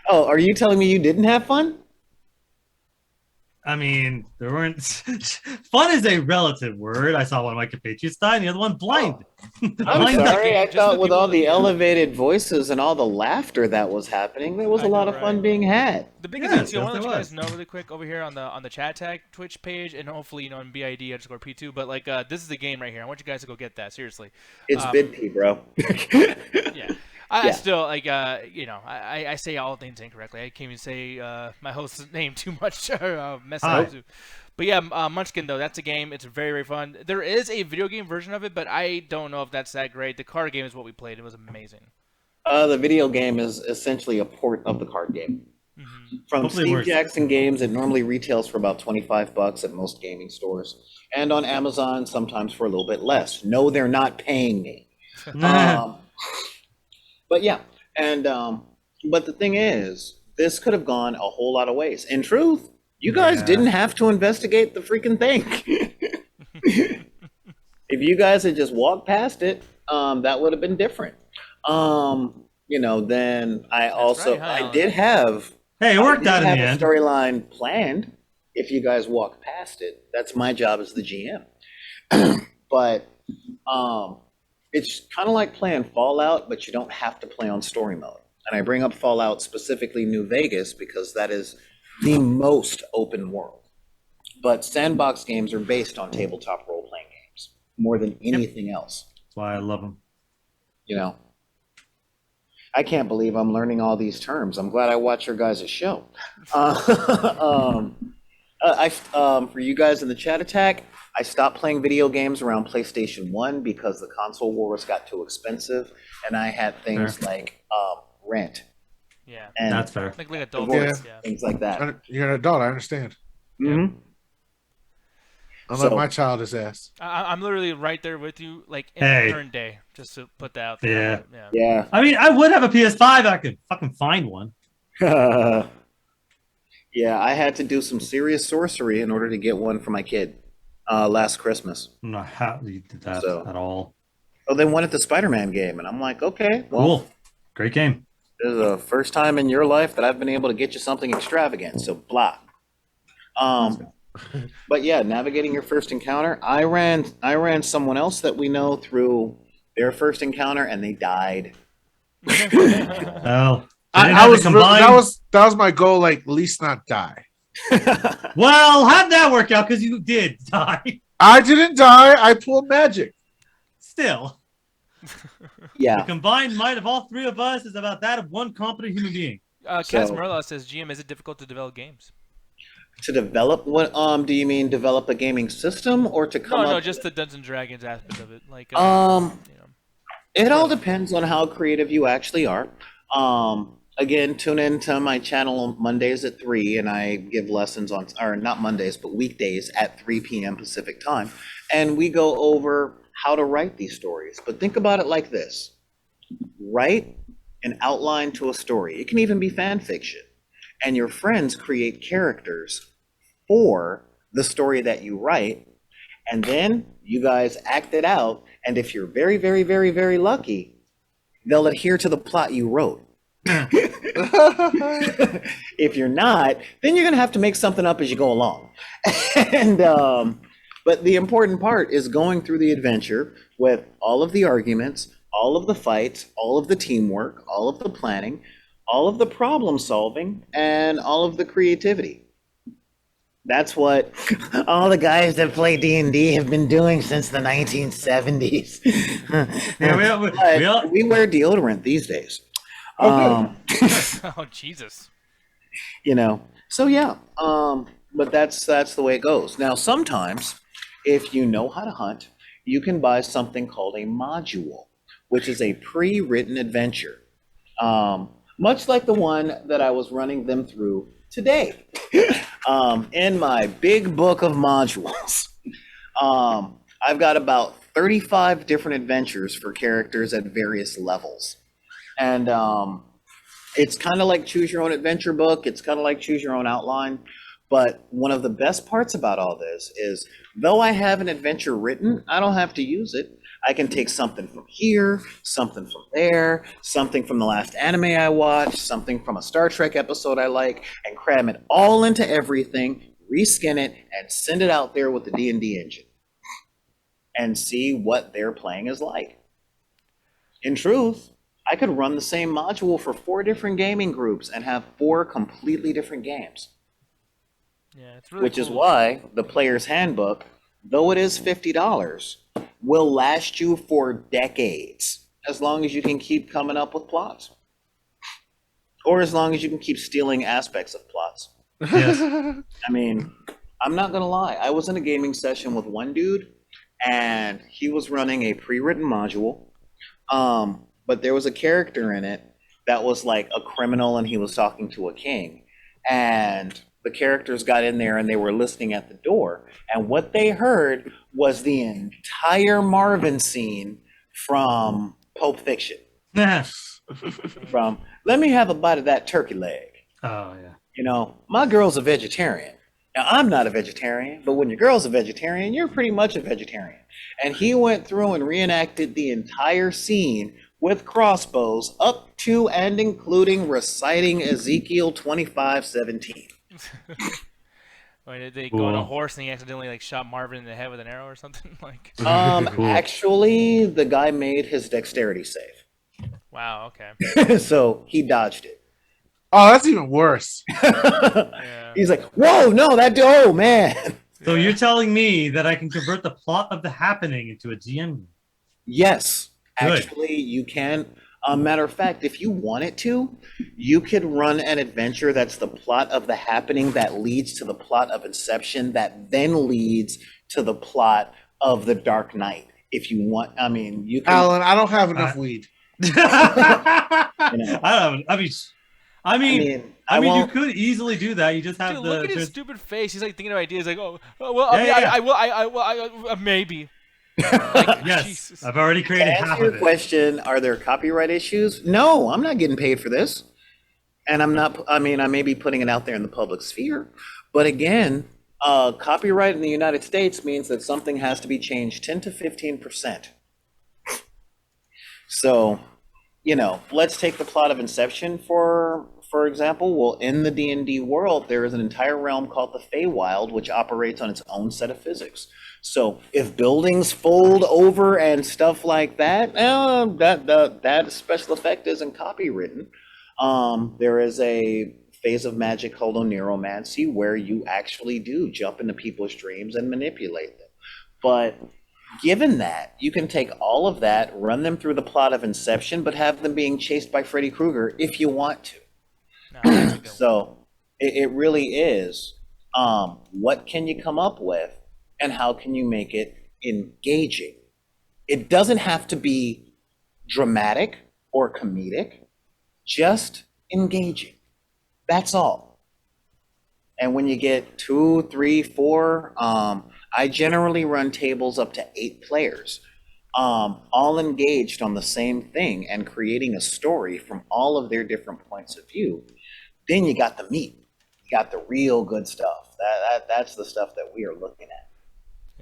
Speaker 2: Oh, are you telling me you didn't have fun?
Speaker 3: I mean, there weren't. Fun is a relative word. I saw one of my compatriots die, and the other one blind.
Speaker 2: I'm
Speaker 3: Blind
Speaker 1: that
Speaker 2: sorry.
Speaker 1: game,
Speaker 2: I
Speaker 1: just
Speaker 2: thought
Speaker 1: the
Speaker 2: with
Speaker 1: people
Speaker 2: all
Speaker 1: that-
Speaker 2: the elevated voices and all the laughter that was happening, there was
Speaker 1: I
Speaker 2: a lot
Speaker 1: know,
Speaker 2: of fun
Speaker 1: right?
Speaker 2: being had.
Speaker 1: The biggest
Speaker 3: Yes,
Speaker 1: thing, I
Speaker 3: yes,
Speaker 1: want to let
Speaker 3: there
Speaker 1: you guys
Speaker 3: was.
Speaker 1: know really quick over here on the chat tag Twitch page, and hopefully in BID underscore P2. But like this is the game right here. I want you guys to go get that seriously.
Speaker 2: It's VidP, bro.
Speaker 1: Yeah. I
Speaker 2: Yeah.
Speaker 1: still like I say all things incorrectly. I can't even say my host's name too much or mess it up too. But yeah, Munchkin though, that's a game. It's very very fun. There is a video game version of it, but I don't know if that's that great. The card game is what we played. It was amazing.
Speaker 2: The video game is essentially a port of the card game. From
Speaker 3: Hopefully it
Speaker 2: Steve
Speaker 3: works.
Speaker 2: Jackson Games, it normally retails for about $25 at most gaming stores, and on Amazon sometimes for a little bit less. No, they're not paying me. But yeah, and but the thing is, this could have gone a whole lot of ways. In truth, you guys
Speaker 3: Yeah.
Speaker 2: didn't have to investigate the freaking thing. If you guys had just walked past it, that would have been different. Then I also
Speaker 1: right, huh,
Speaker 2: I
Speaker 1: Alan?
Speaker 2: did have
Speaker 3: Hey, it worked out in the
Speaker 2: a
Speaker 3: end.
Speaker 2: storyline planned. If you guys walk past it, that's my job as the GM. But it's kind of like playing Fallout, but you don't have to play on story mode. And I bring up Fallout, specifically New Vegas, because that is the most open world. But sandbox games are based on tabletop role-playing games more than anything else.
Speaker 3: That's why I love them.
Speaker 2: You know, I can't believe I'm learning all these terms. I'm glad I watch your guys' show. For you guys in the chat attack, I stopped playing video games around PlayStation 1 because the console wars got too expensive, and I had things like rent
Speaker 1: Yeah.
Speaker 2: and
Speaker 3: That's fair.
Speaker 1: Like adult
Speaker 2: divorce,
Speaker 1: yeah.
Speaker 2: things like that.
Speaker 4: You're an adult, I understand.
Speaker 2: Mhm.
Speaker 4: Unlike
Speaker 2: So-
Speaker 4: my childish ass.
Speaker 1: I'm literally right there with you, like in
Speaker 3: Hey.
Speaker 1: the current day, just to put that out there. Yeah.
Speaker 2: Yeah.
Speaker 3: I mean, I would have a PS5. I could fucking find one.
Speaker 2: Yeah, I had to do some serious sorcery in order to get one for my kid last Christmas.
Speaker 3: I'm not how you did that
Speaker 2: So-
Speaker 3: at all.
Speaker 2: Oh, they wanted the Spider-Man game, and I'm like, okay, well,
Speaker 3: Cool. Great game.
Speaker 2: this is the first time in your life that I've been able to get you something extravagant. So blah. But yeah, navigating your first encounter. I ran someone else that we know through their first encounter, and they died.
Speaker 3: Oh.
Speaker 4: That was my goal, like at least not die.
Speaker 3: Well, how'd that work out? Because you did die.
Speaker 4: I didn't die, I pulled magic.
Speaker 3: Still, the
Speaker 2: Yeah.
Speaker 3: combined might of all three of us is about that of one competent human being.
Speaker 1: Kaz
Speaker 2: So-
Speaker 1: Merla says, GM, is it difficult to develop games?
Speaker 2: To develop what? Do you mean develop a gaming system or to come up?
Speaker 1: No, just the Dungeons and Dragons aspect of it. Like,
Speaker 2: It all depends on how creative you actually are. Again, tune in to my channel on Mondays at 3, and I give lessons on, or not Mondays, but weekdays at 3 p.m. Pacific time. And we go over how to write these stories. But think about it like this. Write an outline to a story. It can even be fan fiction. And your friends create characters for the story that you write. And then you guys act it out. And if you're very, very, very, very lucky, they'll adhere to the plot you wrote. If you're not, then you're going to have to make something up as you go along. And but the important part is going through the adventure with all of the arguments, all of the fights, all of the teamwork, all of the planning, all of the problem solving, and all of the creativity. That's what all the guys that play D&D have been doing since the 1970s.
Speaker 3: Yeah,
Speaker 2: We wear deodorant these days.
Speaker 1: oh, Jesus.
Speaker 2: So yeah, but that's the way it goes. Now, sometimes if you know how to hunt, you can buy something called a module, which is a pre-written adventure, much like the one that I was running them through today. In my big book of modules, I've got about 35 different adventures for characters at various levels. And it's kind of like choose your own adventure book. It's kind of like choose your own outline. But one of the best parts about all this is, though I have an adventure written, I don't have to use it. I can take something from here, something from there, something from the last anime I watched, something from a Star Trek episode I like, and cram it all into everything, reskin it, and send it out there with the D&D engine and see what their playing is like. In truth, I could run the same module for 4 different gaming groups and have 4 completely different games.
Speaker 1: Yeah, it's really
Speaker 2: Which is
Speaker 1: cool.
Speaker 2: why the player's handbook, though it is $50, will last you for decades, as long as you can keep coming up with plots. Or as long as you can keep stealing aspects of plots.
Speaker 3: Yes.
Speaker 2: I mean, I'm not gonna lie. I was in a gaming session with one dude, and he was running a pre-written module. But there was a character in it that was like a criminal, and he was talking to a king. And the characters got in there, and they were listening at the door. And what they heard was the entire Marvin scene from Pulp Fiction. From, let me have a bite of that turkey leg.
Speaker 3: Oh yeah.
Speaker 2: You know, my girl's a vegetarian. Now, I'm not a vegetarian, but when your girl's a vegetarian, you're pretty much a vegetarian. And he went through and reenacted the entire scene with crossbows up to and including reciting Ezekiel 25:17.
Speaker 1: Or did they go on a
Speaker 3: Cool.
Speaker 1: horse and he accidentally like shot Marvin in the head with an arrow or something? Like,
Speaker 3: Cool.
Speaker 2: Actually, the guy made his dexterity save.
Speaker 1: wow, okay.
Speaker 2: So he dodged it.
Speaker 4: Oh, that's even worse.
Speaker 1: Yeah.
Speaker 2: He's like, whoa, no, oh, man.
Speaker 3: So you're telling me that I can convert the plot of the happening into a GM?
Speaker 2: Yes,
Speaker 3: Good.
Speaker 2: actually, you can. Matter of fact, if you wanted to, you could run an adventure that's the plot of the happening that leads to the plot of Inception that then leads to the plot of The Dark Knight. If you want, I mean, you can.
Speaker 4: Alan, I don't have enough weed.
Speaker 3: I
Speaker 2: You know.
Speaker 3: don't. I mean, you
Speaker 2: won't-
Speaker 3: could easily do that. You just have
Speaker 1: Dude,
Speaker 3: the.
Speaker 1: look at his
Speaker 3: trans-
Speaker 1: stupid face. He's like thinking of ideas. Like, well,
Speaker 3: Yeah.
Speaker 1: I will, maybe. Like,
Speaker 3: Yes,
Speaker 1: Jesus.
Speaker 3: I've already
Speaker 2: To
Speaker 3: created half
Speaker 2: answer
Speaker 3: of
Speaker 2: your
Speaker 3: it.
Speaker 2: question, are there copyright issues? No, I'm not getting paid for this. And I'm not, I mean, I may be putting it out there in the public sphere. But again, copyright in the United States means that something has to be changed 10 to 15%. So, you know, let's take the plot of Inception for example. Well, in the D&D world, there is an entire realm called the Feywild, which operates on its own set of physics. So if buildings fold over and stuff like that, that special effect isn't copywritten. There is a phase of magic called Oneromancy where you actually do jump into people's dreams and manipulate them. But given that, you can take all of that, run them through the plot of Inception, but have them being chased by Freddy Krueger if you want to.
Speaker 1: No, that's a good one.
Speaker 2: So it really is, what can you come up with and how can you make it engaging? It doesn't have to be dramatic or comedic, just engaging. That's all. And when you get 2, 3, 4, I generally run tables up to 8 players, all engaged on the same thing and creating a story from all of their different points of view. Then you got the meat. You got the real good stuff. That's the stuff that we are looking at.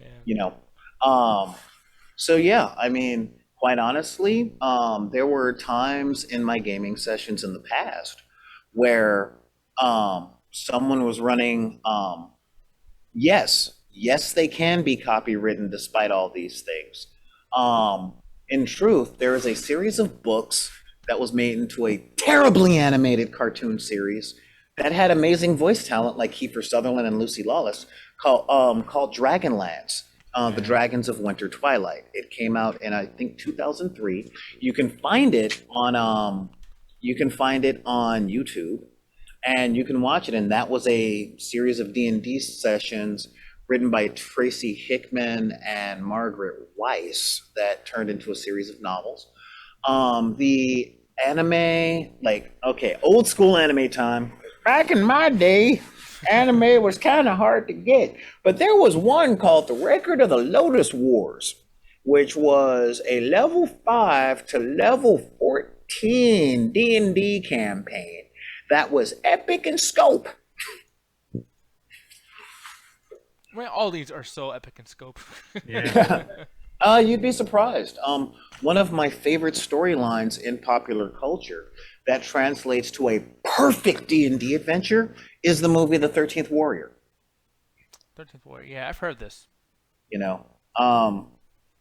Speaker 1: Yeah.
Speaker 2: You know, so yeah, I mean, quite honestly, there were times in my gaming sessions in the past where someone was running, yes, they can be copywritten despite all these things. In truth, there is a series of books that was made into a terribly animated cartoon series that had amazing voice talent like Kiefer Sutherland and Lucy Lawless called Dragonlance. The Dragons of Winter Twilight. It came out in, I think, 2003. You can find it on YouTube, and you can watch it. And that was a series of D&D sessions written by Tracy Hickman and Margaret Weiss that turned into a series of novels. The anime, old school anime time. Back in my day, anime was kind of hard to get, but there was one called The Record of the Lotus Wars, which was a level 5 to level 14 D&D campaign that was epic in scope.
Speaker 1: Well, all these are so epic in scope.
Speaker 3: Yeah.
Speaker 2: You'd be surprised. One of my favorite storylines in popular culture that translates to a perfect D&D adventure is the movie The 13th Warrior.
Speaker 1: 13th War. Yeah, I've heard this.
Speaker 2: You know,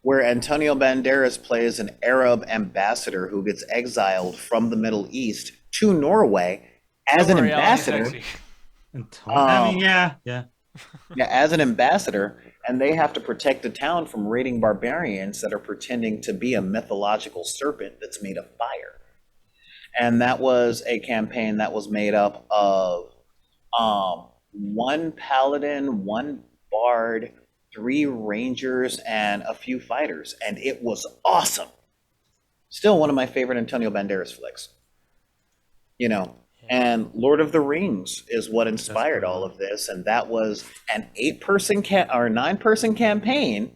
Speaker 2: where Antonio Banderas plays an Arab ambassador who gets exiled from the Middle East to Norway as
Speaker 1: Don't
Speaker 2: an
Speaker 1: worry, Alan, he's
Speaker 2: ambassador.
Speaker 1: sexy.
Speaker 3: I mean, yeah.
Speaker 2: Yeah, as an ambassador, and they have to protect the town from raiding barbarians that are pretending to be a mythological serpent that's made of fire. And that was a campaign that was made up of one paladin, one bard, 3 rangers, and a few fighters, and it was awesome. Still one of my favorite Antonio Banderas flicks. You know, and Lord of the Rings is what inspired all of this, and that was an 8-person or 9-person campaign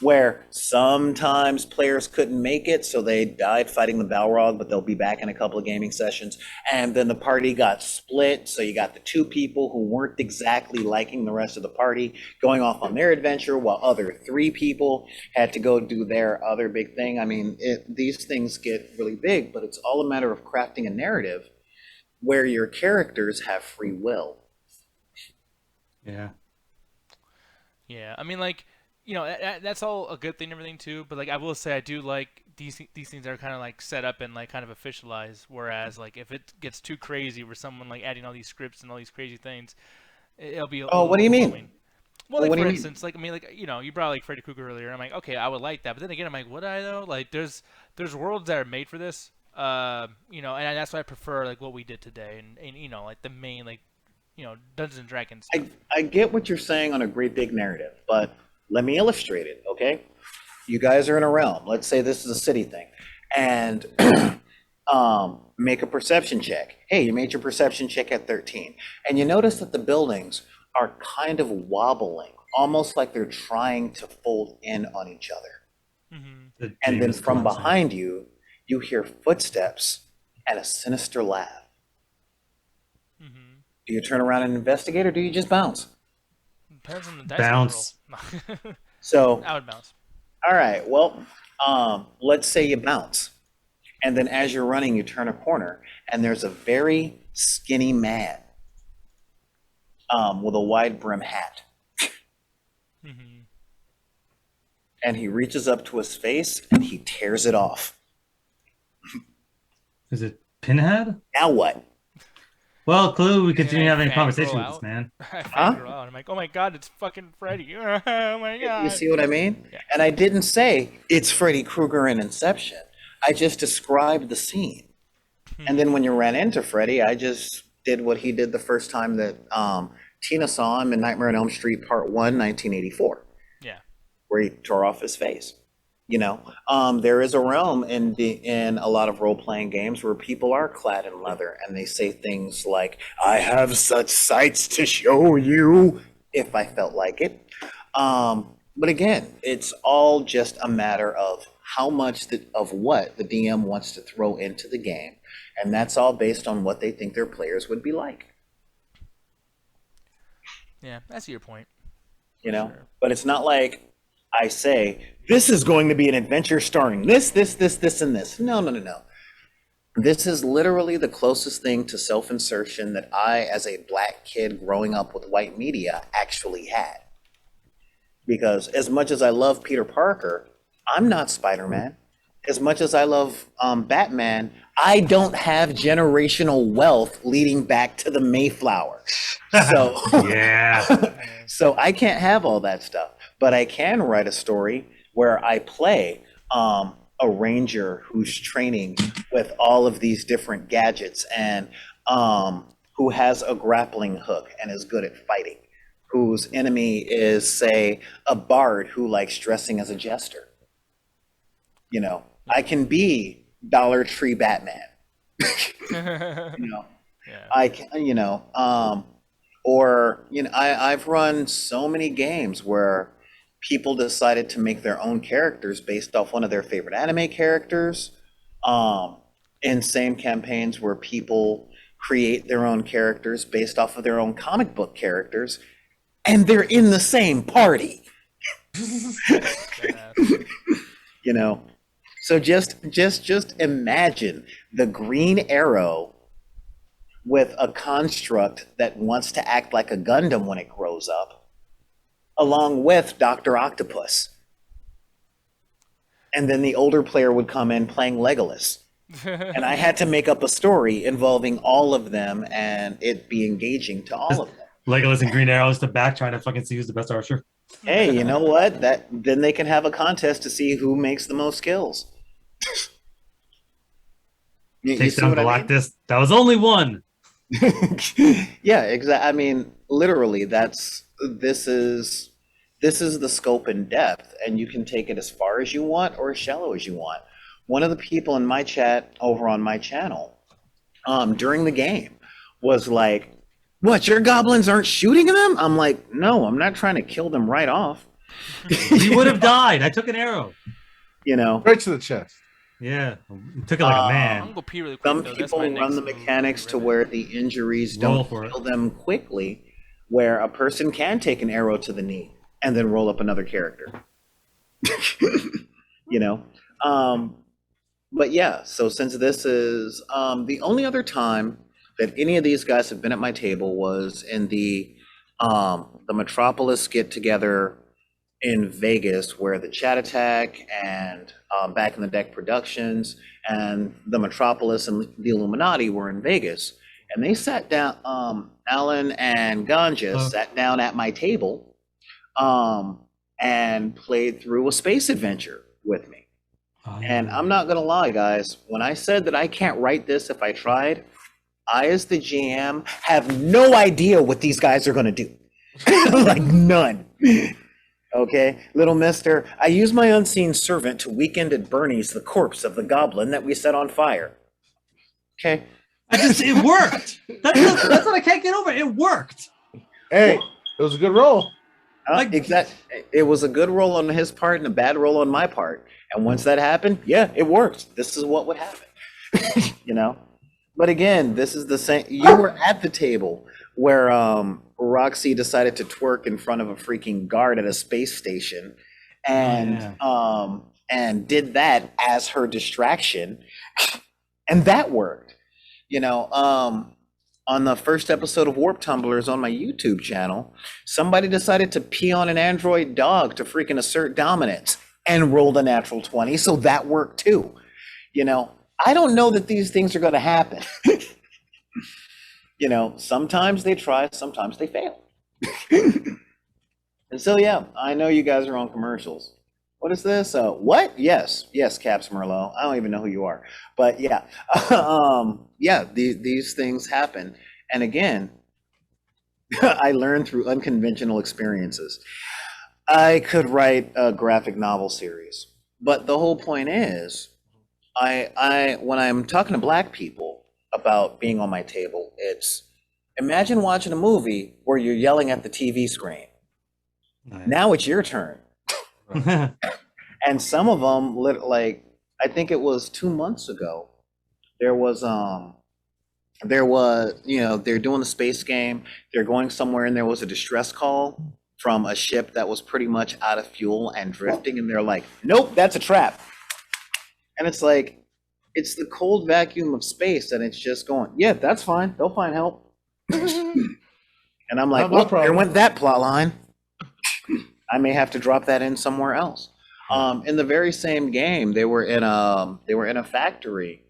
Speaker 2: where sometimes players couldn't make it, so they died fighting the Balrog, but they'll be back in a couple of gaming sessions. And then the party got split, so you got the 2 people who weren't exactly liking the rest of the party going off on their adventure, while other 3 people had to go do their other big thing. I mean, these things get really big, but it's all a matter of crafting a narrative where your characters have free will.
Speaker 3: Yeah.
Speaker 1: Yeah, I mean, like, you know, that's all a good thing and everything too. But like, I will say, I do like these things are kind of like set up and like kind of officialized. Whereas like if it gets too crazy, where someone like adding all these scripts and all these crazy things, it'll be.
Speaker 2: Oh, what do you mean?
Speaker 1: overwhelming. Well, like
Speaker 2: What do
Speaker 1: for
Speaker 2: you mean?
Speaker 1: instance, like I mean, like you know, you brought like Freddy Krueger earlier. I'm like, okay, I would like that, but then again, I'm like, would I though? Like, there's worlds that are made for this. You know, and that's why I prefer like what we did today, and you know, like the main like, you know, Dungeons and Dragons stuff.
Speaker 2: I get what you're saying on a great big narrative, but let me illustrate it, okay? You guys are in a realm. Let's say this is a city thing, and make a perception check. Hey, you made your perception check at 13, and you notice that the buildings are kind of wobbling, almost like they're trying to fold in on each other.
Speaker 1: Mm-hmm.
Speaker 2: And then from behind you, you hear footsteps and a sinister laugh.
Speaker 1: Mm-hmm.
Speaker 2: Do you turn around and investigate, or do you just bounce?
Speaker 1: Depends on the dice
Speaker 3: Bounce.
Speaker 1: roll.
Speaker 2: So,
Speaker 1: I would bounce.
Speaker 2: all right, well, let's say you bounce. And then as you're running, you turn a corner, and there's a very skinny man with a wide brim hat.
Speaker 1: Mm-hmm.
Speaker 2: And he reaches up to his face, and he tears it off.
Speaker 3: Is it Pinhead?
Speaker 2: Now what?
Speaker 3: Well, clearly we continue
Speaker 1: I
Speaker 3: having a
Speaker 1: fangirl
Speaker 3: conversation with
Speaker 1: out.
Speaker 3: this man.
Speaker 1: I
Speaker 2: Huh?
Speaker 1: fangirl out, and I'm like, oh my god, it's fucking Freddy. Oh my god.
Speaker 2: You see what I mean?
Speaker 1: Yeah.
Speaker 2: And I didn't say it's Freddy Krueger in Inception. I just described the scene. And then when you ran into Freddy, I just did what he did the first time that Tina saw him in Nightmare on Elm Street Part 1, 1984,
Speaker 1: Yeah.
Speaker 2: where he tore off his face. You know, there is a realm in a lot of role-playing games where people are clad in leather and they say things like, I have such sights to show you, if I felt like it. But again, it's all just a matter of how much of what the DM wants to throw into the game. And that's all based on what they think their players would be like.
Speaker 1: Yeah, I see your point.
Speaker 2: You know,
Speaker 1: Sure.
Speaker 2: but it's not like I say, this is going to be an adventure starring this, and this. No. This is literally the closest thing to self-insertion that I, as a black kid growing up with white media, actually had. Because as much as I love Peter Parker, I'm not Spider-Man. As much as I love Batman, I don't have generational wealth leading back to the Mayflower. So,
Speaker 3: Yeah.
Speaker 2: so I can't have all that stuff. But I can write a story where I play a ranger who's training with all of these different gadgets and who has a grappling hook and is good at fighting, whose enemy is, say, a bard who likes dressing as a jester. You know, I can be Dollar Tree Batman. You know,
Speaker 1: Yeah.
Speaker 2: I can, you know, or, you know, I've run so many games where people decided to make their own characters based off one of their favorite anime characters. In same campaigns where people create their own characters based off of their own comic book characters, and they're in the same party. You know, so just imagine the Green Arrow with a construct that wants to act like a Gundam when it grows up, along with Dr. Octopus. And then the older player would come in playing Legolas. And I had to make up a story involving all of them and it be engaging to all of them.
Speaker 3: Legolas and Green Arrows to back trying to fucking see who's the best archer.
Speaker 2: Hey, you know what? Then they can have a contest to see who makes the most kills. You
Speaker 3: Takes
Speaker 2: see
Speaker 3: down
Speaker 2: what I mean?
Speaker 3: Galactus. That was only one.
Speaker 2: Yeah, exactly. I mean, literally, this is the scope and depth, and you can take it as far as you want or as shallow as you want. One of the people in my chat over on my channel, during the game, was like, "What? Your goblins aren't shooting them?" I'm like, "No, I'm not trying to kill them right off."
Speaker 3: He would have died. I took an arrow.
Speaker 2: You know,
Speaker 4: Right to the chest.
Speaker 3: Yeah, took it like a
Speaker 1: I'm
Speaker 3: man.
Speaker 1: gonna go pee really quick
Speaker 2: some
Speaker 1: though. That's
Speaker 2: people
Speaker 1: my
Speaker 2: run
Speaker 1: next
Speaker 2: the
Speaker 1: move.
Speaker 2: mechanics to where the injuries
Speaker 3: Roll
Speaker 2: don't
Speaker 3: for it.
Speaker 2: kill them quickly, where a person can take an arrow to the knee and then roll up another character. You know, but yeah. So since this is the only other time that any of these guys have been at my table was in the Metropolis get together in Vegas, where the Chat Attack and Back in the Deck Productions and the Metropolis and the Illuminati were in Vegas, and they sat down. Alan and Ganja sat down at my table, and played through a space adventure with me. And I'm not gonna lie, guys. When I said that I can't write this if I tried, I, as the GM, have no idea what these guys are gonna do. Like none. Okay, little mister, I use my unseen servant to weekend at Bernie's the corpse of the goblin that we set on fire. Okay.
Speaker 3: It worked. That's what I can't get over. It worked.
Speaker 4: Hey, it was a good roll.
Speaker 2: It was a good roll on his part and a bad roll on my part. And once that happened, yeah, it worked. This is what would happen. You know? But again, this is the same. You were at the table where Roxy decided to twerk in front of a freaking guard at a space station, and and did that as her distraction, and that worked. You know, on the first episode of Warp Tumblers on my YouTube channel, somebody decided to pee on an android dog to freaking assert dominance and rolled a natural 20, so that worked too. You know, I don't know that these things are going to happen. You know, sometimes they try, sometimes they fail. And so, yeah, I know you guys are on commercials. What is this? What? Yes, Caps Merlot. I don't even know who you are, but yeah, yeah, these things happen. And again, I learned through unconventional experiences. I could write a graphic novel series, but the whole point is, I when I'm talking to Black people about being on my table, it's imagine watching a movie where you're yelling at the TV screen.
Speaker 3: Nice.
Speaker 2: Now it's your turn. And some of them, like, I think it was 2 months ago, there was, you know, they're doing the space game, they're going somewhere, and there was a distress call from a ship that was pretty much out of fuel and drifting, and they're like, nope, that's a trap. And it's like, it's the cold vacuum of space, and it's just going, yeah, that's fine, they'll find help. And I'm like, well, there went that plot line. I may have to drop that in somewhere else. In the very same game, they were in a factory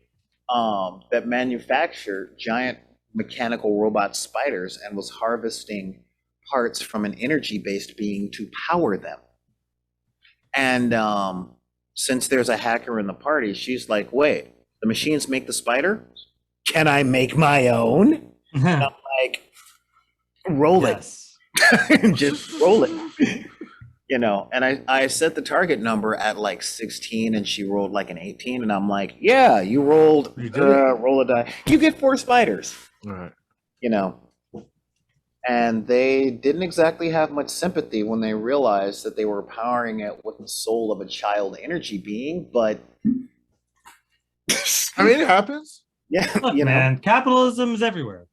Speaker 2: that manufactured giant mechanical robot spiders and was harvesting parts from an energy-based being to power them. And since there's a hacker in the party, she's like, wait, the machines make the spider? Can I make my own? And I'm like, roll it. Just roll it. You know, and I set the target number at like 16 and she rolled like an 18, and I'm like, yeah, you rolled, roll a die. You get 4 spiders.
Speaker 4: All right.
Speaker 2: You know, and they didn't exactly have much sympathy when they realized that they were powering it with the soul of a child energy being, but
Speaker 4: I mean, it happens.
Speaker 2: yeah,
Speaker 3: Look,
Speaker 2: you know.
Speaker 3: man, capitalism is everywhere.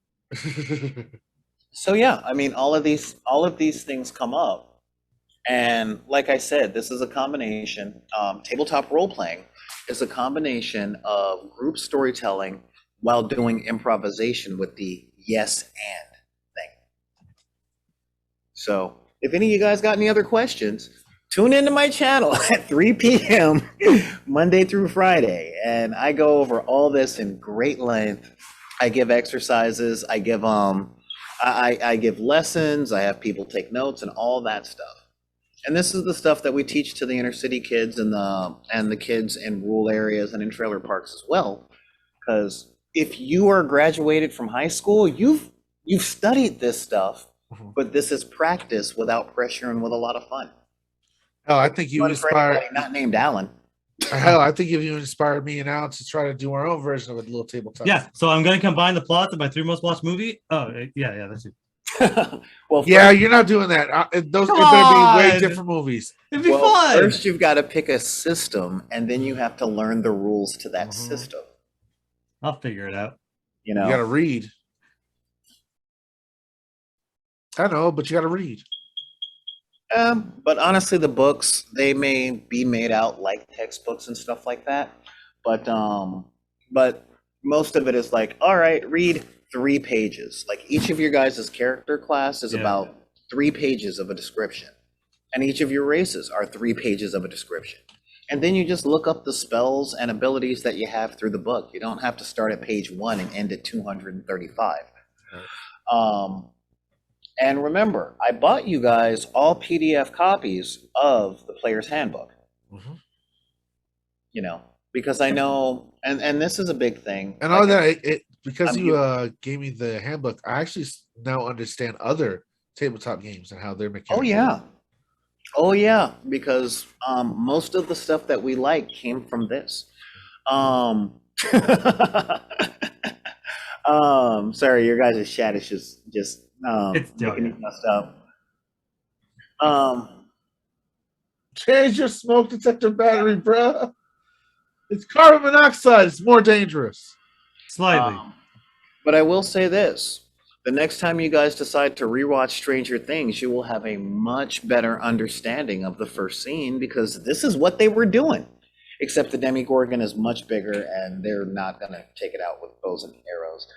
Speaker 2: So yeah, I mean, all of these things come up. And like I said, this is a combination, tabletop role-playing is a combination of group storytelling while doing improvisation with the yes and thing. So if any of you guys got any other questions, tune into my channel at 3 p.m. Monday through Friday, and I go over all this in great length. I give exercises, I give I give lessons, I have people take notes and all that stuff. And this is the stuff that we teach to the inner city kids and the kids in rural areas and in trailer parks as well. Because if you are graduated from high school, you've studied this stuff, but this is practice without pressure and with a lot of fun.
Speaker 4: Hell, I think you
Speaker 2: Fun for
Speaker 4: inspired.
Speaker 2: anybody not named Alan.
Speaker 4: Hell, I think you inspired me and Al to try to do our own version of a little tabletop.
Speaker 3: Yeah, so I'm going to combine the plots of my 3 most watched movie. Oh, yeah, that's it.
Speaker 2: Well,
Speaker 4: Yeah, you're not doing that. Those
Speaker 3: Come
Speaker 4: it better be way
Speaker 3: on!
Speaker 4: different movies.
Speaker 3: It'd be
Speaker 2: well,
Speaker 3: fun.
Speaker 2: first you've got to pick a system, and then you have to learn the rules to that system.
Speaker 3: I'll figure it out.
Speaker 2: You know,
Speaker 4: You got to read. I know, but you got to read.
Speaker 2: But honestly, the books, they may be made out like textbooks and stuff like that. But most of it is like, all right, read 3 pages. Like each of your guys' character class is about 3 pages of a description. And each of your races are 3 pages of a description. And then you just look up the spells and abilities that you have through the book. You don't have to start at page 1 and end at 235. And remember, I bought you guys all PDF copies of the Player's Handbook. You know, because I know, and this is a big thing.
Speaker 4: And all that, because
Speaker 2: I'm
Speaker 4: you gave me the handbook, I actually now understand other tabletop games and how they're mechanical.
Speaker 2: Oh yeah, because most of the stuff that we like came from this. Sorry, your guys' chat is just
Speaker 3: It's
Speaker 2: making me messed up.
Speaker 4: Change your smoke detector battery, bruh. It's carbon monoxide. It's more dangerous.
Speaker 3: Slightly.
Speaker 2: But I will say this. The next time you guys decide to rewatch Stranger Things, you will have a much better understanding of the first scene, because this is what they were doing. Except the Demogorgon is much bigger, and they're not going to take it out with bows and arrows.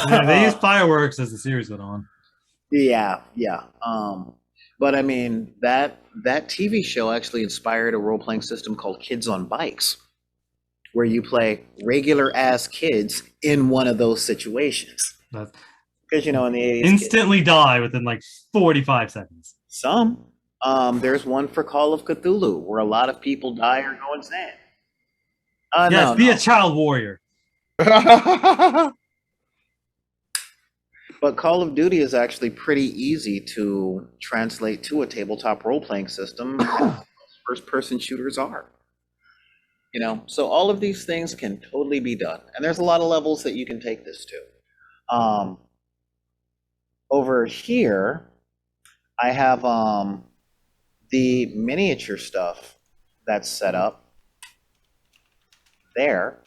Speaker 3: Yeah, they use fireworks as the series went on.
Speaker 2: Yeah. But I mean, that TV show actually inspired a role-playing system called Kids on Bikes, where you play regular ass kids in one of those situations. Because you know, in the 80s,
Speaker 3: Instantly die within like 45 seconds.
Speaker 2: some. There's one for Call of Cthulhu where a lot of people die or go insane.
Speaker 3: Yes, be a child warrior.
Speaker 2: But Call of Duty is actually pretty easy to translate to a tabletop role-playing system. First-person shooters are. You know, so all of these things can totally be done. And there's a lot of levels that you can take this to. Over here, I have the miniature stuff that's set up there,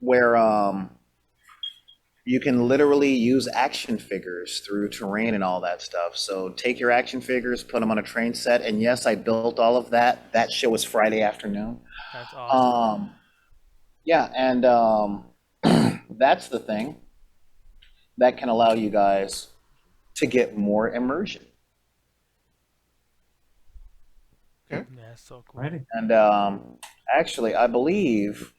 Speaker 2: where you can literally use action figures through terrain and all that stuff. So take your action figures, put them on a train set, and yes, I built all of that. That show was Friday afternoon.
Speaker 1: That's awesome.
Speaker 2: Yeah, and that's the thing that can allow you guys to get more immersion.
Speaker 1: Yeah, so cool.
Speaker 3: Righty.
Speaker 2: And actually, I believe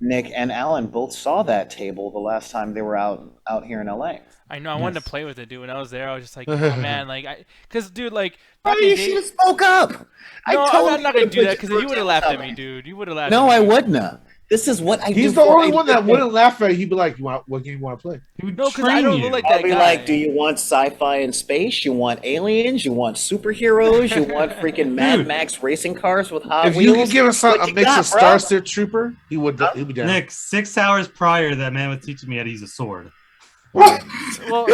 Speaker 2: Nick and Alan both saw that table the last time they were out here in LA.
Speaker 1: I know. I wanted to play with it, dude. When I was there, I was just like, oh, man, like, because, dude, like,
Speaker 2: Oh, you should have spoke up.
Speaker 1: No, I'm not gonna do that because
Speaker 2: you
Speaker 1: you would have laughed at me, dude. You would have laughed.
Speaker 2: No,
Speaker 1: at
Speaker 2: I
Speaker 1: me.
Speaker 2: wouldn't have. This is what I do.
Speaker 4: He's the only one that wouldn't laugh at it. He'd be like, what game you want to play?
Speaker 3: He would
Speaker 1: No, because
Speaker 3: train
Speaker 1: I don't
Speaker 3: you.
Speaker 1: look like
Speaker 2: I'll
Speaker 1: that
Speaker 2: be
Speaker 1: guy.
Speaker 2: like, do you want sci-fi and space? You want aliens? You want superheroes? You want freaking Mad Max racing cars with Hot
Speaker 4: If
Speaker 2: Wheels?
Speaker 4: you could give us
Speaker 2: What
Speaker 4: a
Speaker 2: you
Speaker 4: mix
Speaker 2: got,
Speaker 4: of
Speaker 2: bro?
Speaker 4: Starship Trooper, he'd be down.
Speaker 3: Nick, 6 hours prior, that man was teaching me how to use a sword.
Speaker 1: Well,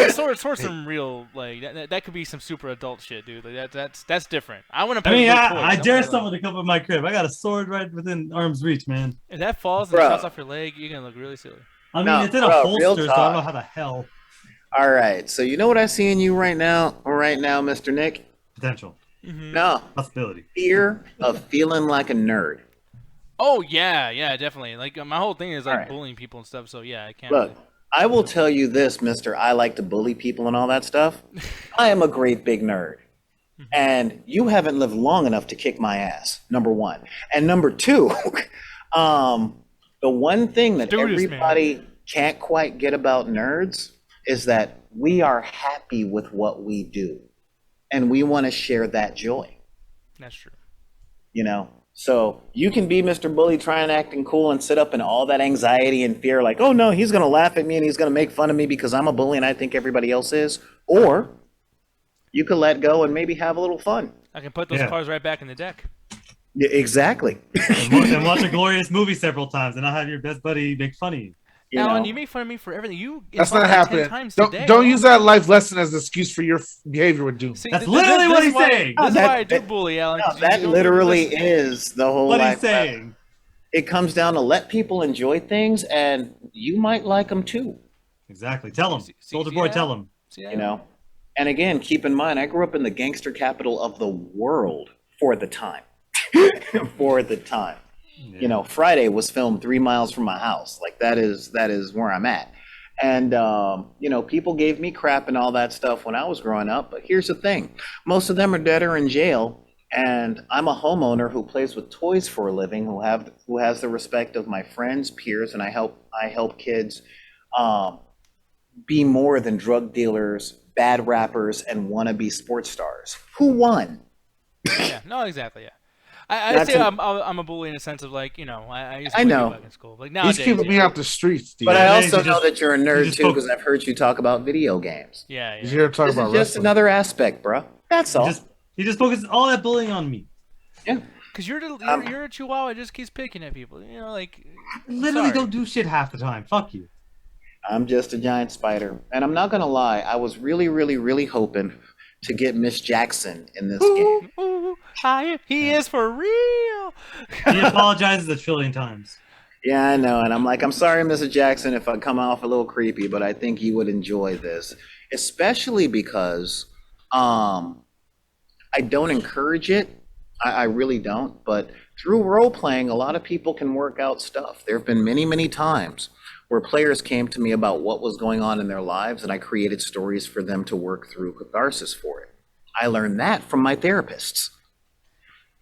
Speaker 1: sword's some real like that could be some super adult shit, dude. Like that's different. I want to
Speaker 3: I
Speaker 1: play.
Speaker 3: mean,
Speaker 1: with
Speaker 3: I
Speaker 1: toys.
Speaker 3: dare
Speaker 1: wanna,
Speaker 3: someone to come up my crib. I got a sword right within arm's reach, man.
Speaker 1: If that falls and
Speaker 2: Bro.
Speaker 1: cuts off your leg, you're gonna look really silly.
Speaker 3: I mean,
Speaker 2: No,
Speaker 3: it's in a
Speaker 2: bro, real
Speaker 3: holster, so I don't
Speaker 2: talk.
Speaker 3: know how the hell.
Speaker 2: All right, so you know what I see in you right now, Mr. Nick?
Speaker 3: Potential.
Speaker 1: Mm-hmm.
Speaker 2: No,
Speaker 3: Possibility.
Speaker 2: fear of feeling like a nerd.
Speaker 1: Oh yeah, yeah, definitely. Like my whole thing is like
Speaker 2: Alright.
Speaker 1: bullying people and stuff. So yeah, I can't.
Speaker 2: Look,
Speaker 1: Really...
Speaker 2: I will tell you this, Mister. I like to bully people and all that stuff. I am a great big nerd. And you haven't lived long enough to kick my ass, number one. And number two, the one thing that
Speaker 1: Students,
Speaker 2: everybody can't quite get about nerds is that we are happy with what we do. And we want to share that joy,
Speaker 1: That's true.
Speaker 2: you know? So you can be Mr. Bully trying acting cool and sit up in all that anxiety and fear like, oh no, he's going to laugh at me and he's going to make fun of me because I'm a bully and I think everybody else is. Or you could let go and maybe have a little fun.
Speaker 1: I can put those cards right back in the deck.
Speaker 2: Yeah, exactly.
Speaker 3: And watch a glorious movie several times, and I'll have your best buddy make fun of you.
Speaker 1: Alan, you make fun of me for everything. You
Speaker 4: That's
Speaker 1: insult
Speaker 4: not
Speaker 1: me 10
Speaker 4: happening.
Speaker 1: times
Speaker 4: Don't
Speaker 1: today.
Speaker 4: don't use that life lesson as an excuse for your behavior with Doom.
Speaker 1: See,
Speaker 3: That's literally what
Speaker 1: is
Speaker 3: he's
Speaker 1: why-
Speaker 3: saying.
Speaker 1: This is
Speaker 2: That-
Speaker 1: why I do
Speaker 2: that-
Speaker 1: bully, Alan.
Speaker 2: No,
Speaker 1: 'cause you
Speaker 2: that
Speaker 1: don't
Speaker 2: literally
Speaker 1: listen.
Speaker 2: is the whole
Speaker 3: What he's
Speaker 2: life.
Speaker 3: saying.
Speaker 2: It comes down to let people enjoy things, and you might like them too.
Speaker 3: Exactly. Tell him.
Speaker 1: See,
Speaker 3: Soldier
Speaker 1: see
Speaker 3: boy,
Speaker 1: that?
Speaker 3: tell him.
Speaker 1: See,
Speaker 2: You know. And again, keep in mind, I grew up in the gangster capital of the world for the time. For the time.
Speaker 3: Yeah.
Speaker 2: You know, Friday was filmed 3 miles from my house. Like that is where I'm at. And you know, people gave me crap and all that stuff when I was growing up. But here's the thing: most of them are dead or in jail. And I'm a homeowner who plays with toys for a living, who has the respect of my friends, peers, and I help kids be more than drug dealers, bad rappers, and wannabe sports stars. Who won?
Speaker 1: Yeah, no, exactly, yeah. I'd
Speaker 2: That's
Speaker 1: say
Speaker 2: a-
Speaker 1: I'm a bully in a sense of like, you know, I used to
Speaker 2: I
Speaker 1: bully
Speaker 2: know.
Speaker 1: people back in school. Like
Speaker 4: He's
Speaker 1: nowadays,
Speaker 4: keeping me
Speaker 1: yeah.
Speaker 4: out the streets, dude.
Speaker 2: But I
Speaker 3: Nowadays,
Speaker 2: also
Speaker 3: you
Speaker 2: know
Speaker 3: just-
Speaker 2: that you're a nerd
Speaker 3: just
Speaker 2: too, because I've heard you talk about video games.
Speaker 1: Yeah,
Speaker 4: You
Speaker 1: yeah.
Speaker 4: hear him talk
Speaker 2: This is
Speaker 4: about
Speaker 2: just
Speaker 4: wrestling.
Speaker 2: another aspect, bro. That's all.
Speaker 3: He just focuses all that bullying on me.
Speaker 2: Yeah.
Speaker 1: Because you're a chihuahua that just keeps picking at people. You know, like
Speaker 3: Literally
Speaker 1: sorry.
Speaker 3: don't do shit half the time. Fuck you.
Speaker 2: I'm just a giant spider. And I'm not going to lie, I was really, really, really hoping to get Miss Jackson in this game.
Speaker 1: Ooh, he is for real.
Speaker 3: He apologizes a trillion times.
Speaker 2: Yeah, I know. And I'm like, I'm sorry, Mrs. Jackson, if I come off a little creepy, but I think you would enjoy this. Especially because I don't encourage it. I really don't. But through role playing, a lot of people can work out stuff. There have been many, many times where players came to me about what was going on in their lives, and I created stories for them to work through catharsis for it. I learned that from my therapists,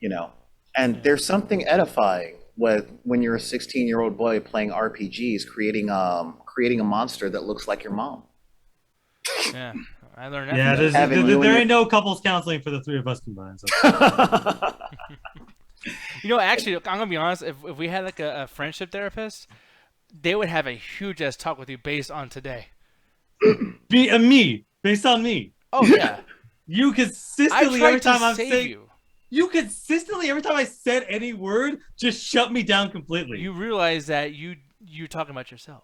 Speaker 2: you know. And there's something edifying with when you're a 16-year-old boy playing RPGs, creating a monster that looks like your mom.
Speaker 1: Yeah, I learned that.
Speaker 3: Yeah,
Speaker 1: from
Speaker 3: there's,
Speaker 1: that.
Speaker 2: Having
Speaker 3: there,
Speaker 2: you and
Speaker 3: there
Speaker 2: your-
Speaker 3: ain't no couples counseling for the three of us combined. So.
Speaker 1: You know, actually, I'm gonna be honest. If we had like a friendship therapist, they would have a huge ass talk with you based on today.
Speaker 3: Me, based on me.
Speaker 1: Oh yeah,
Speaker 3: You
Speaker 1: I
Speaker 3: consistently
Speaker 1: tried
Speaker 3: every time
Speaker 1: to
Speaker 3: I'm
Speaker 1: save
Speaker 3: saying
Speaker 1: you.
Speaker 3: you consistently every time I said any word just shut me down completely.
Speaker 1: You realize that you're talking about yourself.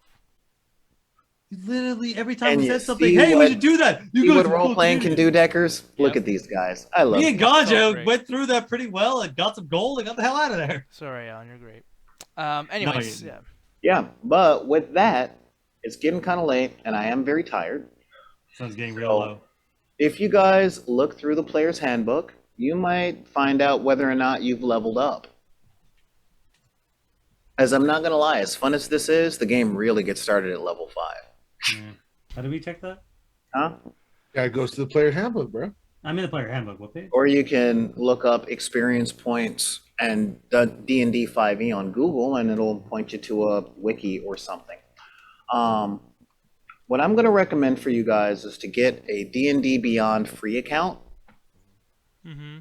Speaker 3: Literally every time
Speaker 2: And
Speaker 3: we
Speaker 2: you
Speaker 3: said something,
Speaker 2: see
Speaker 3: hey, we
Speaker 2: what-
Speaker 3: should do that. You
Speaker 2: See
Speaker 3: go
Speaker 2: what
Speaker 3: to
Speaker 2: role playing can do, Deckers? Look
Speaker 1: Yep.
Speaker 2: at these guys. I love
Speaker 3: Me
Speaker 2: them.
Speaker 3: and Ganja
Speaker 1: great.
Speaker 3: went through that pretty well and got some gold and got the hell out of there.
Speaker 1: Sorry, Alan, you're great. Anyways,
Speaker 3: you-
Speaker 1: yeah.
Speaker 2: Yeah, but with that, it's getting kind of late, and I am very tired.
Speaker 3: Sun's getting real
Speaker 2: So-
Speaker 3: low.
Speaker 2: If you guys look through the player's handbook, you might find out whether or not you've leveled up. As I'm not going to lie, as fun as this is, the game really gets started at level 5.
Speaker 3: Yeah. How do we check that?
Speaker 2: Huh?
Speaker 4: Yeah, it goes to the player handbook, bro.
Speaker 3: I'm in the player handbook. What page?
Speaker 2: Or you can look up experience points and D&D 5e on Google, and it'll point you to a wiki or something. What I'm going to recommend for you guys is to get a D&D Beyond free account
Speaker 1: Mm-hmm.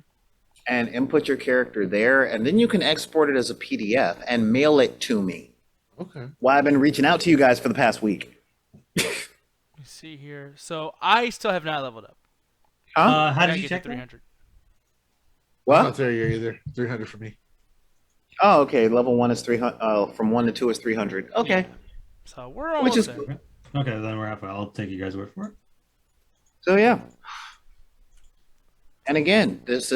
Speaker 2: and input your character there, and then you can export it as a PDF and mail it to me.
Speaker 4: Okay.
Speaker 2: Why I've been reaching out to you guys for the past week.
Speaker 1: Let me see here. So I still have not leveled up.
Speaker 2: Huh?
Speaker 1: I
Speaker 3: How
Speaker 1: gotta
Speaker 3: did you
Speaker 1: get
Speaker 3: check
Speaker 1: to
Speaker 3: that?
Speaker 1: 300.
Speaker 4: I'm
Speaker 2: What?
Speaker 4: not there yet either. 300 for me.
Speaker 2: Oh, okay. Level 1 is 300. From 1 to 2 is 300. Okay.
Speaker 1: So we're almost
Speaker 2: is-
Speaker 1: there.
Speaker 3: Okay, then we're halfway. I'll take you guys' word for it.
Speaker 2: So yeah. And again, it's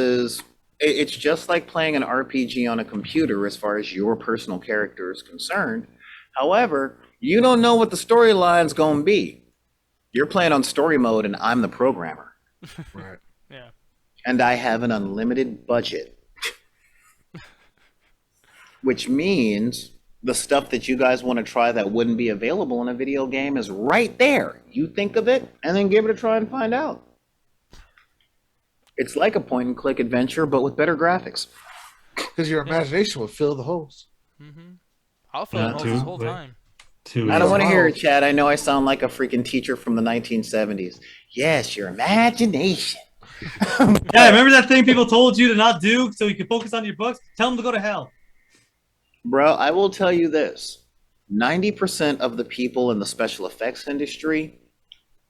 Speaker 2: just like playing an RPG on a computer as far as your personal character is concerned. However, you don't know what the storyline's going to be. You're playing on story mode and I'm the programmer.
Speaker 4: Right.
Speaker 1: Yeah.
Speaker 2: And I have an unlimited budget. which means the stuff that you guys want to try that wouldn't be available in a video game is right there. You think of it and then give it a try and find out. It's like a point and click adventure, but with better graphics.
Speaker 4: Because your imagination will fill the holes.
Speaker 1: I'll fill the holes this whole time.
Speaker 2: I don't want to hear it, Chad. I know I sound like a freaking teacher from the 1970s. Yes, your imagination.
Speaker 3: Yeah, remember that thing people told you to not do so you could focus on your books? Tell them to go to hell.
Speaker 2: Bro, I will tell you this. 90% of the people in the special effects industry,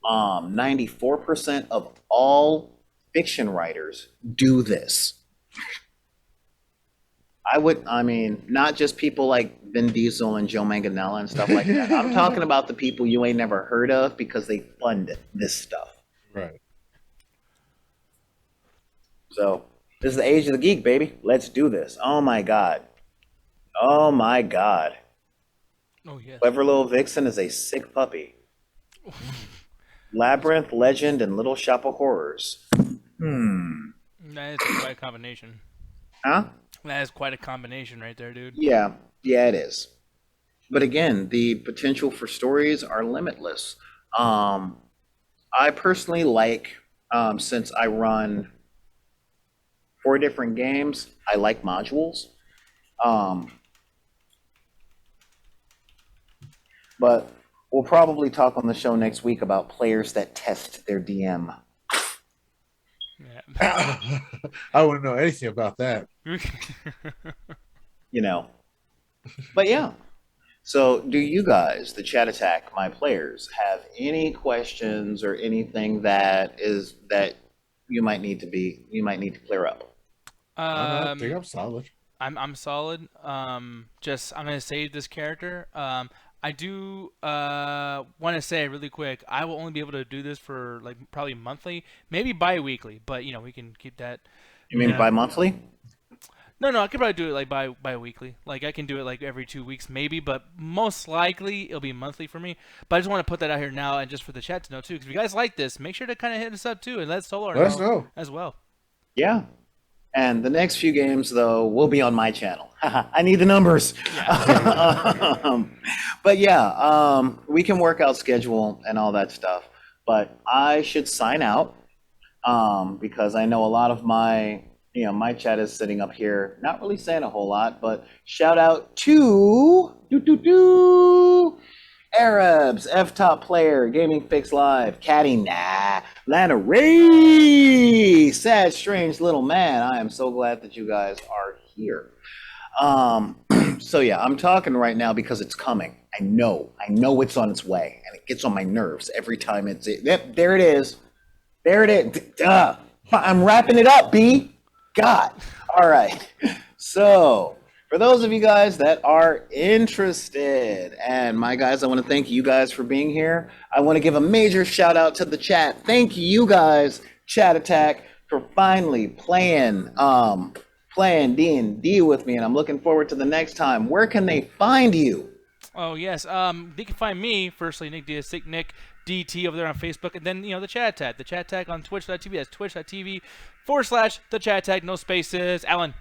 Speaker 2: 94% of all fiction writers do this. Not just people like Vin Diesel and Joe Manganiello and stuff like that. I'm talking about the people you ain't never heard of because they fund this stuff.
Speaker 4: Right.
Speaker 2: So, this is the age of the geek, baby. Let's do this. Oh my God. Oh my God.
Speaker 1: Oh, yeah.
Speaker 2: Clever Little Vixen is a sick puppy. Labyrinth, Legend, and Little Shop of Horrors.
Speaker 1: That is quite a combination.
Speaker 2: Huh?
Speaker 1: That is quite a combination right there, dude.
Speaker 2: Yeah, it is. But again, the potential for stories are limitless. I personally like, since I run 4 different games, I like modules. But we'll probably talk on the show next week about players that test their DM.
Speaker 1: Yeah.
Speaker 4: I wouldn't know anything about that.
Speaker 2: But yeah. So do you guys, the Chat Attack, my players, have any questions or anything that you might need to clear up?
Speaker 4: I think I'm solid.
Speaker 1: I'm solid. I'm gonna save this character. I do want to say really quick, I will only be able to do this for like probably monthly, maybe bi-weekly, but we can keep that.
Speaker 2: You mean bi-monthly?
Speaker 1: No, I could probably do it like bi-weekly. Like I can do it like every 2 weeks maybe, but most likely it'll be monthly for me. But I just want to put that out here now and just for the chat to know too, because if you guys like this, make sure to kind of hit us up too and let Solar know as well.
Speaker 2: Yeah. And the next few games, though, will be on my channel. I need the numbers. Yeah. But yeah, we can work out schedule and all that stuff. But I should sign out because I know a lot of my chat is sitting up here, not really saying a whole lot, but shout out to Arabs, F-Top Player, Gaming Fix Live, Caddy, Lana Ray, Sad Strange Little Man. I am so glad that you guys are here. So yeah, I'm talking right now because it's coming. I know it's on its way, and it gets on my nerves every time yep, there it is. Duh. I'm wrapping it up, B. God. All right. So, for those of you guys that are interested, and my guys, I want to thank you guys for being here. I want to give a major shout out to the chat. Thank you guys, Chat Attack, for finally playing D&D with me, and I'm looking forward to the next time. Where can they find you?
Speaker 1: Oh yes, they can find me firstly, Nick Diaz, Sick Nick DT over there on Facebook, and then the Chat Attack on Twitch.tv. That's twitch.tv/the Chat Attack, no spaces. Alan.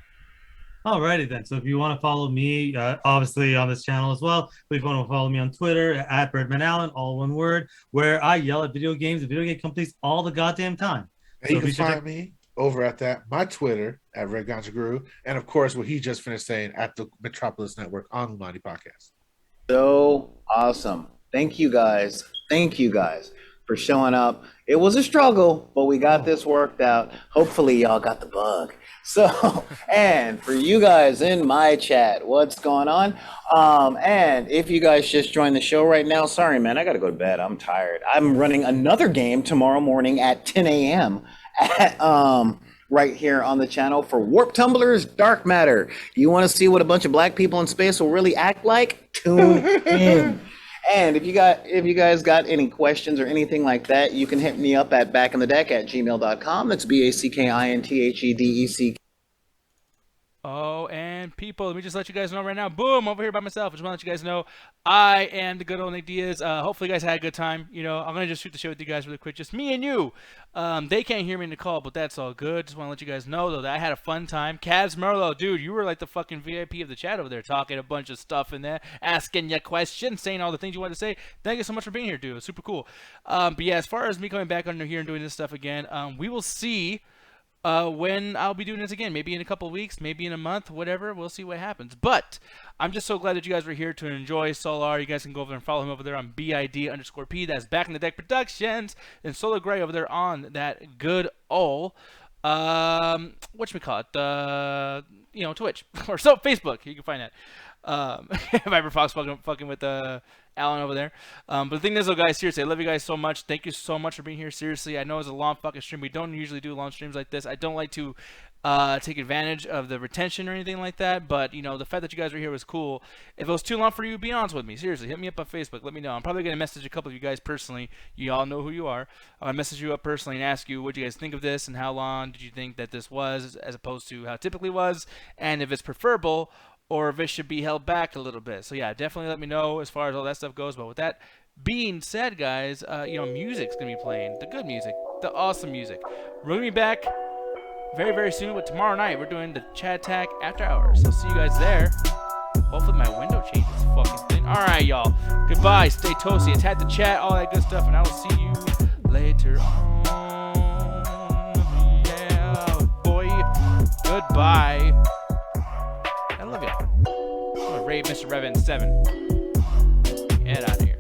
Speaker 3: Alrighty then. So if you want to follow me, obviously on this channel as well, but if you want to follow me on Twitter at BirdmanAllen, all one word, where I yell at video games and video game companies all the goddamn time.
Speaker 4: And so you can find me over at my Twitter at Red Ganja Guru, and of course what he just finished saying at the Metropolis Network on Lumani Podcast.
Speaker 2: So awesome. Thank you guys for showing up. It was a struggle, but we got this worked out. Hopefully y'all got the bug. So, and for you guys in my chat, what's going on? And if you guys just joined the show right now, sorry, man, I got to go to bed. I'm tired. I'm running another game tomorrow morning at 10 a.m. Right here on the channel for Warp Tumblers Dark Matter. You want to see what a bunch of black people in space will really act like? Tune in. And if you guys got any questions or anything like that, you can hit me up at backinthedeck@gmail.com. That's BACKINTHEDECK.
Speaker 1: Oh, and people, let me just let you guys know right now. Boom, over here by myself. I just want to let you guys know I am the good old Nick Diaz. Hopefully you guys had a good time. You know, I'm going to just shoot the shit with you guys really quick. Just me and you. They can't hear me in the call, but that's all good. Just want to let you guys know, though, that I had a fun time. Cavs Merlo, dude, you were like the fucking VIP of the chat over there, talking a bunch of stuff in there, asking you questions, saying all the things you wanted to say. Thank you so much for being here, dude. It was super cool. But yeah, as far as me coming back under here and doing this stuff again, we will see when I'll be doing this again. Maybe in a couple of weeks, maybe in a month, whatever. We'll see what happens. But I'm just so glad that you guys were here to enjoy Solar. You guys can go over there and follow him over there on BID_P. That's Back in the Deck Productions. And Solar Greye over there on that good old whatchamacallit, you know, Twitch or so Facebook. You can find that. Viper Fox fucking with Alan over there. But the thing is, though, guys, seriously, I love you guys so much. Thank you so much for being here. Seriously, I know it's a long fucking stream. We don't usually do long streams like this. I don't like to take advantage of the retention or anything like that. But, you know, the fact that you guys were here was cool. If it was too long for you, be honest with me. Seriously, hit me up on Facebook. Let me know. I'm probably going to message a couple of you guys personally. You all know who you are. I'll message you up personally and ask you what you guys think of this and how long did you think that this was as opposed to how it typically was, and if it's preferable or if it should be held back a little bit. So yeah, definitely let me know as far as all that stuff goes. But with that being said, guys, you know, music's gonna be playing, the good music, the awesome music. We're gonna be back very, very soon, but tomorrow night we're doing the Chat Attack After Hours. So see you guys there. Hopefully my window changes fucking thing. All right, y'all. Goodbye. Stay toasty. Attack the chat, all that good stuff, and I will see you later on. Yeah, boy. Goodbye. I love you. I'm gonna rave Mr. Revan 7. Get out of here.